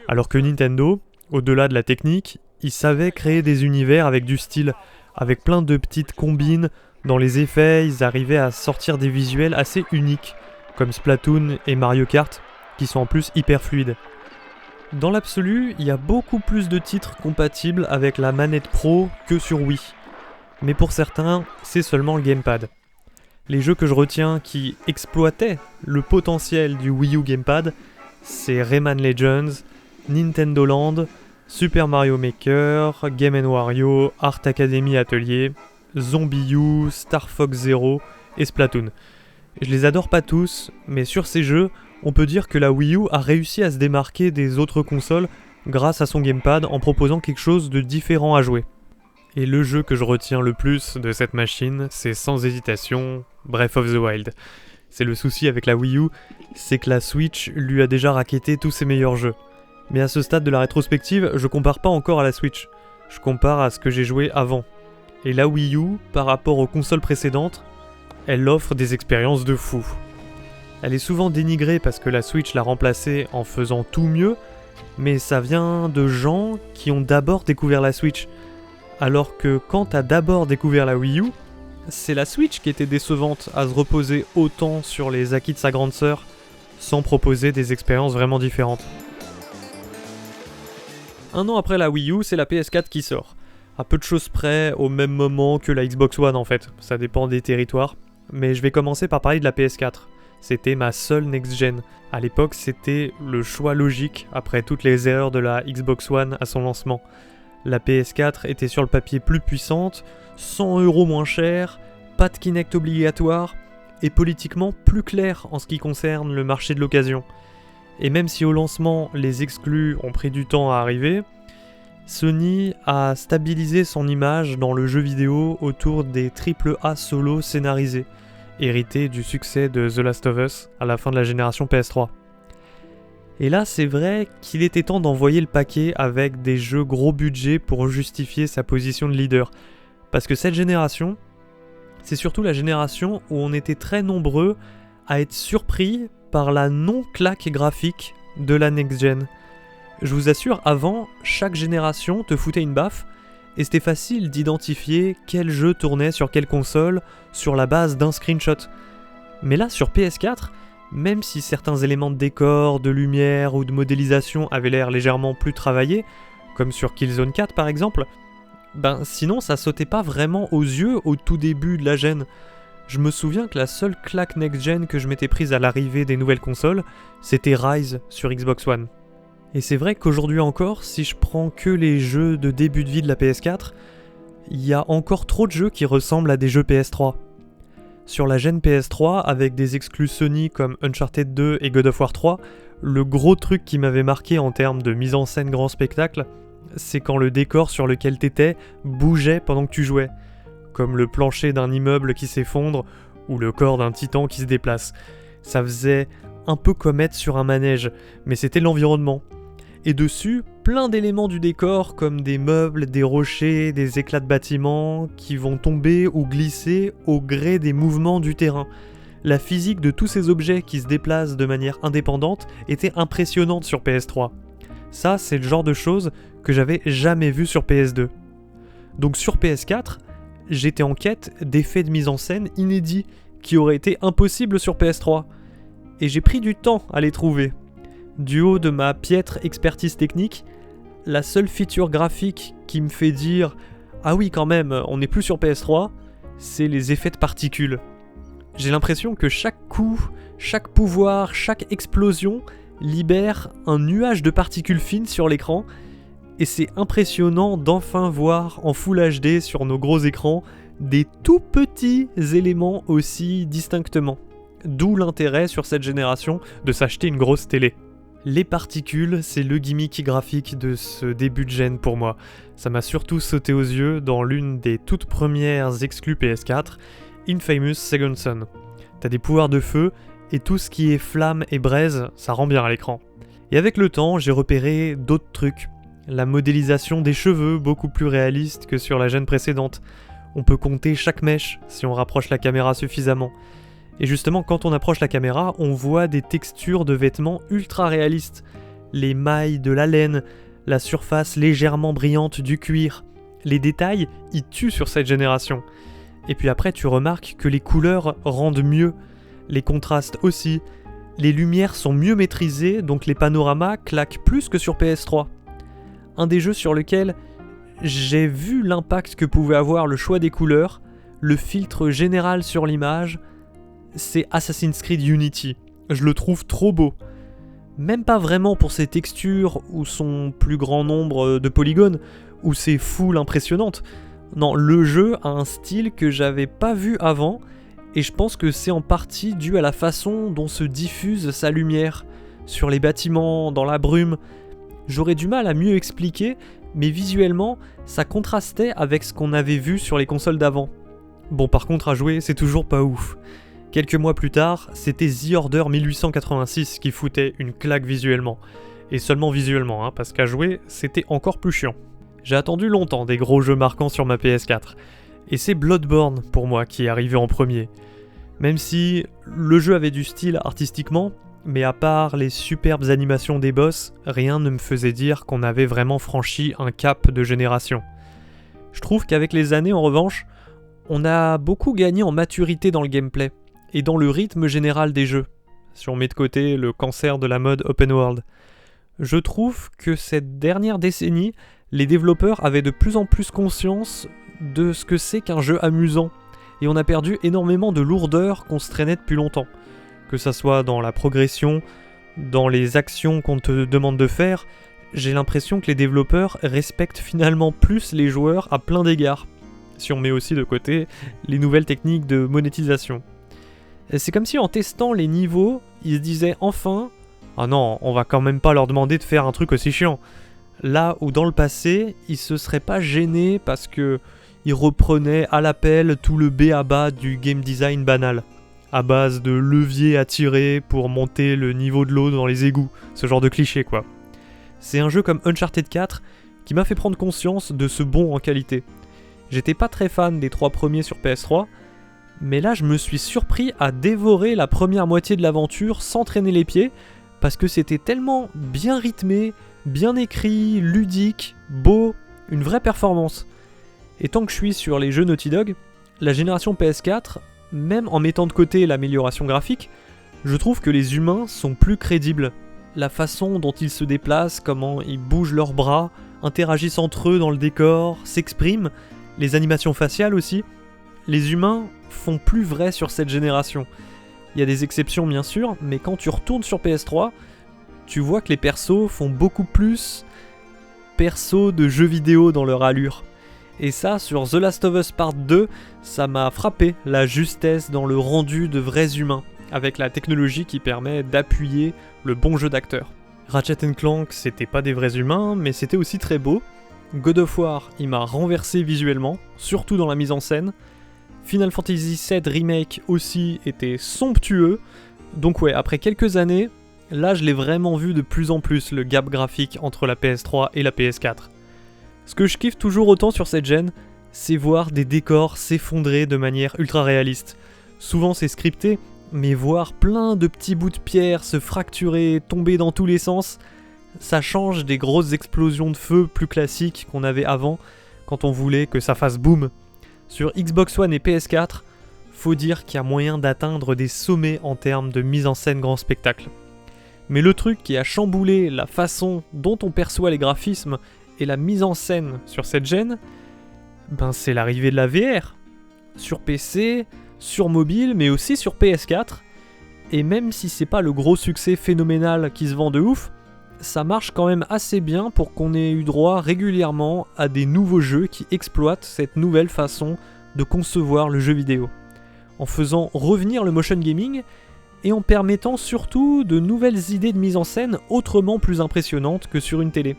Alors que Nintendo, au-delà de la technique, ils savaient créer des univers avec du style, avec plein de petites combines. Dans les effets, ils arrivaient à sortir des visuels assez uniques, comme Splatoon et Mario Kart, qui sont en plus hyper fluides. Dans l'absolu, il y a beaucoup plus de titres compatibles avec la manette Pro que sur Wii. Mais pour certains, c'est seulement le gamepad. Les jeux que je retiens qui exploitaient le potentiel du Wii U gamepad, c'est Rayman Legends, Nintendo Land, Super Mario Maker, Game & Wario, Art Academy Atelier, Zombie U, Star Fox Zero et Splatoon. Je les adore pas tous, mais sur ces jeux, on peut dire que la Wii U a réussi à se démarquer des autres consoles grâce à son gamepad en proposant quelque chose de différent à jouer. Et le jeu que je retiens le plus de cette machine, c'est sans hésitation Breath of the Wild. C'est le souci avec la Wii U, c'est que la Switch lui a déjà racketté tous ses meilleurs jeux. Mais à ce stade de la rétrospective, je compare pas encore à la Switch, je compare à ce que j'ai joué avant. Et la Wii U, par rapport aux consoles précédentes, elle offre des expériences de fou. Elle est souvent dénigrée parce que la Switch l'a remplacée en faisant tout mieux, mais ça vient de gens qui ont d'abord découvert la Switch. Alors que quand t'as d'abord découvert la Wii U, c'est la Switch qui était décevante à se reposer autant sur les acquis de sa grande sœur, sans proposer des expériences vraiment différentes. Un an après la Wii U, c'est la PS4 qui sort. À peu de choses près, au même moment que la Xbox One en fait, ça dépend des territoires. Mais je vais commencer par parler de la PS4. C'était ma seule next-gen. À l'époque, c'était le choix logique après toutes les erreurs de la Xbox One à son lancement. La PS4 était sur le papier plus puissante, 100 € moins cher, pas de Kinect obligatoire, et politiquement plus claire en ce qui concerne le marché de l'occasion. Et même si au lancement, les exclus ont pris du temps à arriver, Sony a stabilisé son image dans le jeu vidéo autour des AAA solo scénarisés, hérité du succès de The Last of Us à la fin de la génération PS3. Et là, c'est vrai qu'il était temps d'envoyer le paquet avec des jeux gros budget pour justifier sa position de leader. Parce que cette génération, c'est surtout la génération où on était très nombreux à être surpris par la non-claque graphique de la next-gen. Je vous assure, avant, chaque génération te foutait une baffe, et c'était facile d'identifier quel jeu tournait sur quelle console sur la base d'un screenshot. Mais là, sur PS4, même si certains éléments de décor, de lumière ou de modélisation avaient l'air légèrement plus travaillés, comme sur Killzone 4 par exemple, sinon ça sautait pas vraiment aux yeux au tout début de la gen. Je me souviens que la seule claque next-gen que je m'étais prise à l'arrivée des nouvelles consoles, c'était Rise sur Xbox One. Et c'est vrai qu'aujourd'hui encore, si je prends que les jeux de début de vie de la PS4, il y a encore trop de jeux qui ressemblent à des jeux PS3. Sur la gen PS3, avec des exclus Sony comme Uncharted 2 et God of War 3, le gros truc qui m'avait marqué en termes de mise en scène grand spectacle, c'est quand le décor sur lequel t'étais bougeait pendant que tu jouais, comme le plancher d'un immeuble qui s'effondre ou le corps d'un titan qui se déplace. Ça faisait un peu comme être sur un manège, mais c'était l'environnement. Et dessus, plein d'éléments du décor comme des meubles, des rochers, des éclats de bâtiments qui vont tomber ou glisser au gré des mouvements du terrain. La physique de tous ces objets qui se déplacent de manière indépendante était impressionnante sur PS3. Ça, c'est le genre de choses que j'avais jamais vu sur PS2. Donc sur PS4, j'étais en quête d'effets de mise en scène inédits qui auraient été impossibles sur PS3. Et j'ai pris du temps à les trouver. Du haut de ma piètre expertise technique, la seule feature graphique qui me fait dire « Ah oui quand même, on n'est plus sur PS3 », c'est les effets de particules. J'ai l'impression que chaque coup, chaque pouvoir, chaque explosion libère un nuage de particules fines sur l'écran, et c'est impressionnant d'enfin voir en Full HD sur nos gros écrans des tout petits éléments aussi distinctement. D'où l'intérêt sur cette génération de s'acheter une grosse télé. Les particules, c'est le gimmick graphique de ce début de gène pour moi. Ça m'a surtout sauté aux yeux dans l'une des toutes premières exclus PS4, Infamous Second Son. T'as des pouvoirs de feu, et tout ce qui est flamme et braise, ça rend bien à l'écran. Et avec le temps, j'ai repéré d'autres trucs. La modélisation des cheveux, beaucoup plus réaliste que sur la gène précédente. On peut compter chaque mèche si on rapproche la caméra suffisamment. Et justement, quand on approche la caméra, on voit des textures de vêtements ultra réalistes. Les mailles de la laine, la surface légèrement brillante du cuir. Les détails, ils tuent sur cette génération. Et puis après, tu remarques que les couleurs rendent mieux. Les contrastes aussi. Les lumières sont mieux maîtrisées, donc les panoramas claquent plus que sur PS3. Un des jeux sur lequel j'ai vu l'impact que pouvait avoir le choix des couleurs, le filtre général sur l'image, c'est Assassin's Creed Unity. Je le trouve trop beau. Même pas vraiment pour ses textures ou son plus grand nombre de polygones, ou ses foules impressionnantes. Non, le jeu a un style que j'avais pas vu avant, et je pense que c'est en partie dû à la façon dont se diffuse sa lumière, sur les bâtiments, dans la brume. J'aurais du mal à mieux expliquer, mais visuellement, ça contrastait avec ce qu'on avait vu sur les consoles d'avant. Bon, par contre, à jouer, c'est toujours pas ouf. Quelques mois plus tard, c'était The Order 1886 qui foutait une claque visuellement. Et seulement visuellement, parce qu'à jouer, c'était encore plus chiant. J'ai attendu longtemps des gros jeux marquants sur ma PS4. Et c'est Bloodborne, pour moi, qui est arrivé en premier. Même si le jeu avait du style artistiquement, mais à part les superbes animations des boss, rien ne me faisait dire qu'on avait vraiment franchi un cap de génération. Je trouve qu'avec les années, en revanche, on a beaucoup gagné en maturité dans le gameplay, et dans le rythme général des jeux, si on met de côté le cancer de la mode open world. Je trouve que cette dernière décennie, les développeurs avaient de plus en plus conscience de ce que c'est qu'un jeu amusant, et on a perdu énormément de lourdeur qu'on se traînait depuis longtemps. Que ça soit dans la progression, dans les actions qu'on te demande de faire, j'ai l'impression que les développeurs respectent finalement plus les joueurs à plein d'égards, si on met aussi de côté les nouvelles techniques de monétisation. C'est comme si en testant les niveaux, ils se disaient enfin « Ah non, on va quand même pas leur demander de faire un truc aussi chiant ». Là où dans le passé, ils se seraient pas gênés parce que ils reprenaient à l'appel tout le b.a.-ba du game design banal, à base de leviers à tirer pour monter le niveau de l'eau dans les égouts, ce genre de cliché quoi. C'est un jeu comme Uncharted 4 qui m'a fait prendre conscience de ce bond en qualité. J'étais pas très fan des 3 premiers sur PS3, mais là je me suis surpris à dévorer la première moitié de l'aventure sans traîner les pieds, parce que c'était tellement bien rythmé, bien écrit, ludique, beau, une vraie performance. Et tant que je suis sur les jeux Naughty Dog, la génération PS4, même en mettant de côté l'amélioration graphique, je trouve que les humains sont plus crédibles. La façon dont ils se déplacent, comment ils bougent leurs bras, interagissent entre eux dans le décor, s'expriment, les animations faciales aussi, les humains font plus vrai sur cette génération. Il y a des exceptions bien sûr, mais quand tu retournes sur PS3, tu vois que les persos font beaucoup plus persos de jeux vidéo dans leur allure. Et ça, sur The Last of Us Part 2, ça m'a frappé, la justesse dans le rendu de vrais humains, avec la technologie qui permet d'appuyer le bon jeu d'acteur. Ratchet & Clank, c'était pas des vrais humains, mais c'était aussi très beau. God of War, il m'a renversé visuellement, surtout dans la mise en scène. Final Fantasy VII Remake aussi était somptueux, Donc ouais, après quelques années, là je l'ai vraiment vu de plus en plus le gap graphique entre la PS3 et la PS4. Ce que je kiffe toujours autant sur cette gen, c'est voir des décors s'effondrer de manière ultra réaliste. Souvent c'est scripté, mais voir plein de petits bouts de pierre se fracturer, tomber dans tous les sens, ça change des grosses explosions de feu plus classiques qu'on avait avant, quand on voulait que ça fasse boum. Sur Xbox One et PS4, faut dire qu'il y a moyen d'atteindre des sommets en termes de mise en scène grand spectacle. Mais le truc qui a chamboulé la façon dont on perçoit les graphismes et la mise en scène sur cette gen, c'est l'arrivée de la VR. Sur PC, sur mobile, mais aussi sur PS4. Et même si c'est pas le gros succès phénoménal qui se vend de ouf, ça marche quand même assez bien pour qu'on ait eu droit régulièrement à des nouveaux jeux qui exploitent cette nouvelle façon de concevoir le jeu vidéo, en faisant revenir le motion gaming et en permettant surtout de nouvelles idées de mise en scène autrement plus impressionnantes que sur une télé.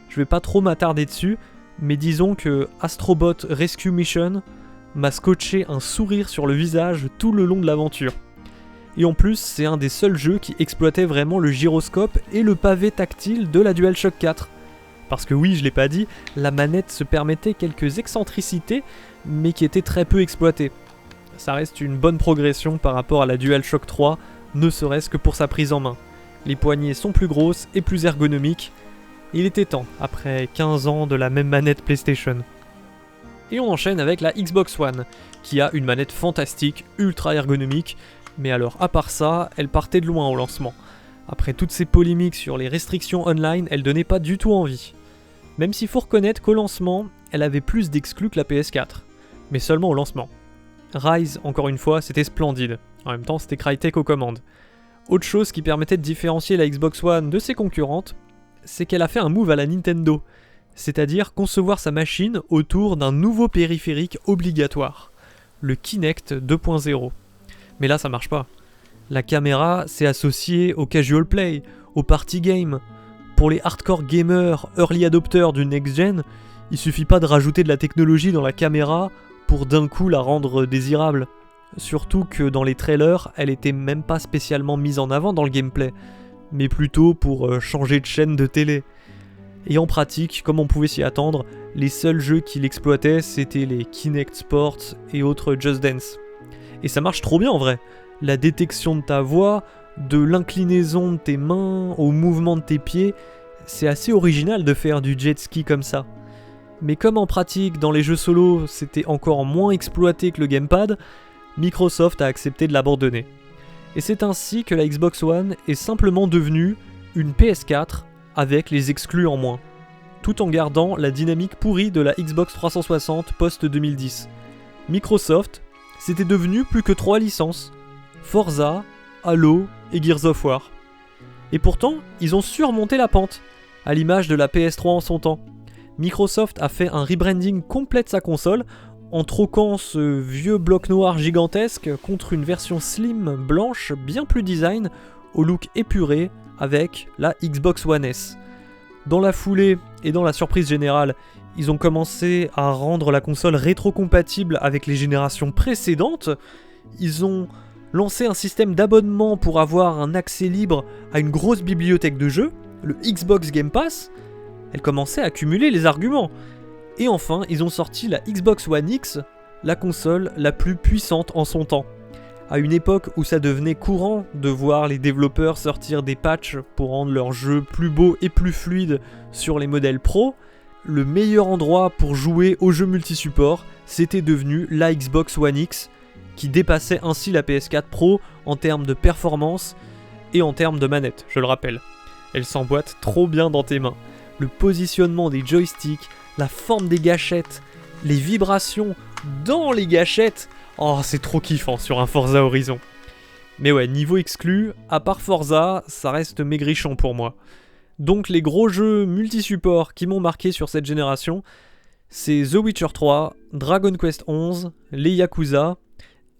Je vais pas trop m'attarder dessus, mais disons que Astrobot Rescue Mission m'a scotché un sourire sur le visage tout le long de l'aventure. Et en plus, c'est un des seuls jeux qui exploitait vraiment le gyroscope et le pavé tactile de la DualShock 4. Parce que oui, je l'ai pas dit, la manette se permettait quelques excentricités, mais qui étaient très peu exploitées. Ça reste une bonne progression par rapport à la DualShock 3, ne serait-ce que pour sa prise en main. Les poignées sont plus grosses et plus ergonomiques. Il était temps, après 15 ans de la même manette PlayStation. Et on enchaîne avec la Xbox One, qui a une manette fantastique, ultra ergonomique, mais alors à part ça, elle partait de loin au lancement. Après toutes ces polémiques sur les restrictions online, elle donnait pas du tout envie. Même s'il faut reconnaître qu'au lancement, elle avait plus d'exclus que la PS4, mais seulement au lancement. Rise, encore une fois, c'était splendide. En même temps, c'était Crytek aux commandes. Autre chose qui permettait de différencier la Xbox One de ses concurrentes, c'est qu'elle a fait un move à la Nintendo, c'est-à-dire concevoir sa machine autour d'un nouveau périphérique obligatoire, le Kinect 2.0. Mais là ça marche pas. La caméra c'est associé au casual play, au party game. Pour les hardcore gamers, early adopters du next-gen, il suffit pas de rajouter de la technologie dans la caméra pour d'un coup la rendre désirable. Surtout que dans les trailers, elle était même pas spécialement mise en avant dans le gameplay, mais plutôt pour changer de chaîne de télé. Et en pratique, comme on pouvait s'y attendre, les seuls jeux qui l'exploitaient c'était les Kinect Sports et autres Just Dance. Et ça marche trop bien en vrai. La détection de ta voix, de l'inclinaison de tes mains, au mouvement de tes pieds, c'est assez original de faire du jet ski comme ça. Mais comme en pratique, dans les jeux solo, c'était encore moins exploité que le gamepad, Microsoft a accepté de l'abandonner. Et c'est ainsi que la Xbox One est simplement devenue une PS4 avec les exclus en moins, tout en gardant la dynamique pourrie de la Xbox 360 post-2010. Microsoft, c'était devenu plus que 3 licences, Forza, Halo et Gears of War. Et pourtant, ils ont surmonté la pente, à l'image de la PS3 en son temps. Microsoft a fait un rebranding complet de sa console, en troquant ce vieux bloc noir gigantesque contre une version slim, blanche, bien plus design, au look épuré, avec la Xbox One S. Dans la foulée et dans la surprise générale, ils ont commencé à rendre la console rétro-compatible avec les générations précédentes. Ils ont lancé un système d'abonnement pour avoir un accès libre à une grosse bibliothèque de jeux, le Xbox Game Pass. Elle commençait à cumuler les arguments. Et enfin, ils ont sorti la Xbox One X, la console la plus puissante en son temps. À une époque où ça devenait courant de voir les développeurs sortir des patchs pour rendre leurs jeux plus beaux et plus fluides sur les modèles pro, le meilleur endroit pour jouer aux jeux multi-support, c'était devenu la Xbox One X, qui dépassait ainsi la PS4 Pro en termes de performance et en termes de manette, je le rappelle. Elle s'emboîte trop bien dans tes mains. Le positionnement des joysticks, la forme des gâchettes, les vibrations dans les gâchettes, oh c'est trop kiffant sur un Forza Horizon. Mais ouais, niveau exclu, à part Forza, ça reste maigrichon pour moi. Donc les gros jeux multi-support qui m'ont marqué sur cette génération, c'est The Witcher 3, Dragon Quest 11, les Yakuza,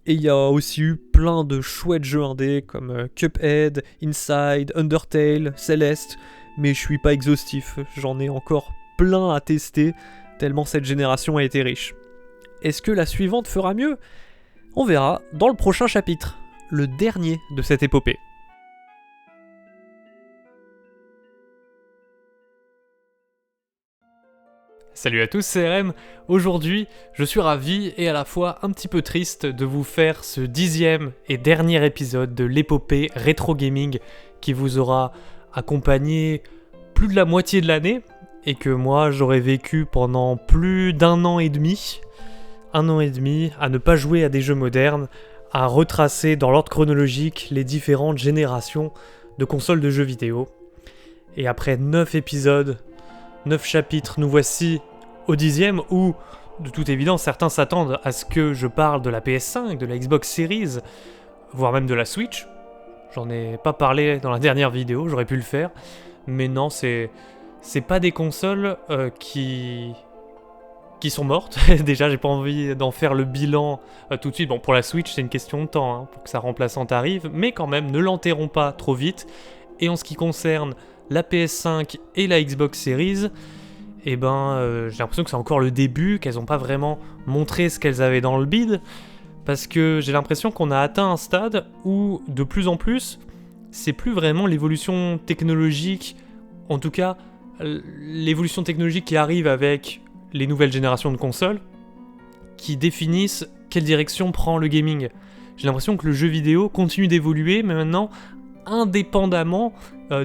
et il y a aussi eu plein de chouettes jeux indés comme Cuphead, Inside, Undertale, Celeste, mais je suis pas exhaustif, j'en ai encore plein à tester, tellement cette génération a été riche. Est-ce que la suivante fera mieux ? On verra dans le prochain chapitre. le dernier de cette épopée. Salut à tous, c'est RM. Aujourd'hui, je suis ravi et à la fois un petit peu triste de vous faire ce 10e et dernier épisode de l'épopée Rétro Gaming qui vous aura accompagné plus de la moitié de l'année et que moi j'aurais vécu pendant plus d'un an et demi. Un an et demi à ne pas jouer à des jeux modernes, à retracer dans l'ordre chronologique les différentes générations de consoles de jeux vidéo. Et après 9 épisodes, 9 chapitres, nous voici au 10e où, de toute évidence, certains s'attendent à ce que je parle de la PS5, de la Xbox Series, voire même de la Switch. J'en ai pas parlé dans la dernière vidéo, j'aurais pu le faire. Mais non, c'est pas des consoles qui sont mortes. Déjà, j'ai pas envie d'en faire le bilan tout de suite. Bon, pour la Switch, c'est une question de temps, pour que sa remplaçante arrive. Mais quand même, ne l'enterrons pas trop vite. Et en ce qui concerne la PS5 et la Xbox Series, j'ai l'impression que c'est encore le début, qu'elles n'ont pas vraiment montré ce qu'elles avaient dans le bide, parce que j'ai l'impression qu'on a atteint un stade où, de plus en plus, c'est plus vraiment l'évolution technologique, en tout cas, l'évolution technologique qui arrive avec les nouvelles générations de consoles, qui définissent quelle direction prend le gaming. J'ai l'impression que le jeu vidéo continue d'évoluer, mais maintenant, indépendamment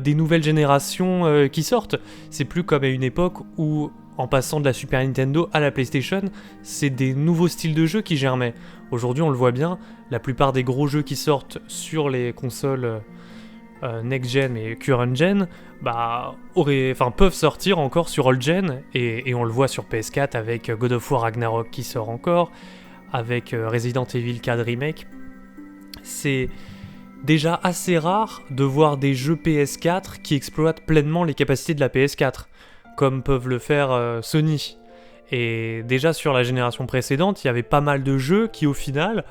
des nouvelles générations qui sortent. C'est plus comme à une époque où, en passant de la Super Nintendo à la PlayStation, c'est des nouveaux styles de jeu qui germaient. Aujourd'hui, on le voit bien, la plupart des gros jeux qui sortent sur les consoles next-gen et current-gen peuvent sortir encore sur old-gen, et on le voit sur PS4 avec God of War Ragnarok qui sort encore, avec Resident Evil 4 Remake. C'est déjà assez rare de voir des jeux PS4 qui exploitent pleinement les capacités de la PS4, comme peuvent le faire Sony. Et déjà sur la génération précédente, il y avait pas mal de jeux qui au final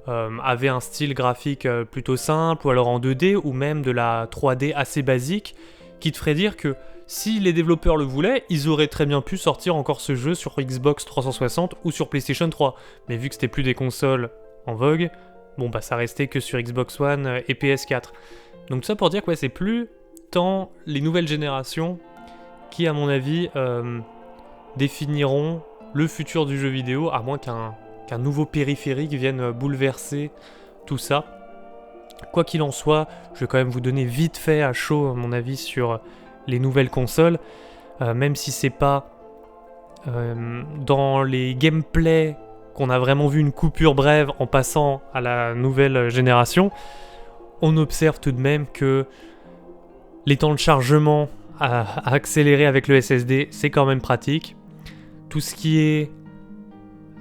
avaient un style graphique plutôt simple, ou alors en 2D, ou même de la 3D assez basique, qui te ferait dire que si les développeurs le voulaient, ils auraient très bien pu sortir encore ce jeu sur Xbox 360 ou sur PlayStation 3. Mais vu que c'était plus des consoles en vogue, ça restait que sur Xbox One et PS4. Donc tout ça pour dire que c'est plus tant les nouvelles générations qui, à mon avis, définiront le futur du jeu vidéo, à moins qu'un nouveau périphérique vienne bouleverser tout ça. Quoi qu'il en soit, je vais quand même vous donner vite fait à chaud mon avis sur les nouvelles consoles, même si c'est pas dans les gameplays qu'on a vraiment vu une coupure brève en passant à la nouvelle génération, on observe tout de même que les temps de chargement à accélérer avec le SSD, c'est quand même pratique. Tout ce qui est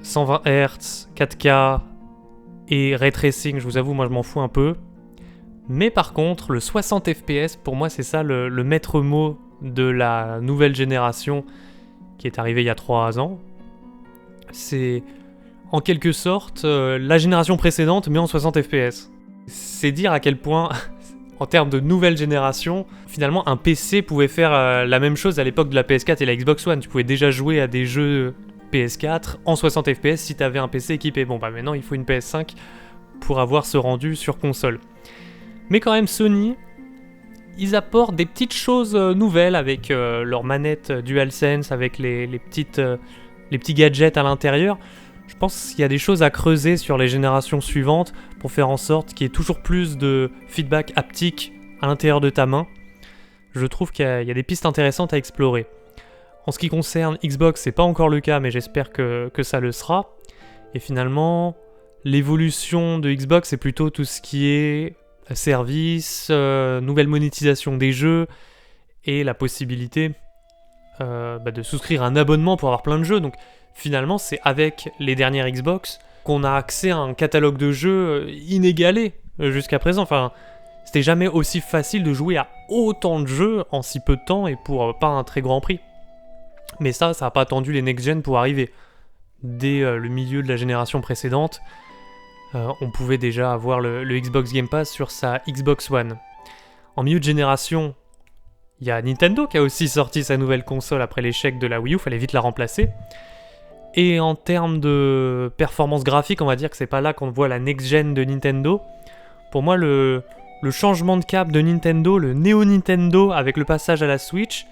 120 Hz, 4K et ray tracing, je vous avoue, moi je m'en fous un peu. Mais par contre, le 60 FPS, pour moi c'est ça le maître mot de la nouvelle génération qui est arrivée il y a 3 ans. C'est en quelque sorte la génération précédente, mais en 60 FPS. C'est dire à quel point, en termes de nouvelle génération, finalement un PC pouvait faire la même chose à l'époque de la PS4 et la Xbox One. Tu pouvais déjà jouer à des jeux PS4 en 60 FPS si tu avais un PC équipé. Maintenant il faut une PS5 pour avoir ce rendu sur console. Mais quand même Sony, ils apportent des petites choses nouvelles avec leur manette DualSense, avec les petits gadgets à l'intérieur. Je pense qu'il y a des choses à creuser sur les générations suivantes pour faire en sorte qu'il y ait toujours plus de feedback haptique à l'intérieur de ta main. Je trouve qu'il y a des pistes intéressantes à explorer. En ce qui concerne Xbox, c'est pas encore le cas, mais j'espère que ça le sera. Et finalement, l'évolution de Xbox, c'est plutôt tout ce qui est service, nouvelle monétisation des jeux, et la possibilité de souscrire un abonnement pour avoir plein de jeux. Donc finalement, c'est avec les dernières Xbox qu'on a accès à un catalogue de jeux inégalé jusqu'à présent. C'était jamais aussi facile de jouer à autant de jeux en si peu de temps et pour pas un très grand prix. Mais ça n'a pas attendu les next-gen pour arriver. Dès le milieu de la génération précédente, on pouvait déjà avoir le Xbox Game Pass sur sa Xbox One. En milieu de génération, il y a Nintendo qui a aussi sorti sa nouvelle console après l'échec de la Wii U, fallait vite la remplacer. Et en termes de performance graphique, on va dire que c'est pas là qu'on voit la next-gen de Nintendo. Pour moi, le changement de cap de Nintendo, le Neo Nintendo avec le passage à la Switch,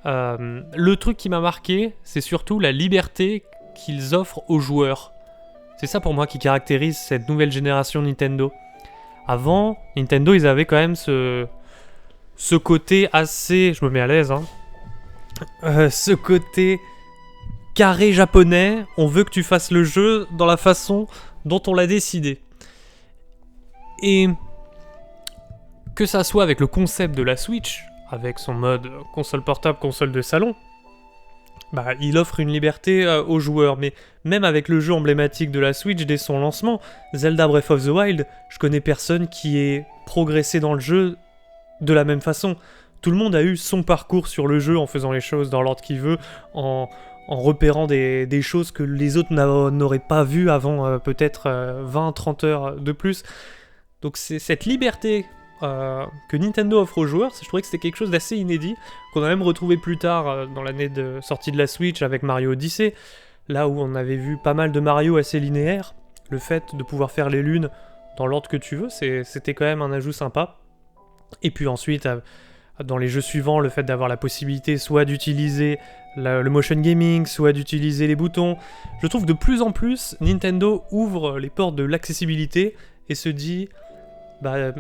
le truc qui m'a marqué, c'est surtout la liberté qu'ils offrent aux joueurs. C'est ça pour moi qui caractérise cette nouvelle génération Nintendo. Avant, Nintendo, ils avaient quand même ce côté assez... Je me mets à l'aise, hein. Ce côté carré japonais, on veut que tu fasses le jeu dans la façon dont on l'a décidé. Et que ça soit avec le concept de la Switch, avec son mode console portable, console de salon, bah, il offre une liberté aux joueurs. Mais même avec le jeu emblématique de la Switch dès son lancement, Zelda Breath of the Wild, je connais personne qui ait progressé dans le jeu de la même façon. Tout le monde a eu son parcours sur le jeu en faisant les choses dans l'ordre qu'il veut, en repérant des choses que les autres n'auraient pas vues avant peut-être 20-30 heures de plus. Donc c'est cette liberté que Nintendo offre aux joueurs, je trouvais que c'était quelque chose d'assez inédit, qu'on a même retrouvé plus tard dans l'année de sortie de la Switch avec Mario Odyssey, là où on avait vu pas mal de Mario assez linéaires. Le fait de pouvoir faire les lunes dans l'ordre que tu veux, c'était quand même un ajout sympa. Et puis ensuite, dans les jeux suivants, le fait d'avoir la possibilité soit d'utiliser le motion gaming, soit d'utiliser les boutons. Je trouve de plus en plus, Nintendo ouvre les portes de l'accessibilité et se dit, bah,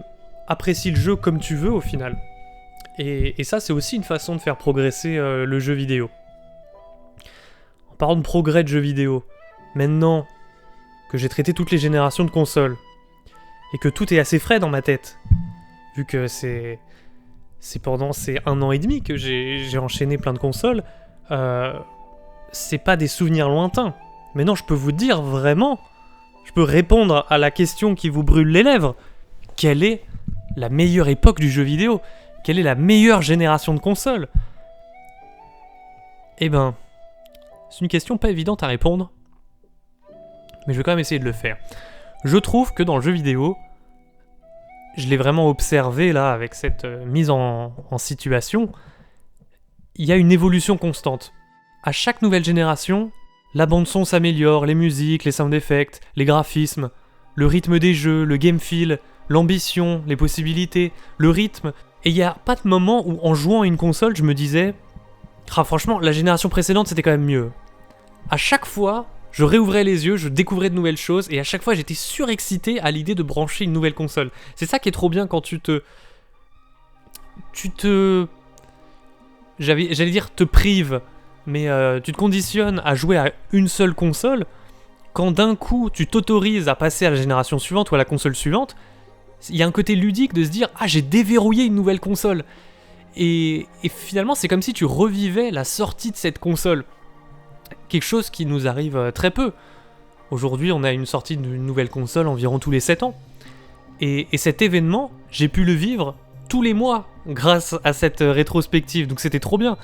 apprécie le jeu comme tu veux au final. Et ça, c'est aussi une façon de faire progresser le jeu vidéo. En parlant de progrès de jeux vidéo, maintenant que j'ai traité toutes les générations de consoles, et que tout est assez frais dans ma tête, vu que c'est pendant ces 1 an et demi que j'ai enchaîné plein de consoles, c'est pas des souvenirs lointains. Maintenant, je peux vous dire vraiment, je peux répondre à la question qui vous brûle les lèvres. Quelle est la meilleure époque du jeu vidéo? Quelle est la meilleure génération de consoles? Eh ben, c'est une question pas évidente à répondre, mais je vais quand même essayer de le faire. Je trouve que dans le jeu vidéo, je l'ai vraiment observé là avec cette mise en situation, il y a une évolution constante. À chaque nouvelle génération, la bande-son s'améliore, les musiques, les sound effects, les graphismes, le rythme des jeux, le game feel, l'ambition, les possibilités, le rythme. Et il n'y a pas de moment où en jouant à une console, je me disais « Ah franchement, la génération précédente c'était quand même mieux ». À chaque fois, je réouvrais les yeux, je découvrais de nouvelles choses, et à chaque fois j'étais surexcité à l'idée de brancher une nouvelle console. C'est ça qui est trop bien quand j'allais dire te prives, mais tu te conditionnes à jouer à une seule console, quand d'un coup tu t'autorises à passer à la génération suivante ou à la console suivante, il y a un côté ludique de se dire « Ah, j'ai déverrouillé une nouvelle console !» Et finalement, c'est comme si tu revivais la sortie de cette console. Quelque chose qui nous arrive très peu. Aujourd'hui, on a une sortie d'une nouvelle console environ tous les 7 ans. Et cet événement, j'ai pu le vivre tous les mois grâce à cette rétrospective. Donc c'était trop bien.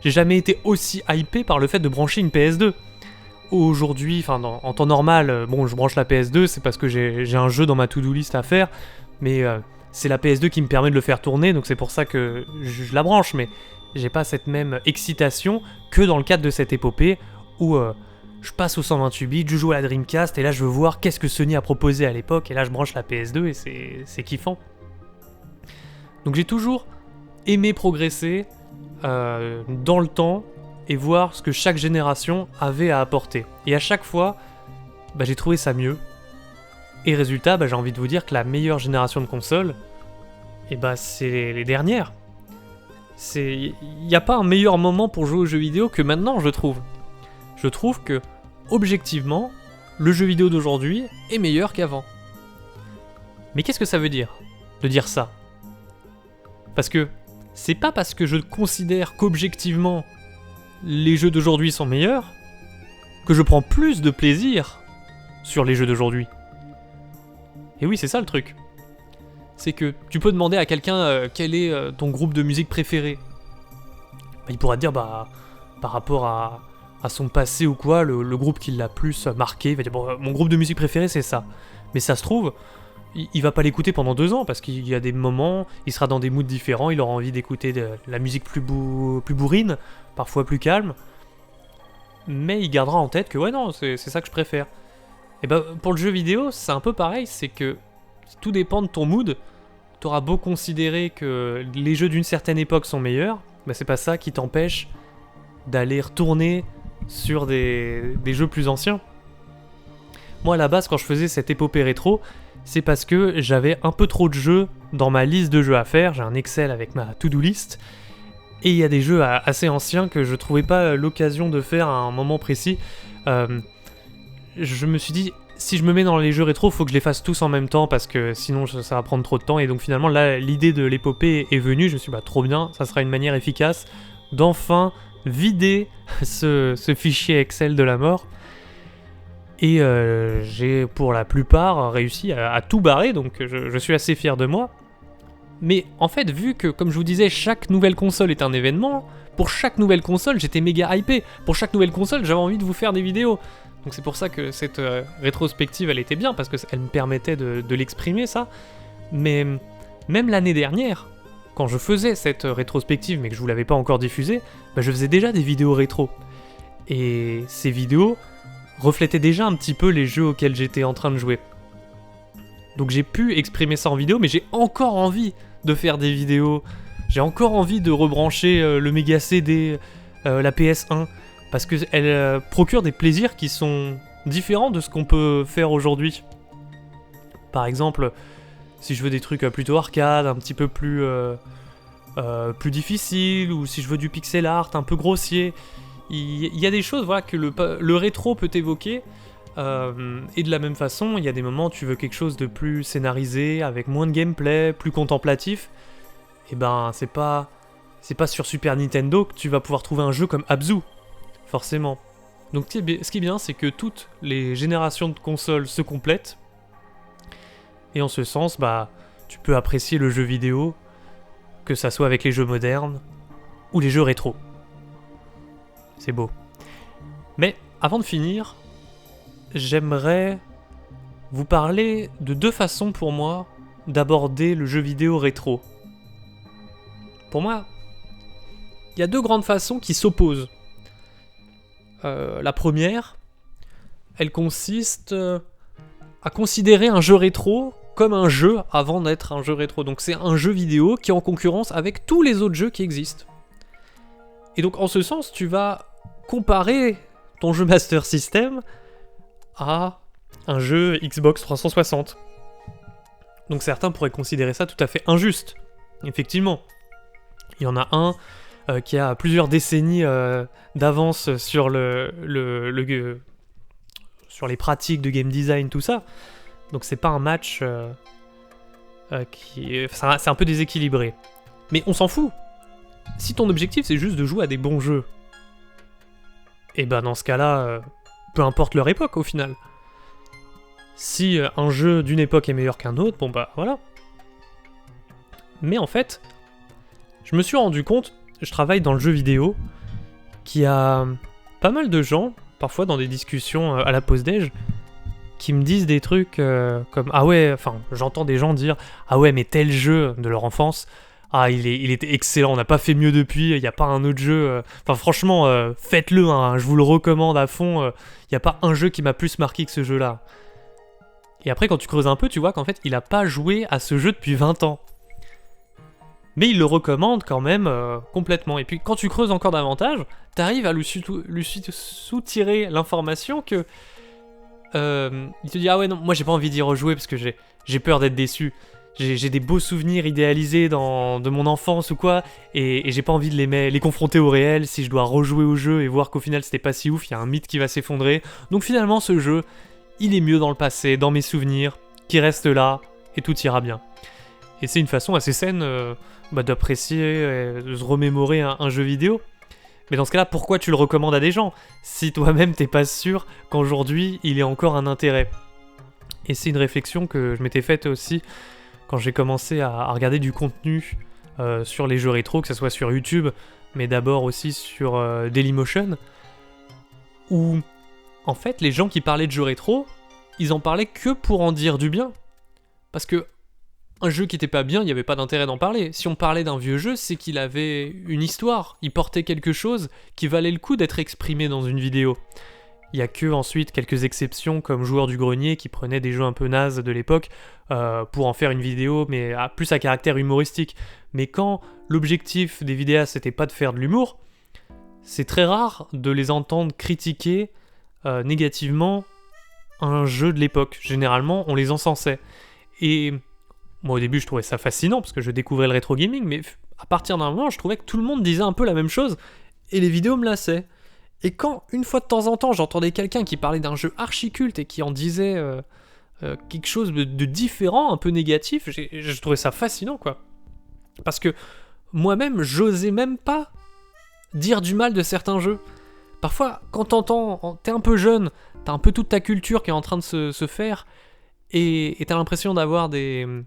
J'ai jamais été aussi hypé par le fait de brancher une PS2. Aujourd'hui, en temps normal, bon, je branche la PS2, c'est parce que j'ai un jeu dans ma to-do list à faire, mais c'est la PS2 qui me permet de le faire tourner, donc c'est pour ça que je la branche, mais j'ai pas cette même excitation que dans le cadre de cette épopée où je passe au 128 bits, je joue à la Dreamcast, et là je veux voir qu'est-ce que Sony a proposé à l'époque, et là je branche la PS2 et c'est kiffant. Donc j'ai toujours aimé progresser dans le temps, et voir ce que chaque génération avait à apporter. Et à chaque fois, j'ai trouvé ça mieux. Et résultat, j'ai envie de vous dire que la meilleure génération de consoles, c'est les dernières. Il n'y a pas un meilleur moment pour jouer aux jeux vidéo que maintenant, je trouve. Je trouve que, objectivement, le jeu vidéo d'aujourd'hui est meilleur qu'avant. Mais qu'est-ce que ça veut dire, de dire ça? Parce que c'est pas parce que je considère qu'objectivement les jeux d'aujourd'hui sont meilleurs que je prends plus de plaisir sur les jeux d'aujourd'hui. Et oui, c'est ça le truc. C'est que tu peux demander à quelqu'un quel est ton groupe de musique préféré. Il pourra te dire, par rapport à son passé ou quoi, le groupe qui l'a plus marqué, il va dire, bon, mon groupe de musique préféré c'est ça. Mais ça se trouve, il va pas l'écouter pendant 2 ans, parce qu'il y a des moments, il sera dans des moods différents, il aura envie d'écouter de la musique plus bourrine, parfois plus calme, mais il gardera en tête que ouais non, c'est ça que je préfère. Et pour le jeu vidéo, c'est un peu pareil, c'est que tout dépend de ton mood. T'auras beau considérer que les jeux d'une certaine époque sont meilleurs, bah c'est pas ça qui t'empêche d'aller retourner sur des jeux plus anciens. Moi à la base quand je faisais cette épopée rétro, c'est parce que j'avais un peu trop de jeux dans ma liste de jeux à faire, j'ai un Excel avec ma to-do list, et il y a des jeux assez anciens que je trouvais pas l'occasion de faire à un moment précis. Je me suis dit, si je me mets dans les jeux rétro, faut que je les fasse tous en même temps parce que sinon ça va prendre trop de temps. Et donc finalement là, l'idée de l'épopée est venue. Je me suis dit, bah trop bien, ça sera une manière efficace d'enfin vider ce fichier Excel de la mort. Et j'ai pour la plupart réussi à tout barrer, donc je suis assez fier de moi. Mais en fait, vu que, comme je vous disais, chaque nouvelle console est un événement, pour chaque nouvelle console, j'étais méga hypé. Pour chaque nouvelle console, j'avais envie de vous faire des vidéos. Donc c'est pour ça que cette rétrospective, elle était bien, parce qu'elle me permettait de l'exprimer, ça. Mais même l'année dernière, quand je faisais cette rétrospective, mais que je vous l'avais pas encore diffusée, bah, je faisais déjà des vidéos rétro. Et ces vidéos reflétaient déjà un petit peu les jeux auxquels j'étais en train de jouer. Donc j'ai pu exprimer ça en vidéo, mais j'ai encore envie de faire des vidéos. J'ai encore envie de rebrancher le Mega CD, la PS1, parce qu'elle procure des plaisirs qui sont différents de ce qu'on peut faire aujourd'hui. Par exemple, si je veux des trucs plutôt arcade, un petit peu plus difficiles, ou si je veux du pixel art un peu grossier, il y a des choses voilà, que le rétro peut évoquer. Et de la même façon, il y a des moments où tu veux quelque chose de plus scénarisé, avec moins de gameplay, plus contemplatif. Et ben, c'est pas sur Super Nintendo que tu vas pouvoir trouver un jeu comme Abzu, forcément. Donc ce qui est bien, c'est que toutes les générations de consoles se complètent. Et en ce sens, bah, tu peux apprécier le jeu vidéo, que ça soit avec les jeux modernes ou les jeux rétro. C'est beau. Mais avant de finir, j'aimerais vous parler de deux façons pour moi d'aborder le jeu vidéo rétro. Pour moi, il y a deux grandes façons qui s'opposent. La première, elle consiste à considérer un jeu rétro comme un jeu avant d'être un jeu rétro. Donc c'est un jeu vidéo qui est en concurrence avec tous les autres jeux qui existent. Et donc en ce sens, tu vas comparer ton jeu Master System à un jeu Xbox 360. Donc certains pourraient considérer ça tout à fait injuste. Effectivement. Il y en a un qui a plusieurs décennies d'avance sur sur les pratiques de game design, tout ça. Donc c'est pas un match c'est un peu déséquilibré. Mais on s'en fout. Si ton objectif c'est juste de jouer à des bons jeux, et ben dans ce cas-là, peu importe leur époque au final. Si un jeu d'une époque est meilleur qu'un autre, bon bah voilà. Mais en fait, je me suis rendu compte, je travaille dans le jeu vidéo, qu'il y a pas mal de gens, parfois dans des discussions à la pause déj, qui me disent des trucs comme « Ah ouais, enfin, j'entends des gens dire « Ah ouais, mais tel jeu de leur enfance, ah, il était excellent, on n'a pas fait mieux depuis, il n'y a pas un autre jeu... Enfin, franchement, faites-le, hein, je vous le recommande à fond, il n'y a pas un jeu qui m'a plus marqué que ce jeu-là. » Et après, quand tu creuses un peu, tu vois qu'en fait, il n'a pas joué à ce jeu depuis 20 ans. Mais il le recommande quand même complètement. Et puis quand tu creuses encore davantage, t'arrives à lui soutirer l'information que... il te dit « Ah ouais, non, moi j'ai pas envie d'y rejouer parce que j'ai peur d'être déçu. J'ai des beaux souvenirs idéalisés de mon enfance ou quoi, et j'ai pas envie de les confronter au réel si je dois rejouer au jeu et voir qu'au final c'était pas si ouf, il y a un mythe qui va s'effondrer. Donc finalement ce jeu, il est mieux dans le passé, dans mes souvenirs, qui reste là, et tout ira bien. » Et c'est une façon assez saine d'apprécier, de se remémorer un jeu vidéo. Mais dans ce cas-là, pourquoi tu le recommandes à des gens si toi-même t'es pas sûr qu'aujourd'hui il ait encore un intérêt? Et c'est une réflexion que je m'étais faite aussi quand j'ai commencé à regarder du contenu sur les jeux rétro, que ce soit sur YouTube, mais d'abord aussi sur Dailymotion, où en fait les gens qui parlaient de jeux rétro, ils en parlaient que pour en dire du bien. Parce que un jeu qui était pas bien, il n'y avait pas d'intérêt d'en parler. Si on parlait d'un vieux jeu, c'est qu'il avait une histoire, il portait quelque chose qui valait le coup d'être exprimé dans une vidéo. Il y a que ensuite quelques exceptions comme Joueur du Grenier qui prenaient des jeux un peu nazes de l'époque pour en faire une vidéo, mais plus à caractère humoristique. Mais quand l'objectif des vidéastes c'était pas de faire de l'humour, c'est très rare de les entendre critiquer négativement un jeu de l'époque. Généralement, on les encensait. Et moi au début je trouvais ça fascinant parce que je découvrais le rétro gaming, mais à partir d'un moment je trouvais que tout le monde disait un peu la même chose et les vidéos me lassaient. Et quand, une fois de temps en temps, j'entendais quelqu'un qui parlait d'un jeu archi-culte et qui en disait quelque chose de différent, un peu négatif, je trouvais ça fascinant, quoi. Parce que moi-même, j'osais même pas dire du mal de certains jeux. Parfois, quand t'es un peu jeune, t'as un peu toute ta culture qui est en train de se faire, et t'as l'impression d'avoir des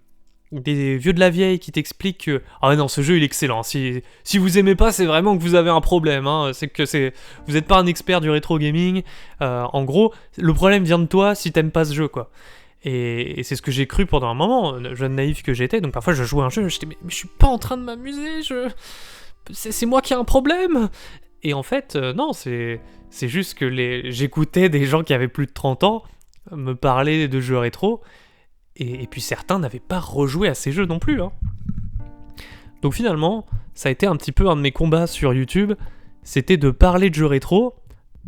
vieux de la vieille qui t'expliquent que « Ah non, ce jeu il est excellent, si vous aimez pas, c'est vraiment que vous avez un problème, hein. Vous n'êtes pas un expert du rétro gaming, en gros, le problème vient de toi si t'aimes pas ce jeu, quoi. » Et c'est ce que j'ai cru pendant un moment, jeune naïf que j'étais, donc parfois je jouais à un jeu, j'étais mais je suis pas en train de m'amuser, c'est moi qui ai un problème. Et en fait, non, c'est juste que j'écoutais des gens qui avaient plus de 30 ans me parler de jeux rétro, et puis certains n'avaient pas rejoué à ces jeux non plus, hein. Donc finalement, ça a été un petit peu un de mes combats sur YouTube, c'était de parler de jeux rétro,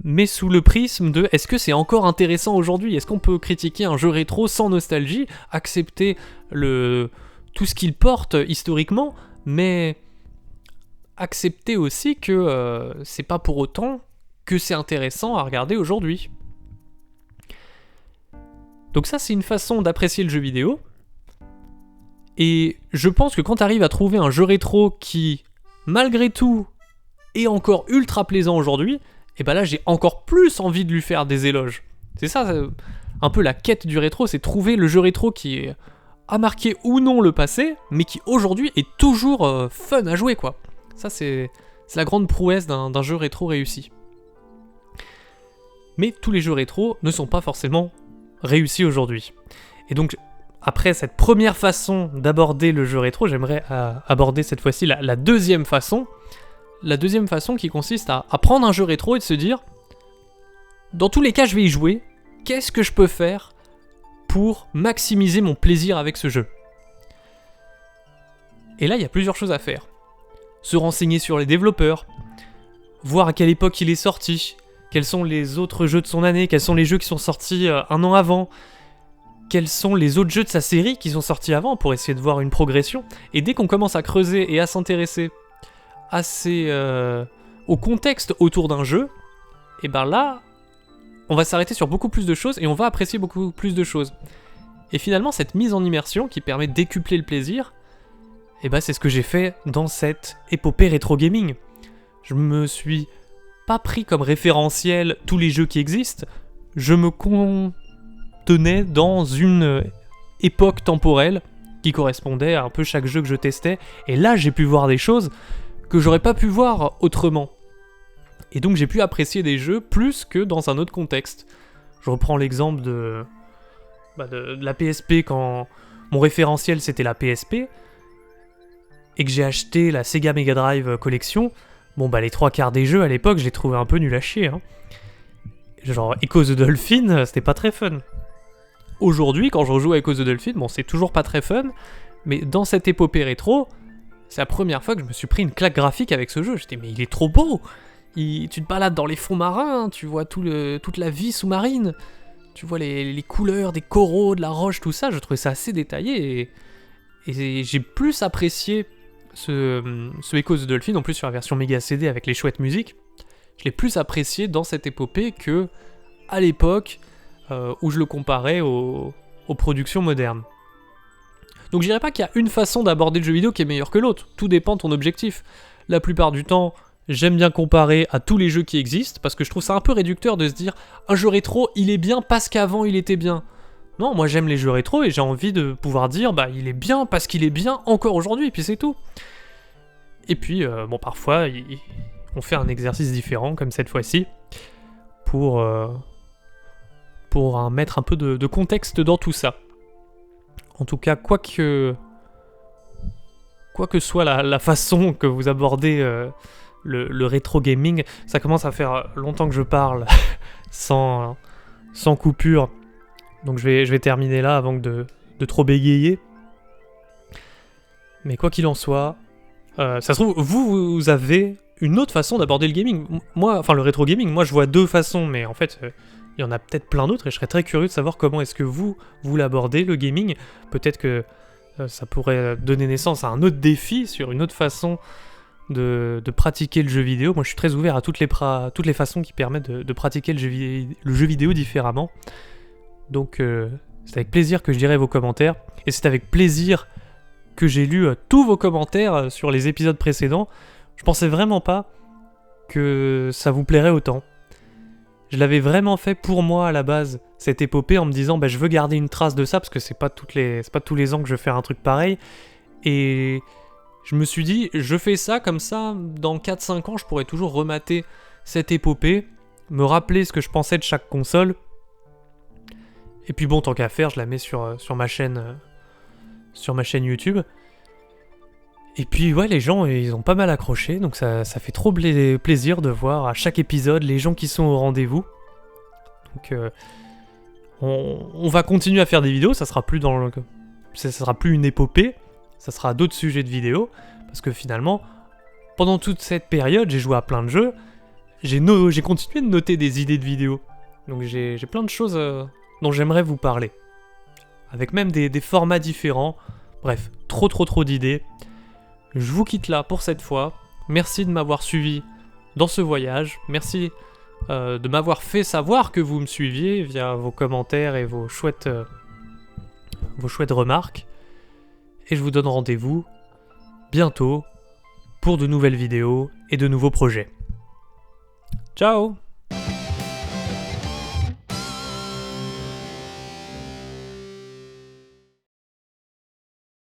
mais sous le prisme de est-ce que c'est encore intéressant aujourd'hui ? Est-ce qu'on peut critiquer un jeu rétro sans nostalgie, accepter tout ce qu'il porte historiquement, mais accepter aussi que c'est pas pour autant que c'est intéressant à regarder aujourd'hui. Donc ça, c'est une façon d'apprécier le jeu vidéo. Et je pense que quand tu arrives à trouver un jeu rétro qui, malgré tout, est encore ultra plaisant aujourd'hui, et ben là, j'ai encore plus envie de lui faire des éloges. C'est ça, un peu la quête du rétro, c'est trouver le jeu rétro qui a marqué ou non le passé, mais qui aujourd'hui est toujours fun à jouer, quoi. Ça, c'est la grande prouesse d'un jeu rétro réussi. Mais tous les jeux rétro ne sont pas forcément réussi aujourd'hui. Et donc, après cette première façon d'aborder le jeu rétro, j'aimerais aborder cette fois-ci la deuxième façon. La deuxième façon qui consiste à prendre un jeu rétro et de se dire, dans tous les cas, je vais y jouer. Qu'est-ce que je peux faire pour maximiser mon plaisir avec ce jeu ? Et là, il y a plusieurs choses à faire. Se renseigner sur les développeurs, voir à quelle époque il est sorti, quels sont les autres jeux de son année, quels sont les jeux qui sont sortis un an avant, quels sont les autres jeux de sa série qui sont sortis avant pour essayer de voir une progression. Et dès qu'on commence à creuser et à s'intéresser au contexte autour d'un jeu, et ben là, on va s'arrêter sur beaucoup plus de choses et on va apprécier beaucoup plus de choses. Et finalement, cette mise en immersion qui permet de décupler le plaisir, et ben c'est ce que j'ai fait dans cette épopée rétro gaming. Je me suis pas pris comme référentiel tous les jeux qui existent, je me contenais dans une époque temporelle qui correspondait à un peu chaque jeu que je testais, et là j'ai pu voir des choses que j'aurais pas pu voir autrement. Et donc j'ai pu apprécier des jeux plus que dans un autre contexte. Je reprends l'exemple de la PSP quand mon référentiel c'était la PSP, et que j'ai acheté la Sega Mega Drive Collection. Bon bah les trois quarts des jeux à l'époque, je les trouvais un peu nuls à chier, hein. Genre Echo the Dolphin, c'était pas très fun. Aujourd'hui, quand je rejoue à Echo the Dolphin, bon c'est toujours pas très fun, mais dans cette épopée rétro, c'est la première fois que je me suis pris une claque graphique avec ce jeu. J'étais mais il est trop beau. Tu te balades dans les fonds marins, tu vois toute la vie sous-marine, tu vois les couleurs des coraux, de la roche, tout ça, je trouvais ça assez détaillé, et j'ai plus apprécié ce Echo the Dolphin, en plus sur la version méga CD avec les chouettes musiques, je l'ai plus apprécié dans cette épopée que à l'époque où je le comparais aux productions modernes. Donc je dirais pas qu'il y a une façon d'aborder le jeu vidéo qui est meilleure que l'autre, tout dépend de ton objectif. La plupart du temps, j'aime bien comparer à tous les jeux qui existent, parce que je trouve ça un peu réducteur de se dire un jeu rétro, il est bien parce qu'avant il était bien. Non, moi j'aime les jeux rétro et j'ai envie de pouvoir dire bah il est bien parce qu'il est bien encore aujourd'hui, et puis c'est tout. Et puis, bon parfois, on fait un exercice différent, comme cette fois-ci, pour mettre un peu de contexte dans tout ça. En tout cas, quoi que soit la façon que vous abordez le rétro gaming. Ça commence à faire longtemps que je parle sans coupure. Donc je vais terminer là avant de trop bégayer. Mais quoi qu'il en soit, ça se trouve, vous avez une autre façon d'aborder le gaming. Moi, enfin le rétro gaming, moi je vois deux façons, mais en fait, il y en a peut-être plein d'autres et je serais très curieux de savoir comment est-ce que vous l'abordez, le gaming. Peut-être que ça pourrait donner naissance à un autre défi sur une autre façon de pratiquer le jeu vidéo. Moi je suis très ouvert à toutes les façons qui permettent de pratiquer le jeu vidéo différemment. Donc c'est avec plaisir que je dirai vos commentaires, et c'est avec plaisir que j'ai lu tous vos commentaires sur les épisodes précédents. Je pensais vraiment pas que ça vous plairait autant. Je l'avais vraiment fait pour moi à la base, cette épopée, en me disant je veux garder une trace de ça, parce que c'est pas tous les ans que je vais faire un truc pareil. Et je me suis dit, je fais ça comme ça, dans 4-5 ans, je pourrais toujours remater cette épopée, me rappeler ce que je pensais de chaque console. Et puis bon, tant qu'à faire, je la mets sur ma chaîne YouTube. Et puis ouais, les gens, ils ont pas mal accroché, donc ça fait trop plaisir de voir à chaque épisode les gens qui sont au rendez-vous. Donc on va continuer à faire des vidéos, ça sera plus une épopée, ça sera d'autres sujets de vidéos, parce que finalement, pendant toute cette période, j'ai joué à plein de jeux, j'ai continué de noter des idées de vidéos. Donc j'ai plein de choses dont j'aimerais vous parler. Avec même des formats différents. Bref, trop d'idées. Je vous quitte là pour cette fois. Merci de m'avoir suivi dans ce voyage. Merci de m'avoir fait savoir que vous me suiviez via vos commentaires et vos chouettes remarques. Et je vous donne rendez-vous bientôt pour de nouvelles vidéos et de nouveaux projets. Ciao!